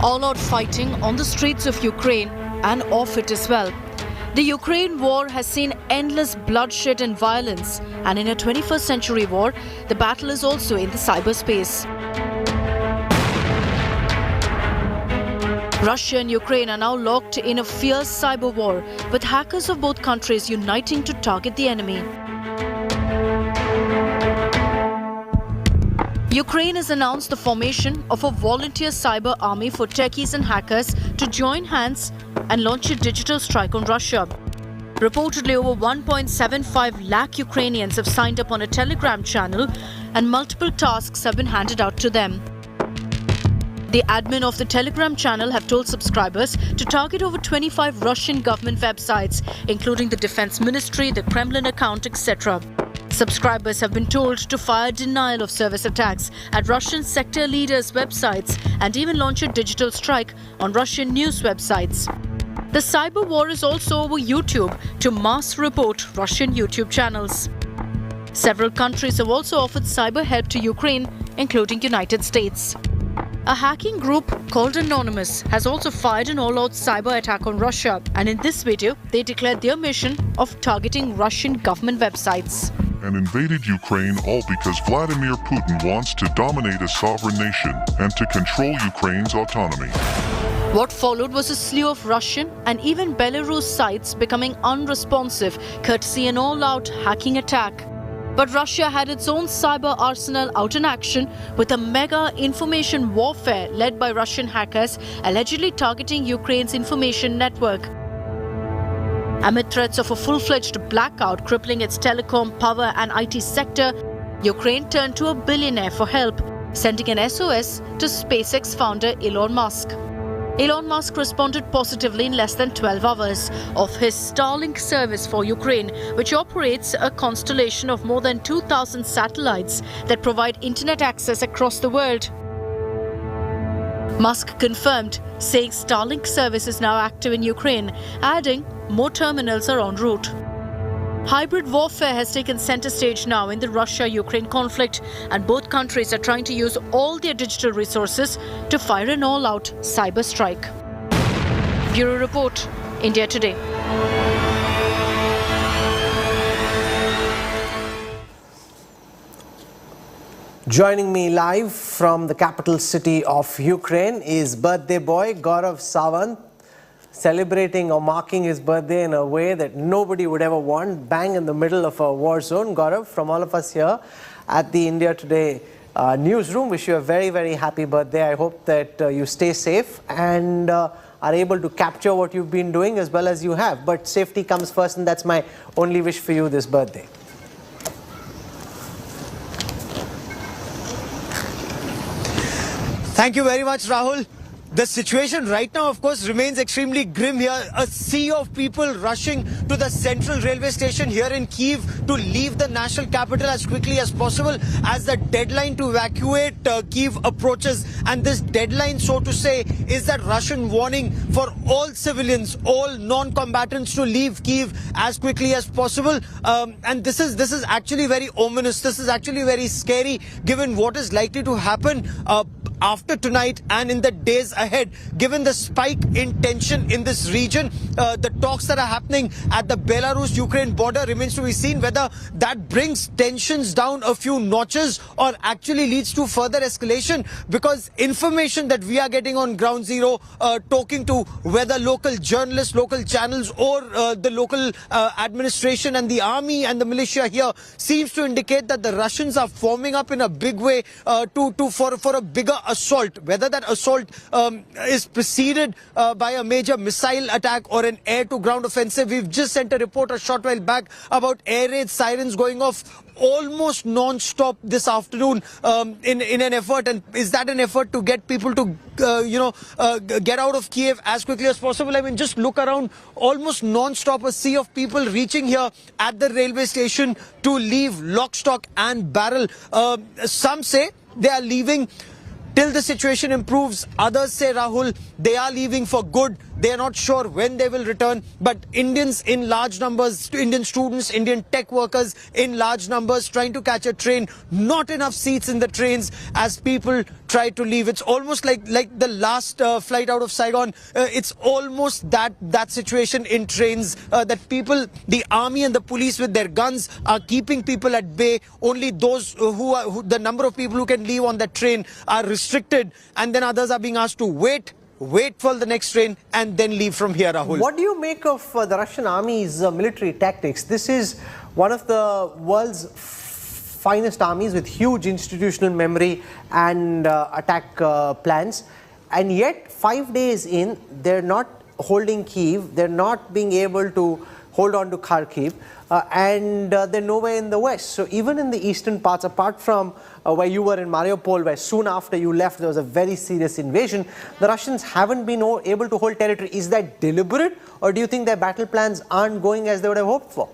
All-out fighting on the streets of Ukraine and off it as well. The Ukraine war has seen endless bloodshed and violence, and in a 21st century war, the battle is also in the cyberspace. Russia and Ukraine are now locked in a fierce cyber war, with hackers of both countries uniting to target the enemy. Ukraine has announced the formation of a volunteer cyber army for techies and hackers to join hands and launch a digital strike on Russia. Reportedly, over 1.75 lakh Ukrainians have signed up on a Telegram channel, and multiple tasks have been handed out to them. The admin of the Telegram channel have told subscribers to target over 25 Russian government websites, including the Defense Ministry, the Kremlin account, etc. Subscribers have been told to fire denial of service attacks at Russian sector leaders' websites and even launch a digital strike on Russian news websites. The cyber war is also over YouTube to mass report Russian YouTube channels. Several countries have also offered cyber help to Ukraine, including United States. A hacking group called Anonymous has also fired an all-out cyber attack on Russia, and in this video, they declared their mission of targeting Russian government websites. And invaded Ukraine, all because Vladimir Putin wants to dominate a sovereign nation and to control Ukraine's autonomy. What followed was a slew of Russian and even Belarus sites becoming unresponsive, courtesy an all-out hacking attack. But Russia had its own cyber arsenal out in action, with a mega information warfare led by Russian hackers allegedly targeting Ukraine's information network. Amid threats of a full-fledged blackout crippling its telecom, power and IT sector, Ukraine turned to a billionaire for help, sending an SOS to SpaceX founder Elon Musk. Elon Musk responded positively in less than 12 hours of his Starlink service for Ukraine, which operates a constellation of more than 2,000 satellites that provide internet access across the world. Musk confirmed, saying Starlink service is now active in Ukraine, adding more terminals are en route. Hybrid warfare has taken center stage now in the Russia-Ukraine conflict, and both countries are trying to use all their digital resources to fire an all-out cyber strike. Bureau Report, India Today. Joining me live from the capital city of Ukraine is birthday boy Gaurav Sawant, celebrating or marking his birthday in a way that nobody would ever want, bang in the middle of a war zone. Gaurav, from all of us here at the India Today newsroom, wish you a very, very happy birthday. I hope that you stay safe and are able to capture what you've been doing as well as you have. But safety comes first, and that's my only wish for you this birthday. Thank you very much, Rahul. The situation right now, of course, remains extremely grim here. A sea of people rushing to the central railway station here in Kyiv to leave the national capital as quickly as possible as the deadline to evacuate Kyiv approaches. And this deadline, so to say, is that Russian warning for all civilians, all non-combatants to leave Kyiv as quickly as possible. And this is actually very ominous. This is actually very scary given what is likely to happen after tonight and in the days ahead, given the spike in tension in this region. The talks that are happening at the Belarus-Ukraine border remains to be seen whether that brings tensions down a few notches or actually leads to further escalation, because information that we are getting on ground zero, talking to whether local journalists, local channels or the local administration and the army and the militia here seems to indicate that the Russians are forming up in a big way for a bigger assault. Whether that assault is preceded by a major missile attack or an air-to-ground offensive. We've just sent a report a short while back about air raid sirens going off almost non-stop this afternoon in an effort. And is that an effort to get people to get out of Kiev as quickly as possible? I mean, just look around, almost non-stop a sea of people reaching here at the railway station to leave lock, stock and barrel. Some say they are leaving till the situation improves. Others say, Rahul, they are leaving for good. They are not sure when they will return. But Indians in large numbers, Indian students, Indian tech workers in large numbers trying to catch a train. Not enough seats in the trains as people try to leave. It's almost like the last flight out of Saigon. It's almost that situation in trains, that people, the army and the police with their guns are keeping people at bay. Only those the number of people who can leave on that train are restricted, and then others are being asked to wait for the next train and then leave from here, Rahul. What do you make of the Russian army's military tactics? This is one of the world's finest armies with huge institutional memory and attack plans, and yet 5 days in, they're not holding Kyiv, they're not being able to hold on to Kharkiv, and they're nowhere in the west. So even in the eastern parts, apart from where you were in Mariupol, where soon after you left there was a very serious invasion, the Russians haven't been able to hold territory. Is that deliberate, or do you think their battle plans aren't going as they would have hoped for?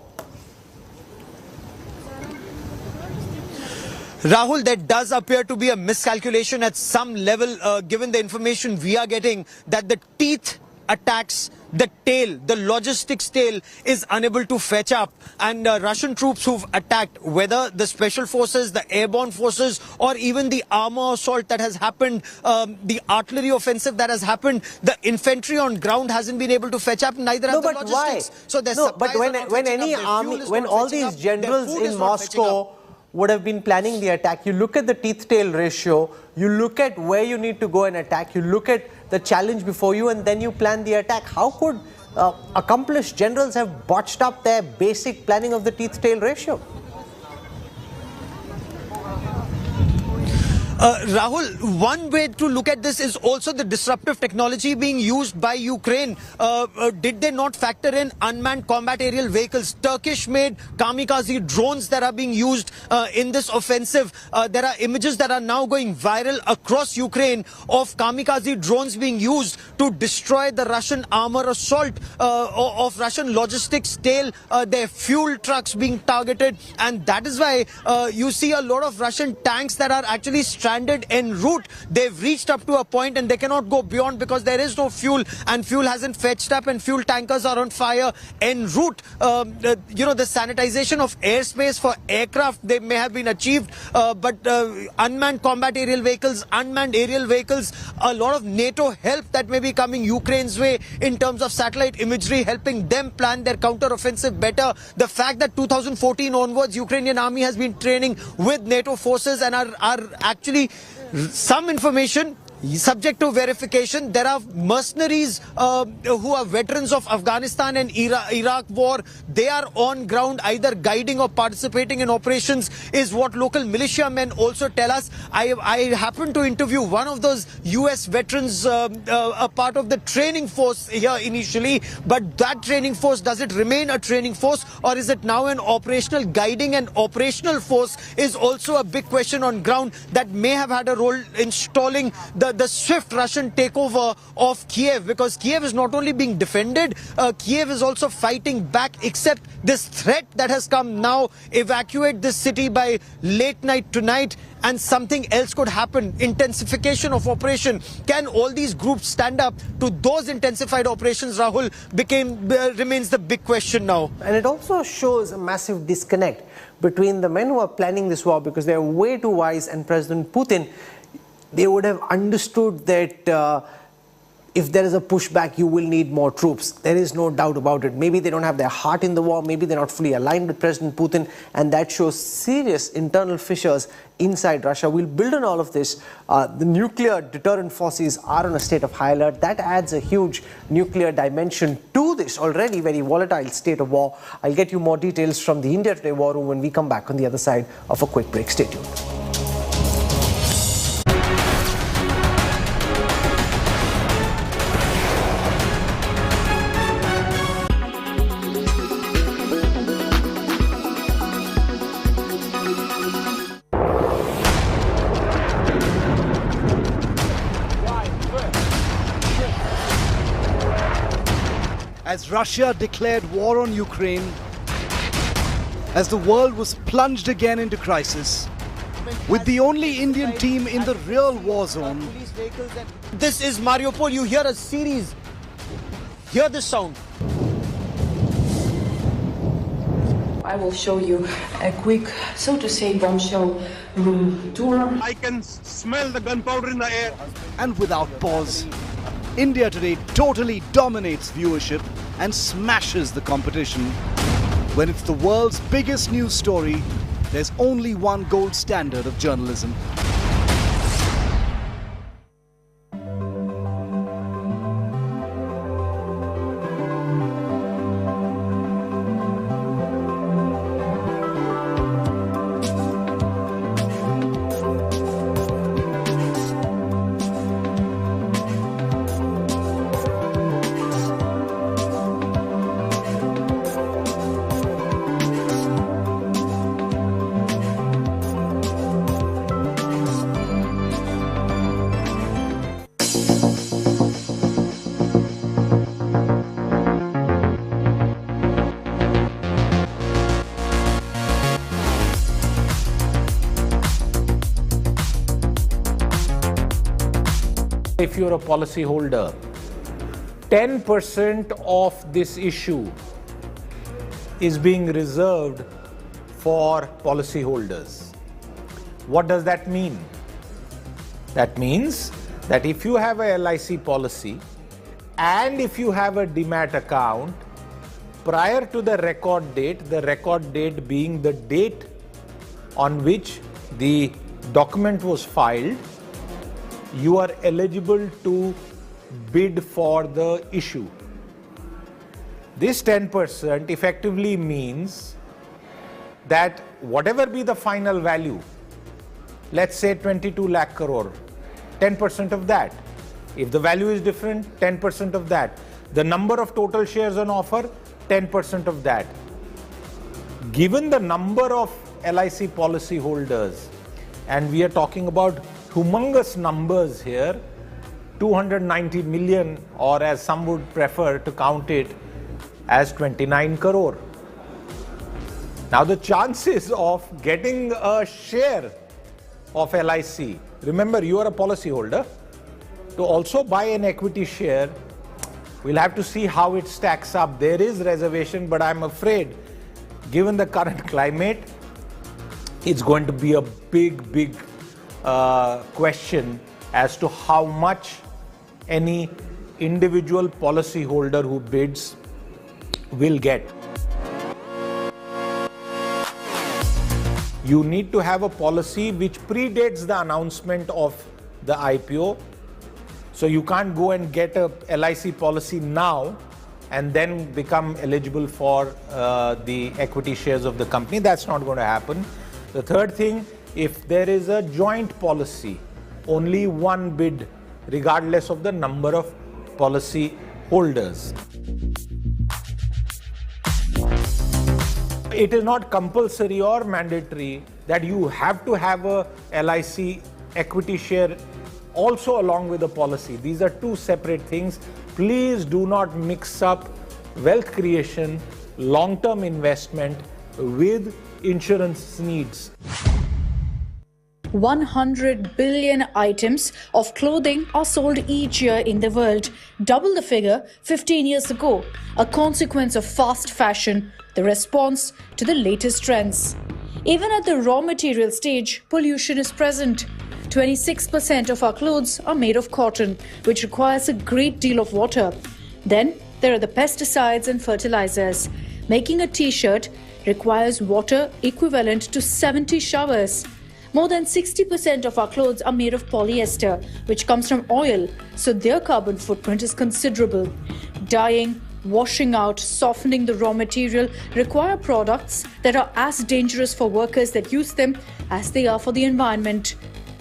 Rahul, there does appear to be a miscalculation at some level, given the information we are getting, that the teeth attacks, the tail, the logistics tail is unable to fetch up, and Russian troops who've attacked, whether the special forces, the airborne forces, or even the armor assault that has happened, the artillery offensive that has happened, the infantry on ground hasn't been able to fetch up, neither have the logistics. Why? So there's but when any army, when all these generals in Moscow would have been planning the attack, you look at the teeth-tail ratio, you look at where you need to go and attack, you look at the challenge before you, and then you plan the attack. How could accomplished generals have botched up their basic planning of the teeth-tail ratio? Rahul, one way to look at this is also the disruptive technology being used by Ukraine. Did they not factor in unmanned combat aerial vehicles, Turkish-made kamikaze drones that are being used in this offensive? There are images that are now going viral across Ukraine of kamikaze drones being used to destroy the Russian armor assault of Russian logistics tail, their fuel trucks being targeted, and that is why you see a lot of Russian tanks that are actually stranded en route. They've reached up to a point and they cannot go beyond because there is no fuel, and fuel hasn't fetched up, and fuel tankers are on fire en route. The sanitization of airspace for aircraft, they may have been achieved, but unmanned combat aerial vehicles, unmanned aerial vehicles, a lot of NATO help that may be coming Ukraine's way in terms of satellite imagery, helping them plan their counter-offensive better. The fact that 2014 onwards, Ukrainian army has been training with NATO forces and are actually some information subject to verification. There are mercenaries who are veterans of Afghanistan and Iraq war. They are on ground either guiding or participating in operations, is what local militiamen also tell us. I happened to interview one of those US veterans, a part of the training force here initially, but that training force, does it remain a training force, or is it now an operational guiding and operational force, is also a big question on ground that may have had a role in stalling the the swift Russian takeover of Kiev, because Kiev is not only being defended, Kiev is also fighting back, except this threat that has come now: evacuate this city by late night tonight and something else could happen. Intensification of operation. Can all these groups stand up to those intensified operations, Rahul, remains the big question now. And it also shows a massive disconnect between the men who are planning this war, because they are way too wise, and President Putin. They would have understood that if there is a pushback, you will need more troops. There is no doubt about it. Maybe they don't have their heart in the war. Maybe they're not fully aligned with President Putin. And that shows serious internal fissures inside Russia. We'll build on all of this. The nuclear deterrent forces are on a state of high alert. That adds a huge nuclear dimension to this already very volatile state of war. I'll get you more details from the India Today War Room when we come back on the other side of a quick break. Stay tuned. As Russia declared war on Ukraine, as the world was plunged again into crisis, with the only Indian team in the real war zone. This is Mariupol. You hear a series. Hear this sound. I will show you a quick, so to say, bombshell room tour. I can smell the gunpowder in the air. And without pause, India Today totally dominates viewership and smashes the competition. When it's the world's biggest news story, there's only one gold standard of journalism. If you're a policy holder, 10% of this issue is being reserved for policy holders. What does that mean? That means that if you have a LIC policy and if you have a demat account, prior to the record date being the date on which the document was filed, you are eligible to bid for the issue. This 10% effectively means that whatever be the final value, let's say 22 lakh crore, 10% of that. If the value is different, 10% of that. The number of total shares on offer, 10% of that. Given the number of LIC policy holders, and we are talking about humongous numbers here, 290 million, or as some would prefer to count it as 29 crore. Now the chances of getting a share of LIC, remember you are a policy holder, to also buy an equity share, we'll have to see how it stacks up. There is reservation, but I'm afraid given the current climate, it's going to be a big question as to how much any individual policy holder who bids will get. You need to have a policy which predates the announcement of the IPO. So you can't go and get a LIC policy now and then become eligible for the equity shares of the company. That's not going to happen. The third thing, if there is a joint policy, only one bid, regardless of the number of policy holders. It is not compulsory or mandatory that you have to have a LIC equity share also along with the policy. These are two separate things. Please do not mix up wealth creation, long-term investment with insurance needs. 100 billion items of clothing are sold each year in the world, double the figure 15 years ago, a consequence of fast fashion, the response to the latest trends. Even at the raw material stage, pollution is present. 26% of our clothes are made of cotton, which requires a great deal of water. Then there are the pesticides and fertilizers. Making a t-shirt requires water equivalent to 70 showers. More than 60% of our clothes are made of polyester, which comes from oil, so their carbon footprint is considerable. Dyeing, washing out, softening the raw material require products that are as dangerous for workers that use them as they are for the environment.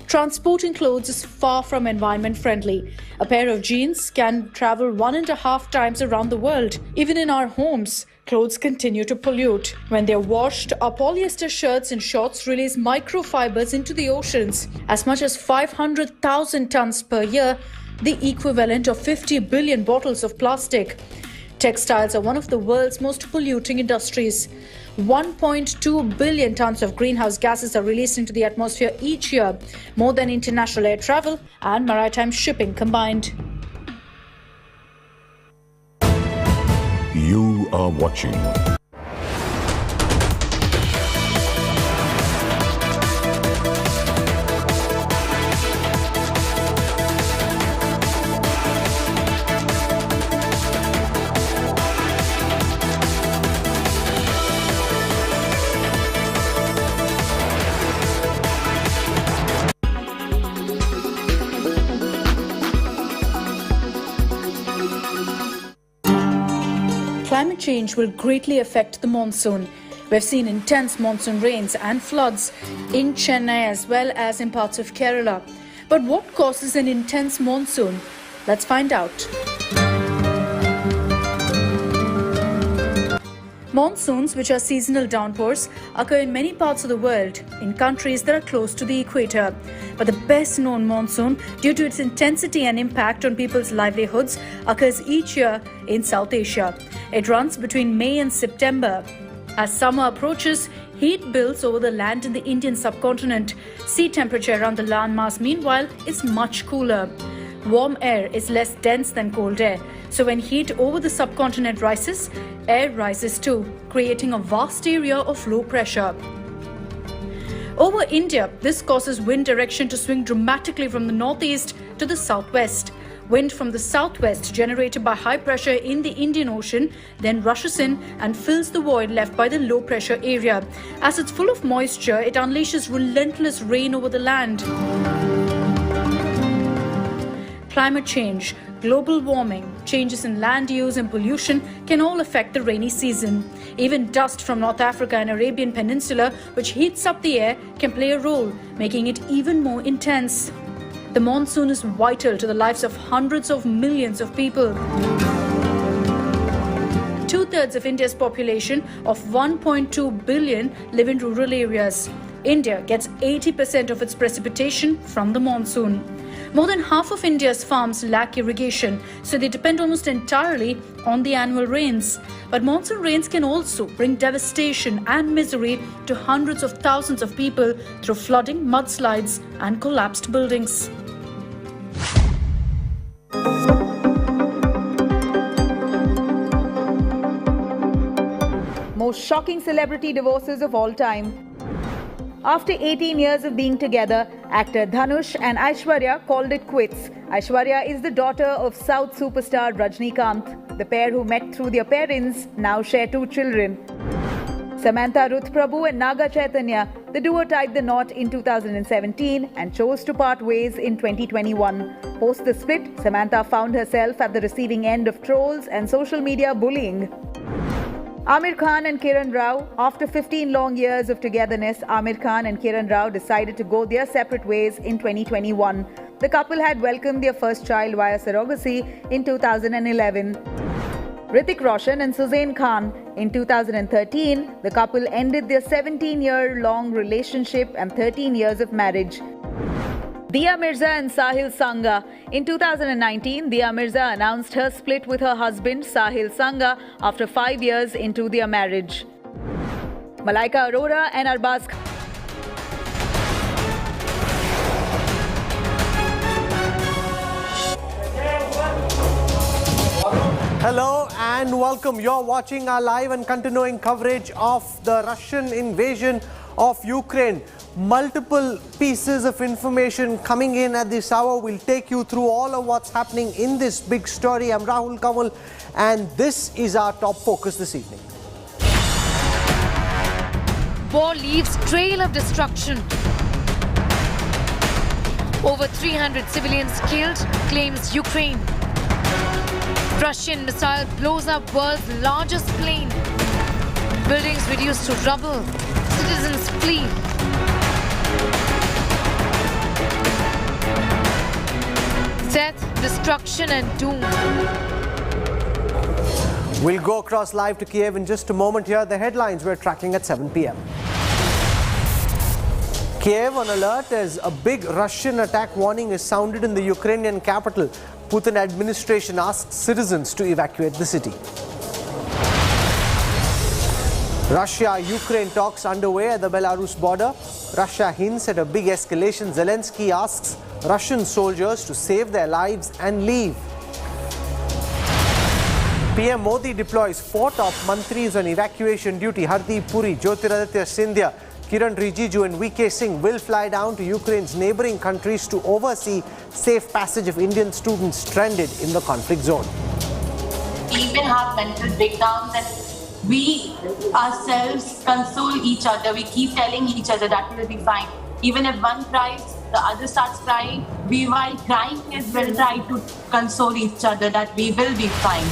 Transporting clothes is far from environment friendly. A pair of jeans can travel 1.5 times around the world. Even in our homes, clothes continue to pollute. When they're washed, our polyester shirts and shorts release microfibers into the oceans. As much as 500,000 tons per year, the equivalent of 50 billion bottles of plastic. Textiles are one of the world's most polluting industries. 1.2 billion tons of greenhouse gases are released into the atmosphere each year, more than international air travel and maritime shipping combined. You are watching Climate change will greatly affect the monsoon. We've seen intense monsoon rains and floods in Chennai as well as in parts of Kerala. But what causes an intense monsoon? Let's find out. Monsoons, which are seasonal downpours, occur in many parts of the world, in countries that are close to the equator. But the best-known monsoon, due to its intensity and impact on people's livelihoods, occurs each year in South Asia. It runs between May and September. As summer approaches, heat builds over the land in the Indian subcontinent. Sea temperature around the landmass, meanwhile, is much cooler. Warm air is less dense than cold air, so when heat over the subcontinent rises, air rises too, creating a vast area of low pressure. Over India, this causes wind direction to swing dramatically from the northeast to the southwest. Wind from the southwest, generated by high pressure in the Indian Ocean, then rushes in and fills the void left by the low pressure area. As it's full of moisture, it unleashes relentless rain over the land. Climate change, global warming, changes in land use and pollution can all affect the rainy season. Even dust from North Africa and Arabian Peninsula, which heats up the air, can play a role, making it even more intense. The monsoon is vital to the lives of hundreds of millions of people. 2/3 of India's population of 1.2 billion live in rural areas. India gets 80% of its precipitation from the monsoon. More than half of India's farms lack irrigation, so they depend almost entirely on the annual rains. But monsoon rains can also bring devastation and misery to hundreds of thousands of people through flooding, mudslides, and collapsed buildings. Most shocking celebrity divorces of all time. After 18 years of being together, actor Dhanush and Aishwarya called it quits. Aishwarya is the daughter of South superstar Rajnikant. The pair, who met through their parents, now share 2 children. Samantha Ruth Prabhu and Naga Chaitanya, the duo tied the knot in 2017 and chose to part ways in 2021. Post the split, Samantha found herself at the receiving end of trolls and social media bullying. Aamir Khan and Kiran Rao. After 15 long years of togetherness, Aamir Khan and Kiran Rao decided to go their separate ways in 2021. The couple had welcomed their first child via surrogacy in 2011. Hrithik Roshan and Suzanne Khan. In 2013, the couple ended their 17-year-long relationship and 13 years of marriage. Diya Mirza and Sahil Sangha. In 2019, Diya Mirza announced her split with her husband Sahil Sangha after 5 years into their marriage. Malaika Arora and Arbaz Hello and welcome. You're watching our live and continuing coverage of the Russian invasion of Ukraine. Multiple pieces of information coming in at this hour. We'll take you through all of what's happening in this big story. I'm Rahul Kamal and this is our top focus this evening. War leaves trail of destruction. Over 300 civilians killed, claims Ukraine. Russian missile blows up world's largest plane. Buildings reduced to rubble. Citizens flee. Death, destruction and doom. We'll go across live to Kiev in just a moment. Here are the headlines we're tracking at 7 p.m. Kiev on alert as a big Russian attack warning is sounded in the Ukrainian capital. Putin administration asks citizens to evacuate the city. Russia-Ukraine talks underway at the Belarus border. Russia hints at a big escalation. Zelensky asks Russian soldiers to save their lives and leave. PM Modi deploys 4 top mantris on evacuation duty. Hardeep Puri, Jyotiraditya Scindia, Kiran Rijiju and VK Singh will fly down to Ukraine's neighboring countries to oversee safe passage of Indian students stranded in the conflict zone. We even have mental breakdowns and we ourselves console each other. We keep telling each other that we will be fine. Even if one cries, the other starts crying. We, while crying, will try to console each other that we will be fine.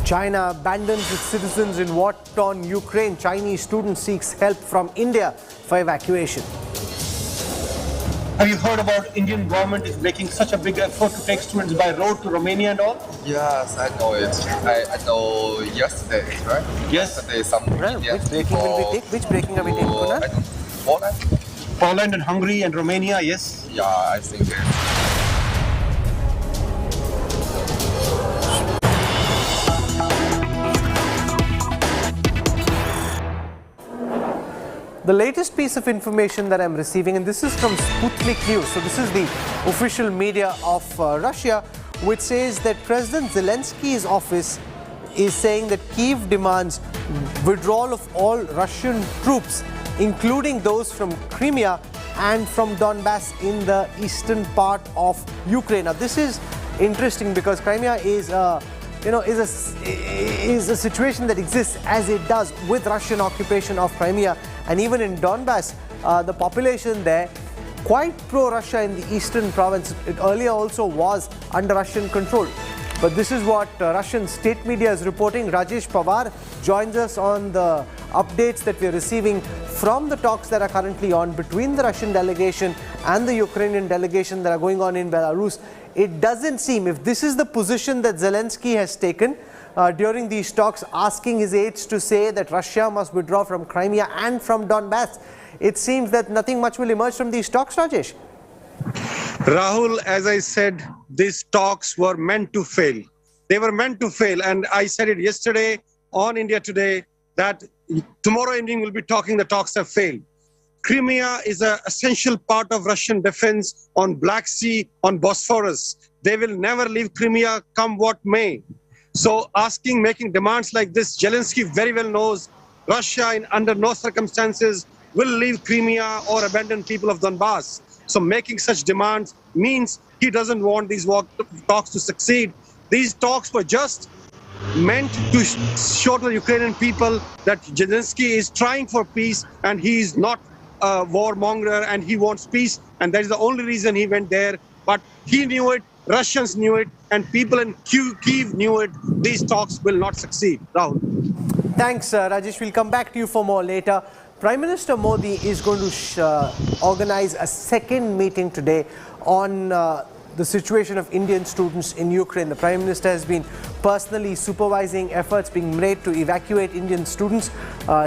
China abandons its citizens in war-torn Ukraine. Chinese student seeks help from India for evacuation. Have you heard about Indian government is making such a big effort to take students by road to Romania and all? Yes, I know it. I know yesterday, right? Yes. Yesterday, some Which breaking are we taking, Kunal? Poland? Poland and Hungary and Romania, yes. Yeah, I think it's... The latest piece of information that I'm receiving, and this is from Sputnik News, so this is the official media of Russia, which says that President Zelensky's office is saying that Kyiv demands withdrawal of all Russian troops, including those from Crimea and from Donbass in the eastern part of Ukraine. Now, this is interesting because Crimea is is a situation that exists as it does with Russian occupation of Crimea, and even in Donbass, the population there quite pro-Russia in the eastern province. It earlier also was under Russian control. But this is what Russian state media is reporting. Rajesh Pawar joins us on the updates that we're receiving from the talks that are currently on between the Russian delegation and the Ukrainian delegation that are going on in Belarus. It doesn't seem, if this is the position that Zelensky has taken during these talks, asking his aides to say that Russia must withdraw from Crimea and from Donbass, it seems that nothing much will emerge from these talks, Rajesh. Rahul, as I said, these talks were meant to fail. They were meant to fail, and I said it yesterday on India Today that tomorrow evening we'll be talking the talks have failed. Crimea is an essential part of Russian defense on Black Sea, on Bosphorus. They will never leave Crimea come what may. So making demands like this, Zelensky very well knows Russia under no circumstances will leave Crimea or abandon people of Donbass. So making such demands means he doesn't want these talks to succeed. These talks were just meant to show to the Ukrainian people that Zelensky is trying for peace and he is not a warmonger and he wants peace, and that is the only reason he went there. But he knew it, Russians knew it, and people in Kyiv knew it. These talks will not succeed. Rahul. Thanks, Rajesh. We'll come back to you for more later. Prime Minister Modi is going to organize a second meeting today on the situation of Indian students in Ukraine. The Prime Minister has been personally supervising efforts being made to evacuate Indian students.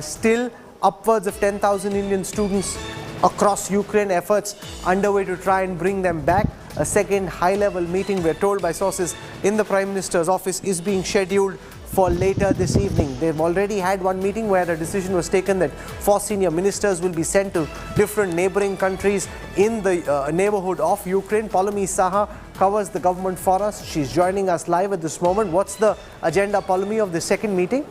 Still, upwards of 10,000 Indian students across Ukraine, efforts underway to try and bring them back. A second high-level meeting, we're told by sources in the Prime Minister's office, is being scheduled for later this evening. They've already had one meeting where a decision was taken that 4 senior ministers will be sent to different neighboring countries in the neighborhood of Ukraine. Paulomi Saha covers the government for us. She's joining us live at this moment. What's the agenda, Paulomi, of the second meeting?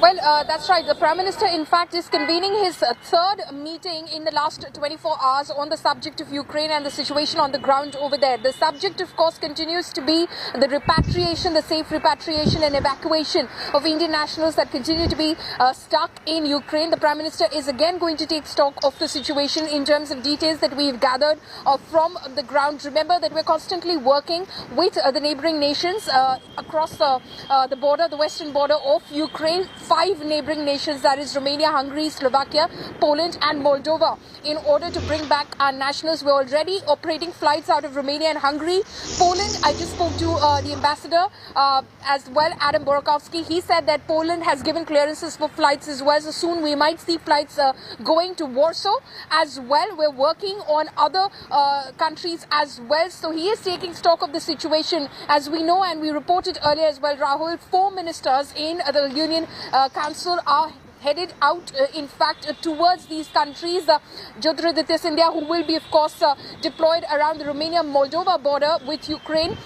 Well, that's right. The Prime Minister, in fact, is convening his third meeting in the last 24 hours on the subject of Ukraine and the situation on the ground over there. The subject, of course, continues to be the repatriation, the safe repatriation and evacuation of Indian nationals that continue to be stuck in Ukraine. The Prime Minister is again going to take stock of the situation in terms of details that we've gathered from the ground. Remember that we're constantly working with the neighboring nations across the border, the western border of Ukraine. 5 neighboring nations, that is Romania, Hungary, Slovakia, Poland and Moldova, in order to bring back our nationals. We're already operating flights out of Romania and Hungary. Poland, I just spoke to the ambassador as well, Adam Borokowski. He said that Poland has given clearances for flights as well, so soon we might see flights going to Warsaw as well. We're working on other countries as well, so he is taking stock of the situation. As we know and we reported earlier as well, Rahul, 4 ministers in the Union Council are headed out, in fact, towards these countries. Jyotiraditya Scindia, who will be, of course, deployed around the Romania-Moldova border with Ukraine.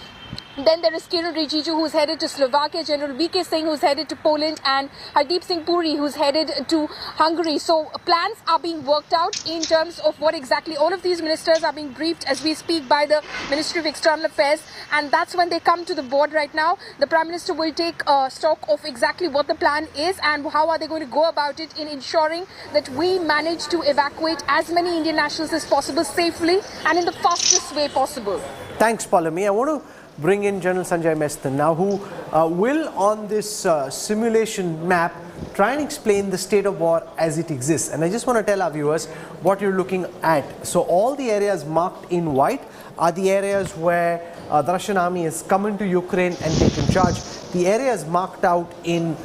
Then there is Kiran Rijiju, who's headed to Slovakia, General VK Singh, who's headed to Poland, and Hardeep Singh Puri, who's headed to Hungary. So plans are being worked out in terms of what exactly all of these ministers are being briefed as we speak by the Ministry of External Affairs. And that's when they come to the board right now. The Prime Minister will take stock of exactly what the plan is and how are they going to go about it in ensuring that we manage to evacuate as many Indian nationals as possible safely and in the fastest way possible. Thanks, Paulomi. I want to bring in General Sanjay Mestan now, who will, on this simulation map, try and explain the state of war as it exists. And I just want to tell our viewers what you're looking at. So all the areas marked in white are the areas where the Russian army has come into Ukraine and taken charge. The areas marked out in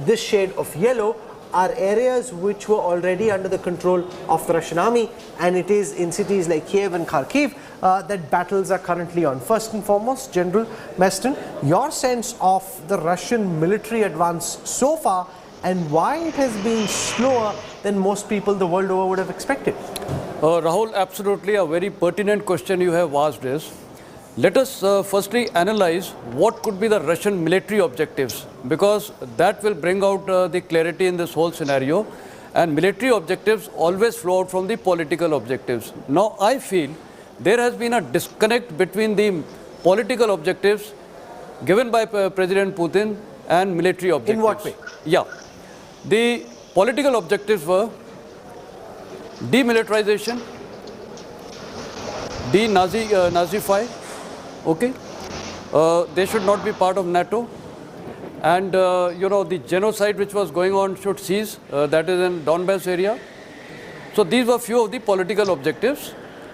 this shade of yellow are areas which were already under the control of the Russian army, and it is in cities like Kiev and Kharkiv that battles are currently on. First and foremost, General Mestan, your sense of the Russian military advance so far and why it has been slower than most people the world over would have expected? Rahul, absolutely a very pertinent question you have asked is, let us firstly analyze what could be the Russian military objectives, because that will bring out the clarity in this whole scenario, and military objectives always flow out from the political objectives. Now I feel there has been a disconnect between the political objectives given by President Putin and military objectives. In what way? Yeah. The political objectives were demilitarization, de-Nazify, okay, they should not be part of NATO, and the genocide which was going on should cease, that is in Donbass area. So these were few of the political objectives,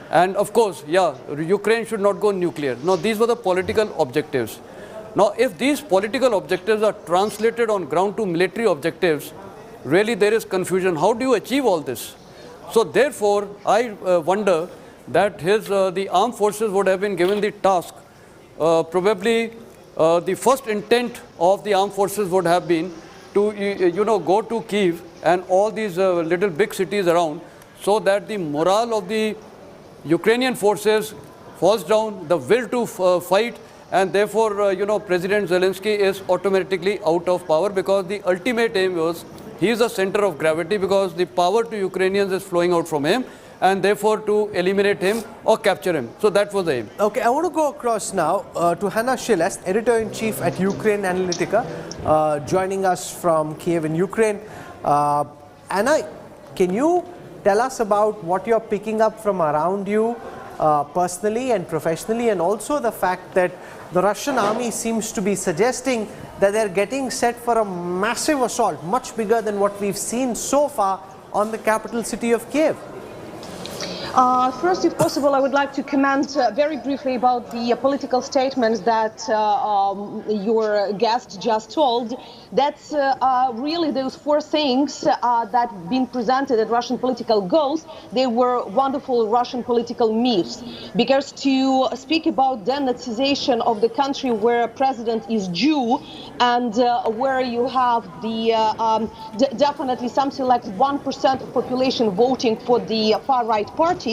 and of course, yeah, Ukraine should not go nuclear. Now these were the political objectives. Now if these political objectives are translated on ground to military objectives, really there is confusion. How do you achieve all this? So therefore I wonder that the armed forces would have been given the task, probably the first intent of the armed forces would have been to go to Kyiv and all these little big cities around, so that the morale of the Ukrainian forces falls down, the will to fight, and therefore President Zelensky is automatically out of power, because the ultimate aim was he is the center of gravity, because the power to Ukrainians is flowing out from him, and therefore to eliminate him or capture him. So that was the aim. Okay, I want to go across now to Hannah Shilest, Editor-in-Chief at Ukraine Analytica, joining us from Kiev in Ukraine. Anna, can you tell us about what you're picking up from around you personally and professionally, and also the fact that the Russian army seems to be suggesting that they're getting set for a massive assault, much bigger than what we've seen so far on the capital city of Kiev? First, if possible, I would like to comment very briefly about the political statements that your guest just told. That's really those four things that been presented as Russian political goals. They were wonderful Russian political myths. Because to speak about denazization of the country where a president is Jew and where you have the definitely something like 1% of population voting for the far-right parties,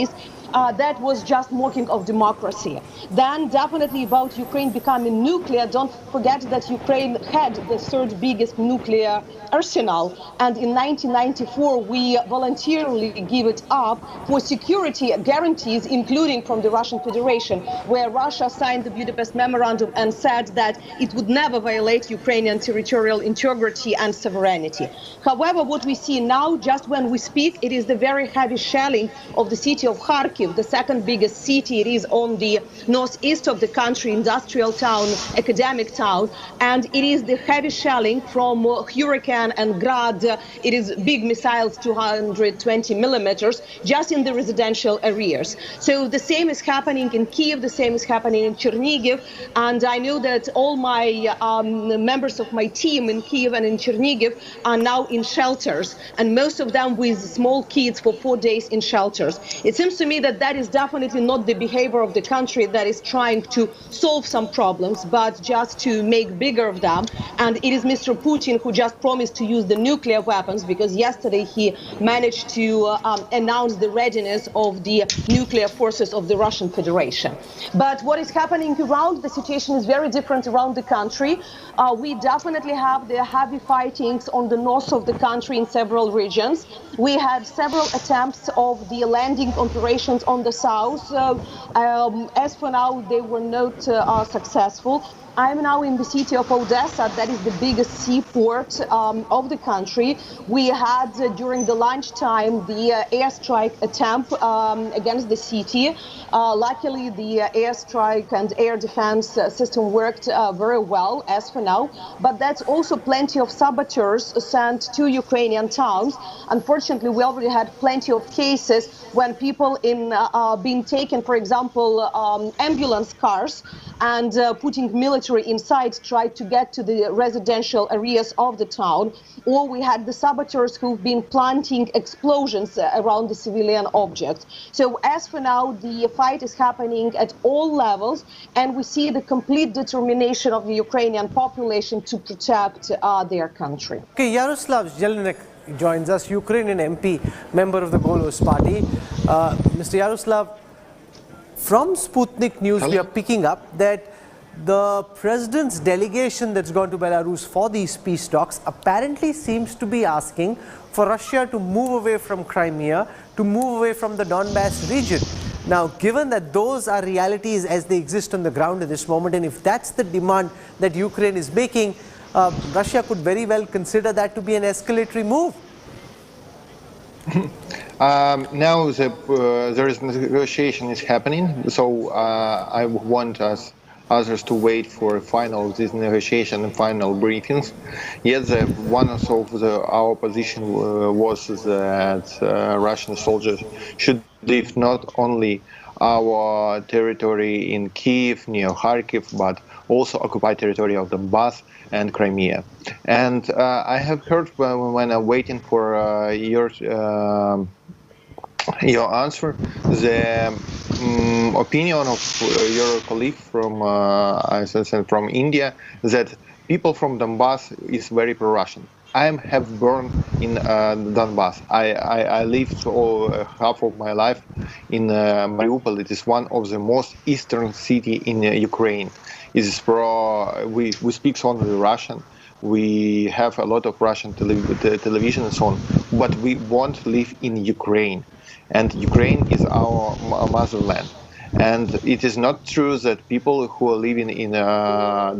that was just mocking of democracy. Then definitely about Ukraine becoming nuclear, don't forget that Ukraine had the third biggest nuclear arsenal, and in 1994 we voluntarily give it up for security guarantees, including from the Russian Federation, where Russia signed the Budapest Memorandum and said that it would never violate Ukrainian territorial integrity and sovereignty. However, what we see now, just when we speak, it is the very heavy shelling of the city of Kharkiv, the second biggest city. It is on the northeast of the country, industrial town, academic town, and it is the heavy shelling from Hurricane and Grad. It is big missiles, 220 millimeters, just in the residential areas. So the same is happening in Kiev, the same is happening in Chernihiv, and I know that all my members of my team in Kiev and in Chernihiv are now in shelters, and most of them with small kids for 4 days in shelters. It seems to me that that is definitely not the behavior of the country that is trying to solve some problems, but just to make bigger of them. And it is Mr. Putin who just promised to use the nuclear weapons, because yesterday he managed to announce the readiness of the nuclear forces of the Russian Federation. But what is happening around, the situation is very different around the country. We definitely have the heavy fightings on the north of the country in several regions. We had several attempts of the landing operations on the south. As for now, they were not successful. I'm now in the city of Odessa, that is the biggest seaport of the country. We had during the lunchtime the airstrike attempt against the city. Luckily, the airstrike and air defense system worked very well as for now, but that's also plenty of saboteurs sent to Ukrainian towns. Unfortunately, we already had plenty of cases when people in being taken, for example, ambulance cars and putting military inside tried to get to the residential areas of the town, or we had the saboteurs who've been planting explosions around the civilian objects. So as for now, the fight is happening at all levels, and we see the complete determination of the Ukrainian population to protect their country. Okay, Yaroslav Zelnik joins us, Ukrainian MP, member of the Golos party. Mr. Yaroslav, from Sputnik News, we are picking up that the president's delegation that's gone to Belarus for these peace talks apparently seems to be asking for Russia to move away from Crimea, to move away from the Donbass region. Now, given that those are realities as they exist on the ground at this moment, and if that's the demand that Ukraine is making, Russia could very well consider that to be an escalatory move. Now there is negotiation is happening, so I want others to wait for final this negotiation and final briefings. Yet one of our position was that Russian soldiers should leave not only our territory in Kiev, near Kharkiv, but also occupied territory of Donbass and Crimea. And I have heard when I'm waiting for your answer, the opinion of your colleague from India, that people from Donbass is very pro-Russian. I have born in Donbass. I lived half of my life in Mariupol. It is one of the most eastern city in Ukraine. It is we speak only Russian. We have a lot of Russian television and so on, but we won't live in Ukraine. And Ukraine is our motherland. And it is not true that people who are living in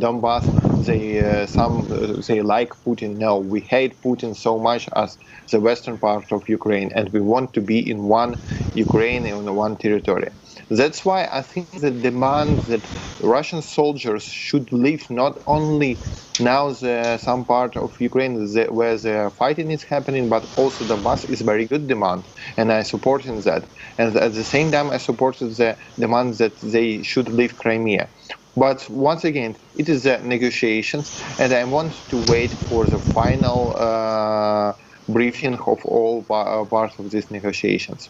Donbass, they like Putin. No, we hate Putin so much as the western part of Ukraine, and we want to be in one Ukraine, in one territory. That's why I think the demand that Russian soldiers should leave not only Now some part of Ukraine where the fighting is happening, but also Donbass is very good demand, and I supporting that. And at the same time, I supported the demand that they should leave Crimea. But once again, it is the negotiations, and I want to wait for the final briefing of all parts of these negotiations.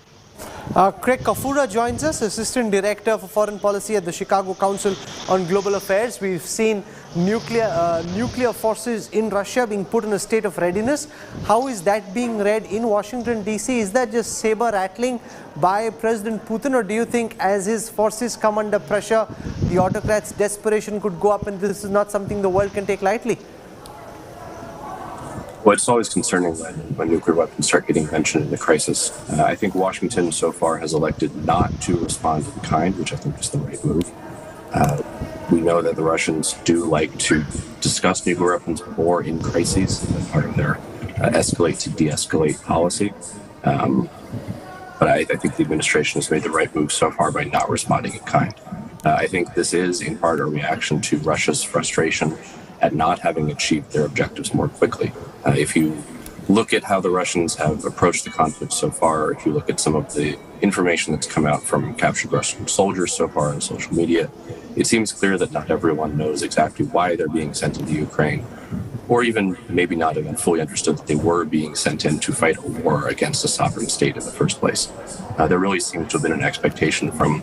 Craig Kafura joins us, Assistant Director for Foreign Policy at the Chicago Council on Global Affairs. We've seen nuclear forces in Russia being put in a state of readiness. How is that being read in Washington, D.C.? Is that just saber rattling by President Putin, or do you think as his forces come under pressure, the autocrat's desperation could go up and this is not something the world can take lightly? Well, it's always concerning when nuclear weapons start getting mentioned in the crisis. I think Washington so far has elected not to respond in kind, which I think is the right move. We know that the Russians do like to discuss nuclear weapons more in crises as part of their escalate to de-escalate policy. But I think the administration has made the right move so far by not responding in kind. I think this is in part a reaction to Russia's frustration at not having achieved their objectives more quickly. If you look at how the Russians have approached the conflict so far, if you look at some of the information that's come out from captured Russian soldiers so far on social media, it seems clear that not everyone knows exactly why they're being sent into Ukraine, or even maybe not even fully understood that they were being sent in to fight a war against a sovereign state in the first place. There really seems to have been an expectation from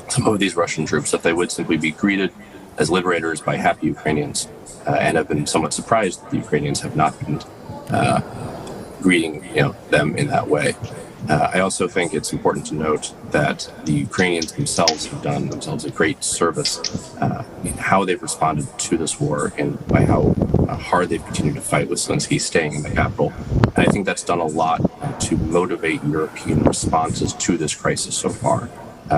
some of these Russian troops that they would simply be greeted as liberators by happy Ukrainians, and have been somewhat surprised that the Ukrainians have not been greeting them in that way. I also think it's important to note that the Ukrainians themselves have done themselves a great service in how they've responded to this war and by how hard they've continued to fight with Zelensky staying in the capital. And I think that's done a lot to motivate European responses to this crisis so far.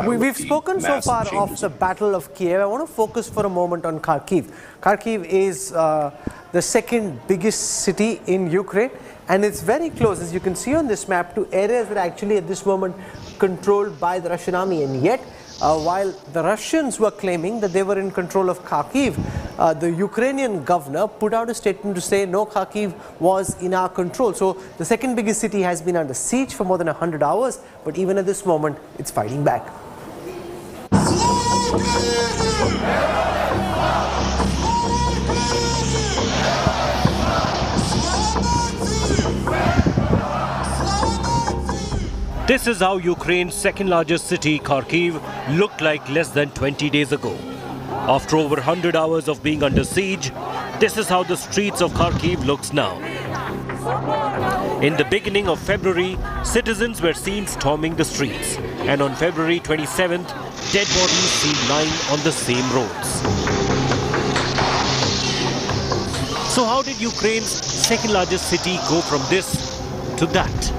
We've spoken so far of the Battle of Kiev. I want to focus for a moment on Kharkiv. Kharkiv is the second biggest city in Ukraine, and it's very close, as you can see on this map, to areas that are actually at this moment controlled by the Russian army. And yet, while the Russians were claiming that they were in control of Kharkiv, the Ukrainian governor put out a statement to say, no, Kharkiv was in our control. So the second biggest city has been under siege for more than 100 hours, but even at this moment, it's fighting back. This is how Ukraine's second largest city, Kharkiv, looked like less than 20 days ago. After over 100 hours of being under siege, this is how the streets of Kharkiv looks now. In the beginning of February, citizens were seen storming the streets, and on February 27th, dead bodies seen lying on the same roads. So how did Ukraine's second largest city go from this to that?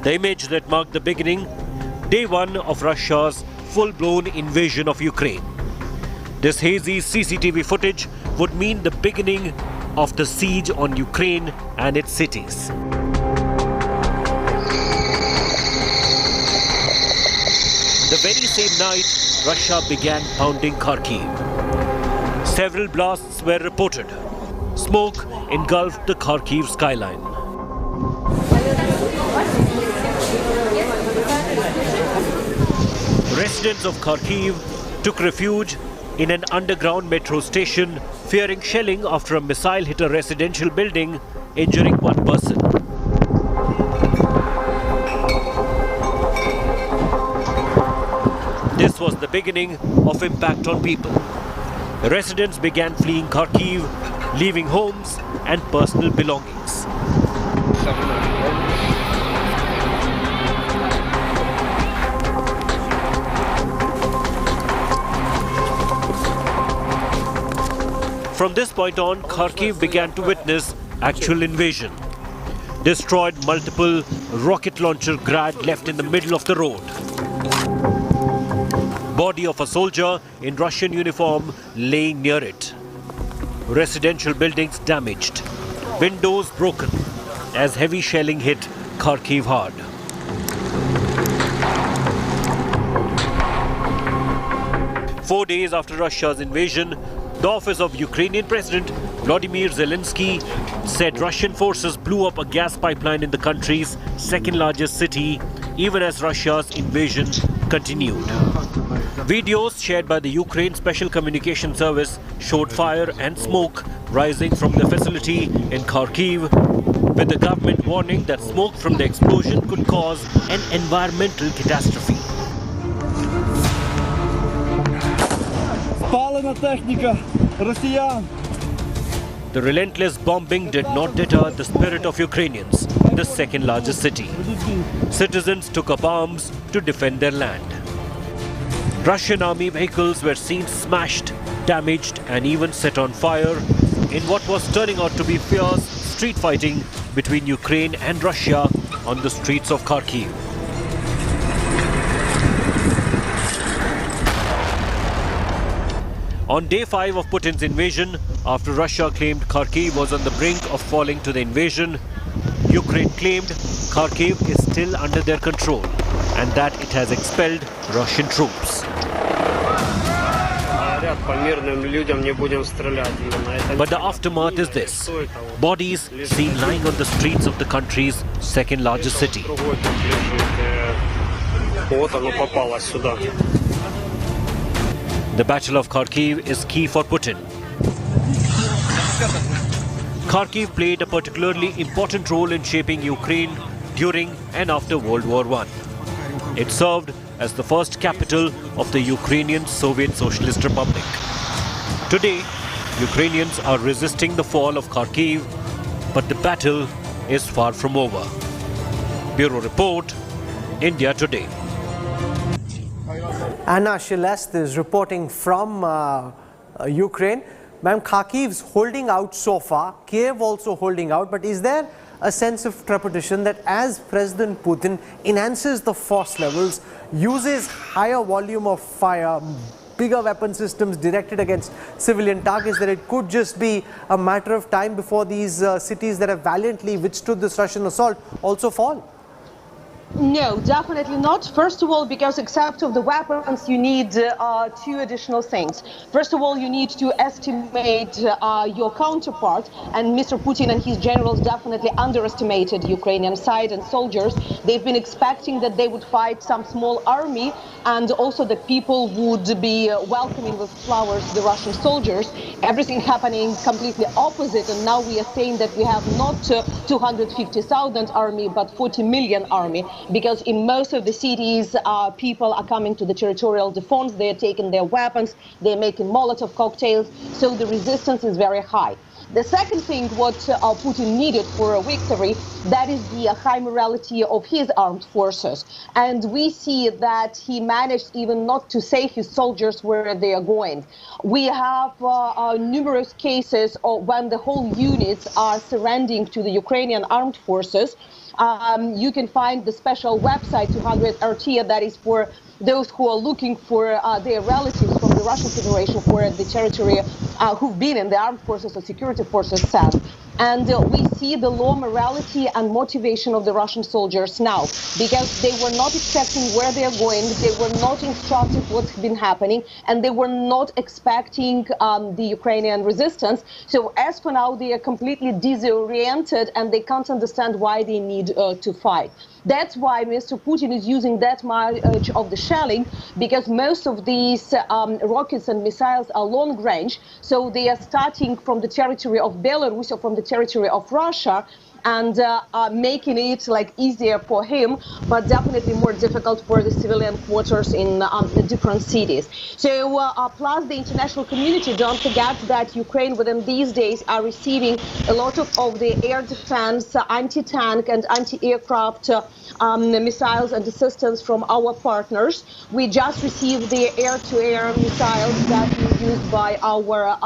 The image that marked the beginning, day one of Russia's full-blown invasion of Ukraine. This hazy CCTV footage would mean the beginning of the siege on Ukraine and its cities. The very same night, Russia began pounding Kharkiv. Several blasts were reported. Smoke engulfed the Kharkiv skyline. Residents of Kharkiv took refuge in an underground metro station, fearing shelling after a missile hit a residential building, injuring one person. This was the beginning of impact on people. Residents began fleeing Kharkiv, leaving homes and personal belongings. From this point on, Kharkiv began to witness actual invasion. Destroyed multiple rocket launcher Grad left in the middle of the road. Body of a soldier in Russian uniform laying near it. Residential buildings damaged. Windows broken as heavy shelling hit Kharkiv hard. 4 days after Russia's invasion, the office of Ukrainian President Volodymyr Zelensky said Russian forces blew up a gas pipeline in the country's second largest city, even as Russia's invasion continued. Videos shared by the Ukraine Special Communication Service showed fire and smoke rising from the facility in Kharkiv, with the government warning that smoke from the explosion could cause an environmental catastrophe. The relentless bombing did not deter the spirit of Ukrainians, the second largest city. Citizens took up arms to defend their land. Russian army vehicles were seen smashed, damaged and even set on fire in what was turning out to be fierce street fighting between Ukraine and Russia on the streets of Kharkiv. On day 5 of Putin's invasion, after Russia claimed Kharkiv was on the brink of falling to the invasion, Ukraine claimed Kharkiv is still under their control and that it has expelled Russian troops. But the aftermath is this: bodies seen lying on the streets of the country's second largest city. The Battle of Kharkiv is key for Putin. Kharkiv played a particularly important role in shaping Ukraine during and after World War I. It served as the first capital of the Ukrainian Soviet Socialist Republic. Today, Ukrainians are resisting the fall of Kharkiv, but the battle is far from over. Bureau Report, India Today. Anna Shelest is reporting from Ukraine. Ma'am, Kharkiv's holding out so far, Kiev also holding out, but is there a sense of trepidation that as President Putin enhances the force levels, uses higher volume of fire, bigger weapon systems directed against civilian targets, that it could just be a matter of time before these cities that have valiantly withstood this Russian assault also fall? No, definitely not. First of all, because except of the weapons, you need two additional things. First of all, you need to estimate your counterpart, and Mr. Putin and his generals definitely underestimated Ukrainian side and soldiers. They've been expecting that they would fight some small army, and also that people would be welcoming with flowers the Russian soldiers. Everything happening completely opposite, and now we are saying that we have not 250,000 army, but 40 million army. Because in most of the cities, people are coming to the territorial defense, they're taking their weapons, they're making Molotov cocktails, so the resistance is very high. The second thing what Putin needed for a victory, that is the high morality of his armed forces. And we see that he managed even not to say his soldiers where they are going. We have numerous cases of when the whole units are surrendering to the Ukrainian armed forces. You can find the special website 200RT that is for those who are looking for their relatives from the Russian Federation for the territory who've been in the armed forces or security forces sent. And we see the low morality and motivation of the Russian soldiers now, because they were not expecting where they are going, they were not instructed what's been happening, and they were not expecting the Ukrainian resistance. So as for now, they are completely disoriented and they can't understand why they need to fight. That's why Mr. Putin is using that much of the shelling, because most of these rockets and missiles are long range. So they are starting from the territory of Belarus or from the territory of Russia, and making it like easier for him, but definitely more difficult for the civilian quarters in the different cities. So plus the international community, don't forget that Ukraine within these days are receiving a lot of the air defense, anti-tank and anti-aircraft missiles and assistance from our partners. We just received the air-to-air missiles that is used by our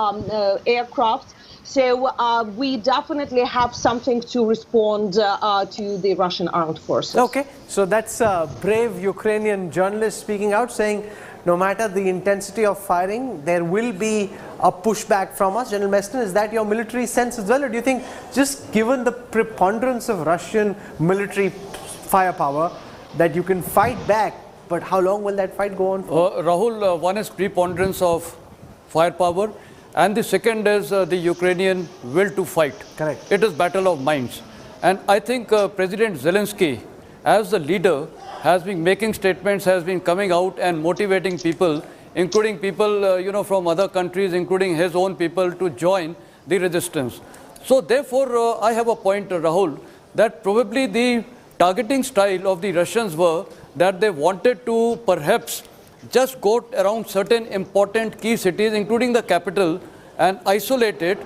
aircraft. So we definitely have something to respond to the Russian armed forces. Okay, so that's a brave Ukrainian journalist speaking out, saying no matter the intensity of firing, there will be a pushback from us. General Meston, is that your military sense as well? Or do you think, just given the preponderance of Russian military firepower, that you can fight back But how long will that fight go on for? Rahul, one is preponderance of firepower, and the second is the Ukrainian will to fight. Correct. It is battle of minds. And I think President Zelensky, as the leader, has been making statements, has been coming out and motivating people, including people from other countries, including his own people, to join the resistance. So therefore, I have a point, Rahul, that probably the targeting style of the Russians were that they wanted to perhaps just go around certain important key cities, including the capital, and isolate it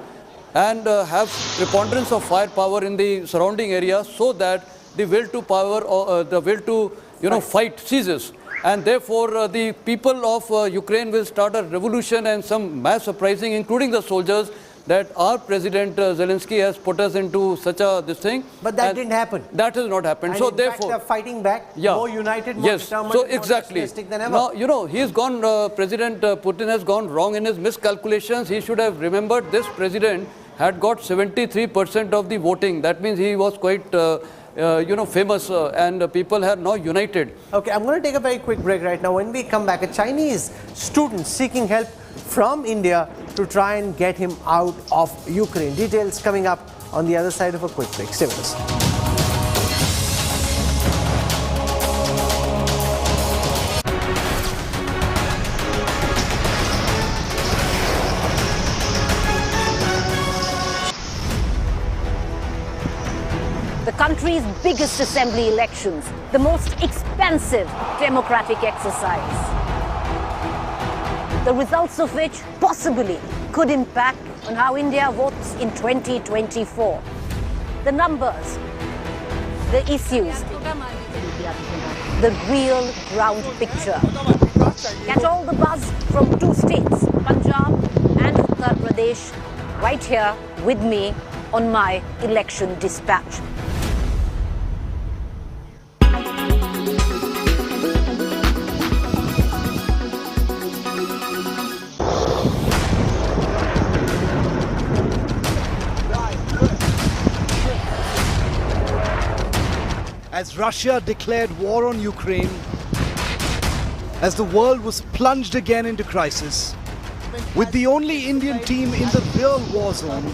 and have preponderance of firepower in the surrounding area, so that the will to power or the will to fight ceases. And therefore, the people of Ukraine will start a revolution and some mass uprising, including the soldiers, that our President Zelensky has put us into such a this thing. But that didn't happen. That has not happened. And so in therefore, fact, they're fighting back, more united, more determined, so more exactly. nationalistic than ever. Now, he's gone, President Putin has gone wrong in his miscalculations. He should have remembered this president had got 73% of the voting. That means he was quite, famous and people are now united. Okay, I'm going to take a very quick break right now. When we come back, a Chinese student seeking help from India to try and get him out of Ukraine. Details coming up on the other side of a quick break. Stay with us. The country's biggest assembly elections, the most expensive democratic exercise, the results of which possibly could impact on how India votes in 2024. The numbers, the issues, the real ground picture. Catch all the buzz from two states, Punjab and Uttar Pradesh, right here with me on my election dispatch. As Russia declared war on Ukraine, as the world was plunged again into crisis, with the only Indian team in the real war zone.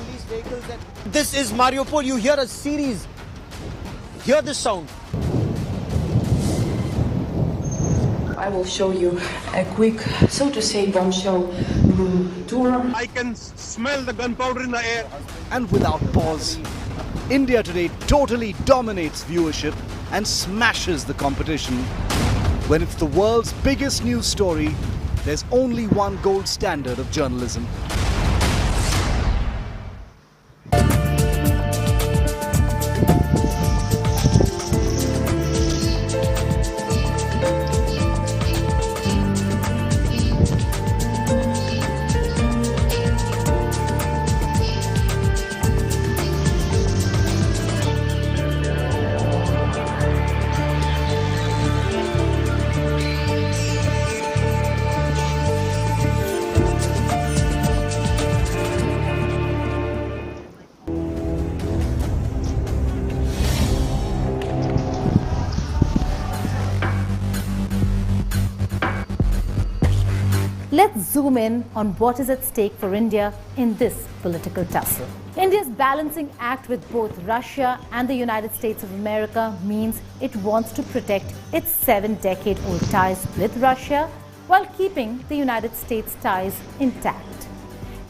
This is Mariupol. You hear a series. Hear the sound. I will show you a quick, so to say, bombshell room tour. I can smell the gunpowder in the air. And without pause, India Today totally dominates viewership and smashes the competition. When it's the world's biggest news story, there's only one gold standard of journalism. Let's zoom in on what is at stake for India in this political tussle. India's balancing act with both Russia and the United States of America means it wants to protect its 7-decade-old ties with Russia while keeping the United States ties intact.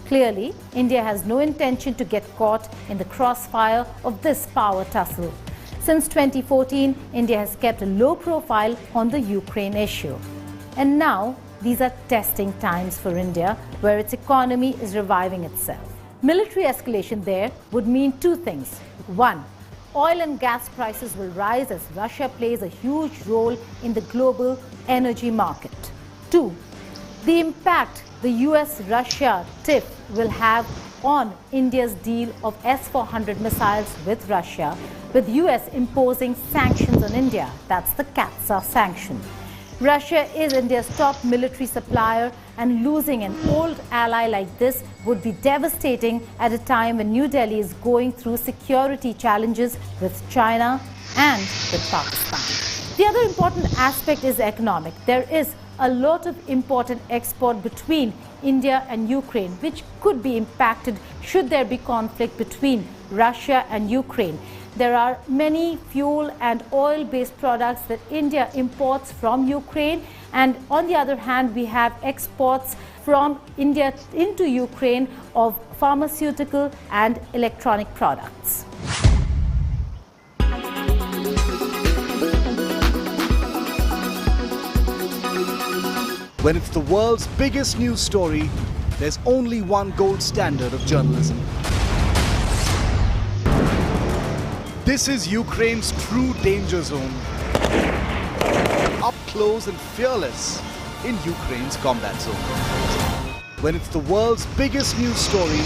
Clearly, India has no intention to get caught in the crossfire of this power tussle. Since 2014, India has kept a low profile on the Ukraine issue. And now, these are testing times for India, where its economy is reviving itself. Military escalation there would mean two things. One, oil and gas prices will rise as Russia plays a huge role in the global energy market. Two, the impact the US-Russia tiff will have on India's deal of S-400 missiles with Russia, with US imposing sanctions on India. That's the CAATSA sanction. Russia is India's top military supplier, and losing an old ally like this would be devastating at a time when New Delhi is going through security challenges with China and with Pakistan. The other important aspect is economic. There is a lot of important export between India and Ukraine, which could be impacted should there be conflict between Russia and Ukraine. There are many fuel and oil-based products that India imports from Ukraine, and on the other hand, we have exports from India into Ukraine of pharmaceutical and electronic products. When it's the world's biggest news story, there's only one gold standard of journalism. This is Ukraine's true danger zone. Up close and fearless in Ukraine's combat zone. When it's the world's biggest news story,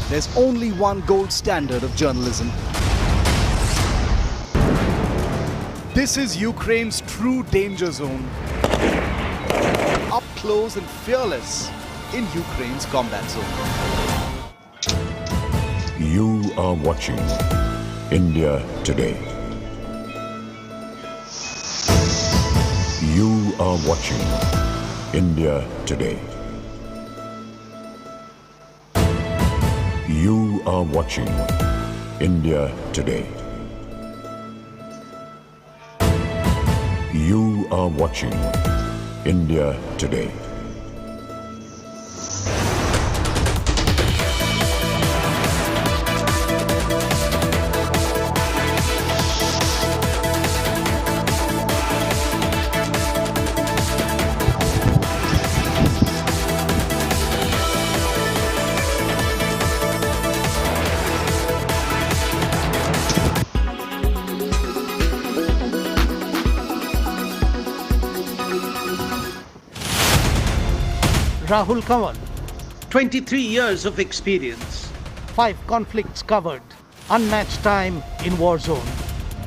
there's only one gold standard of journalism. This is Ukraine's true danger zone. Up close and fearless in Ukraine's combat zone. You are watching India Today. You are watching India Today. You are watching India Today. You are watching India Today. Rahul Kanwal, 23 years of experience, 5 conflicts covered, unmatched time in war zone.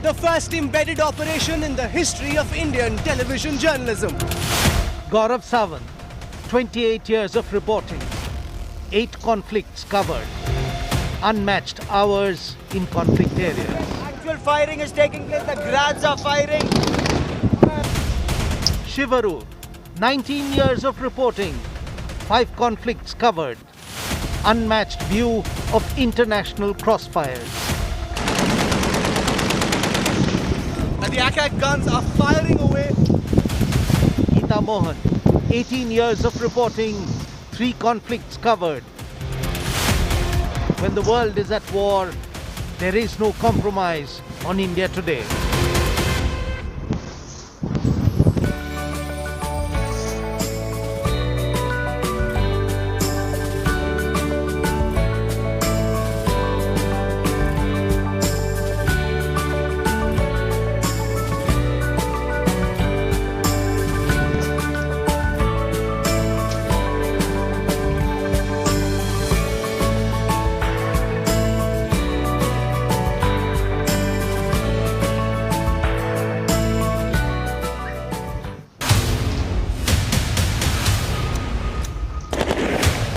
The first embedded operation in the history of Indian television journalism. Gaurav Sawant, 28 years of reporting, 8 conflicts covered, unmatched hours in conflict areas. Actual firing is taking place, the grads are firing. Shivarur, 19 years of reporting, 5 conflicts covered, unmatched view of international crossfires. And the attack guns are firing away. Ita Mohan, 18 years of reporting, 3 conflicts covered. When the world is at war, there is no compromise on India Today.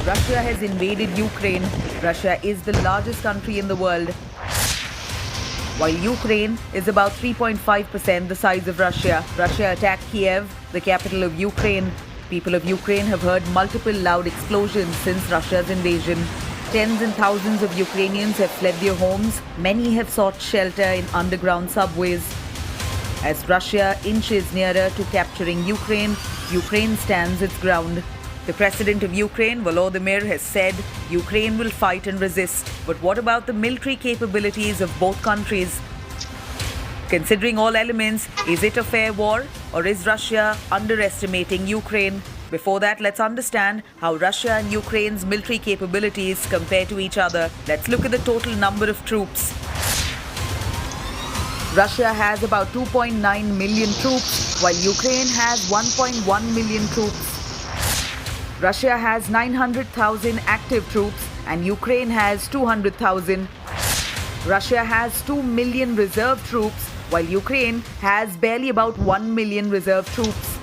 Russia has invaded Ukraine. Russia is the largest country in the world, while Ukraine is about 3.5% the size of Russia. Russia attacked Kiev, the capital of Ukraine. People of Ukraine have heard multiple loud explosions since Russia's invasion. Tens and thousands of Ukrainians have fled their homes. Many have sought shelter in underground subways. As Russia inches nearer to capturing Ukraine, Ukraine stands its ground. The president of Ukraine, Volodymyr, has said Ukraine will fight and resist. But what about the military capabilities of both countries? Considering all elements, is it a fair war, or is Russia underestimating Ukraine? Before that, let's understand how Russia and Ukraine's military capabilities compare to each other. Let's look at the total number of troops. Russia has about 2.9 million troops, while Ukraine has 1.1 million troops. Russia has 900,000 active troops and Ukraine has 200,000. Russia has 2 million reserve troops, while Ukraine has barely about 1 million reserve troops.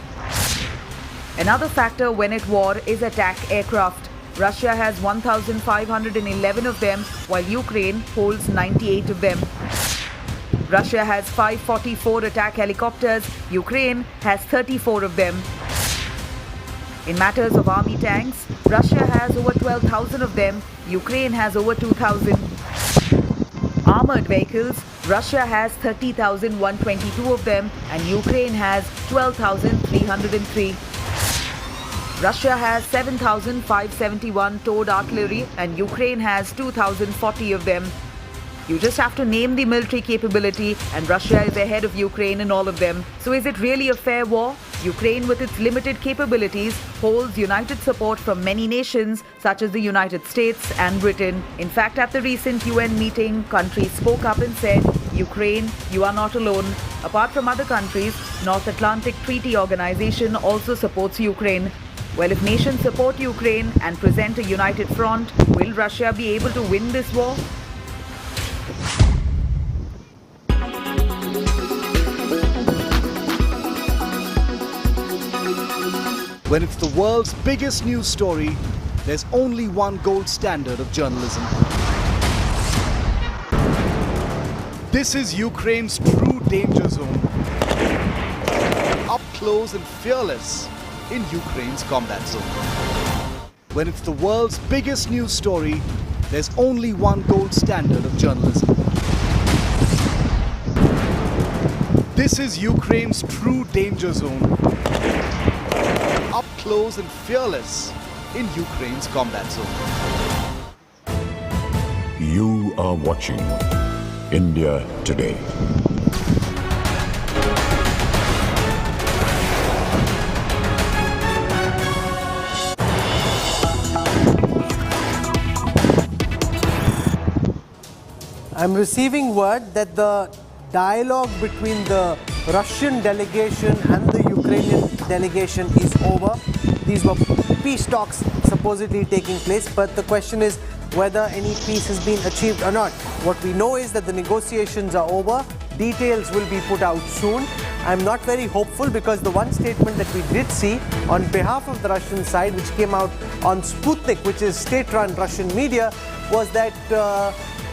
Another factor when at war is attack aircraft. Russia has 1,511 of them, while Ukraine holds 98 of them. Russia has 544 attack helicopters. Ukraine has 34 of them. In matters of army tanks, Russia has over 12,000 of them. Ukraine has over 2,000. Armored vehicles, Russia has 30,122 of them and Ukraine has 12,303. Russia has 7,571 towed artillery and Ukraine has 2,040 of them. You just have to name the military capability and Russia is ahead of Ukraine in all of them. So is it really a fair war? Ukraine, with its limited capabilities, holds united support from many nations such as the United States and Britain. In fact, at the recent UN meeting, countries spoke up and said, Ukraine, you are not alone. Apart from other countries, North Atlantic Treaty Organization also supports Ukraine. Well, if nations support Ukraine and present a united front, will Russia be able to win this war? When it's the world's biggest news story, there's only one gold standard of journalism. This is Ukraine's true danger zone. Up close and fearless in Ukraine's combat zone. When it's the world's biggest news story, there's only one gold standard of journalism. This is Ukraine's true danger zone. Up close and fearless in Ukraine's combat zone. You are watching India Today. I'm receiving word that the dialogue between the Russian delegation and the Ukrainian delegation is over. These were peace talks supposedly taking place, but the question is whether any peace has been achieved or not. What we know is that the negotiations are over. Details will be put out soon. I'm not very hopeful because the one statement that we did see on behalf of the Russian side, which came out on Sputnik, which is state-run Russian media, was that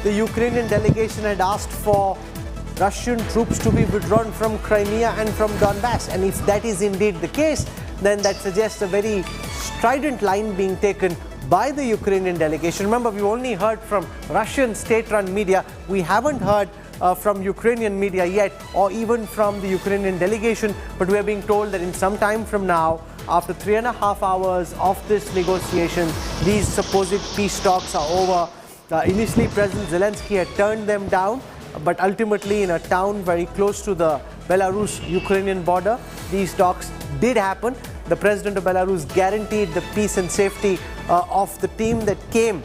the Ukrainian delegation had asked for Russian troops to be withdrawn from Crimea and from Donbass. And if that is indeed the case, then that suggests a very strident line being taken by the Ukrainian delegation. Remember, we only heard from Russian state-run media. We haven't heard from Ukrainian media yet, or even from the Ukrainian delegation, but we are being told that in some time from now, after 3.5 hours of this negotiation, these supposed peace talks are over. Initially, President Zelensky had turned them down, but ultimately in a town very close to the Belarus-Ukrainian border, these talks did happen. The President of Belarus guaranteed the peace and safety of the team that came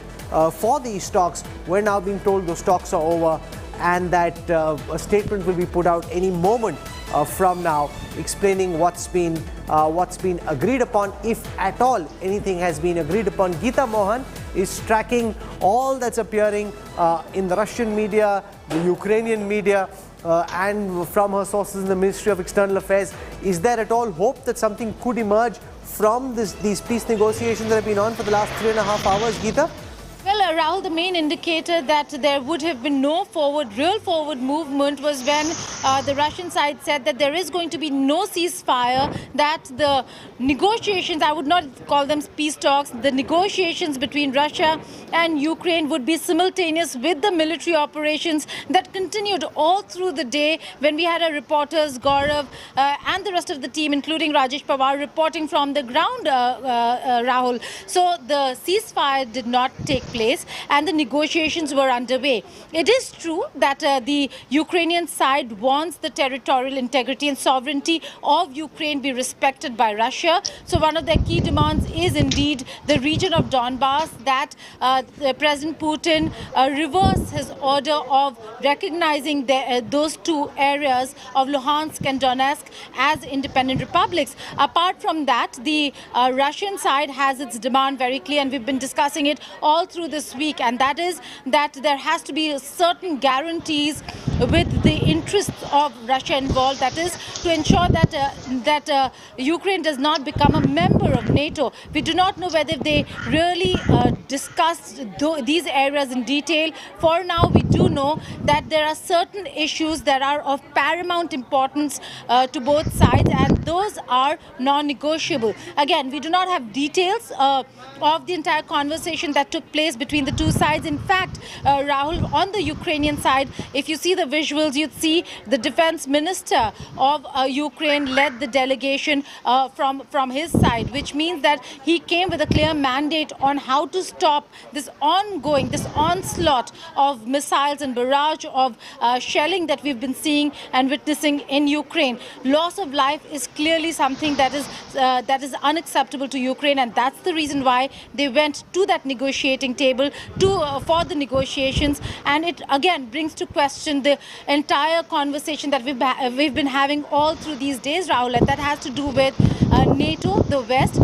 for these talks. We're now being told those talks are over and that a statement will be put out any moment from now explaining what's been agreed upon, if at all anything has been agreed upon. Geeta Mohan is tracking all that's appearing in the Russian media, the Ukrainian media, and from her sources in the Ministry of External Affairs. Is there at all hope that something could emerge from these peace negotiations that have been on for the last 3.5 hours, Geeta? Well, Rahul, the main indicator that there would have been no real forward movement was when the Russian side said that there is going to be no ceasefire, that the negotiations, I would not call them peace talks, the negotiations between Russia and Ukraine would be simultaneous with the military operations that continued all through the day, when we had our reporters, Gaurav, and the rest of the team, including Rajesh Pawar, reporting from the ground, Rahul. So the ceasefire did not take place and the negotiations were underway. It is true that the Ukrainian side wants the territorial integrity and sovereignty of Ukraine be respected by Russia. So one of their key demands is indeed the region of Donbass, that President Putin reverse his order of recognizing those two areas of Luhansk and Donetsk as independent republics. Apart from that, the Russian side has its demand very clear, and we've been discussing it all through this week, and that is that there has to be certain guarantees with the interests of Russia involved. That is to ensure that Ukraine does not become a member of NATO. We do not know whether they really discussed these areas in detail. For now, we do know that there are certain issues that are of paramount importance to both sides, and those are non-negotiable. Again, we do not have details of the entire conversation that took place between the two sides. In fact, Rahul, on the Ukrainian side, if you see the visuals, you'd see the defense minister of Ukraine led the delegation from his side, which means that he came with a clear mandate on how to stop this onslaught of missiles and barrage of shelling that we've been seeing and witnessing in Ukraine. Loss of life is clearly something that is unacceptable to Ukraine, and that's the reason why they went to that negotiating table for the negotiations. And it again brings to question the entire conversation that we've been having all through these days, Rahul, and that has to do with NATO, the West,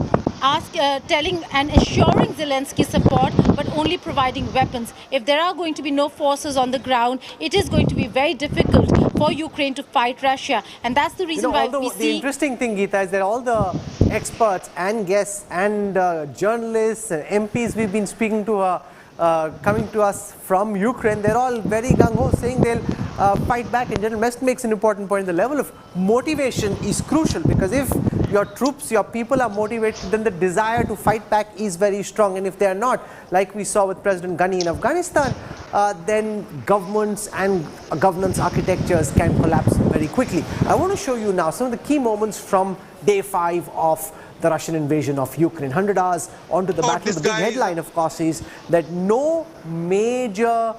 telling and assuring Zelensky support, but only providing weapons. If there are going to be no forces on the ground, it is going to be very difficult for Ukraine to fight Russia, and that's the reason why we see. The interesting thing, Geeta, is that all the experts and guests and journalists and MPs we've been speaking to coming to us from Ukraine, they're all very gung-ho, saying they'll fight back. And General Mest makes an important point. The level of motivation is crucial, because if your troops, your people are motivated, then the desire to fight back is very strong. And if they are not, like we saw with President Ghani in Afghanistan, then governments and governance architectures can collapse very quickly. I want to show you now some of the key moments from day 5 of the Russian invasion of Ukraine. 100 hours onto the battle. The big headline, of course, is that no major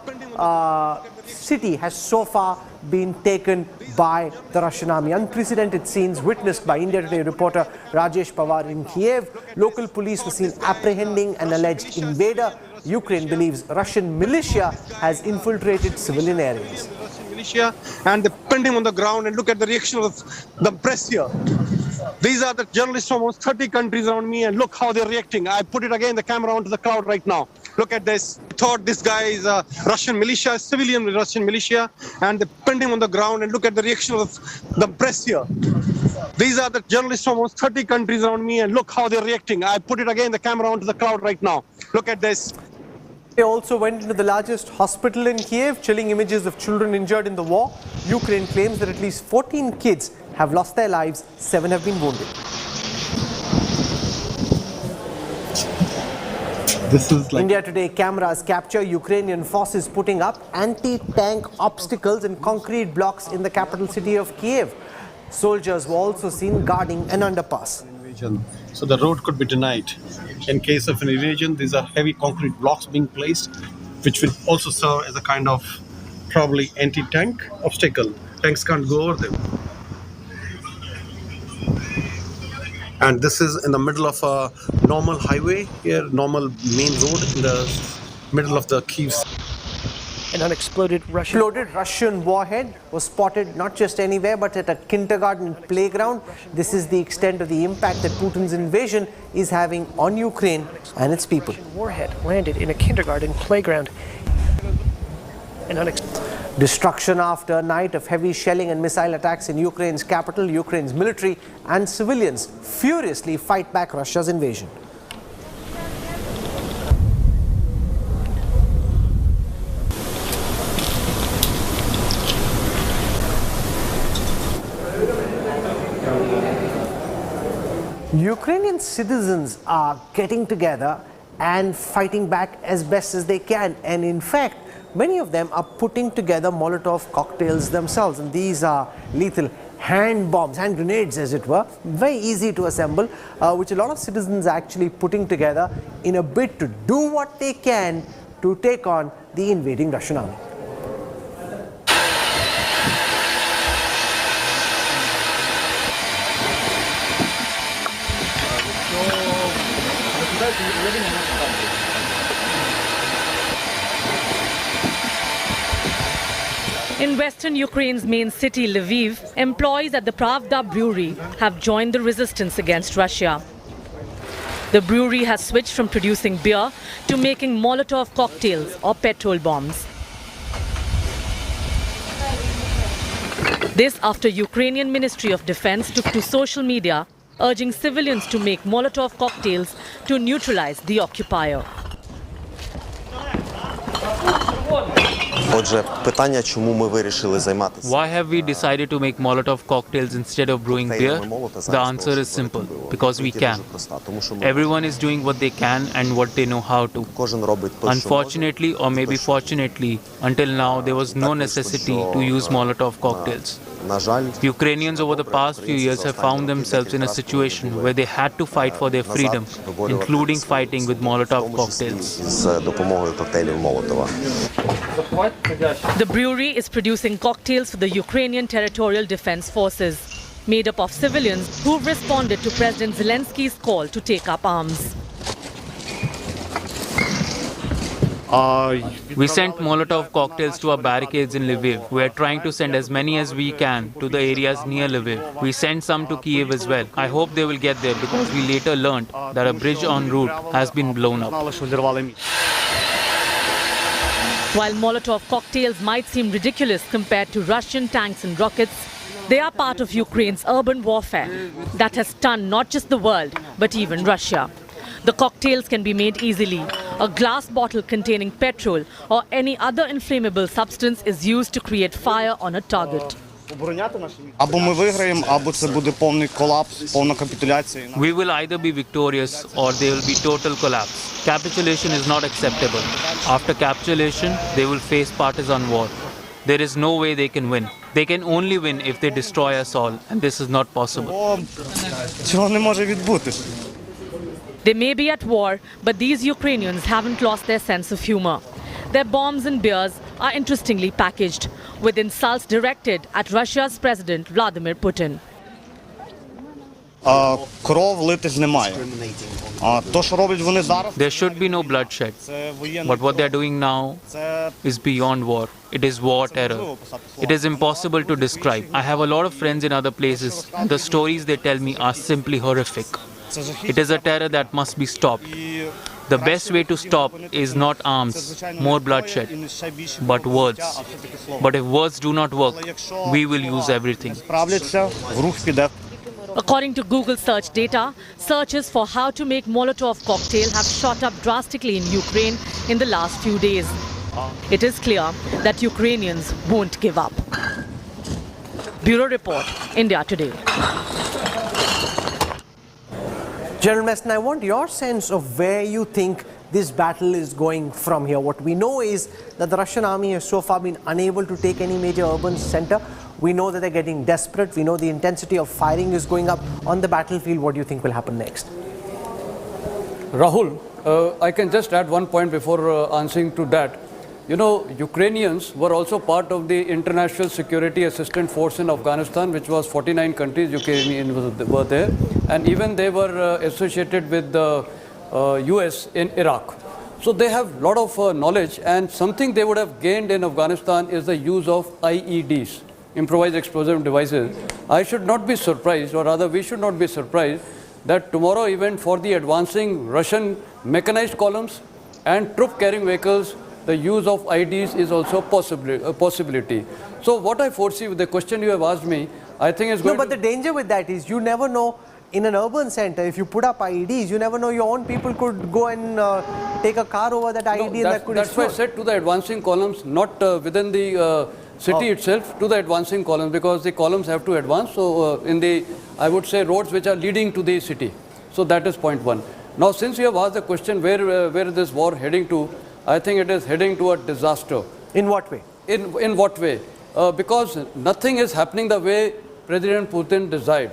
city has so far been taken by the Russian army. Unprecedented scenes witnessed by India Today reporter Rajesh Pawar in Kiev. Local police were seen apprehending an alleged invader. Ukraine believes Russian militia has infiltrated civilian areas. Russian militia, and they pinned him on the ground, and look at the reaction of the press here. These are the journalists from almost 30 countries around me, and look how they're reacting. I put it again, the camera onto the crowd right now. Look at this. I thought this guy is a Russian militia, civilian Russian militia, and they pinned him on the ground, and look at the reaction of the press here. These are the journalists from almost 30 countries around me, and look how they're reacting. I put it again, the camera onto the crowd right now. Look at this. They also went into the largest hospital in Kiev, chilling images of children injured in the war. Ukraine claims that at least 14 kids have lost their lives, 7 have been wounded. This is like India Today cameras capture Ukrainian forces putting up anti-tank obstacles and concrete blocks in the capital city of Kiev. Soldiers were also seen guarding an underpass. So the road could be denied. In case of an invasion, these are heavy concrete blocks being placed, which will also serve as a kind of probably anti-tank obstacle. Tanks can't go over them. And this is in the middle of a normal highway here, normal main road in the middle of the Kyiv. An unexploded Russian warhead was spotted not just anywhere but at a kindergarten playground. This is the extent of the impact that Putin's invasion is having on Ukraine and its people. Warhead landed in a kindergarten playground. Destruction after a night of heavy shelling and missile attacks in Ukraine's capital. Ukraine's military and civilians furiously fight back Russia's invasion. Ukrainian citizens are getting together and fighting back as best as they can, and in fact many of them are putting together Molotov cocktails themselves, and these are lethal hand bombs, hand grenades as it were, very easy to assemble, which a lot of citizens are actually putting together in a bid to do what they can to take on the invading Russian army. In western Ukraine's main city, Lviv, employees at the Pravda brewery have joined the resistance against Russia. The brewery has switched from producing beer to making Molotov cocktails or petrol bombs. This after Ukrainian Ministry of Defense took to social media urging civilians to make Molotov cocktails to neutralize the occupier. Отже, питання, чому ми вирішили займатися? Why have we decided to make Molotov cocktails instead of brewing beer? The answer is simple, because we can. Everyone is doing what they can and what they know how to. Unfortunately, or maybe fortunately, until now there was no necessity to use Molotov cocktails. Ukrainians over the past few years have found themselves in a situation where they had to fight for their freedom, including fighting with Molotov cocktails. The brewery is producing cocktails for the Ukrainian Territorial Defense Forces, made up of civilians who responded to President Zelensky's call to take up arms. We sent Molotov cocktails to our barricades in Lviv. We are trying to send as many as we can to the areas near Lviv. We sent some to Kiev as well. I hope they will get there because we later learned that a bridge en route has been blown up. While Molotov cocktails might seem ridiculous compared to Russian tanks and rockets, they are part of Ukraine's urban warfare that has stunned not just the world, but even Russia. The cocktails can be made easily. A glass bottle containing petrol or any other inflammable substance is used to create fire on a target. Або ми виграємо, або це буде повний колапс, повна капітуляція. We will either be victorious or there will be total collapse. Capitulation is not acceptable. After capitulation, they will face partisan war. There is no way they can win. They can only win if they destroy us all, and this is not possible. Цього не може відбутися. They may be at war, but these Ukrainians haven't lost their sense of humor. Their bombs and beers are interestingly packaged, with insults directed at Russia's President Vladimir Putin. Кров литись немає. То, що роблять вони зараз, There should be no bloodshed. But what they are doing now is beyond war. It is war terror. It is impossible to describe. I have a lot of friends in other places. The stories they tell me are simply horrific. It is a terror that must be stopped. The best way to stop is not arms, more bloodshed, but words. But if words do not work, we will use everything. According to Google search data, searches for how to make Molotov cocktail have shot up drastically in Ukraine in the last few days. It is clear that Ukrainians won't give up. Bureau Report, India Today. General Meston, I want your sense of where you think this battle is going from here. What we know is that the Russian army has so far been unable to take any major urban center. We know that they're getting desperate. We know the intensity of firing is going up on the battlefield. What do you think will happen next? Rahul, I can just add one point before answering to that. You know, Ukrainians were also part of the International Security Assistance Force in Afghanistan, which was 49 countries, Ukrainians were there. And even they were associated with the US in Iraq. So they have a lot of knowledge, and something they would have gained in Afghanistan is the use of IEDs, improvised explosive devices. I should not be surprised, or rather we should not be surprised, that tomorrow even for the advancing Russian mechanized columns and troop-carrying vehicles, the use of IEDs is also a possibility. So what I foresee with the question you have asked me, I think is going No, but the danger with that is you never know. In an urban center, if you put up IEDs, you never know, your own people could go and take a car over that IED and that could That's why I said to the advancing columns, not within the city itself, to the advancing columns, because the columns have to advance. So in the, I would say, roads which are leading to the city. So that is point one. Now, since you have asked the question, where is this war heading to, I think it is heading to a disaster. In what way? In what way? Because nothing is happening the way President Putin desired.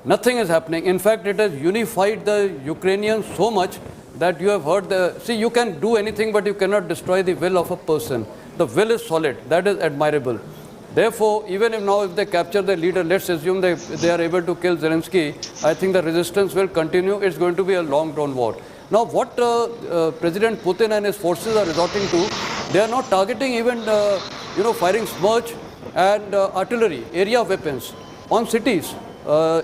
Nothing is happening. In fact, it has unified the Ukrainians so much that you have heard see, you can do anything, but you cannot destroy the will of a person. The will is solid. That is admirable. Therefore, even if now if they capture the leader, let's assume they are able to kill Zelensky, I think the resistance will continue. It's going to be a long-drawn war. Now, what President Putin and his forces are resorting to, they are not targeting even, firing smirch and artillery, area weapons on cities.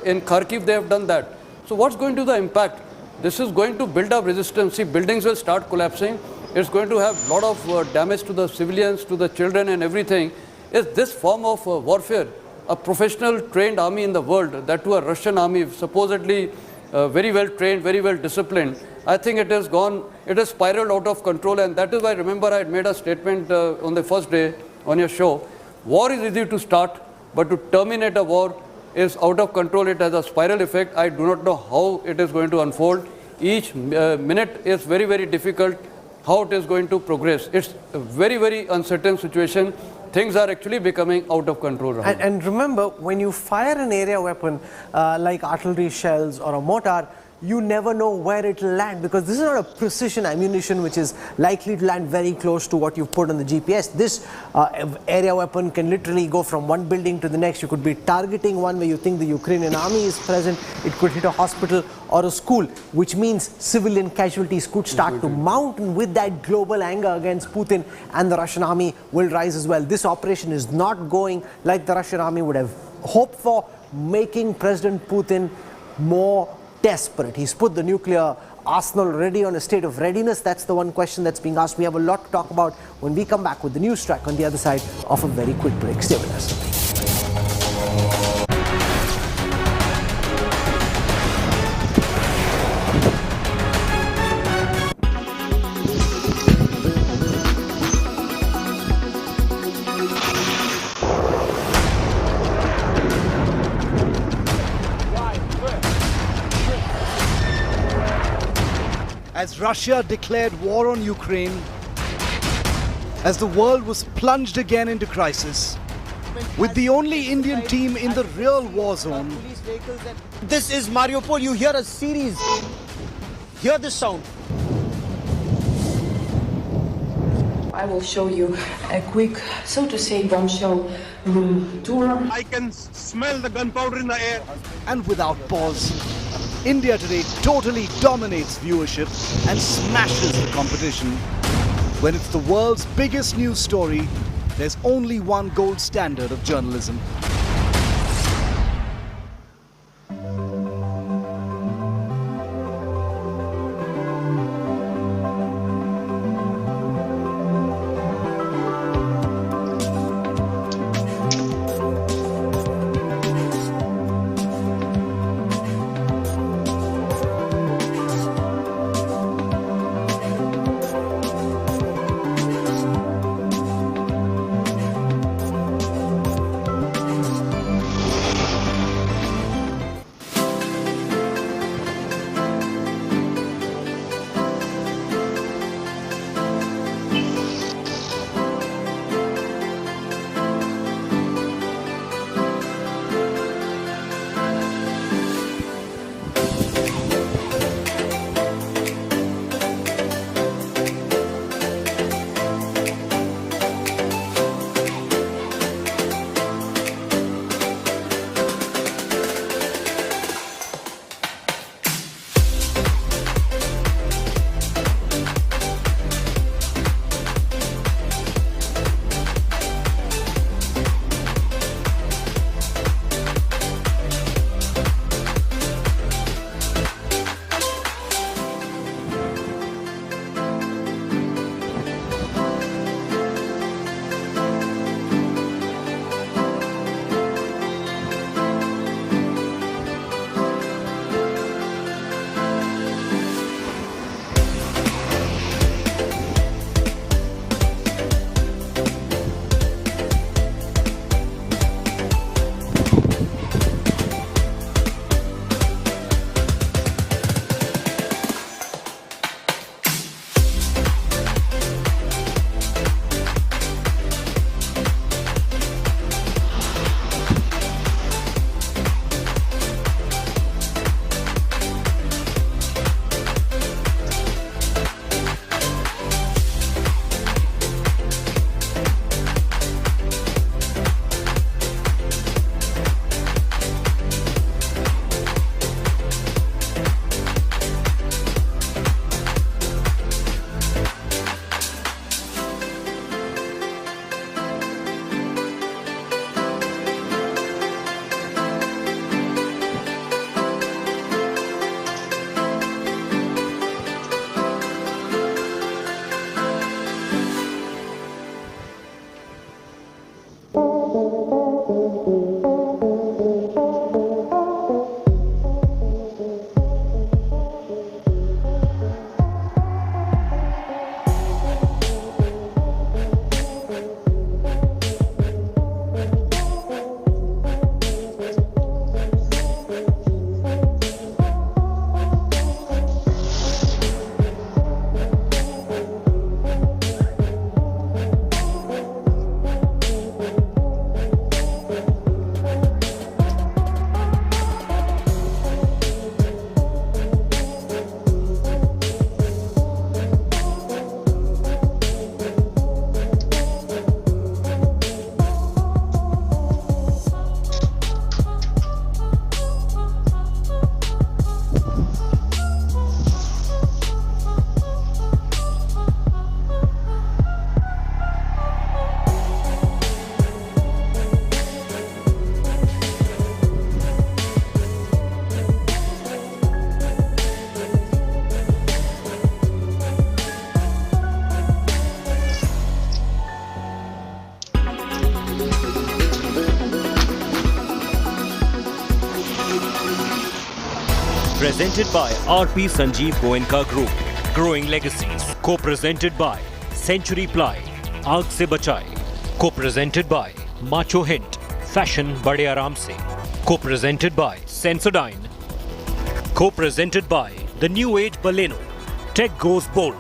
In Kharkiv, they have done that. So what's going to be the impact? this is going to build up resistance. See, buildings will start collapsing. It's going to have a lot of damage to the civilians, to the children and everything. Is this form of warfare, a professional trained army in the world, that to a Russian army, supposedly very well trained, very well disciplined, I think it has spiraled out of control, and that is why, remember, I had made a statement on the first day on your show. War is easy to start, but to terminate a war is out of control. It has a spiral effect. I do not know how it is going to unfold. Each minute is very, very difficult how it is going to progress. It's a very, very uncertain situation. Things are actually becoming out of control. And remember, when you fire an area weapon like artillery shells or a mortar, you never know where it will land, because this is not a precision ammunition which is likely to land very close to what you've put on the GPS. This area weapon can literally go from one building to the next. You could be targeting one where you think the Ukrainian army is present. It could hit a hospital or a school, which means civilian casualties could start to mount, and with that, global anger against Putin and the Russian army will rise as well. This operation is not going like the Russian army would have hoped for, making President Putin more desperate. He's put the nuclear arsenal ready on a state of readiness. That's the one question that's being asked. We have a lot to talk about when we come back with the news track on the other side of a very quick break. Stay with us. As Russia declared war on Ukraine, as the world was plunged again into crisis, with the only Indian team in the real war zone. This is Mariupol. You hear a series. Hear this sound. I will show you a quick, so to say, bombshell room tour. I can smell the gunpowder in the air. And without pause, India Today totally dominates viewership and smashes the competition. When it's the world's biggest news story, there's only one gold standard of journalism. Presented by RP Sanjeev Goenka Group. Growing Legacies. Co-presented by Century Ply. Aag Se Bachai. Co-presented by Macho Hint. Fashion Bade Aaram Se. Co-presented by Sensodyne. Co-presented by the New Age Baleno. Tech Goes Bold.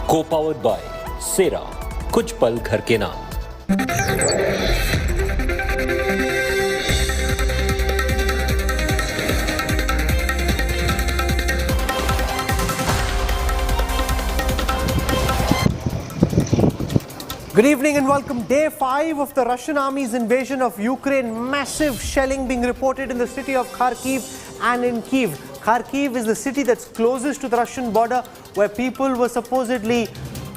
Co-powered by Sera. Kuch Pal Ghar Ke Naam. Good evening and welcome. Day 5 of the Russian army's invasion of Ukraine. Massive shelling being reported in the city of Kharkiv and in Kyiv. Kharkiv is the city that's closest to the Russian border, where people were supposedly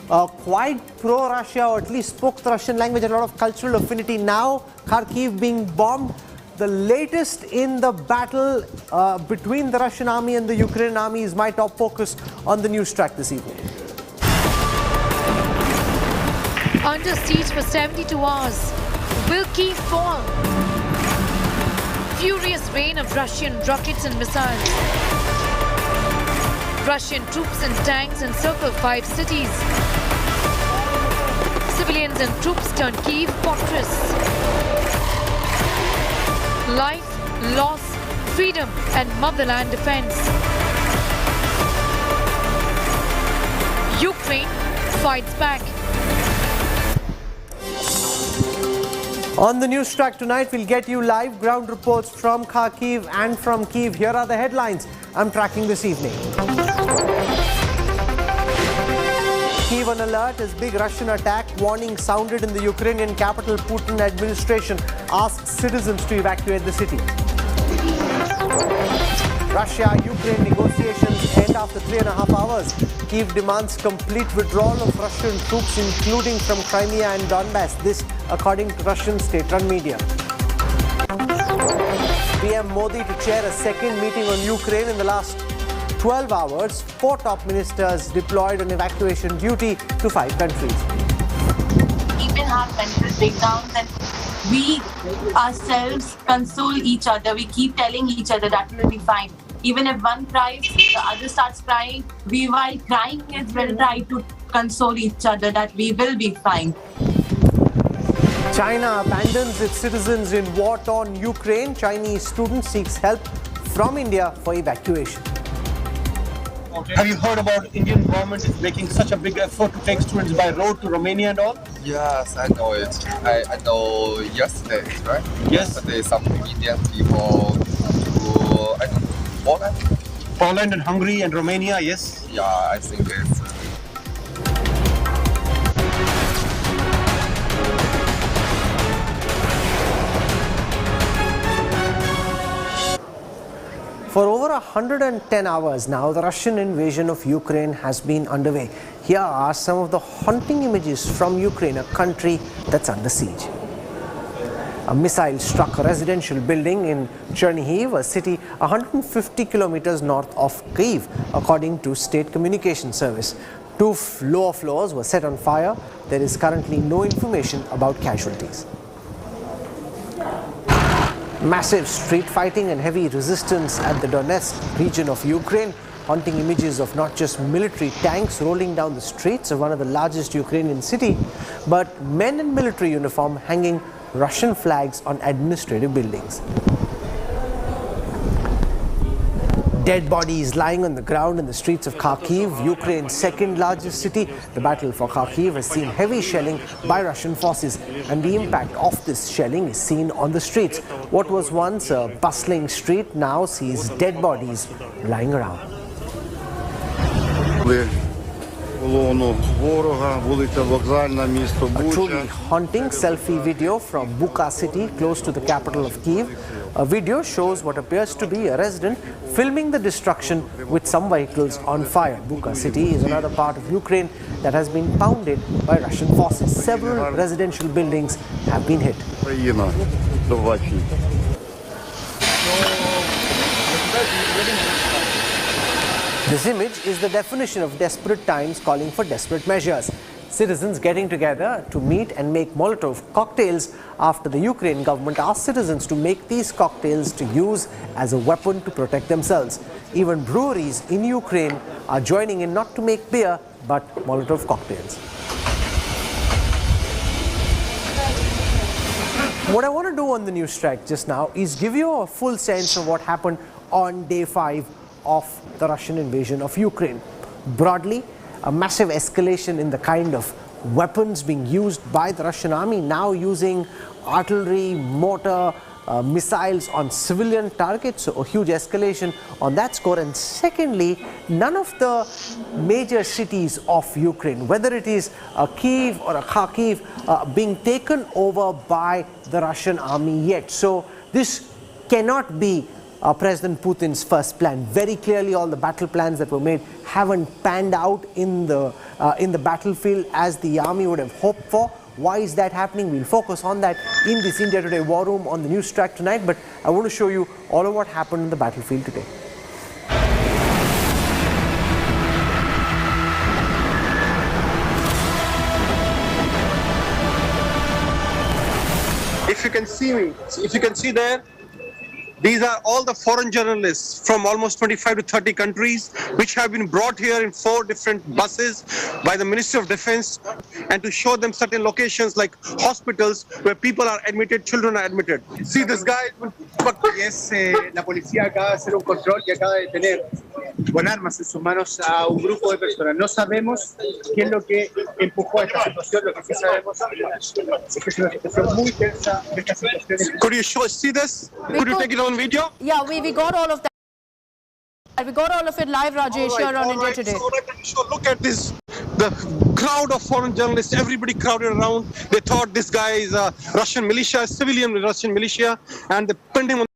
quite pro-Russia, or at least spoke the Russian language, a lot of cultural affinity. Now Kharkiv being bombed. The latest in the battle between the Russian army and the Ukrainian army is my top focus on the news track this evening. Under siege for 72 hours. Will Kyiv fall? Furious rain of Russian rockets and missiles. Russian troops and tanks encircle 5 cities. Civilians and troops turn Kyiv fortress. Life, loss, freedom and motherland defense. Ukraine fights back. On the news track tonight, we'll get you live ground reports from Kharkiv and from Kyiv. Here are the headlines I'm tracking this evening. Kyiv on alert as big Russian attack. Warning sounded in the Ukrainian capital. Putin administration asks citizens to evacuate the city. Russia-Ukraine negotiations end after 3.5 hours. Kyiv demands complete withdrawal of Russian troops, including from Crimea and Donbass. This, according to Russian state-run media. PM Modi to chair a second meeting on Ukraine in the last 12 hours. 4 top ministers deployed on evacuation duty to 5 countries. Even have mental breakdowns, and we ourselves console each other. We keep telling each other that we'll be fine. Even if one cries, the other starts crying. We, while crying, as well try to console each other that we will be fine. China abandons its citizens in war-torn Ukraine. Chinese student seeks help from India for evacuation. Have you heard about Indian government is making such a big effort to take students by road to Romania and all? Yes, I know it. I know yesterday, right? Yes. Yesterday, some Indian people to, I don't know, Poland? Poland and Hungary and Romania, yes? Yeah, I think it's... For over 110 hours now, the Russian invasion of Ukraine has been underway. Here are some of the haunting images from Ukraine, a country that's under siege. A missile struck a residential building in Chernihiv, a city 150 kilometers north of Kyiv, according to state communication service. 2 lower floors were set on fire. There is currently no information about casualties. Massive street fighting and heavy resistance at the Donetsk region of Ukraine. Haunting images of not just military tanks rolling down the streets of one of the largest Ukrainian city, but men in military uniform hanging Russian flags on administrative buildings. Dead bodies lying on the ground in the streets of Kharkiv, Ukraine's second largest city. The battle for Kharkiv has seen heavy shelling by Russian forces, and the impact of this shelling is seen on the streets. What was once a bustling street now sees dead bodies lying around. A truly haunting selfie video from Buka city, close to the capital of Kyiv. A video shows what appears to be a resident filming the destruction with some vehicles on fire. Buka city is another part of Ukraine that has been pounded by Russian forces. Several residential buildings have been hit. This image is the definition of desperate times calling for desperate measures. Citizens getting together to meet and make Molotov cocktails after the Ukraine government asked citizens to make these cocktails to use as a weapon to protect themselves. even breweries in Ukraine are joining in not to make beer but Molotov cocktails. What I want to do on the news strike just now is give you a full sense of what happened on day 5 of the Russian invasion of Ukraine. Broadly, a massive escalation in the kind of weapons being used by the Russian army, now using artillery, mortar, missiles on civilian targets, so a huge escalation on that score. And secondly, none of the major cities of Ukraine, whether it is Kyiv or Kharkiv, being taken over by the Russian army yet. So this cannot be President Putin's first plan. Very clearly, all the battle plans that were made haven't panned out in the battlefield as the army would have hoped for. Why is that happening? We'll focus on that in this India Today War Room on the news track tonight, but I want to show you all of what happened on the battlefield today. If you can see me, if you can see there, these are all the foreign journalists from almost 25 to 30 countries, which have been brought here in 4 different buses by the Ministry of Defense, and to show them certain locations like hospitals where people are admitted, children are admitted. See this guy? La policía acaba de hacer un control y acaba de detener con armas en sus manos a un grupo de personas. No sabemos qué es lo que empujó a esta situación. Lo que sí sabemos es que es una situación muy tensa de esta situación. Could you see this? Could you take it on video? Yeah, we got all of that. We got all of it live, Rajesh, here on India Today. So look at this, the crowd of foreign journalists, everybody crowded around. They thought this guy is a Russian militia, civilian Russian militia, and they pinned him on.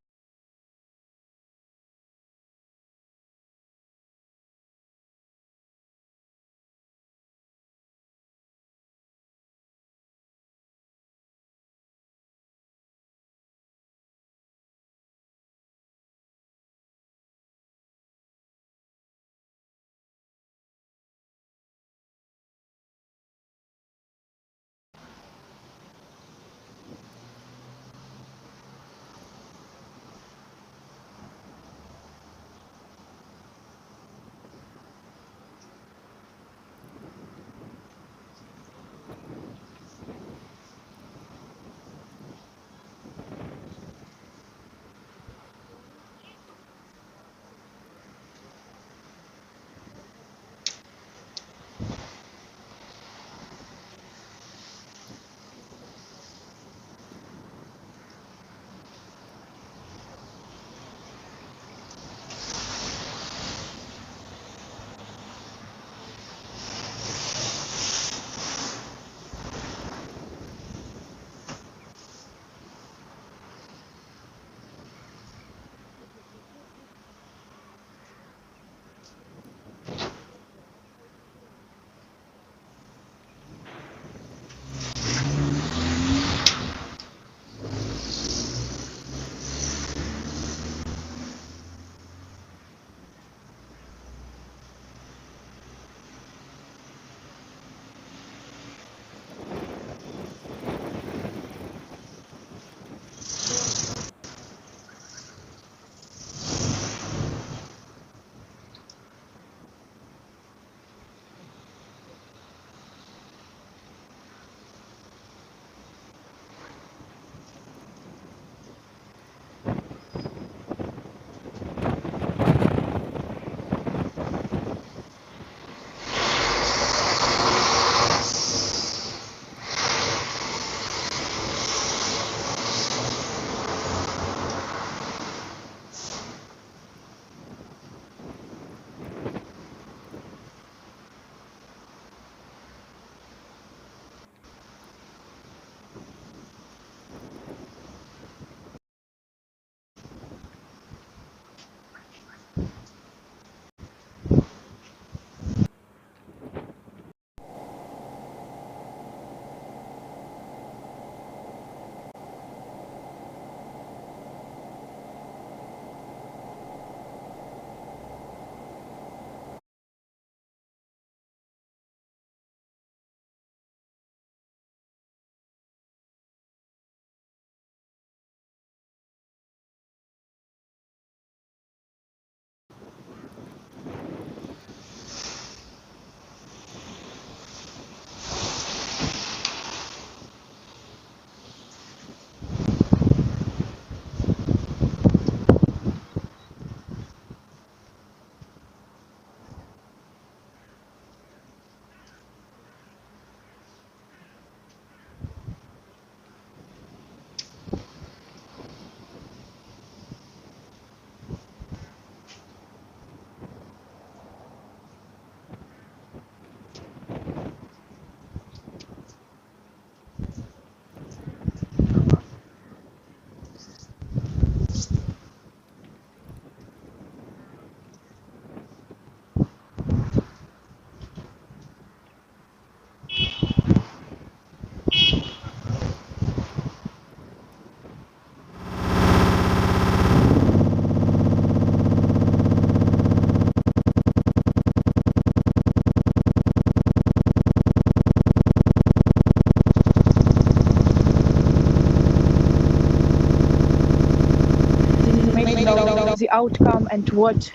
the outcome and what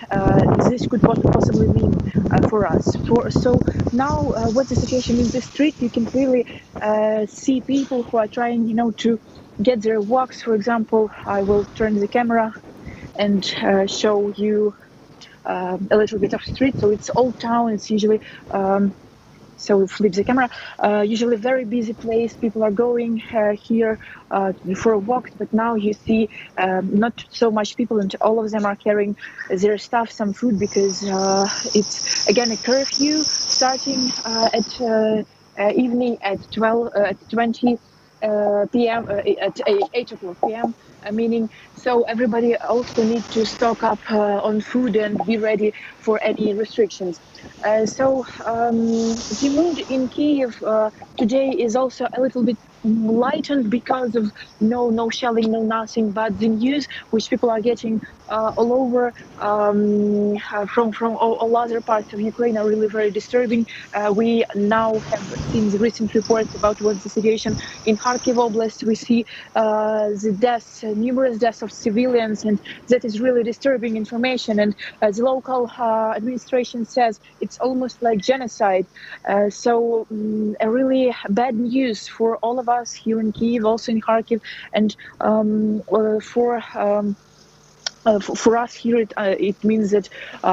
this could possibly mean for us. So now what's the situation in the street? You can really see people who are trying, to get their walks. For example, I will turn the camera and show you a little bit of street. So it's Old Town. It's usually so flip the camera. Usually very busy place. People are going here for a walk, but now you see not so much people, and all of them are carrying their stuff, some food, because it's again a curfew starting at evening at 20 p.m. At 8 o'clock p.m. Meaning, so everybody also needs to stock up on food and be ready for any restrictions. So the mood in Kiev today is also a little bit lightened because of no shelling, no nothing, but the news which people are getting all over from all other parts of Ukraine are really very disturbing. We now have seen the recent reports about what's the situation in Kharkiv Oblast. We see the deaths, numerous deaths of civilians, and that is really disturbing information. And the local administration says it's almost like genocide. So a really bad news for all of us here in Kiev, also in Kharkiv, and for us here, it means that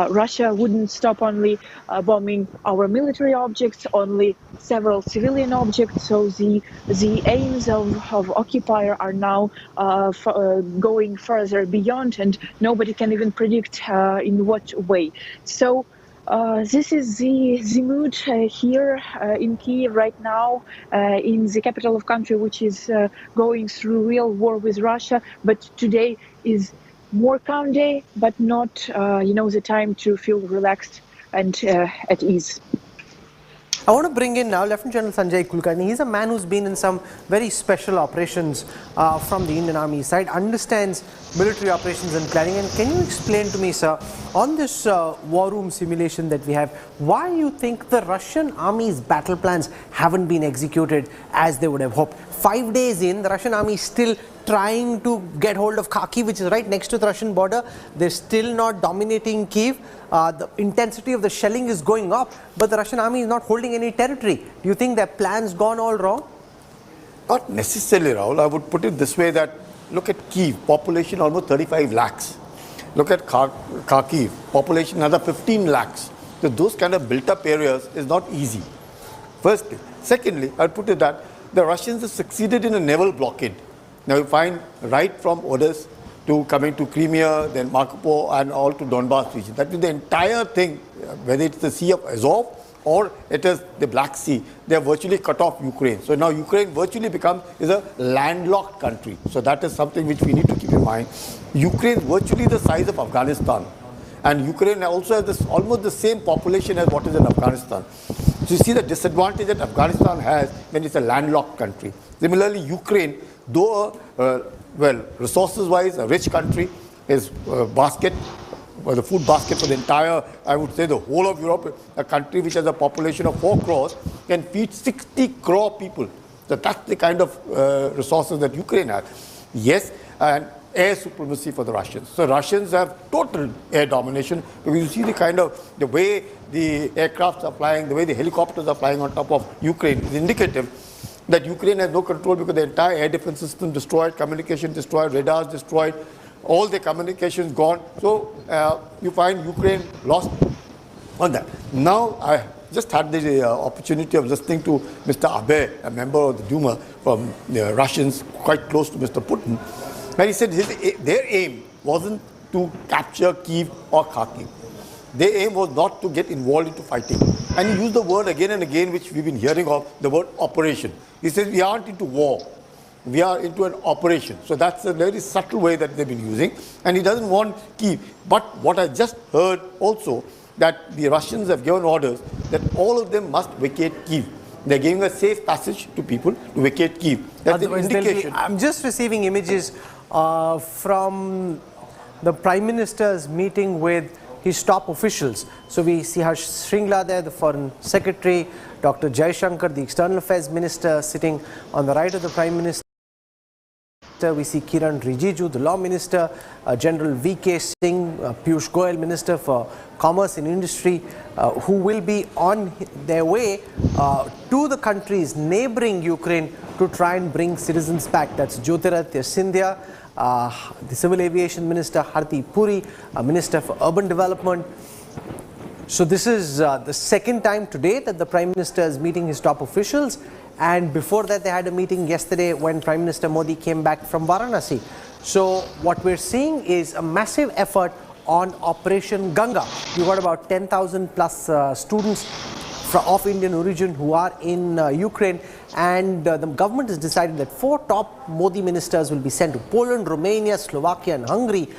Russia wouldn't stop only bombing our military objects, only several civilian objects. So the aims of occupier are now going further beyond, and nobody can even predict in what way. So this is the mood here in Kiev right now, in the capital of country, which is going through real war with Russia. But today is more calm day, but not, the time to feel relaxed and at ease. I want to bring in now Lieutenant General Sanjay Kulkarni. He's a man who's been in some very special operations from the Indian Army side, understands military operations and planning. And can you explain to me, sir, on this war room simulation that we have, why you think the Russian Army's battle plans haven't been executed as they would have hoped? 5 days in, the Russian Army is still trying to get hold of Kharkiv, which is right next to the Russian border. They're still not dominating Kyiv. The intensity of the shelling is going up, but the Russian army is not holding any territory. Do you think their plans gone all wrong? Not necessarily, Rahul. I would put it this way, that look at Kyiv, population almost 35 lakhs. Look at Kharkiv, population another 15 lakhs. So those kind of built up areas is not easy. Firstly. Secondly, I would put it that the Russians have succeeded in a naval blockade. Now you find right from Odessa to coming to Crimea, then Mariupol and all to Donbas region. That is the entire thing, whether it's the Sea of Azov or it is the Black Sea, they have virtually cut off Ukraine. So now Ukraine virtually is a landlocked country. So that is something which we need to keep in mind. Ukraine is virtually the size of Afghanistan. And Ukraine also has almost the same population as what is in Afghanistan. So you see the disadvantage that Afghanistan has when it's a landlocked country. Similarly, Ukraine, though resources-wise, a rich country, is the food basket for the entire, I would say, the whole of Europe, a country which has a population of 4 crores, can feed 60 crore people. So that's the kind of resources that Ukraine has. Yes, and air supremacy for the Russians. So Russians have total air domination, because you see the way the aircrafts are flying, the way the helicopters are flying on top of Ukraine is indicative that Ukraine has no control, because the entire air defense system destroyed, communication destroyed, radars destroyed, all the communications gone. So you find Ukraine lost on that. Now I just had the opportunity of listening to Mr. Abe, a member of the Duma from the Russians, quite close to Mr. Putin, and he said their aim wasn't to capture Kyiv or Kharkiv. Their aim was not to get involved into fighting. And he used the word again and again, which we've been hearing of, the word operation. He says we aren't into war, we are into an operation. So that's a very subtle way that they've been using. And he doesn't want Kyiv. But what I just heard also, that the Russians have given orders that all of them must vacate Kyiv. They're giving a safe passage to people to vacate Kyiv. That's an indication. I'm just receiving images from the Prime Minister's meeting with his top officials. So we see Harsh Shringla there, the Foreign Secretary, Dr. Jaishankar, the External Affairs Minister, sitting on the right of the Prime Minister. we see Kiran Rijiju, the Law Minister, General V.K. Singh, Piyush Goyal, Minister for Commerce and Industry, who will be on their way to the countries neighboring Ukraine to try and bring citizens back. That's Jyotiraditya Scindia, the Civil Aviation Minister Hardeep Puri, Minister for Urban Development. So this is the second time today that the Prime Minister is meeting his top officials, and before that they had a meeting yesterday when Prime Minister Modi came back from Varanasi. So what we're seeing is a massive effort on Operation Ganga. You've got about 10,000 plus students of Indian origin who are in Ukraine, and the government has decided that 4 top Modi ministers will be sent to Poland, Romania, Slovakia and Hungary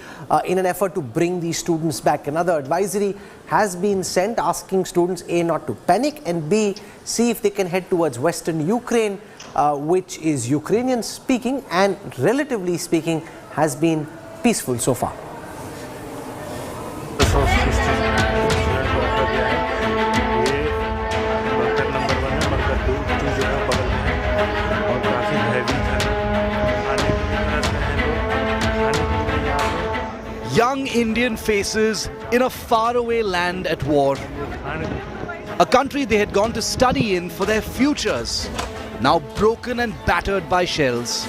in an effort to bring these students back. Another advisory has been sent asking students A, not to panic, and B, see if they can head towards western Ukraine, which is Ukrainian speaking and relatively speaking has been peaceful so far. Young Indian faces in a faraway land at war. A country they had gone to study in for their futures, now broken and battered by shells.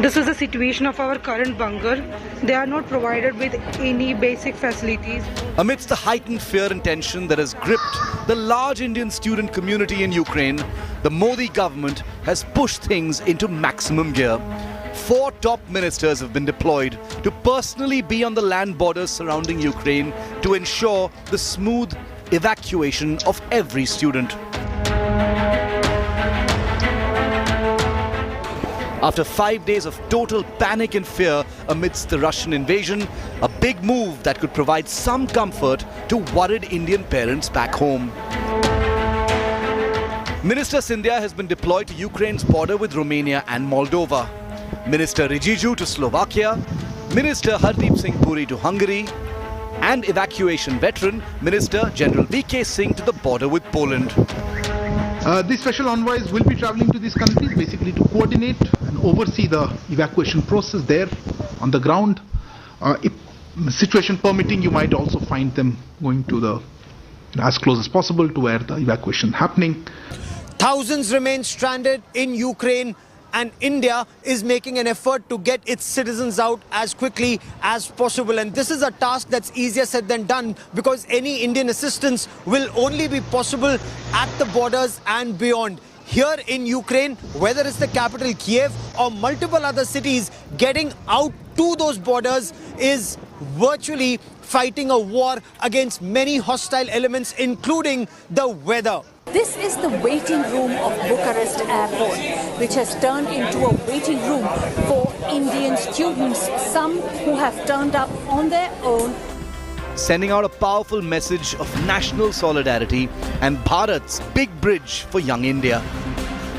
This is the situation of our current bunker. They are not provided with any basic facilities. Amidst the heightened fear and tension that has gripped the large Indian student community in Ukraine, the Modi government has pushed things into maximum gear. 4 top ministers have been deployed to personally be on the land borders surrounding Ukraine to ensure the smooth evacuation of every student. After 5 days of total panic and fear amidst the Russian invasion, a big move that could provide some comfort to worried Indian parents back home. Minister Scindia has been deployed to Ukraine's border with Romania and Moldova. Minister Rijiju to Slovakia, Minister Hardeep Singh Puri to Hungary, and evacuation veteran Minister General V.K. Singh to the border with Poland. These special envoys will be traveling to these countries basically to coordinate and oversee the evacuation process there on the ground. If the situation permitting, you might also find them going to as close as possible to where the evacuation is happening. Thousands remain stranded in Ukraine, and India is making an effort to get its citizens out as quickly as possible. And this is a task that's easier said than done, because any Indian assistance will only be possible at the borders and beyond. Here in Ukraine, whether it's the capital Kiev or multiple other cities, getting out to those borders is virtually fighting a war against many hostile elements, including the weather. This is the waiting room of Bucharest Airport, which has turned into a waiting room for Indian students, some who have turned up on their own. Sending out a powerful message of national solidarity and Bharat's big bridge for young India.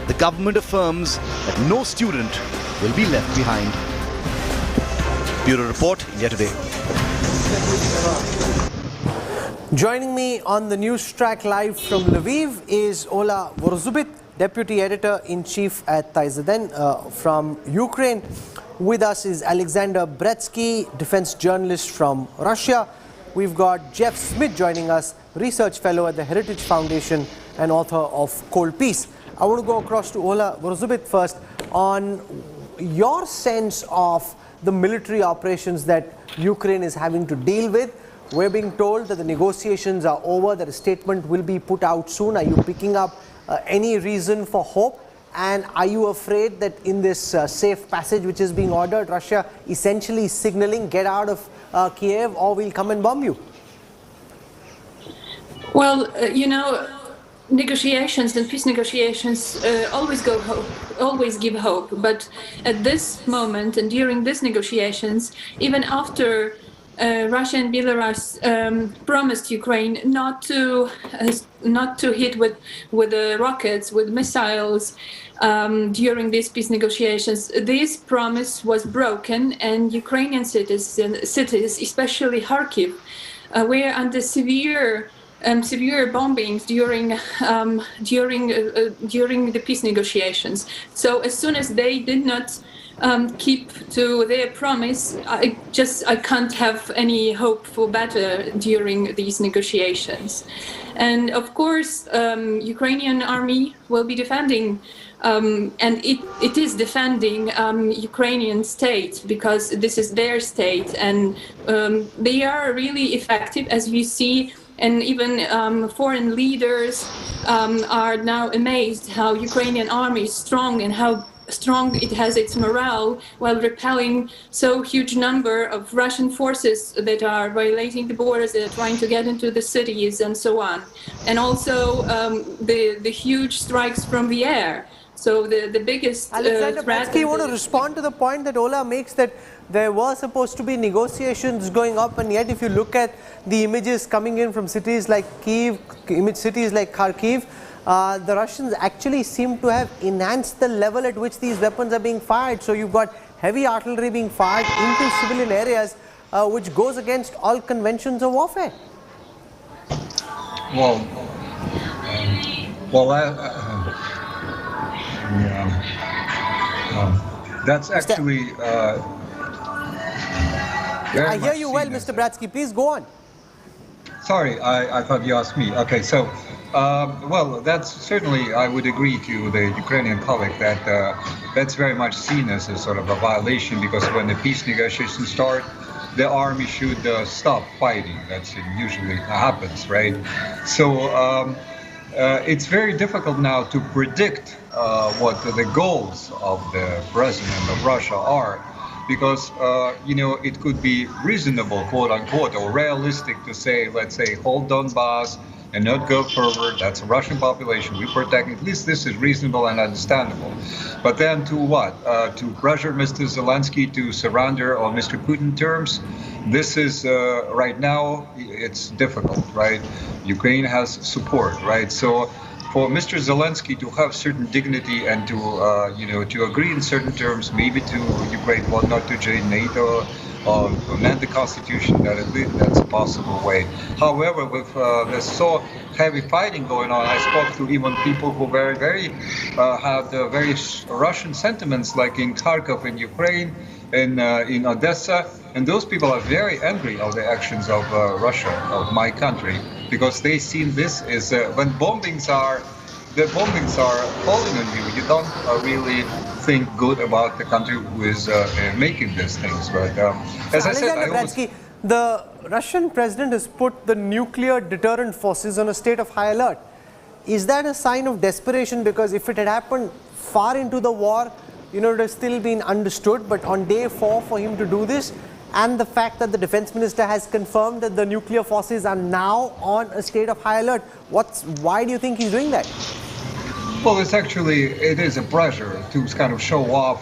The government affirms that no student will be left behind. Bureau Report, India Today. Joining me on the news track live from Lviv is Ola Vorzubit, Deputy Editor-in-Chief at Taizaden from Ukraine. With us is Alexander Bretsky, defense journalist from Russia. We've got Jeff Smith joining us, research fellow at the Heritage Foundation and author of Cold Peace. I want to go across to Ola Vorzubit first on your sense of the military operations that Ukraine is having to deal with. We're being told that the negotiations are over, that a statement will be put out soon. Are you picking up any reason for hope? And are you afraid that in this safe passage which is being ordered, Russia essentially signaling get out of Kiev or we'll come and bomb you? Well, negotiations and peace negotiations always give hope. But at this moment and during these negotiations, even after Russia and Belarus promised Ukraine not to hit with rockets, with missiles during these peace negotiations, this promise was broken, and Ukrainian cities, especially Kharkiv, were under severe severe bombings during the peace negotiations. So as soon as they did not keep to their promise, I can't have any hope for better during these negotiations. And of course, Ukrainian army will be defending, and it is defending Ukrainian state, because this is their state, and they are really effective, as we see. And even foreign leaders are now amazed how Ukrainian army is strong and how strong it has its morale while repelling so huge number of Russian forces that are violating the borders, that are trying to get into the cities and so on. And also the huge strikes from the air. So the biggest Alexander threat... Bratsky, you want to respond to the point that Ola makes, that there were supposed to be negotiations going up, and yet if you look at the images coming in from cities like Kyiv, cities like Kharkiv, the Russians actually seem to have enhanced the level at which these weapons are being fired. So you've got heavy artillery being fired into civilian areas, which goes against all conventions of warfare. That's actually... I hear you well, Mr. Bratsky. Please go on. Sorry, I thought you asked me. Okay, so, well, that's certainly, I would agree to the Ukrainian colleague that that's very much seen as a sort of a violation, because when the peace negotiations start, the army should stop fighting. That's usually happens, right? So it's very difficult now to predict what the goals of the president of Russia are. Because, you know, it could be reasonable, quote unquote, or realistic to say, let's say, hold Donbass and not go further. That's a Russian population. We protect, at least this is reasonable and understandable. But then to what? To pressure Mr. Zelensky to surrender on Mr. Putin terms? This is, right now, it's difficult, right? Ukraine has support, right? So for Mr. Zelensky to have certain dignity and to, you know, to agree in certain terms, maybe to Ukraine, well, not to join NATO or amend the constitution, that's a possible way. However, with there's so heavy fighting going on, I spoke to even people who had very Russian sentiments, like in Kharkov in Ukraine, in Odessa, and those people are very angry of the actions of Russia, of my country, because they seen this as when bombings are falling on you, you don't really think good about the country who is making these things. But as I said, the Russian president has put the nuclear deterrent forces on a state of high alert. Is that a sign of desperation? Because if it had happened far into the war, you know, it has still been understood. But on day 4, for him to do this, and the fact that the defense minister has confirmed that the nuclear forces are now on a state of high alert, why do you think he's doing that? Well, it is a pressure to kind of show off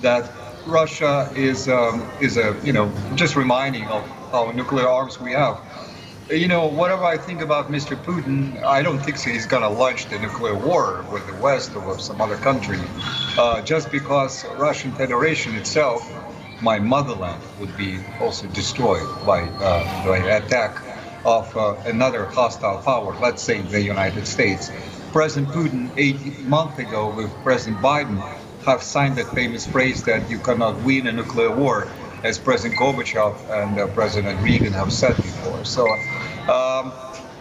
that Russia is a, you know, just reminding of how nuclear arms we have. You know, whatever I think about Mr. Putin, I don't think he's going to launch the nuclear war with the West or with some other country, just because Russian Federation itself, my motherland, would be also destroyed by attack of another hostile power, let's say the United States. President Putin 8 months ago with President Biden have signed that famous phrase that you cannot win a nuclear war, as President Gorbachev and President Reagan have said before. So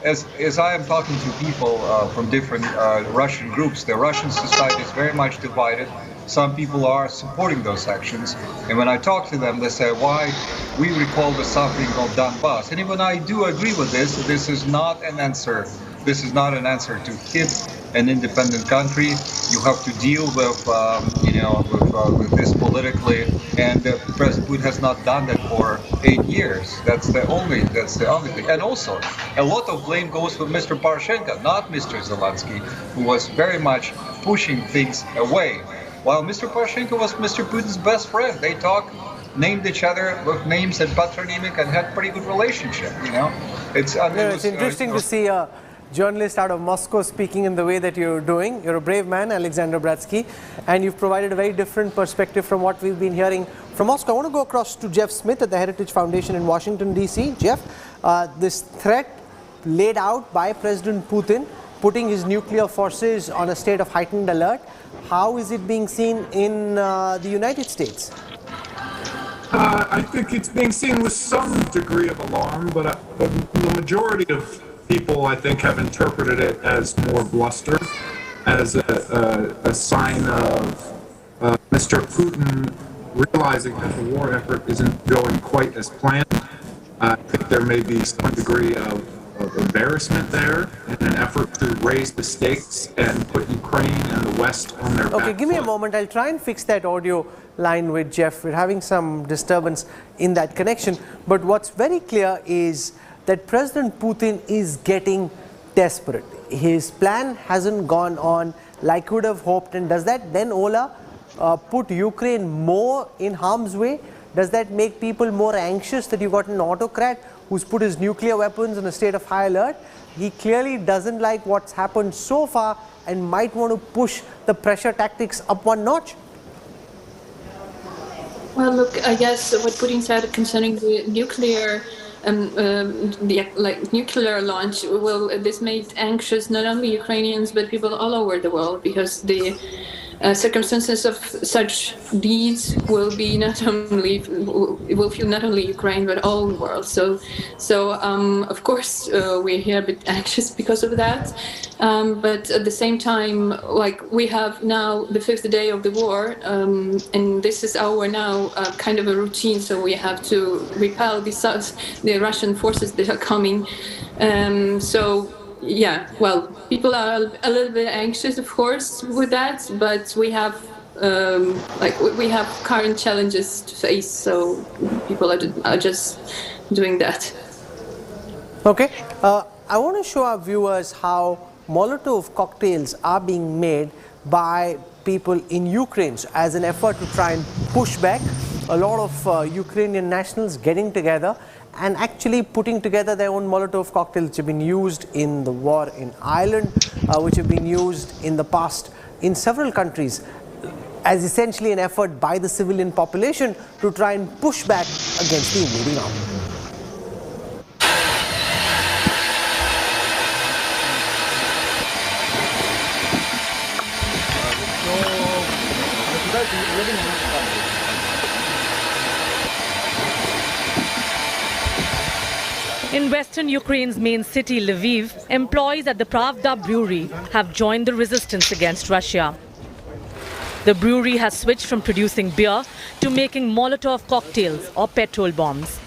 as I am talking to people from different Russian groups, the Russian society is very much divided. Some people are supporting those actions, and when I talk to them, they say, why we recall the suffering of Donbass. And even I do agree with this is not an answer. This is not an answer to hit an independent country. You have to deal with, you know, with this politically, and President Putin has not done that for 8 years. That's the only thing. And also, a lot of blame goes for Mr. Poroshenko, not Mr. Zelensky, who was very much pushing things away. While Mr. Poroshenko was Mr. Putin's best friend, they named each other with names and patronymic and had pretty good relationship. You know, it's interesting to see a journalist out of Moscow speaking in the way that you're doing. You're a brave man, Alexander Bratsky, and you've provided a very different perspective from what we've been hearing from Moscow. I want to go across to Jeff Smith at the Heritage Foundation in Washington, D.C. Jeff, this threat laid out by President Putin, putting his nuclear forces on a state of heightened alert. How is it being seen in the United States? I think it's being seen with some degree of alarm, but the majority of people, I think, have interpreted it as more bluster, as a sign of Mr. Putin realizing that the war effort isn't going quite as planned. I think there may be some degree of embarrassment there in an effort to raise the stakes and put Ukraine and the West on their back. Okay, give me a moment. I'll try and fix that audio line with Jeff. We're having some disturbance in that connection. But what's very clear is that President Putin is getting desperate. His plan hasn't gone on like he would have hoped. And does that then, Ola, put Ukraine more in harm's way? Does that make people more anxious that you've got an autocrat who's put his nuclear weapons in a state of high alert? He clearly doesn't like what's happened so far and might want to push the pressure tactics up one notch. Well, look, I guess what Putin said concerning the nuclear nuclear launch, this made anxious not only Ukrainians but people all over the world, because the circumstances of such deeds will feel not only Ukraine but all the world. So of course we're here a bit anxious because of that. But at the same time, like, we have now the 5th day of the war, and this is our now kind of a routine. So we have to repel the Russian forces that are coming. Yeah, well, people are a little bit anxious, of course, with that, but we have we have current challenges to face, so people are just doing that. Okay, I want to show our viewers how Molotov cocktails are being made by people in Ukraine. So as an effort to try and push back, a lot of Ukrainian nationals getting together and actually putting together their own Molotov cocktails, which have been used in the war in Ireland, which have been used in the past in several countries, as essentially an effort by the civilian population to try and push back against the invading army. In western Ukraine's main city, Lviv, employees at the Pravda brewery have joined the resistance against Russia. The brewery has switched from producing beer to making Molotov cocktails or petrol bombs.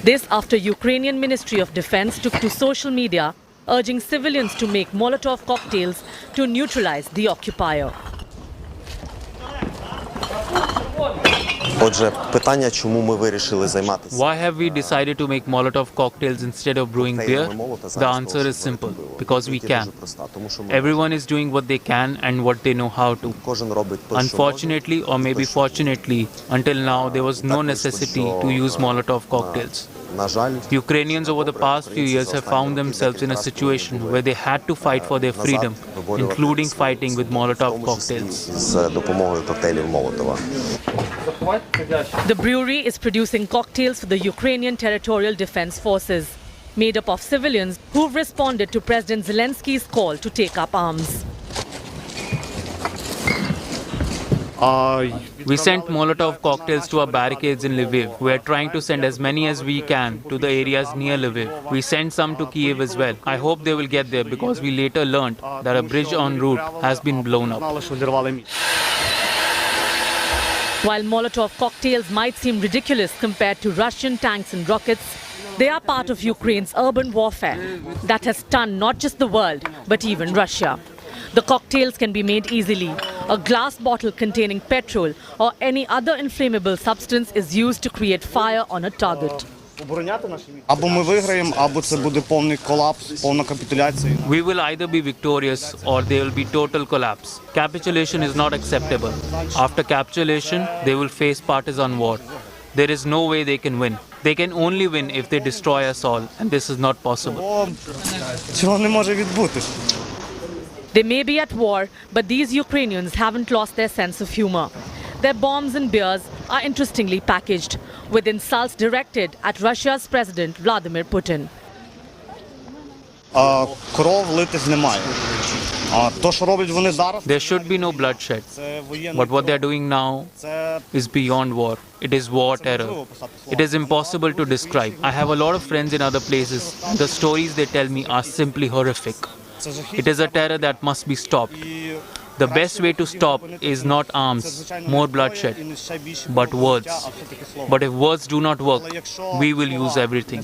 This after Ukrainian Ministry of Defense took to social media urging civilians to make Molotov cocktails to neutralize the occupier. Отже, питання, чому ми вирішили займатися? Why have we decided to make Molotov cocktails instead of brewing beer? The answer is simple, because we can. Everyone is doing what they can and what they know how to. Unfortunately, or maybe fortunately, until now there was no necessity to use Molotov cocktails. Ukrainians over the past few years have found themselves in a situation where they had to fight for their freedom, including fighting with Molotov cocktails. The brewery is producing cocktails for the Ukrainian Territorial Defense Forces, made up of civilians who've responded to President Zelensky's call to take up arms. We sent Molotov cocktails to our barricades in Lviv. We are trying to send as many as we can to the areas near Lviv. We sent some to Kiev as well. I hope they will get there, because we later learned that a bridge en route has been blown up. While Molotov cocktails might seem ridiculous compared to Russian tanks and rockets, they are part of Ukraine's urban warfare that has stunned not just the world, but even Russia. The cocktails can be made easily. A glass bottle containing petrol or any other inflammable substance is used to create fire on a target. Або ми виграємо, або це буде повний колапс, повна капітуляція. We will either be victorious or there will be total collapse. Capitulation is not acceptable. After capitulation, they will face partisan war. There is no way they can win. They can only win if they destroy us all, and this is not possible. Цього не може відбутись. They may be at war, but these Ukrainians haven't lost their sense of humor. Their bombs and beers are interestingly packaged. with insults directed at Russia's President Vladimir Putin. Кров литись немає. То, що роблять вони зараз, There should be no bloodshed. But what they are doing now is beyond war. It is war terror. It is impossible to describe. I have a lot of friends in other places. The stories they tell me are simply horrific. It is a terror that must be stopped. The best way to stop is not arms, more bloodshed, but words. But if words do not work, we will use everything.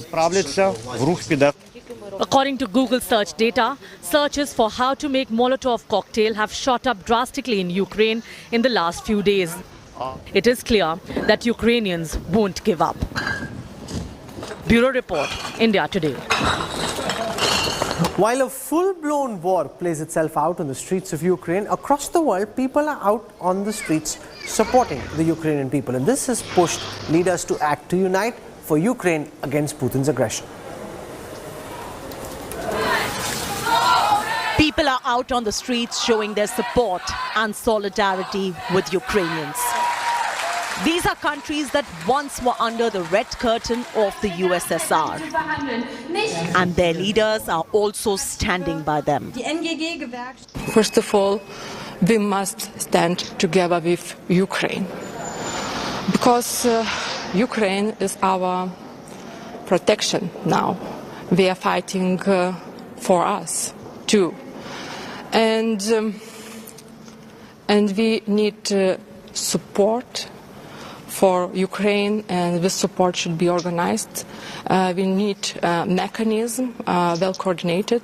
According to Google search data, searches for how to make Molotov cocktail have shot up drastically in Ukraine in the last few days. It is clear that Ukrainians won't give up. Bureau Report, India Today. While a full-blown war plays itself out on the streets of Ukraine, across the world, people are out on the streets supporting the Ukrainian people. And this has pushed leaders to act to unite for Ukraine against Putin's aggression. People are out on the streets showing their support and solidarity with Ukrainians. These are countries that once were under the red curtain of the USSR. And their leaders are also standing by them. First of all, we must stand together with Ukraine. Because Ukraine is our protection now. We are fighting for us too. And we need support for Ukraine, and this support should be organized. We need a mechanism, well coordinated.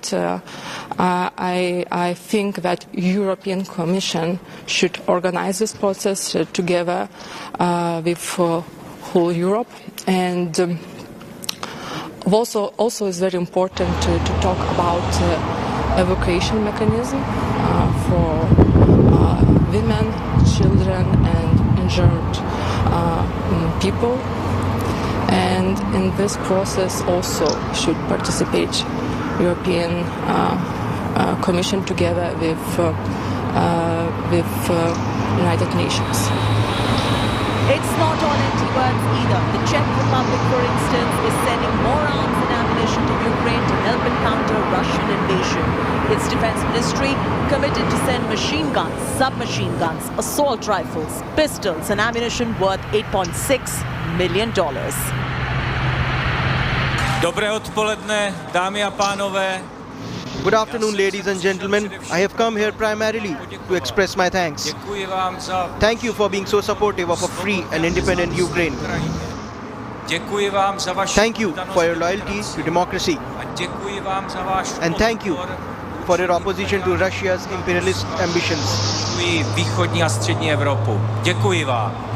I think that European Commission should organize this process together with whole Europe. And also it's very important to talk about evacuation mechanism for women, children, and injured people. And in this process also should participate European Commission together with United Nations. It's not all empty words either. The Czech Republic, for instance, is sending more arms and ammunition to Ukraine to help it counter Russian invasion. Its defense ministry committed to send machine guns, submachine guns, assault rifles, pistols, and ammunition worth $8.6 million. Dobré odpoledne, dámy a pánové. Good afternoon, ladies and gentlemen. I have come here primarily to express my thanks. Thank you for being so supportive of a free and independent Ukraine. Thank you for your loyalty to democracy. And thank you for your opposition to Russia's imperialist ambitions. Východní a střední Evropu. Děkuji vám.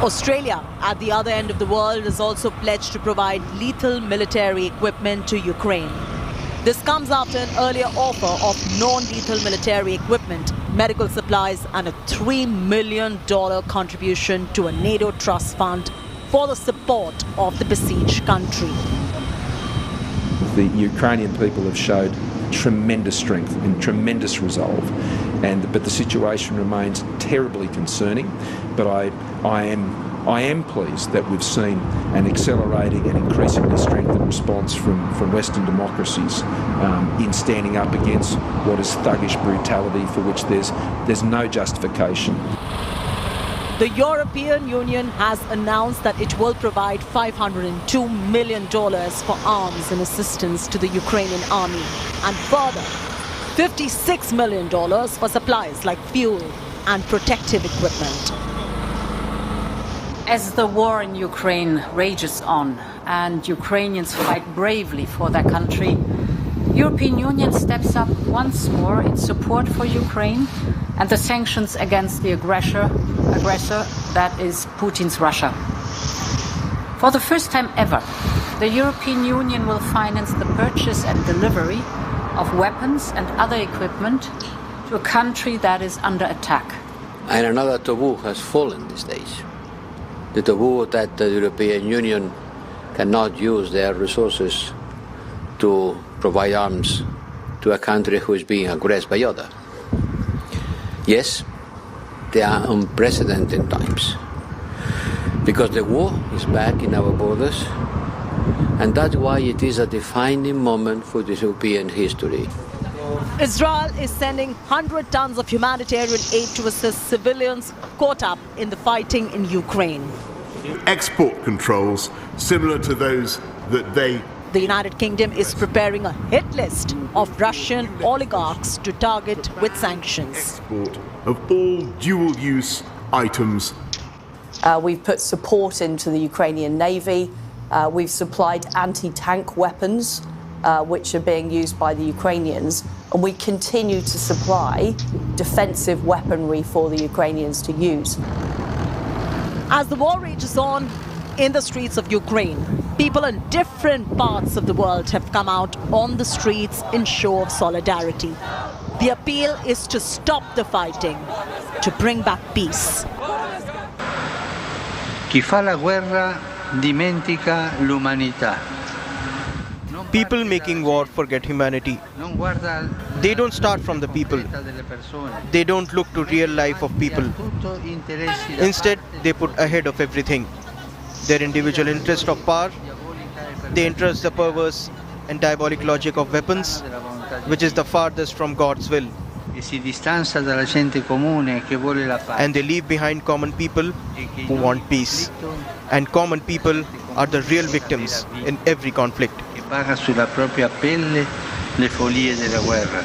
Australia, at the other end of the world, has also pledged to provide lethal military equipment to Ukraine. This comes after an earlier offer of non-lethal military equipment, medical supplies, and a $3 million contribution to a NATO trust fund for the support of the besieged country. The Ukrainian people have showed tremendous strength and tremendous resolve, but the situation remains terribly concerning. But I am pleased that we've seen an accelerating and increasingly strengthened response from Western democracies in standing up against what is thuggish brutality for which there's no justification. The European Union has announced that it will provide $502 million for arms and assistance to the Ukrainian army, and further $56 million for supplies like fuel and protective equipment. As the war in Ukraine rages on and Ukrainians fight bravely for their country, European Union steps up once more in support for Ukraine and the sanctions against the aggressor that is Putin's Russia. For the first time ever, the European Union will finance the purchase and delivery of weapons and other equipment to a country that is under attack. And another taboo has fallen these days. The taboo that the European Union cannot use their resources to provide arms to a country who is being aggressed by other. Yes, They are unprecedented times. Because the war is back in our borders, and that's why it is a defining moment for this European history. Israel is sending 100 tons of humanitarian aid to assist civilians caught up in the fighting in Ukraine. Export controls similar to those that they. The United Kingdom is preparing a hit list of Russian oligarchs to target with sanctions. Export of all dual-use items. We've put support into the Ukrainian Navy. We've supplied anti-tank weapons, which are being used by the Ukrainians. And we continue to supply defensive weaponry for the Ukrainians to use. As the war rages on in the streets of Ukraine, people in different parts of the world have come out on the streets in show of solidarity. The appeal is to stop the fighting, to bring back peace. Chi fa la guerra dimentica l'umanità. People making war forget humanity. They don't start from the people. They don't look to real life of people. Instead, they put ahead of everything their individual interest of power. They entrust the perverse and diabolic logic of weapons, which is the farthest from God's will. And they leave behind common people who want peace. And common people are the real victims in every conflict. Paga sulla propria pelle le follie della guerra.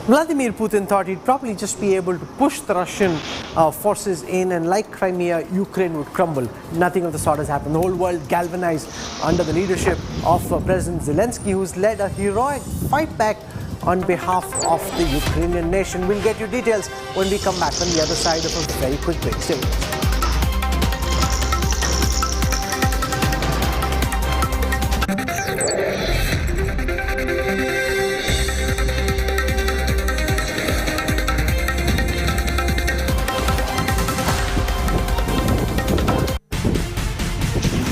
Vladimir Putin thought he'd probably just be able to push the Russian forces in, and like Crimea, Ukraine would crumble. Nothing of the sort has happened. The whole world galvanized under the leadership of President Zelensky, who's led a heroic fight back on behalf of the Ukrainian nation. We'll get you details when we come back on the other side of a very quick break. Stay with us.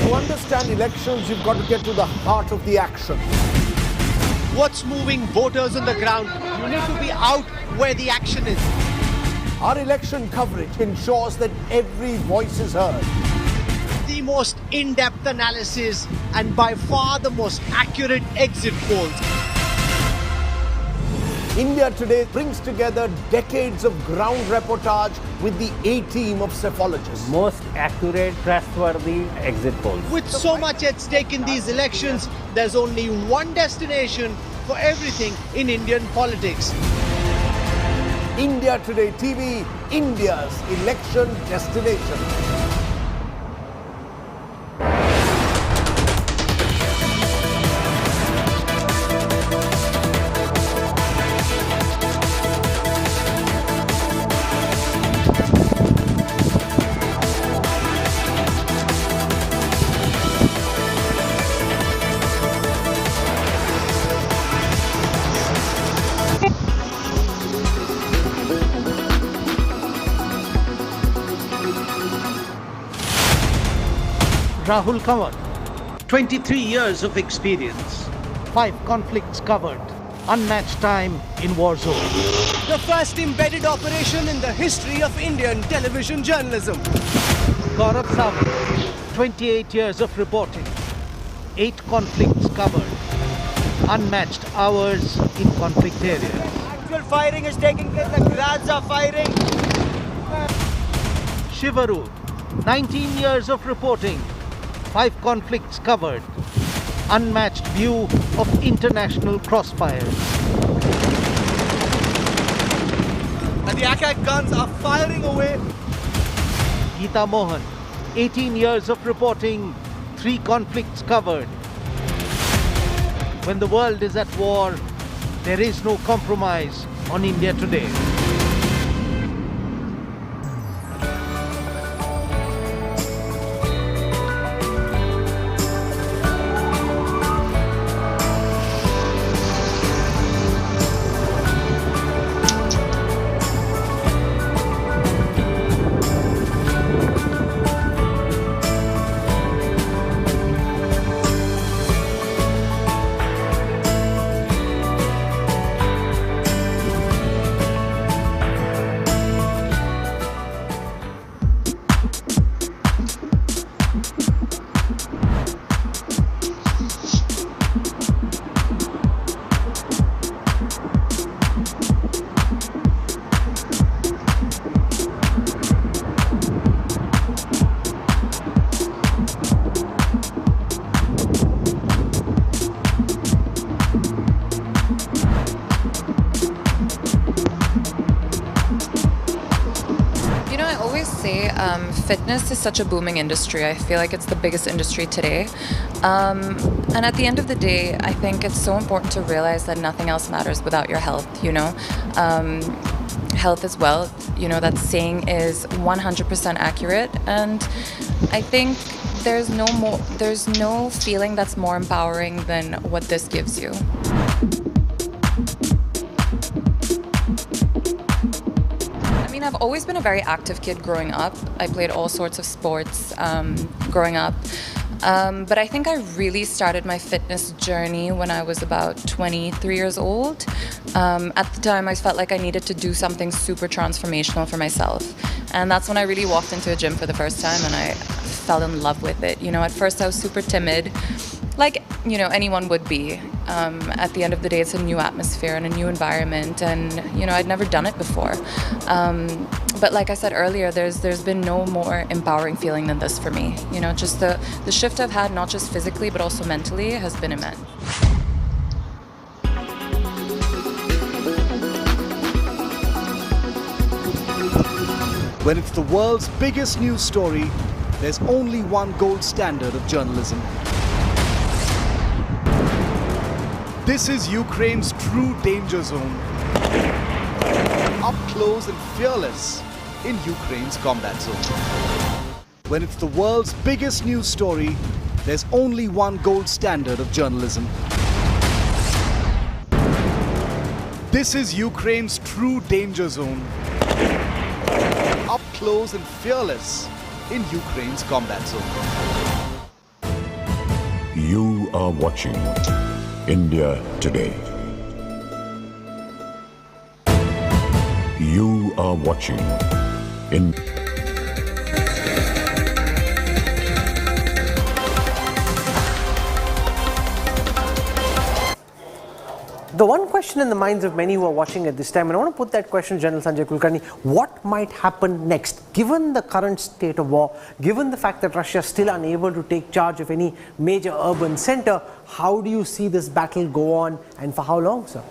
To understand elections, you've got to get to the heart of the action. What's moving voters on the ground? You need to be out where the action is. Our election coverage ensures that every voice is heard. The most in-depth analysis and by far the most accurate exit polls. India Today brings together decades of ground reportage with the A-team of psephologists. Most accurate, trustworthy exit polls. With so much at stake in these elections, there's only one destination for everything in Indian politics. India Today TV, India's election destination. Rahul Kanwar, 23 years of experience, 5 conflicts covered, unmatched time in war zone. The first embedded operation in the history of Indian television journalism. Gaurav Sawant, 28 years of reporting, 8 conflicts covered, unmatched hours in conflict areas. Actual fighting is taking place, the grads are fighting. Shivaru, 19 years of reporting, 5 conflicts covered, unmatched view of international crossfires. And the Akai guns are firing away. Geeta Mohan, 18 years of reporting, 3 conflicts covered. When the world is at war, there is no compromise on India Today. Fitness is such a booming industry. I feel like it's the biggest industry today. And at the end of the day, I think it's so important to realize that nothing else matters without your health, you know. Health is wealth, you know, that saying is 100% accurate. And I think there's no feeling that's more empowering than what this gives you. I've always been a very active kid growing up. I played all sorts of sports growing up. But I think I really started my fitness journey when I was about 23 years old. At the time, I felt like I needed to do something super transformational for myself. And that's when I really walked into a gym for the first time and I fell in love with it. You know, at first I was super timid, like, you know, anyone would be. At the end of the day, it's a new atmosphere and a new environment, and, you know, I'd never done it before. But like I said earlier, there's been no more empowering feeling than this for me. You know, just the shift I've had, not just physically, but also mentally, has been immense. When it's the world's biggest news story, there's only one gold standard of journalism. This is Ukraine's true danger zone. Up close and fearless in Ukraine's combat zone. When it's the world's biggest news story, there's only one gold standard of journalism. This is Ukraine's true danger zone. Up close and fearless in Ukraine's combat zone. You are watching India Today. You are watching The one question in the minds of many who are watching at this time, and I want to put that question to General Sanjay Kulkarni, what might happen next? Given the current state of war, given the fact that Russia is still unable to take charge of any major urban center, how do you see this battle go on, and for how long, sir?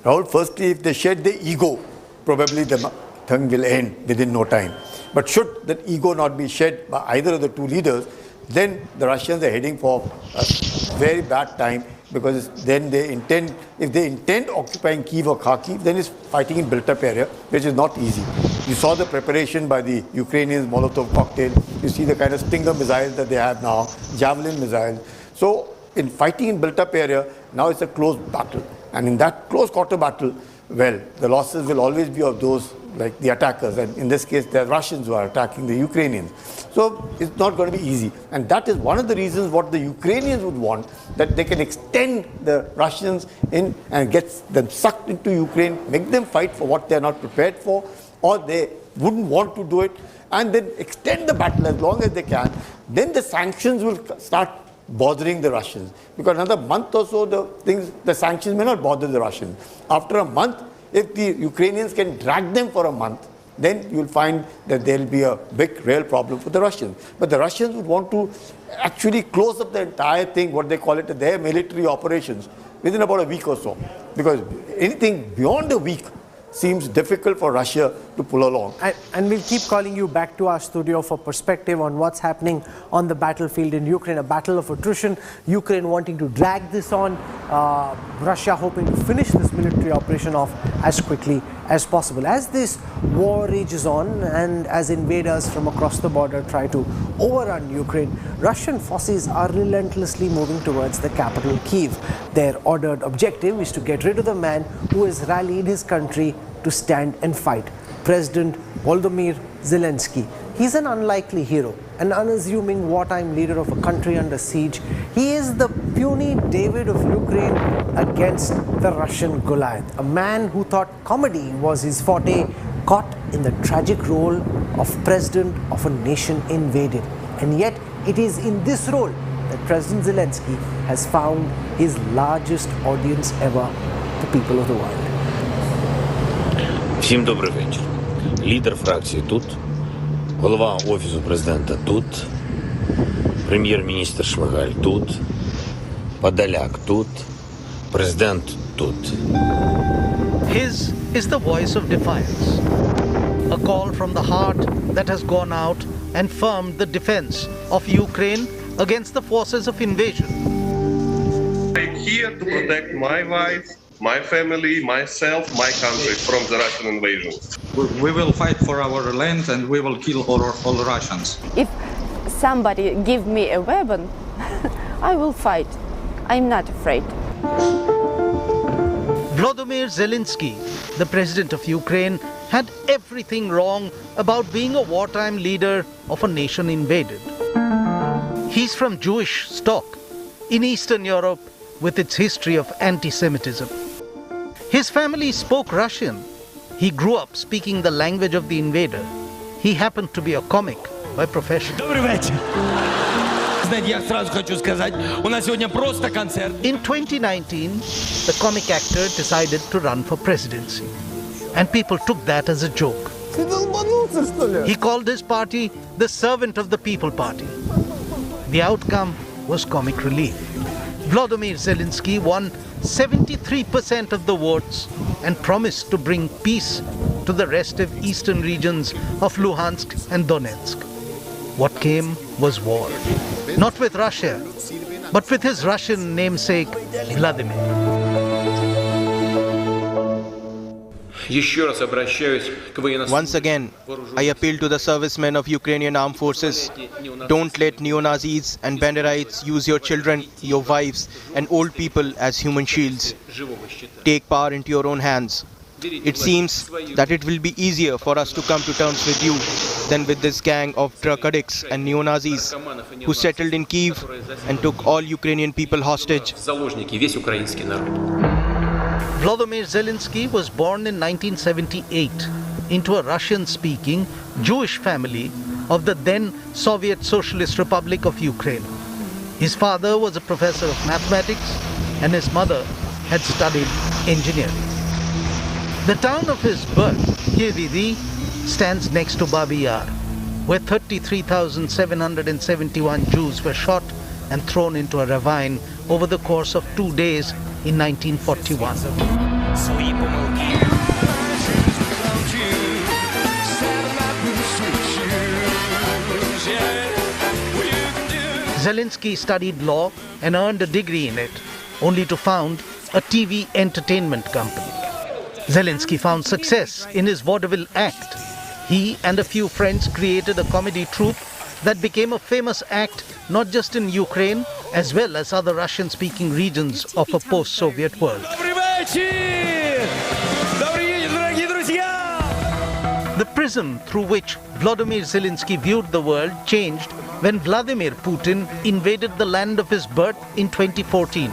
Rahul, firstly, if they shed the ego, probably the thing will end within no time. But should that ego not be shed by either of the two leaders, then the Russians are heading for a very bad time, because then if they intend occupying Kyiv or Kharkiv, then it's fighting in built-up area, which is not easy. You saw the preparation by the Ukrainians, Molotov cocktail. You see the kind of Stinger missiles that they have now, Javelin missiles. So in fighting in built-up area, now it's a close battle. And in that close quarter battle, well, the losses will always be of those like the attackers, and in this case, the Russians who are attacking the Ukrainians. So it's not going to be easy. And that is one of the reasons what the Ukrainians would want, that they can extend the Russians in and get them sucked into Ukraine, make them fight for what they're not prepared for, or they wouldn't want to do it, and then extend the battle as long as they can. Then the sanctions will start bothering the Russians. Because another month or so, the sanctions may not bother the Russians. After a month, if the Ukrainians can drag them for a month, then you'll find that there'll be a big, real problem for the Russians. But the Russians would want to actually close up the entire thing, what they call it, their military operations, within about a week or so. Because anything beyond a week seems difficult for Russia to pull along. And we'll keep calling you back to our studio for perspective on what's happening on the battlefield in Ukraine, a battle of attrition, Ukraine wanting to drag this on, Russia hoping to finish this military operation off as quickly as possible. As this war rages on and as invaders from across the border try to overrun Ukraine, Russian forces are relentlessly moving towards the capital, Kyiv. Their ordered objective is to get rid of the man who has rallied his country to stand and fight, President Volodymyr Zelensky. He's an unlikely hero, an unassuming wartime leader of a country under siege. He is the puny David of Ukraine against the Russian Goliath, a man who thought comedy was his forte, caught in the tragic role of president of a nation invaded. And yet, it is in this role that President Zelensky has found his largest audience ever, the people of the world. Всім добрий вечір. Лідер фракції тут, голова Офісу президента тут, прем'єр-міністр Шмигаль тут, Подоляк тут, президент тут. His is the voice of defiance, a call from the heart that has gone out and firmed the defense of Ukraine against the forces of invasion. I'm here to protect my wife, my family, myself, my country from the Russian invasion. We will fight for our land and we will kill all Russians. If somebody give me a weapon, I will fight. I'm not afraid. Volodymyr Zelensky, the president of Ukraine, had everything wrong about being a wartime leader of a nation invaded. He's from Jewish stock in Eastern Europe with its history of anti-Semitism. His family spoke Russian. He grew up speaking the language of the invader. He happened to be a comic by profession. Я сразу хочу сказать, у нас сегодня просто концерт. In 2019, the comic actor decided to run for presidency. And people took that as a joke. He called his party the Servant of the People Party. The outcome was comic relief. Volodymyr Zelensky won 73% of the votes and promised to bring peace to the restive eastern regions of Luhansk and Donetsk. What came was war. Not with Russia, but with his Russian namesake, Vladimir. Once again, I appeal to the servicemen of Ukrainian armed forces. Don't let neo-Nazis and Banderites use your children, your wives, and old people as human shields. Take power into your own hands. It seems that it will be easier for us to come to terms with you than with this gang of drug addicts and neo-Nazis who settled in Kyiv and took all Ukrainian people hostage. Volodymyr Zelensky was born in 1978 into a Russian-speaking Jewish family of the then Soviet Socialist Republic of Ukraine. His father was a professor of mathematics and his mother had studied engineering. The town of his birth, Kijv, stands next to Babi Yar, where 33,771 Jews were shot and thrown into a ravine over the course of 2 days in 1941. Zelensky studied law and earned a degree in it, only to found a TV entertainment company. Zelensky found success in his vaudeville act. He and a few friends created a comedy troupe that became a famous act not just in Ukraine, as well as other Russian-speaking regions of a post-Soviet world. The prism through which Volodymyr Zelensky viewed the world changed when Vladimir Putin invaded the land of his birth in 2014.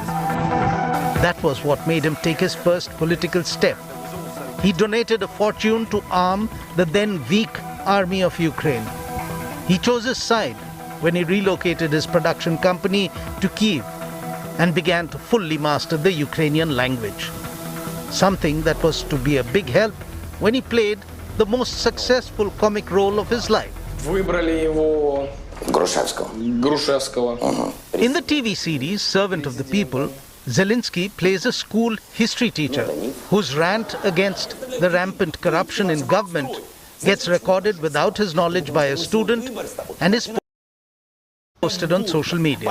That was what made him take his first political step. He donated a fortune to arm the then weak army of Ukraine. He chose his side when he relocated his production company to Kyiv and began to fully master the Ukrainian language. Something that was to be a big help when he played the most successful comic role of his life. In the TV series Servant of the People, Zelensky plays a school history teacher whose rant against the rampant corruption in government gets recorded without his knowledge by a student and is posted on social media.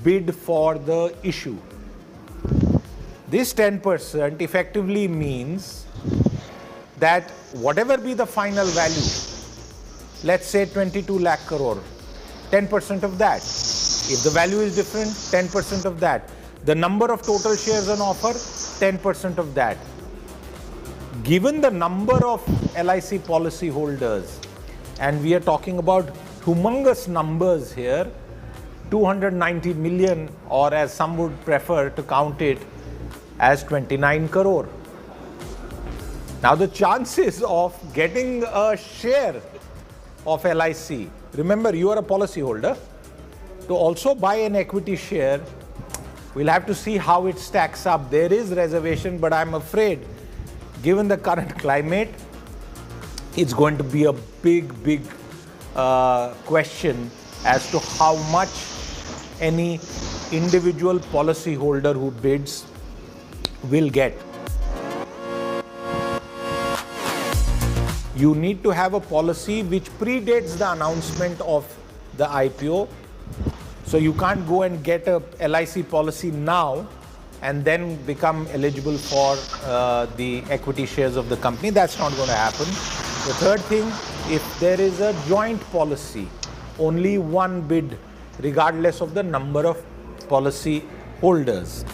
bid for the issue. This 10% effectively means that whatever be the final value, let's say 22 lakh crore, 10% of that. If the value is different, 10% of that. The number of total shares on offer, 10% of that. Given the number of LIC policy holders, and we are talking about humongous numbers here, 290 million, or as some would prefer to count it, as 29 crore. Now the chances of getting a share of LIC, remember you are a policy holder, to also buy an equity share, we'll have to see how it stacks up. There is reservation, but I'm afraid given the current climate, it's going to be a big question as to how much any individual policy holder who bids will get. You need to have a policy which predates the announcement of the IPO. So you can't go and get a LIC policy now and then become eligible for the equity shares of the company. That's not going to happen. The third thing, if there is a joint policy, only one bid, regardless of the number of policy holders.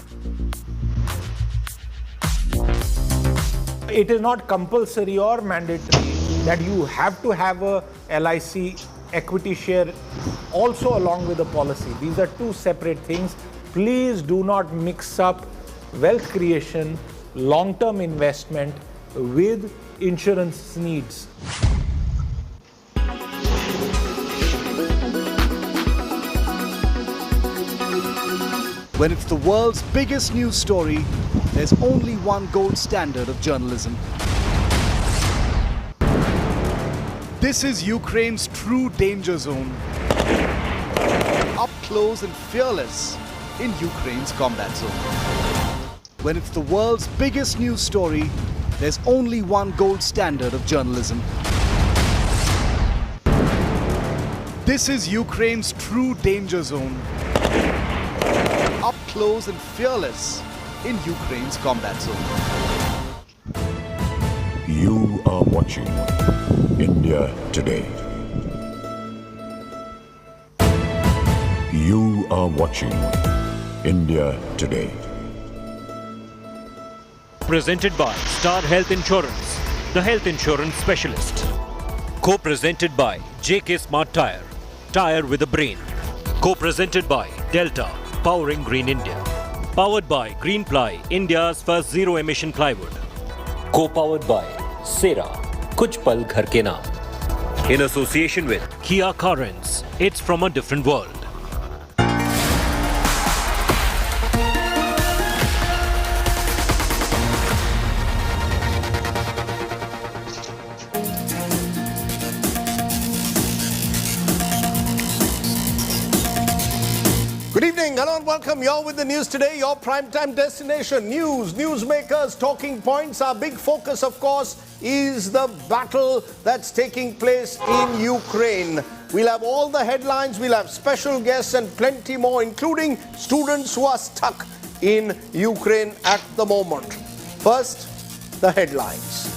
It is not compulsory or mandatory that you have to have a LIC equity share also along with the policy. These are two separate things. Please do not mix up wealth creation, long-term investment with insurance needs. When it's the world's biggest news story, there's only one gold standard of journalism. This is Ukraine's true danger zone. Up close and fearless in Ukraine's combat zone. When it's the world's biggest news story, there's only one gold standard of journalism. This is Ukraine's true danger zone. Up close and fearless in Ukraine's combat zone. You are watching India Today. You are watching India Today. Presented by Star Health Insurance, the health insurance specialist. Co-presented by JK Smart Tire, tire with a brain. Co-presented by Delta, powering Green India. Powered by Greenply, India's first zero-emission plywood. Co-powered by Sera, Kuch Pal Ghar Ke Naam. In association with Kia Carens, it's from a different world. Good evening, hello and welcome. You're with the news today, your primetime destination. News, newsmakers, talking points. Our big focus, of course, is the battle that's taking place in Ukraine. We'll have all the headlines, we'll have special guests and plenty more, including students who are stuck in Ukraine at the moment. First, the headlines.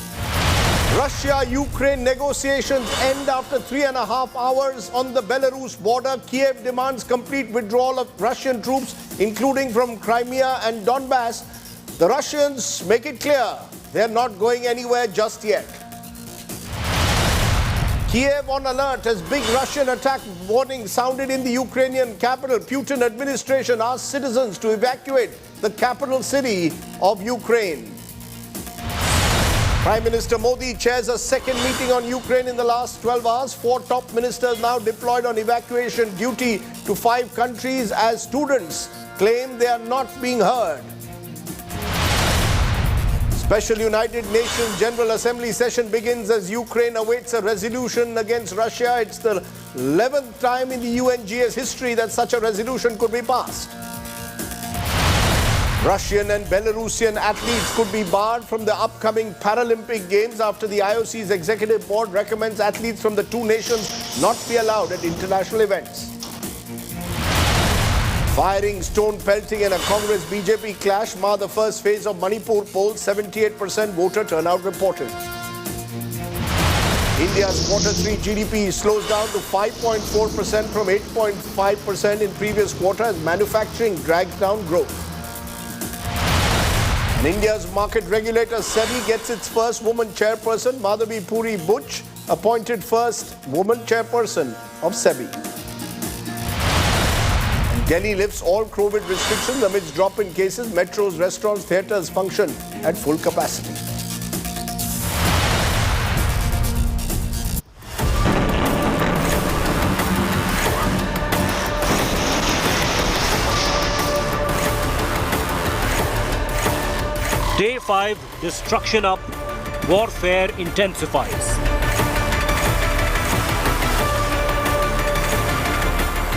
Russia-Ukraine negotiations end after 3.5 hours on the Belarus border. Kiev demands complete withdrawal of Russian troops, including from Crimea and Donbass. The Russians make it clear they're not going anywhere just yet. Kiev on alert as big Russian attack warning sounded in the Ukrainian capital. Putin administration asks citizens to evacuate the capital city of Ukraine. Prime Minister Modi chairs a second meeting on Ukraine in the last 12 hours. 4 top ministers now deployed on evacuation duty to 5 countries as students claim they are not being heard. Special United Nations General Assembly session begins as Ukraine awaits a resolution against Russia. It's the 11th time in the UNGA's history that such a resolution could be passed. Russian and Belarusian athletes could be barred from the upcoming Paralympic Games after the IOC's executive board recommends athletes from the two nations not be allowed at international events. Firing, stone pelting and a Congress BJP clash mar the first phase of Manipur polls. 78% voter turnout reported. India's Q3 GDP slows down to 5.4% from 8.5% in previous quarter as manufacturing drags down growth. And India's market regulator SEBI gets its first woman chairperson. Madhavi Puri Butch appointed first woman chairperson of SEBI. And Delhi lifts all COVID restrictions amidst drop in cases. Metros, restaurants, theatres function at full capacity. Day 5, destruction up, warfare intensifies.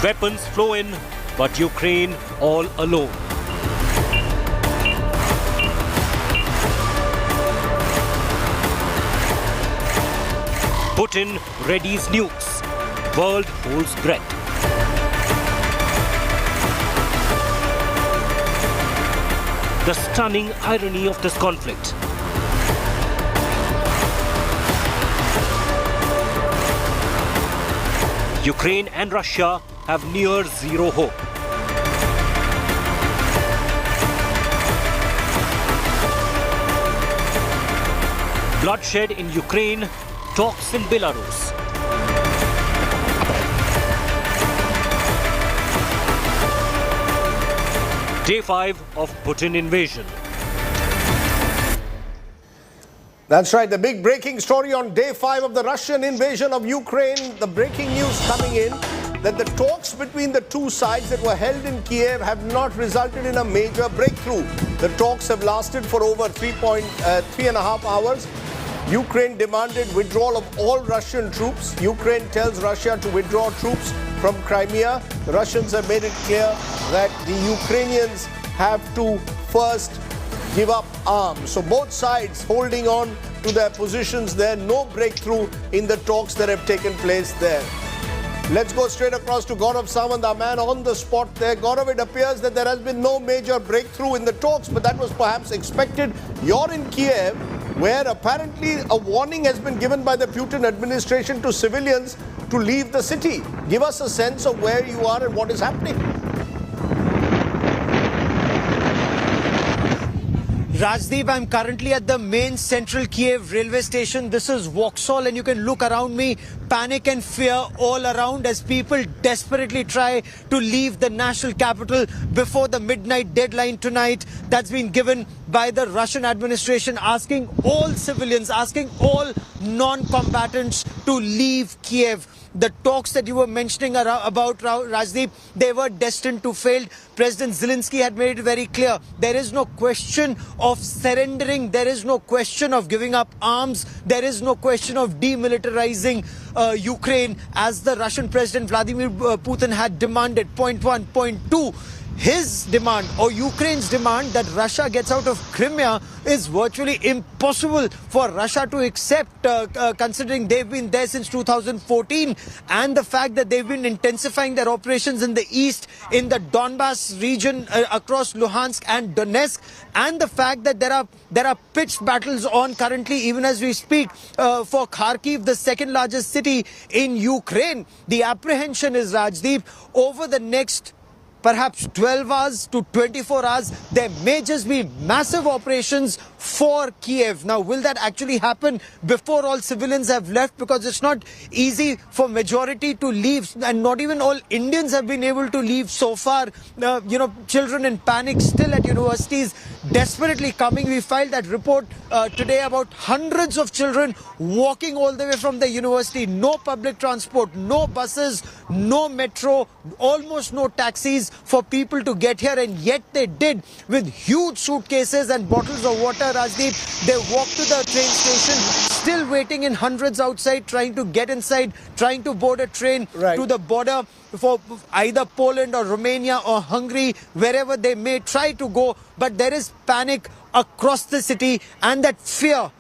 Weapons flow in, but Ukraine all alone. Putin readies nukes. World holds breath. The stunning irony of this conflict. Ukraine and Russia have near zero hope. Bloodshed in Ukraine, talks in Belarus. Day 5 of Putin invasion. That's right, the big breaking story on day 5 of the Russian invasion of Ukraine. The breaking news coming in that the talks between the two sides that were held in Kiev have not resulted in a major breakthrough. The talks have lasted for over 3.5 hours. Ukraine demanded withdrawal of all Russian troops. Ukraine tells Russia to withdraw troops from Crimea. The Russians have made it clear that the Ukrainians have to first give up arms. So both sides holding on to their positions there. No breakthrough in the talks that have taken place there. Let's go straight across to Gaurav Sawant, our man on the spot there. Gaurav, it appears that there has been no major breakthrough in the talks, but that was perhaps expected. You're in Kiev, where apparently a warning has been given by the Putin administration to civilians to leave the city. Give us a sense of where you are and what is happening. Rajdeep, I'm currently at the main central Kiev railway station. This is Vauxhall, and you can look around me, panic and fear all around as people desperately try to leave the national capital before the midnight deadline tonight that's been given by the Russian administration, asking all civilians, asking all non-combatants to leave Kiev. The talks that you were mentioning about, Rajdeep, they were destined to fail. President Zelensky had made it very clear. There is no question of surrendering. There is no question of giving up arms. There is no question of demilitarizing Ukraine, as the Russian President Vladimir Putin had demanded. Point 1. Point 2. His demand, or Ukraine's demand, that Russia gets out of Crimea is virtually impossible for Russia to accept, considering they've been there since 2014, and the fact that they've been intensifying their operations in the east, in the Donbass region, across Luhansk and Donetsk, and the fact that there are pitched battles on currently, even as we speak, for Kharkiv, the second largest city in Ukraine. The apprehension is, Rajdeep, over the next perhaps 12 hours to 24 hours, there may just be massive operations for Kiev. Now, will that actually happen before all civilians have left? Because it's not easy for majority to leave, and not even all Indians have been able to leave so far. Children in panic still at universities, desperately coming. We filed that report today about hundreds of children walking all the way from the university. No public transport, no buses, no metro, almost no taxis for people to get here, and yet they did, with huge suitcases and bottles of water, Rajdeep. They walked to the train station, still waiting in hundreds outside, trying to get inside, trying to board a train to the border for either Poland or Romania or Hungary, wherever they may try to go. But there is panic across the city, and that fear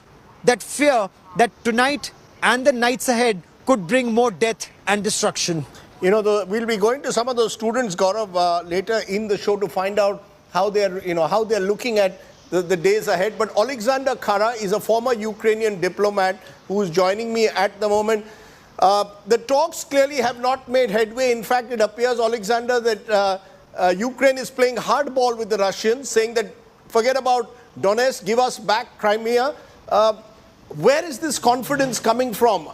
that tonight and the nights ahead could bring more death and destruction. You know, we'll be going to some of those students, Gaurav, later in the show to find out how they're looking at the days ahead. But Alexander Khara is a former Ukrainian diplomat who's joining me at the moment. The talks clearly have not made headway. In fact, it appears, Alexander, that Ukraine is playing hardball with the Russians, saying that forget about Donetsk, give us back Crimea. Where is this confidence coming from?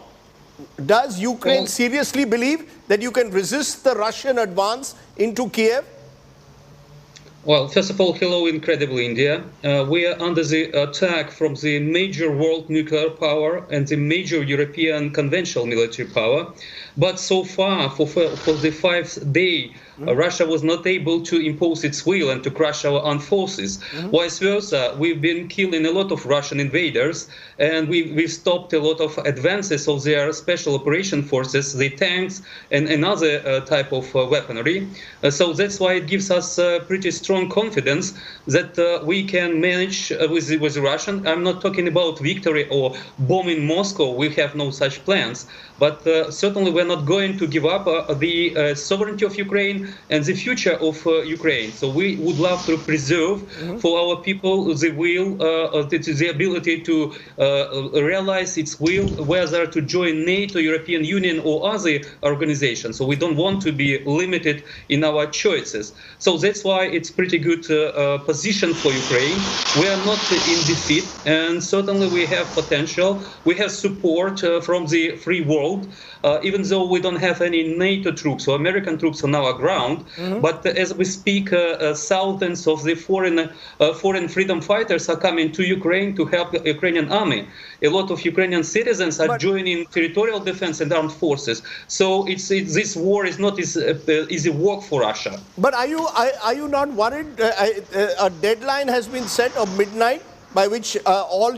Does Ukraine seriously believe that you can resist the Russian advance into Kiev? Well, first of all, hello, incredible India. We are under the attack from the major world nuclear power and the major European conventional military power. But so far, for the 5th day, Russia was not able to impose its will and to crush our armed forces. Vice versa, we've been killing a lot of Russian invaders, and we've stopped a lot of advances of their special operation forces, the tanks, and another type of weaponry. So that's why it gives us pretty strong confidence that we can manage with the Russian. I'm not talking about victory or bombing Moscow. We have no such plans. But certainly we're not going to give up the sovereignty of Ukraine and the future of Ukraine. So we would love to preserve for our people the will, the ability to realize its will, whether to join NATO, European Union or other organizations. So we don't want to be limited in our choices. So that's why it's pretty good position for Ukraine. We are not in defeat, and certainly we have potential. We have support from the free world. Even though we don't have any NATO troops or American troops on our ground, but as we speak, thousands of the foreign freedom fighters are coming to Ukraine to help the Ukrainian army. A lot of Ukrainian citizens are joining territorial defense and armed forces. So this war is not easy work for Russia. But are you not worried? A deadline has been set of midnight, by which all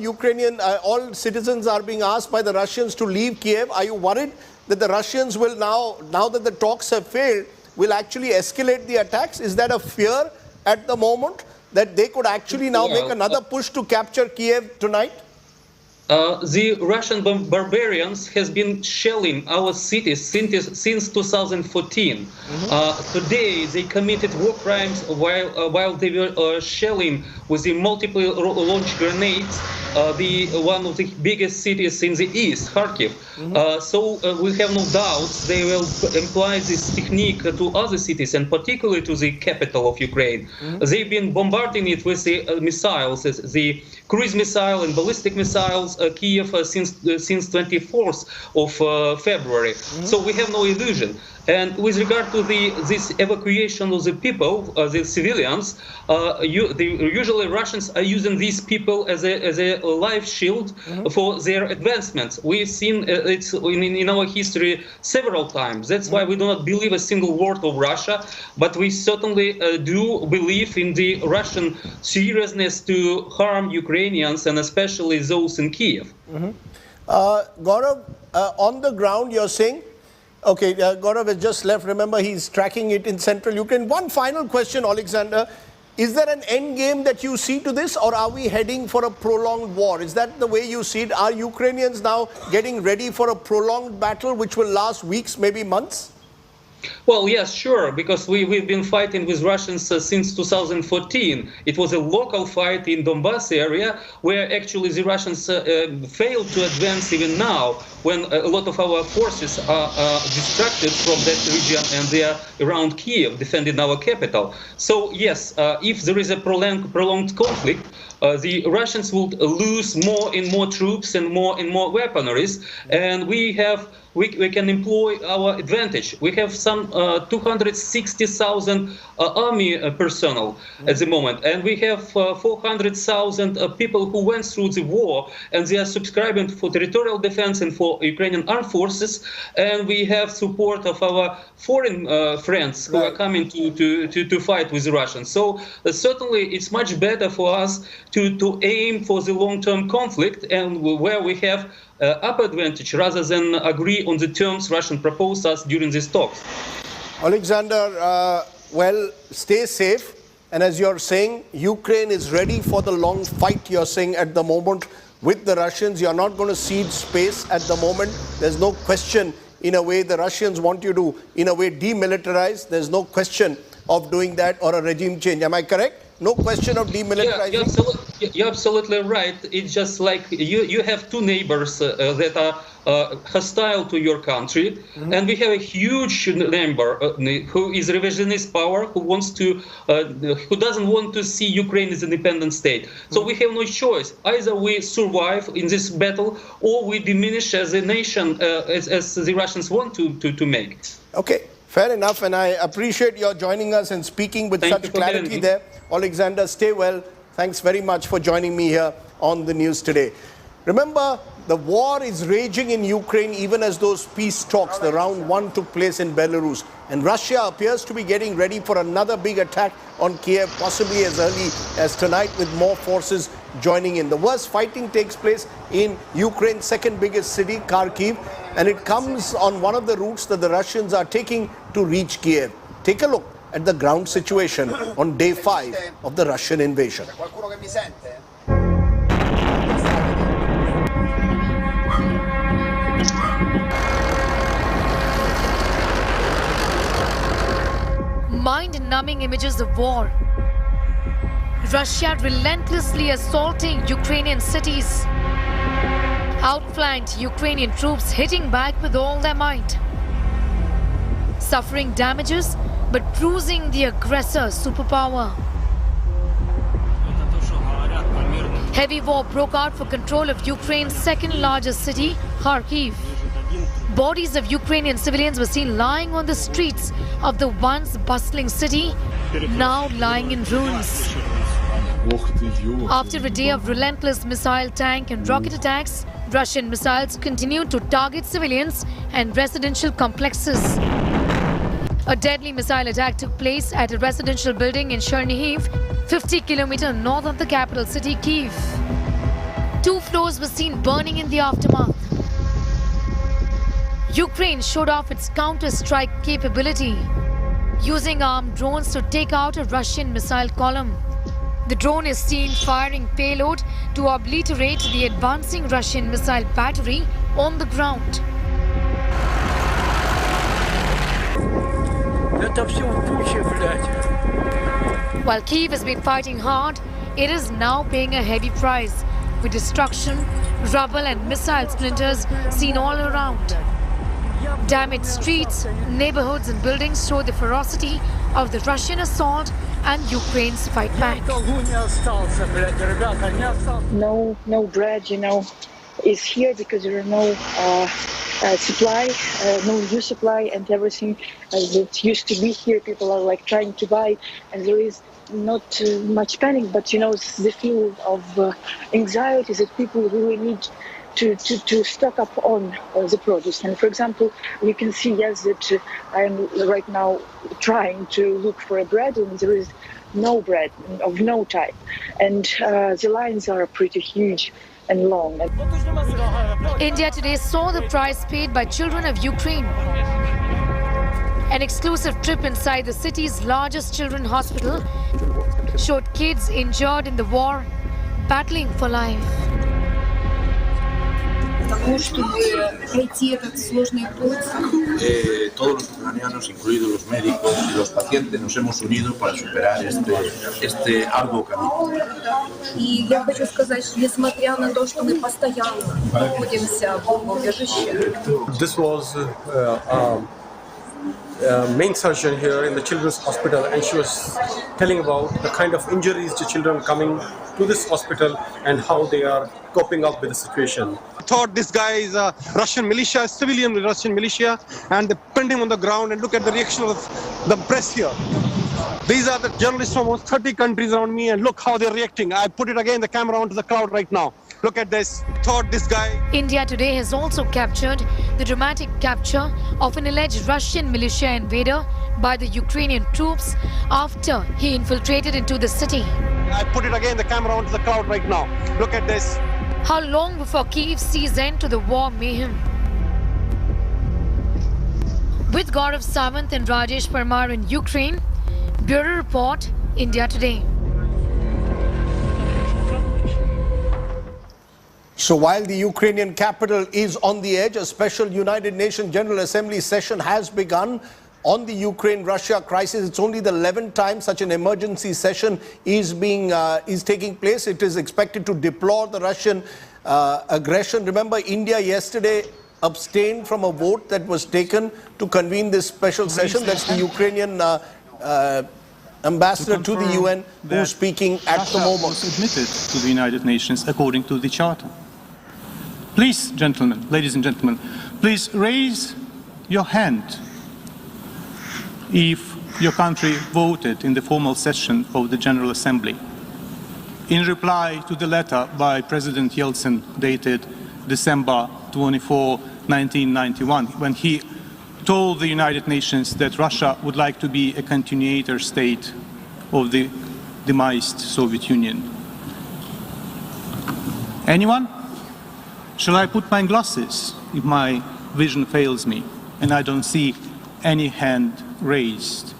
citizens are being asked by the Russians to leave Kiev. Are you worried that the Russians will now that the talks have failed, will actually escalate the attacks? Is that a fear at the moment, that they could actually now make another push to capture Kiev tonight? The Russian barbarians has been shelling our cities since 2014. Today they committed war crimes while they were shelling with the multiple launch grenades one of the biggest cities in the east, Kharkiv. So we have no doubts they will apply this technique to other cities, and particularly to the capital of Ukraine. They've been bombarding it with the missiles, the cruise missile and ballistic missiles, Kiev since 24th of February. So we have no illusion. And with regard to this evacuation of the people, the civilians, usually Russians are using these people as a life shield for their advancements. We've seen it in our history several times. That's why we do not believe a single word of Russia, but we certainly do believe in the Russian seriousness to harm Ukrainians, and especially those in Kiev. Gaurav, on the ground you're saying, okay, Gaurav has just left. Remember, he's tracking it in central Ukraine. One final question, Alexander. Is there an end game that you see to this, or are we heading for a prolonged war? Is that the way you see it? Are Ukrainians now getting ready for a prolonged battle which will last weeks, maybe months? Well, yes, sure, because we've been fighting with Russians since 2014. It was a local fight in Donbass area where actually the Russians failed to advance even now, when a lot of our forces are distracted from that region and they are around Kiev defending our capital. So yes, if there is a prolonged conflict, the Russians would lose more and more troops and more weaponaries, and we can employ our advantage. We have some 260,000 army personnel at the moment, and we have 400,000 people who went through the war, and they are subscribing for territorial defense and for Ukrainian armed forces, and we have support of our foreign friends who are coming to fight with the Russians. So certainly it's much better for us to aim for the long-term conflict, and where we have upper advantage, rather than agree on the terms Russian proposed us during these talks. Alexander, well, stay safe. And as you're saying, Ukraine is ready for the long fight, you're saying, at the moment with the Russians. You're not going to cede space at the moment. There's no question in a way, the Russians want you to, in a way, demilitarize. There's no question of doing that, or a regime change. Am I correct? No question of demilitarizing? Yeah, you're absolutely right. It's just like you have two neighbors that are hostile to your country, and we have a huge neighbor who is revisionist power, who doesn't want to see Ukraine as an independent state. So we have no choice. Either we survive in this battle, or we diminish as a nation, as the Russians want to make. Okay, fair enough, and I appreciate your joining us and speaking with such clarity there. Alexander, stay well. Thanks very much for joining me here on the news today. Remember, the war is raging in Ukraine even as those peace talks, the round one, took place in Belarus. And Russia appears to be getting ready for another big attack on Kiev, possibly as early as tonight, with more forces joining in. The worst fighting takes place in Ukraine's second biggest city, Kharkiv, and it comes on one of the routes that the Russians are taking to reach Kiev. Take a look at the ground situation on day 5 of the Russian invasion. Mind-numbing images of war. Russia relentlessly assaulting Ukrainian cities. Outflanked Ukrainian troops hitting back with all their might. Suffering damages, but bruising the aggressor superpower. Heavy war broke out for control of Ukraine's second largest city, Kharkiv. Bodies of Ukrainian civilians were seen lying on the streets of the once bustling city, now lying in ruins. After a day of relentless missile, tank and rocket attacks, Russian missiles continued to target civilians and residential complexes. A deadly missile attack took place at a residential building in Chernihiv, 50 kilometers north of the capital city, Kyiv. 2 floors were seen burning in the aftermath. Ukraine showed off its counter-strike capability, using armed drones to take out a Russian missile column. The drone is seen firing payload to obliterate the advancing Russian missile battery on the ground. While Kyiv has been fighting hard, it is now paying a heavy price, with destruction, rubble and missile splinters seen all around. Damaged streets, neighborhoods and buildings show the ferocity of the Russian assault and Ukraine's fight back. No bread, is here because there are no supply, no new supply, and everything that used to be here, people are like trying to buy, and there is not much panic, but the feel of anxiety that people really need to stock up on the produce. And for example, you can see, yes, that I am right now trying to look for a bread, and there is no bread of no type, and the lines are pretty huge and long. India today saw the price paid by children of Ukraine. An exclusive trip inside the city's largest children's hospital showed kids injured in the war, battling for life. Todos los ucranianos, incluidos los médicos y los pacientes, nos hemos unido para superar este arduo camino. И я хочу сказать, что несмотря на то, что мы постоянно находимся в бомбоубежище. This was main surgeon here in the children's hospital, and she was telling about the kind of injuries the children coming to this hospital and how they are coping up with the situation. I thought this guy is a Russian militia, civilian Russian militia, and they pinned him on the ground, and look at the reaction of the press here. These are the journalists from almost 30 countries around me, and look how they're reacting. I put it again, the camera onto the cloud right now. Look at this. Thought this guy. India today has also captured the dramatic capture of an alleged Russian militia invader by the Ukrainian troops after he infiltrated into the city. I put it again, the camera onto the cloud right now. Look at this. How long before Kyiv sees end to the war mayhem? With Gaurav Sawant and Rajesh Parmar in Ukraine, Bureau Report, India Today. So while the Ukrainian capital is on the edge, a special United Nations General Assembly session has begun on the Ukraine-Russia crisis. It's only the 11th time such an emergency session is taking place. It is expected to deplore the Russian aggression. Remember, India yesterday abstained from a vote that was taken to convene this special session. That's the Ukrainian ambassador to the UN who's speaking at the moment. Was admitted to the United Nations according to the Charter. Please, gentlemen, ladies and gentlemen, please raise your hand if your country voted in the formal session of the General Assembly. In reply to the letter by President Yeltsin dated December 24, 1991, when he told the United Nations that Russia would like to be a continuator state of the demised Soviet Union. Anyone? Shall I put my glasses if my vision fails me and I don't see any hand raised?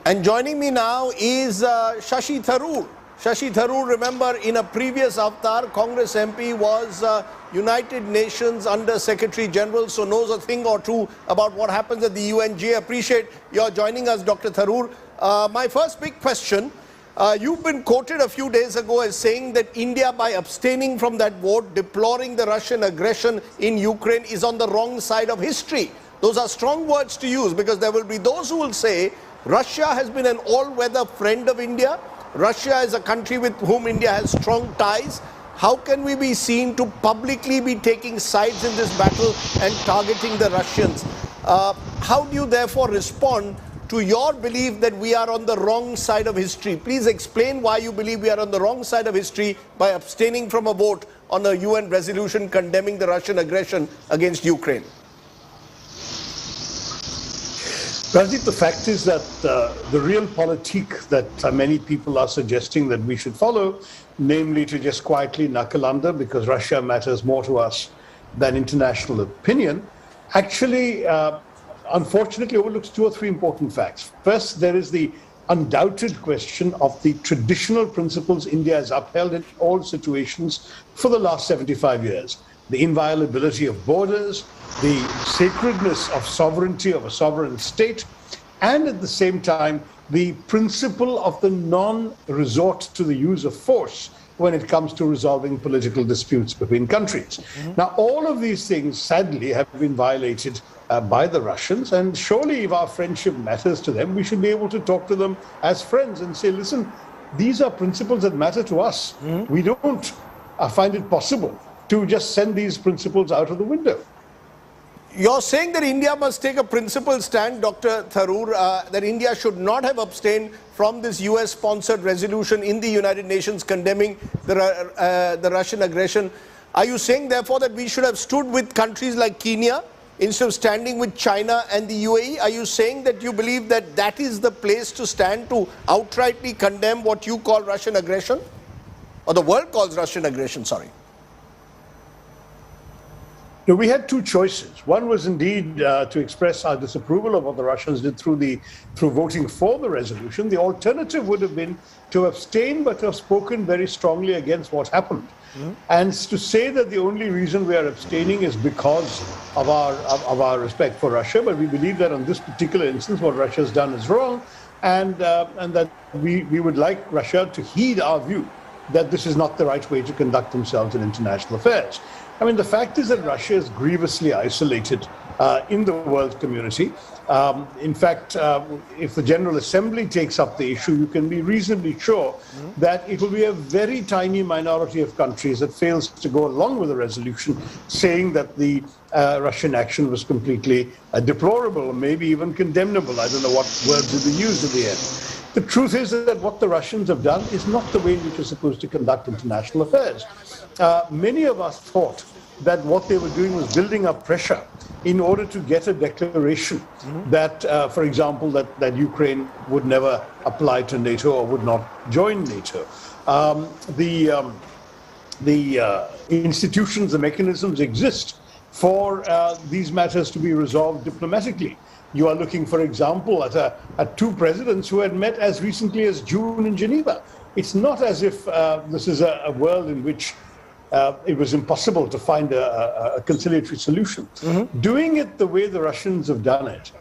And joining me now is Khreshchaty Tharoor. Khreshchaty Tharoor, remember, in a previous avatar, Congress MP, was United Nations Under Secretary General, so knows a thing or two about what happens at the UNG. Appreciate your joining us, Dr. Tharoor. My first big question, you've been quoted a few days ago as saying that India, by abstaining from that vote, deploring the Russian aggression in Ukraine, is on the wrong side of history. Those are strong words to use, because there will be those who will say Russia has been an all-weather friend of India. Russia is a country with whom India has strong ties. How can we be seen to publicly be taking sides in this battle and targeting the Russians? How do you therefore respond to your belief that we are on the wrong side of history? Please explain why you believe we are on the wrong side of history by abstaining from a vote on a UN resolution condemning the Russian aggression against Ukraine. Rajdeep, the fact is that the real politique that many people are suggesting that we should follow, namely to just quietly knuckle under because Russia matters more to us than international opinion, actually, unfortunately, overlooks two or three important facts. First, there is the undoubted question of the traditional principles India has upheld in all situations for the last 75 years. The inviolability of borders, the sacredness of sovereignty of a sovereign state, and at the same time, the principle of the non-resort to the use of force when it comes to resolving political disputes between countries. Now, all of these things, sadly, have been violated by the Russians, and surely if our friendship matters to them, we should be able to talk to them as friends and say, listen, these are principles that matter to us. We don't find it possible to just send these principles out of the window. You're saying that India must take a principled stand, Dr. Tharoor, that India should not have abstained from this US-sponsored resolution in the United Nations condemning the Russian aggression. Are you saying, therefore, that we should have stood with countries like Kenya instead of standing with China and the UAE? Are you saying that you believe that that is the place to stand to outrightly condemn what you call Russian aggression? Or the world calls Russian aggression, sorry. No, we had two choices. One was indeed to express our disapproval of what the Russians did through voting for the resolution. The alternative would have been to abstain, but to have spoken very strongly against what happened. And to say that the only reason we are abstaining is because of our respect for Russia, but we believe that on this particular instance, what Russia has done is wrong, and that we would like Russia to heed our view that this is not the right way to conduct themselves in international affairs. I mean, the fact is that Russia is grievously isolated in the world community. In fact, if the General Assembly takes up the issue, you can be reasonably sure that it will be a very tiny minority of countries that fails to go along with the resolution, saying that the Russian action was completely deplorable, or maybe even condemnable. I don't know what words will be used at the end. The truth is that what the Russians have done is not the way in which we're supposed to conduct international affairs. Many of us thought that what they were doing was building up pressure in order to get a declaration that, for example, that Ukraine would never apply to NATO or would not join NATO. The institutions, the mechanisms exist for these matters to be resolved diplomatically. You are looking, for example, at two presidents who had met as recently as June in Geneva. It's not as if this is a world in which it was impossible to find a conciliatory solution. Doing it the way the Russians have done it,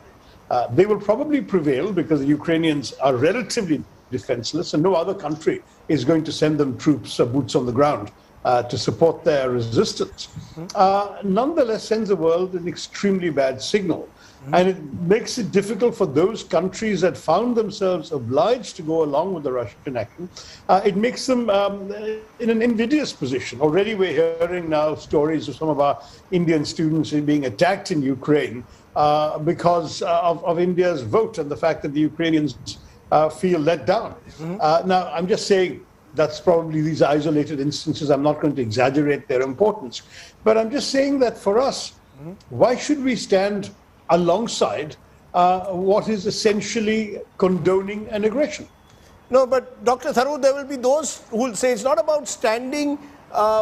they will probably prevail because the Ukrainians are relatively defenseless and no other country is going to send them troops or boots on the ground to support their resistance. Nonetheless, sends the world an extremely bad signal. And it makes it difficult for those countries that found themselves obliged to go along with the Russian action. It makes them in an invidious position. Already we're hearing now stories of some of our Indian students being attacked in Ukraine because of India's vote and the fact that the Ukrainians feel let down. Now, I'm just saying that's probably these isolated instances. I'm not going to exaggerate their importance. But I'm just saying that for us, why should we stand alongside what is essentially condoning an aggression? No, but Dr. Tharoor, there will be those who will say it's not about standing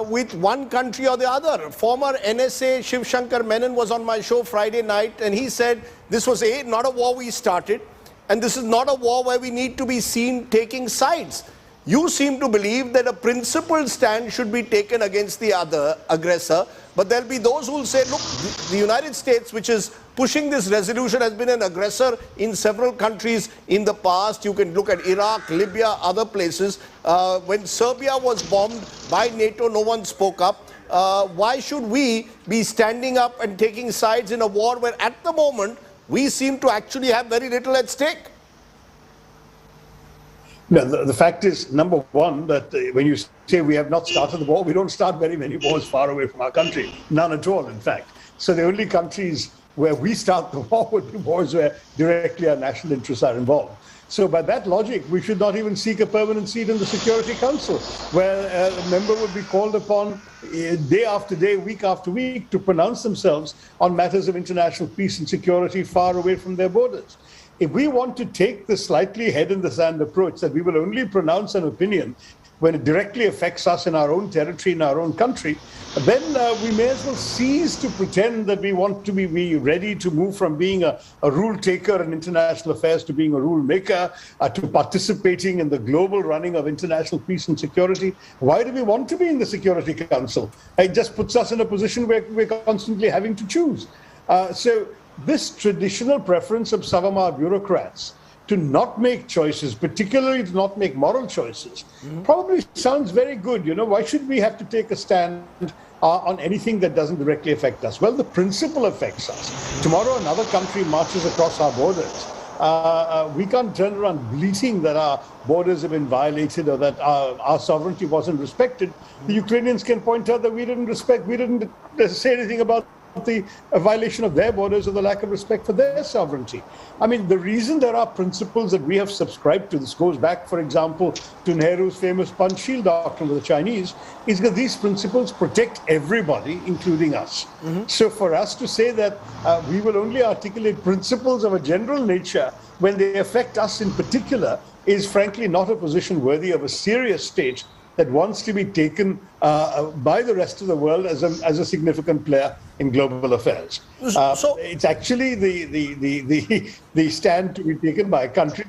with one country or the other. Former NSA Shiv Shankar Menon was on my show Friday night and he said this was not a war we started and this is not a war where we need to be seen taking sides. You seem to believe that a principled stand should be taken against the other aggressor, but there'll be those who will say, look, the United States, which is pushing this resolution, has been an aggressor in several countries in the past. You can look at Iraq, Libya, other places. When Serbia was bombed by NATO, no one spoke up. Why should we be standing up and taking sides in a war where at the moment we seem to actually have very little at stake? No, the fact is, number one, that when you say we have not started the war, we don't start very many wars far away from our country. None at all, in fact. So the only countries where we start the war would be wars where directly our national interests are involved. So by that logic, we should not even seek a permanent seat in the Security Council, where a member would be called upon day after day, week after week, to pronounce themselves on matters of international peace and security far away from their borders. If we want to take the slightly head-in-the-sand approach that we will only pronounce an opinion when it directly affects us in our own territory, in our own country, then we may as well cease to pretend that we want to be ready to move from being a rule taker in international affairs to being a rule maker, to participating in the global running of international peace and security. Why do we want to be in the Security Council? It just puts us in a position where we're constantly having to choose. So this traditional preference of some of our bureaucrats to not make choices, particularly to not make moral choices, probably sounds very good. You know, why should we have to take a stand on anything that doesn't directly affect us? Well, the principle affects us. Tomorrow, another country marches across our borders. We can't turn around bleating that our borders have been violated or that our sovereignty wasn't respected. The Ukrainians can point out that we didn't say anything about the violation of their borders or the lack of respect for their sovereignty. I mean, the reason there are principles that we have subscribed to, this goes back, for example, to Nehru's famous Panchsheel doctrine with the Chinese, is that these principles protect everybody, including us. So for us to say that we will only articulate principles of a general nature when they affect us in particular is frankly not a position worthy of a serious state that wants to be taken by the rest of the world as a significant player in global affairs. So it's actually the stand to be taken by a country.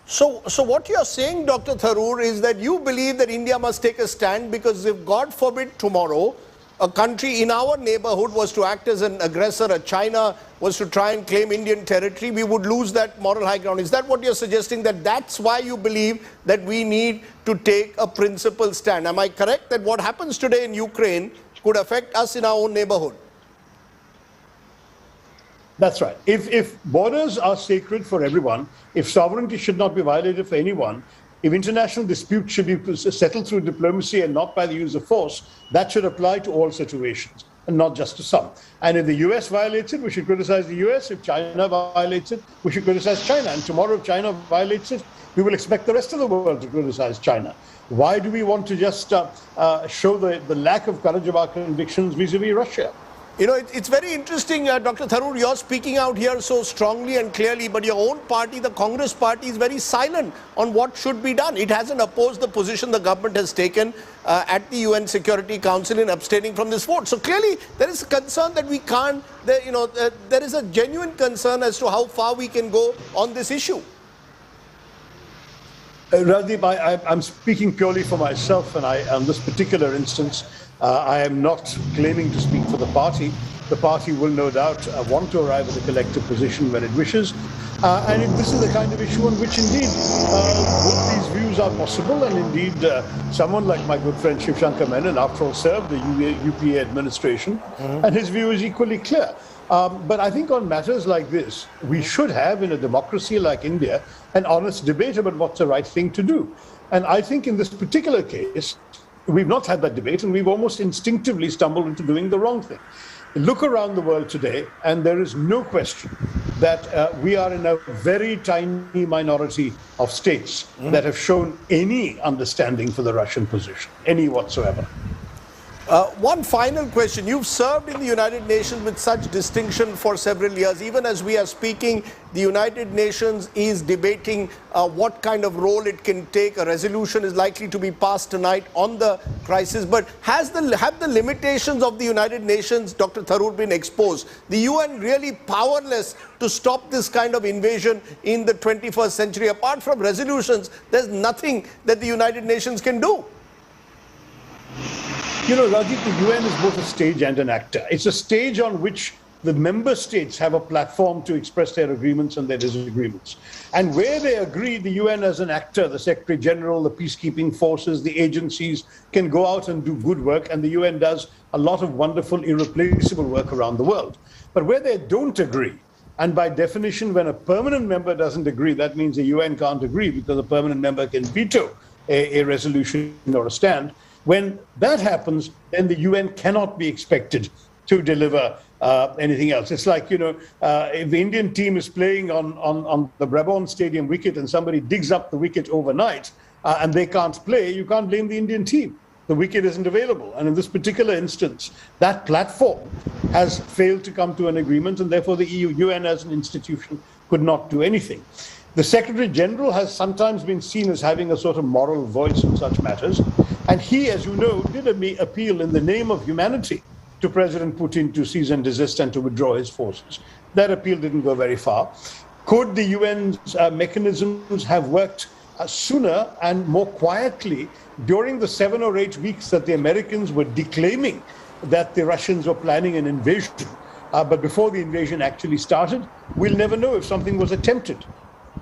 So what you're saying, Dr. Tharoor, is that you believe that India must take a stand because if, God forbid, tomorrow a country in our neighborhood was to act as an aggressor, China was to try and claim Indian territory, we would lose that moral high ground. Is that what you're suggesting, that that's why you believe that we need to take a principled stand? Am I correct that what happens today in Ukraine could affect us in our own neighborhood? That's right. If borders are sacred for everyone, if sovereignty should not be violated for anyone, if international disputes should be settled through diplomacy and not by the use of force, that should apply to all situations and not just to some. And if the US violates it, we should criticize the US. If China violates it, we should criticize China. And tomorrow, if China violates it, we will expect the rest of the world to criticize China. Why do we want to just show the lack of courage of our convictions vis-a-vis Russia? You know, it's very interesting, Dr. Tharoor, you're speaking out here so strongly and clearly, but your own party, the Congress party, is very silent on what should be done. It hasn't opposed the position the government has taken at the UN Security Council in abstaining from this vote. So clearly, there is a concern that we can't, there is a genuine concern as to how far we can go on this issue. Rajdeep, I'm speaking purely for myself, and on this particular instance, I am not claiming to speak for the party. The party will no doubt want to arrive at a collective position when it wishes. And this is the kind of issue on which indeed both these views are possible, and indeed someone like my good friend Shiv Shankar Menon, after all, served the UPA administration, and his view is equally clear. But I think on matters like this, we should have, in a democracy like India, an honest debate about what's the right thing to do. And I think in this particular case, we've not had that debate, and we've almost instinctively stumbled into doing the wrong thing. Look around the world today, and there is no question that we are in a very tiny minority of states that have shown any understanding for the Russian position, any whatsoever. One final question. You've served in the United Nations with such distinction for several years. Even as we are speaking, the United Nations is debating what kind of role it can take. A resolution is likely to be passed tonight on the crisis. But have the limitations of the United Nations, Dr. Tharoor, been exposed? The UN really powerless to stop this kind of invasion in the 21st century? Apart from resolutions, there's nothing that the United Nations can do. You know, Rajit, the UN is both a stage and an actor. It's a stage on which the member states have a platform to express their agreements and their disagreements. And where they agree, the UN as an actor, the Secretary General, the peacekeeping forces, the agencies can go out and do good work, and the UN does a lot of wonderful, irreplaceable work around the world. But where they don't agree, and by definition, when a permanent member doesn't agree, that means the UN can't agree, because a permanent member can veto a resolution or a stand. When that happens, then the UN cannot be expected to deliver anything else. It's like, you know, if the Indian team is playing on the Brabant Stadium wicket and somebody digs up the wicket overnight and they can't play, you can't blame the Indian team. The wicket isn't available. And in this particular instance, that platform has failed to come to an agreement, and therefore the UN as an institution could not do anything. The Secretary General has sometimes been seen as having a sort of moral voice in such matters. And he, as you know, did appeal in the name of humanity to President Putin to cease and desist and to withdraw his forces. That appeal didn't go very far. Could the UN's mechanisms have worked sooner and more quietly during the 7 or 8 weeks that the Americans were declaiming that the Russians were planning an invasion? But before the invasion actually started, we'll never know if something was attempted.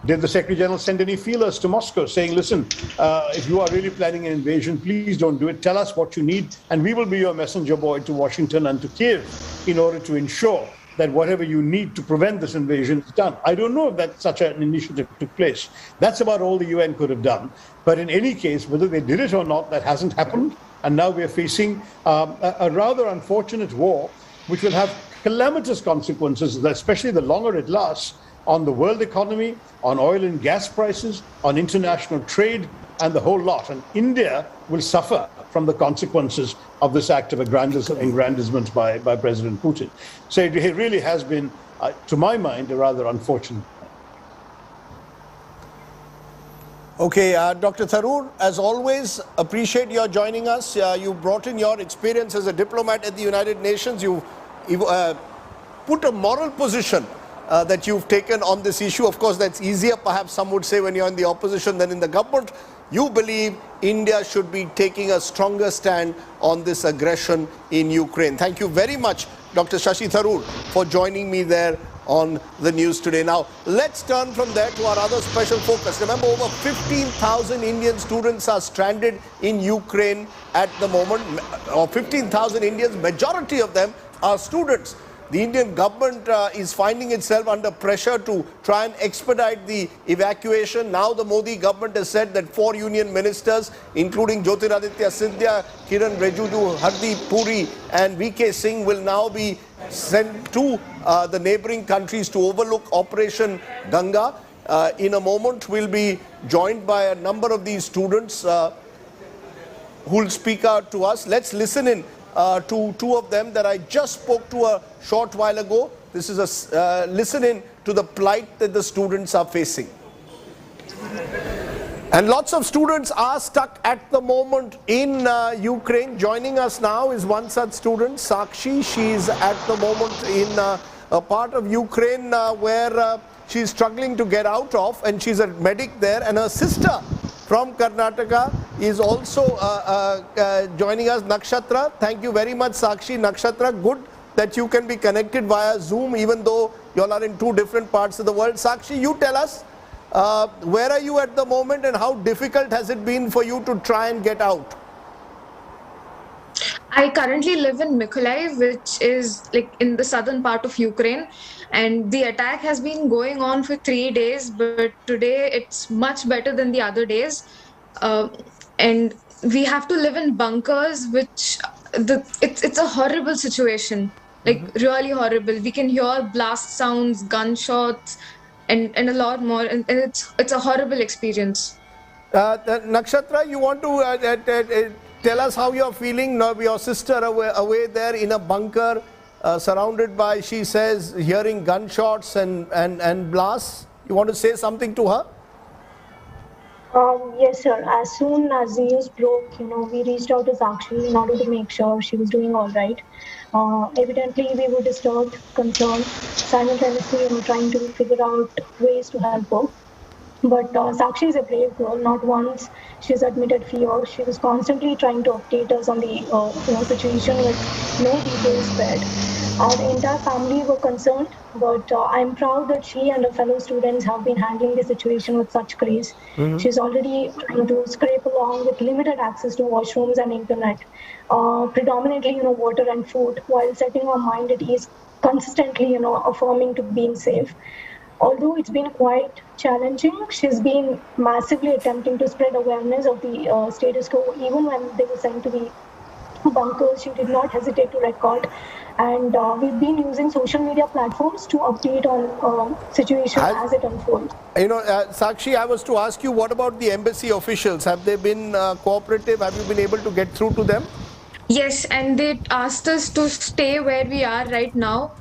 Did the Secretary General send any feelers to Moscow saying, listen, if you are really planning an invasion, please don't do it. Tell us what you need, and we will be your messenger boy to Washington and to Kiev in order to ensure that whatever you need to prevent this invasion is done. I don't know if that such an initiative took place. That's about all the UN could have done. But in any case, whether they did it or not, that hasn't happened. And now we're facing a rather unfortunate war, which will have calamitous consequences, especially the longer it lasts, on the world economy, on oil and gas prices, on international trade, and the whole lot. And India will suffer from the consequences of this act of aggrandizement by President Putin. So it really has been, to my mind, a rather unfortunate. Okay, Dr. Tharoor, as always, appreciate your joining us. You brought in your experience as a diplomat at the United Nations. You put a moral position that you've taken on this issue. Of course, that's easier, perhaps some would say, when you're in the opposition than in the government. You believe India should be taking a stronger stand on this aggression in Ukraine. Thank you very much, Dr. Shashi Tharoor, for joining me there on the news today. Now, let's turn from there to our other special focus. Remember, over 15,000 Indian students are stranded in Ukraine at the moment, or 15,000 Indians, majority of them are students. The Indian government is finding itself under pressure to try and expedite the evacuation. Now the Modi government has said that 4 union ministers, including Jyotiraditya Scindia, Kiran Rijiju, Hardeep Puri and VK Singh, will now be sent to the neighboring countries to overlook Operation Ganga. In a moment, we'll be joined by a number of these students who will speak out to us. Let's listen in to 2 of them that I just spoke to a short while ago. This is a listen in to the plight that the students are facing. And lots of students are stuck at the moment in Ukraine. Joining us now is one such student, Sakshi. She's at the moment in a part of Ukraine where she's struggling to get out of, and she's a medic there, and her sister from Karnataka is also joining us. Nakshatra, thank you very much, Sakshi. Nakshatra, good that you can be connected via Zoom, even though you all are in two different parts of the world. Sakshi, you tell us, where are you at the moment and how difficult has it been for you to try and get out? I currently live in Mykolaiv, which is like in the southern part of Ukraine, and the attack has been going on for 3 days, but today it's much better than the other days. And we have to live in bunkers, which it's a horrible situation, like really horrible. We can hear blast sounds, gunshots, and a lot more, and it's a horrible experience. Nakshatra, you want to tell us how you're feeling now? Your sister away there in a bunker, surrounded by, she says, hearing gunshots and blasts. You want to say something to her? Yes, sir. As soon as the news broke, we reached out to Sakshi in order to make sure she was doing all right. Evidently, we were disturbed, concerned, simultaneously trying to figure out ways to help her. But Sakshi is a brave girl. Not once she's admitted fear. She was constantly trying to update us on the situation with no details spared. The entire family were concerned, but I'm proud that she and her fellow students have been handling the situation with such grace. She's already trying to scrape along with limited access to washrooms and internet, predominantly water and food, while setting her mind at ease, consistently affirming to being safe. Although it's been quite challenging, she's been massively attempting to spread awareness of the status quo. Even when they were sent to the bunkers, she did not hesitate to record. And we've been using social media platforms to update on situation as it unfolds. Sakshi, I was to ask you, what about the embassy officials? Have they been cooperative? Have you been able to get through to them? Yes, and they asked us to stay where we are right now,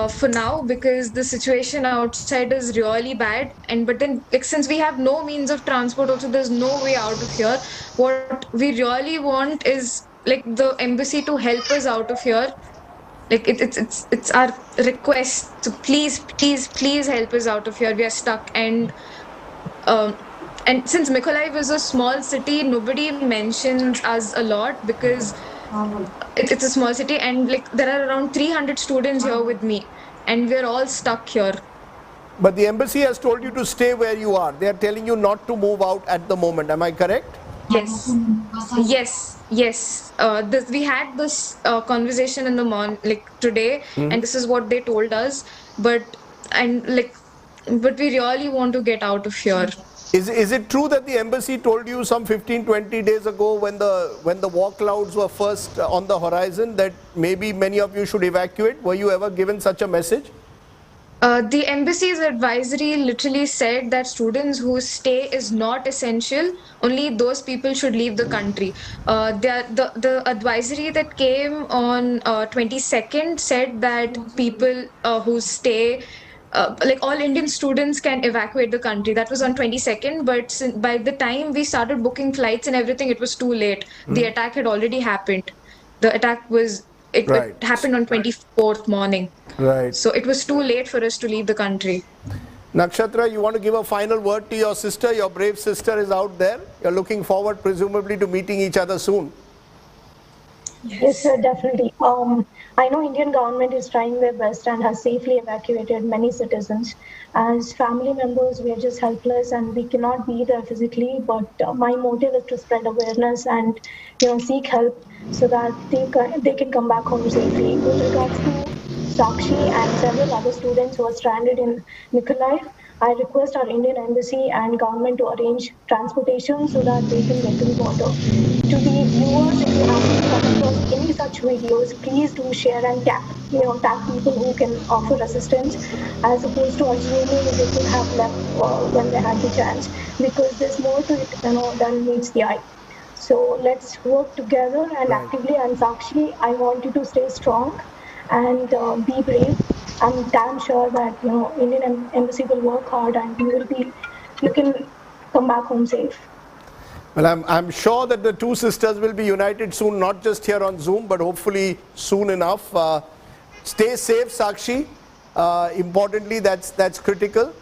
for now, because the situation outside is really bad. But then, since we have no means of transport, also there's no way out of here. What we really want is the embassy to help us out of here. It's our request to please help us out of here. We are stuck, and since Mykolaiv is a small city, nobody mentions us a lot because it's a small city, and there are around 300 students here with me, and we're all stuck here. But the embassy has told you to stay where you are. They are telling you not to move out at the moment. Am I correct? Yes. We had this conversation in the morning, today, and this is what they told us. But we really want to get out of here. Is it true that the embassy told you some 15-20 days ago, when the war clouds were first on the horizon, that maybe many of you should evacuate? Were you ever given such a message? The embassy's advisory literally said that students whose stay is not essential, only those people should leave the country. The advisory that came on 22nd said that people whose stay, all Indian students can evacuate the country. That was on 22nd, but by the time we started booking flights and everything, it was too late. The attack had already happened. The attack was... It happened on 24th morning. Right. So it was too late for us to leave the country. Nakshatra, you want to give a final word to your sister? Your brave sister is out there. You're looking forward, presumably, to meeting each other soon. Yes, sir, definitely. I know Indian government is trying their best and has safely evacuated many citizens. As family members, we are just helpless and we cannot be there physically. But my motive is to spread awareness and seek help so that they can come back home safely. With regards to Sakshi and several other students who are stranded in Mykolaiv, I request our Indian embassy and government to arrange transportation so that they can get to the border. To the viewers, if you happen to come across any such videos, please do share and tag people who can offer assistance, as opposed to assuming they could have left when they had the chance, because there's more to it than meets the eye. So let's work together and actively. And Sakshi, I want you to stay strong and be brave. I'm damn sure that Indian embassy will work hard and you can come back home safe. Well, I'm sure that the two sisters will be united soon, not just here on Zoom, but hopefully soon enough. Stay safe, Sakshi. Importantly, that's critical.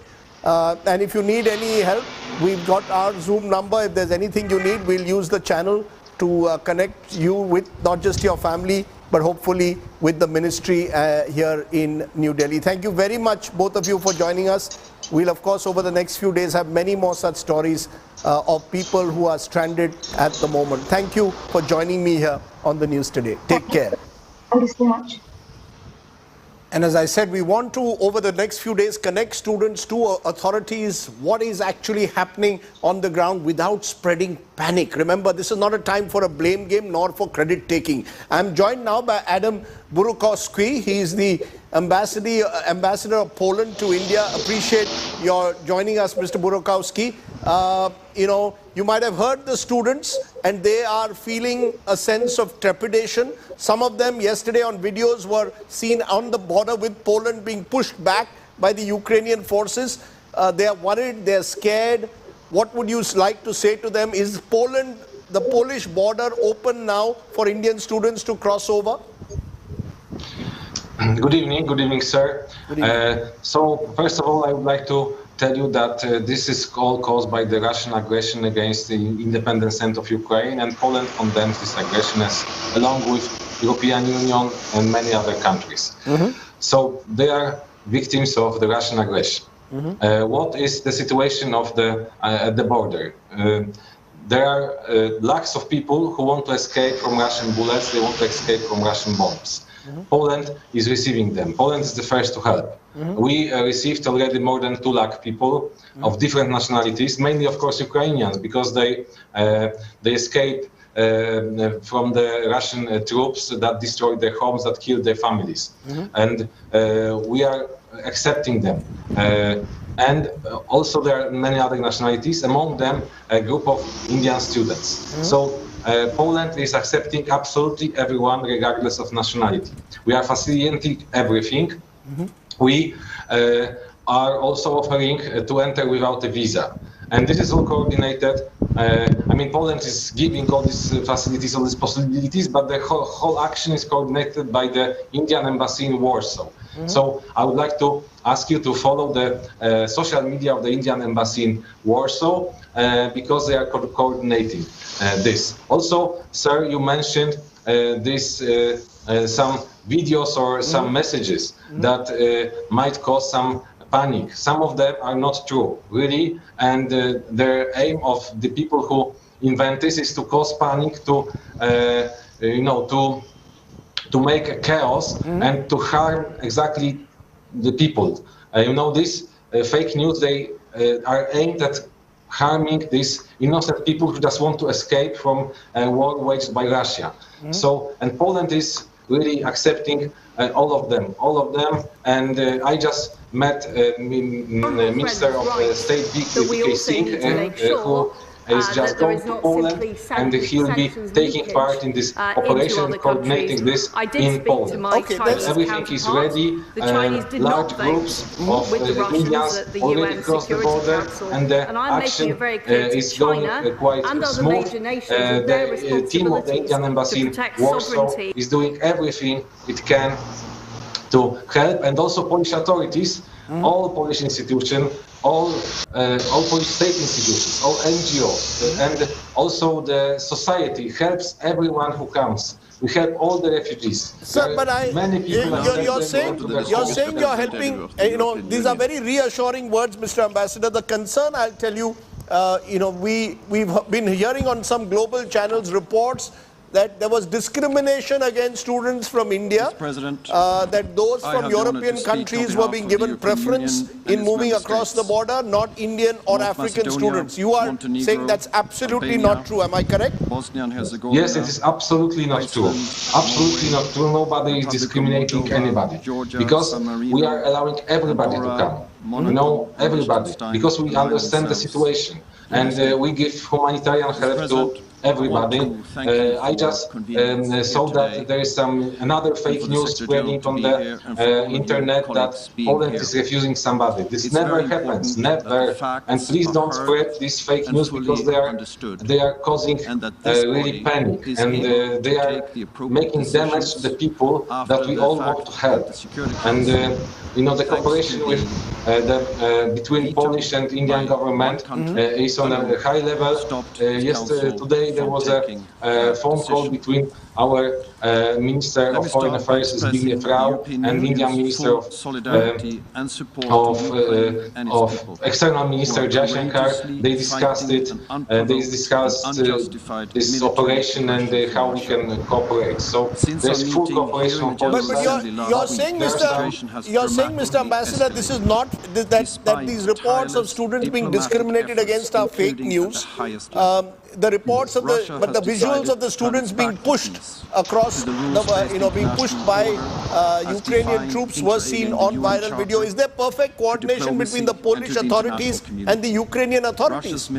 And if you need any help, we've got our Zoom number. If there's anything you need, we'll use the channel to connect you with not just your family, but hopefully with the ministry here in New Delhi. Thank you very much, both of you, for joining us. We'll, of course, over the next few days have many more such stories of people who are stranded at the moment. Thank you for joining me here on the news today. Take care. Thank you so much. And as I said, we want to, over the next few days, connect students to authorities, what is actually happening on the ground without spreading panic. Remember, this is not a time for a blame game nor for credit taking. I'm joined now by Adam Burukowski. He is the ambassador of Poland to India. Appreciate your joining us, Mr. Burukowski. You might have heard the students, and they are feeling a sense of trepidation. Some of them yesterday on videos were seen on the border with Poland being pushed back by the Ukrainian forces. They are worried, they are scared. What would you like to say to them? Is Poland, the Polish border, open now for Indian students to cross over? Good evening, sir. So first of all, I would like to tell you that this is all caused by the Russian aggression against the independent state of Ukraine, and Poland condemns this aggression along with European Union and many other countries. So they are victims of the Russian aggression. What is the situation of at the border? There are lakhs of people who want to escape from Russian bullets, they want to escape from Russian bombs. Poland is receiving them. Poland is the first to help. We received already more than 2 lakh people of different nationalities, mainly, of course, Ukrainians, because they escaped from the Russian troops that destroyed their homes, that killed their families. And we are accepting them. And also there are many other nationalities, among them a group of Indian students. So Poland is accepting absolutely everyone, regardless of nationality. We are facilitating everything. We are also offering to enter without a visa. And this is all coordinated. Poland is giving all these facilities, all these possibilities, but the whole action is coordinated by the Indian embassy in Warsaw. So I would like to ask you to follow the social media of the Indian embassy in Warsaw because they are coordinating this. Also, sir, you mentioned some videos or some messages that might cause some panic. Some of them are not true, really, and the aim of the people who invent this is to cause panic, to make a chaos and to harm exactly the people. This fake news, they are aimed at harming these innocent people who just want to escape from a war waged by Russia. So, and Poland is really accepting all of them. And I just met Minister of State VK Singh, who is just going to Poland, and he will be taking part in this operation, coordinating this in Poland. Everything is ready. Large groups of Indians already crossed the border, and the action is going quite smooth. The team of the Indian embassy in Warsaw is doing everything it can to help, and also Polish authorities, all Polish institutions, all Polish state institutions, all NGOs, and also the society helps everyone who comes. We help all the refugees. Sir, but you're saying you're helping. These are very reassuring words, Mr. Ambassador. The concern, I'll tell you, we've been hearing on some global channels reports that there was discrimination against students from India, that those from European countries were being given preference in moving across the border, not Indian or African students. You are saying that's absolutely not true, am I correct? Yes, it is absolutely not true. Absolutely not true. Nobody is discriminating anybody, because we are allowing everybody to come. Everybody, because we understand the situation, and we give humanitarian help to everybody. I just saw that there is another fake news spreading on the internet that Poland is refusing somebody. This never happens, never. And please don't spread this fake news because they are causing really panic, and they are making damage to the people that we all want to help. And the cooperation with between Polish and Indian government is on a high level. Today there was a phone call between our Minister of Foreign Affairs, Zbigniew Rau, and Indian Minister of External Minister Jaishankar. They discussed it. They discussed this operation and how we can cooperate. So there's full cooperation on Polish side. You're saying, Mr. Ambassador, this is not that these reports of students being discriminated against are fake news. The reports of the visuals of the students being pushed across being pushed by Ukrainian troops were seen on viral video. Is there perfect coordination between the Polish authorities and the Ukrainian authorities?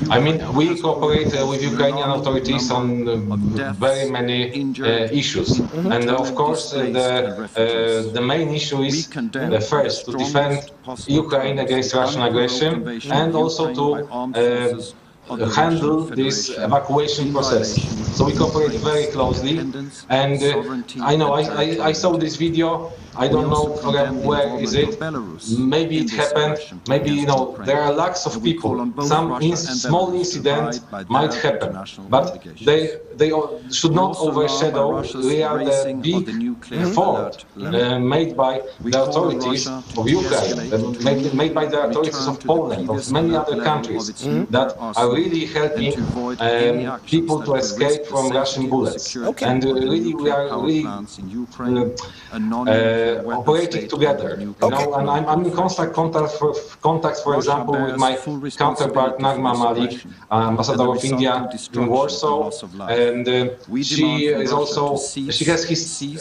I mean, we cooperate with Ukrainian authorities on very many issues, and of course the main issue is first to defend Ukraine against Russian aggression, and also to handle this evacuation process. So we cooperate very closely, and I know I saw this video. I don't know where is it. Maybe it happened. Maybe there are lakhs of people. Some small incident might happen, but they should not overshadow the big effort made by the authorities of Ukraine, made by the authorities of Poland, of many other countries that are really helping people to escape from Russian bullets. And really, we are operating together. And I'm in constant contact, for example, with my counterpart Nagma Malik, ambassador of India in Warsaw, and she has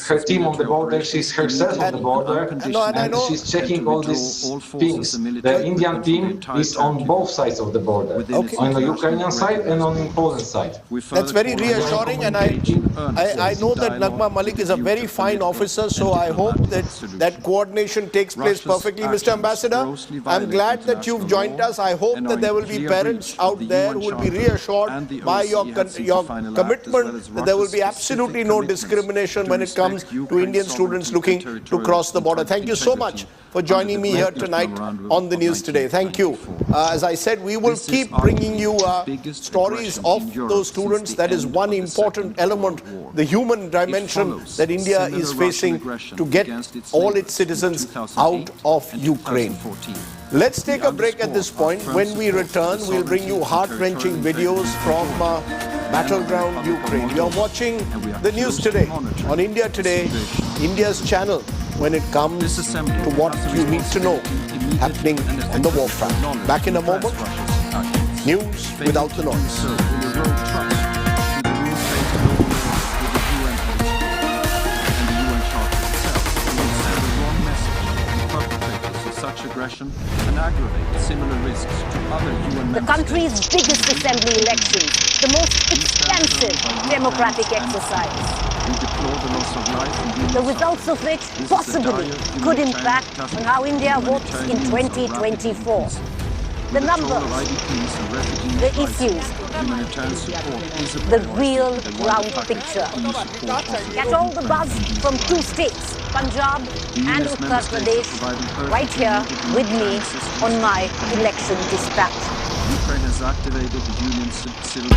her team on the border. She's herself on the border, and she's checking all these things. The Indian team is on both sides of the border, on the Ukrainian side and on the Poland side. That's very reassuring, and I know that Nagma Malik is a very fine officer, so I hope that coordination takes place perfectly. Mr. Ambassador, I'm glad that you've joined us. I hope that there will be parents out there who will be reassured by your commitment that there will be absolutely no discrimination when it comes to Indian students looking to cross the border. Thank you so much for joining me here tonight on the news today. Thank you. As I said, we will keep bringing you stories of those students. That is one important element, the human dimension that India is facing to get all its citizens out of Ukraine. Let's take a break at this point. When we return, we'll bring you heart-wrenching videos from battleground Ukraine. You're watching the news today on India Today, India's channel, when it comes to what you need to know happening on the war front. Back in a moment. News without the noise. Aggression and aggravate similar risks to other UN The country's biggest assembly elections, the most extensive democratic exercise. We deplore the loss of life and the results of which possibly could impact on how India votes in 2024. The numbers, the issues, the real ground picture. Get all the buzz from two states, Punjab and Uttar Pradesh, right here with me on my election dispatch. Ukraine has activated the Union's civil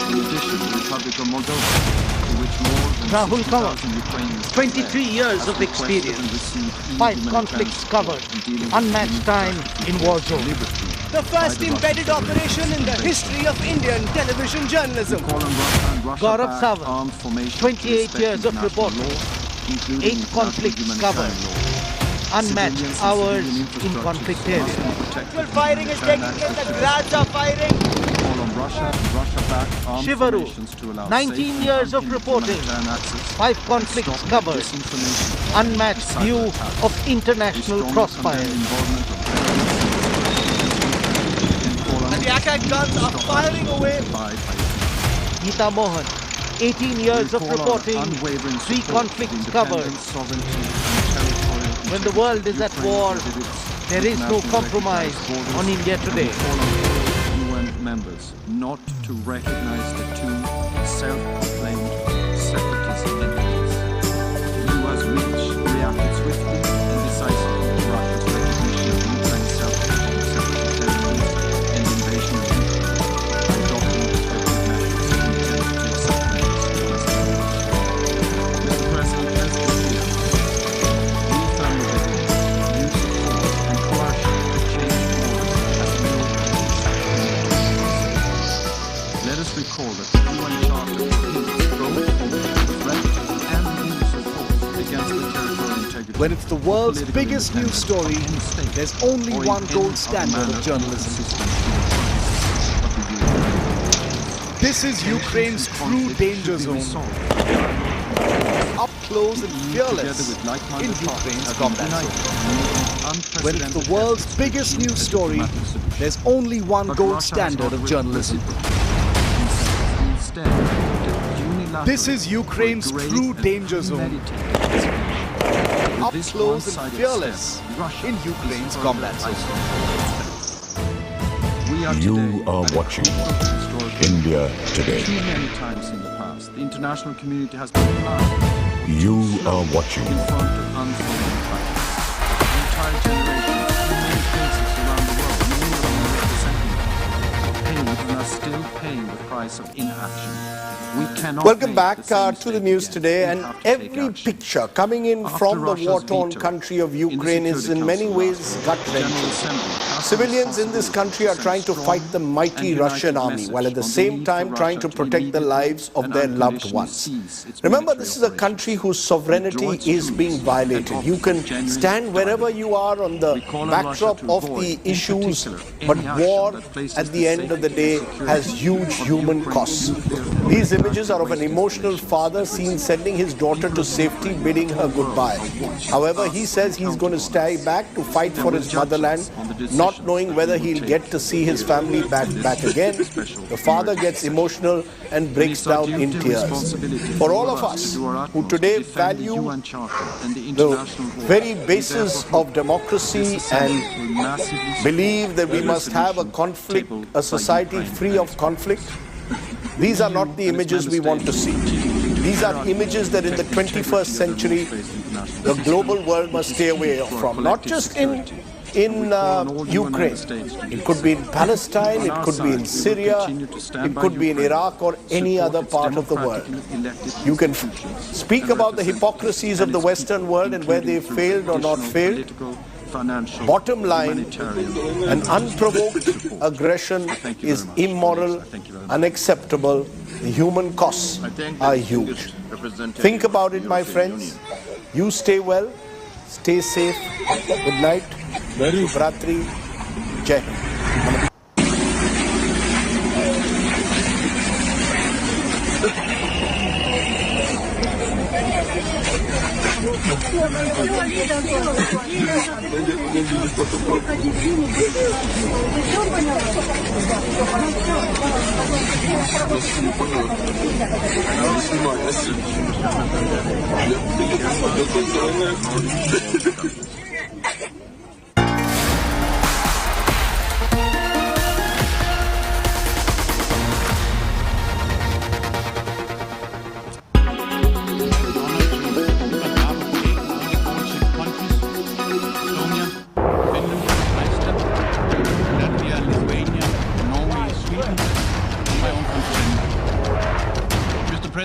in addition, the Republic of Moldova, to which more than Rahul Kawar, 23 years of experience, 5 conflicts covered, unmatched time in war zone. The first embedded operation in the history of Indian television journalism. Gaurav Sawant, 28 years of reporting, 8 conflicts covered, unmatched hours in conflict areas. Actual firing is taking place, the grads are firing. Shivaru, 19 years of reporting, 5 conflicts covered, unmatched view of international crossfire. and the attack guns are firing away. Geeta Mohan, 18 years of reporting, 3 conflicts covered. When the world is at war, there is no compromise on India today. UN members not to recognize the two self-proclaimed separatist entities. The US reacted swiftly and decisively to Russia's recognition of Ukraine's self-proclaimed separatist territories and the invasion of Ukraine, adopting respective measures intended to take supplements to this Mr. President has declared we firmly believe use of force and coercion to change borders has no Let us recall that the UN Charter prohibits both the threat and the use of force against the territorial integrity. When it's the world's biggest news story, there's only one gold standard of journalism. This is Ukraine's true danger zone. Up close and fearless in Ukraine's combat zone. When it's the world's biggest news story, there's only one gold standard of journalism. This is Ukraine's true danger zone. Up close and fearless in Ukraine's combat zone. You are watching India Today. Too many times in the past, the international community has been blind. You are watching In front of unfolding crisis. Entire generations, in many places around the world, many of them are representing paid and are still paying the price of inaction. We cannot Welcome make back the same to the mistake news again. today, We and have to take every action. picture coming in After from the Russia's war-torn veto country of in the Ukraine is Security in many Council ways last week, gut-wrenching. General Assembly has Civilians the in this country are trying to fight the mighty and Russian united army, message while at the on the same need for time trying Russia to protect the immediately lives of and their loved unconditionally ones. cease its Remember, military this is a country whose sovereignty Withdraw its is troops being and violated. opt You for can genuine stand wherever you are on the call on backdrop Russia to of avoid, the in issues, particular, but any action war that places at the the end of the safety day and security has huge of human Ukraine's costs. nuclear These and images are of an waste emotional installations father that seen waste sending his daughter to safety, bidding her goodbye. However, he says he's going to stay back to fight for his motherland, not knowing whether he'll get to see his family back again. The father gets emotional and breaks down in tears. For all of us who today value the very basis of democracy and believe that we must have a conflict, a society free of conflict, these are not the images we want to see. These are images that in the 21st century, the global world must stay away from, not just in Ukraine. It could be in Palestine, it could be in Syria, it could be in Iraq or any other part of the world. You can speak about the hypocrisies of the Western world and where they failed or not failed. Bottom line, an unprovoked aggression is immoral, unacceptable. The human costs are huge. Think about it, my friends. You stay well, stay safe. Good night. Shubhratri. Jai Hind.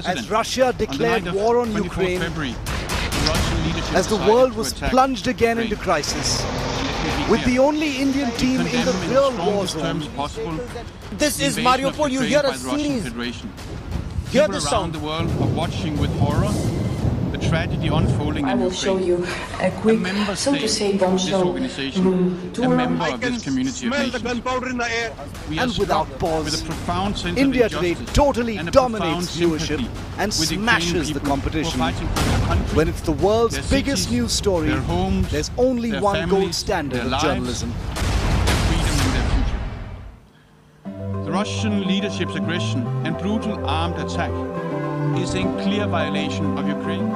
As Russia declared war on Ukraine, as the world was plunged again into crisis, with the only Indian team in the real war zone. This is Mariupol. You hear a series. Hear the sound. People around the world are watching with horror the tragedy unfolding in Ukraine. I will show you a quick, so to say, bombshell room tour. A member of this community of nations. And without pause, India Today totally dominates viewership and smashes the competition. When it's the world's biggest news story, there's only one gold standard of journalism. Russian leadership's aggression and brutal armed attack is in clear violation of Ukraine.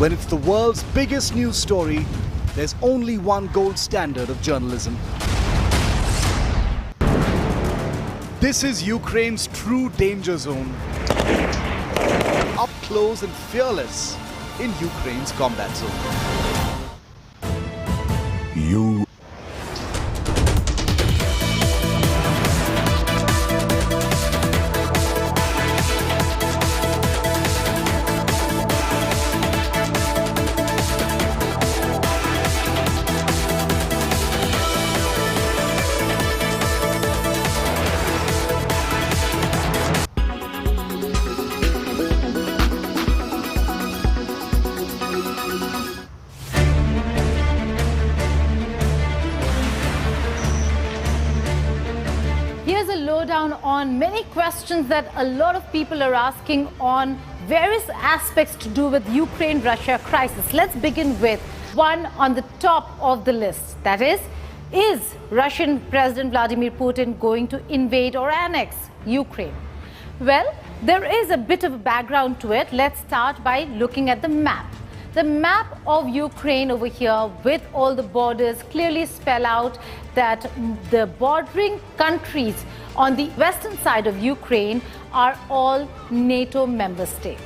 When it's the world's biggest news story, there's only one gold standard of journalism. This is Ukraine's true danger zone. Up close and fearless in Ukraine's combat zone. Here's a lowdown on many questions that a lot of people are asking on various aspects to do with Ukraine-Russia crisis. Let's begin with one on the top of the list. That is Russian President Vladimir Putin going to invade or annex Ukraine? Well, there is a bit of a background to it. Let's start by looking at the map. The map of Ukraine over here with all the borders clearly spell out that the bordering countries on the western side of Ukraine are all NATO member states.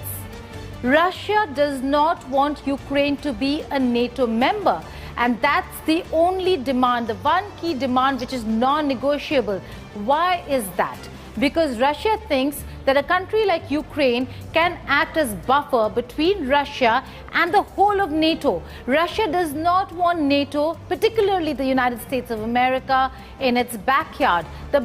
Russia does not want Ukraine to be a NATO member, and that's the only demand, the one key demand which is non-negotiable. Why is that? Because Russia thinks that a country like Ukraine can act as buffer between Russia and the whole of NATO. Russia does not want NATO, particularly the United States of America, in its backyard. The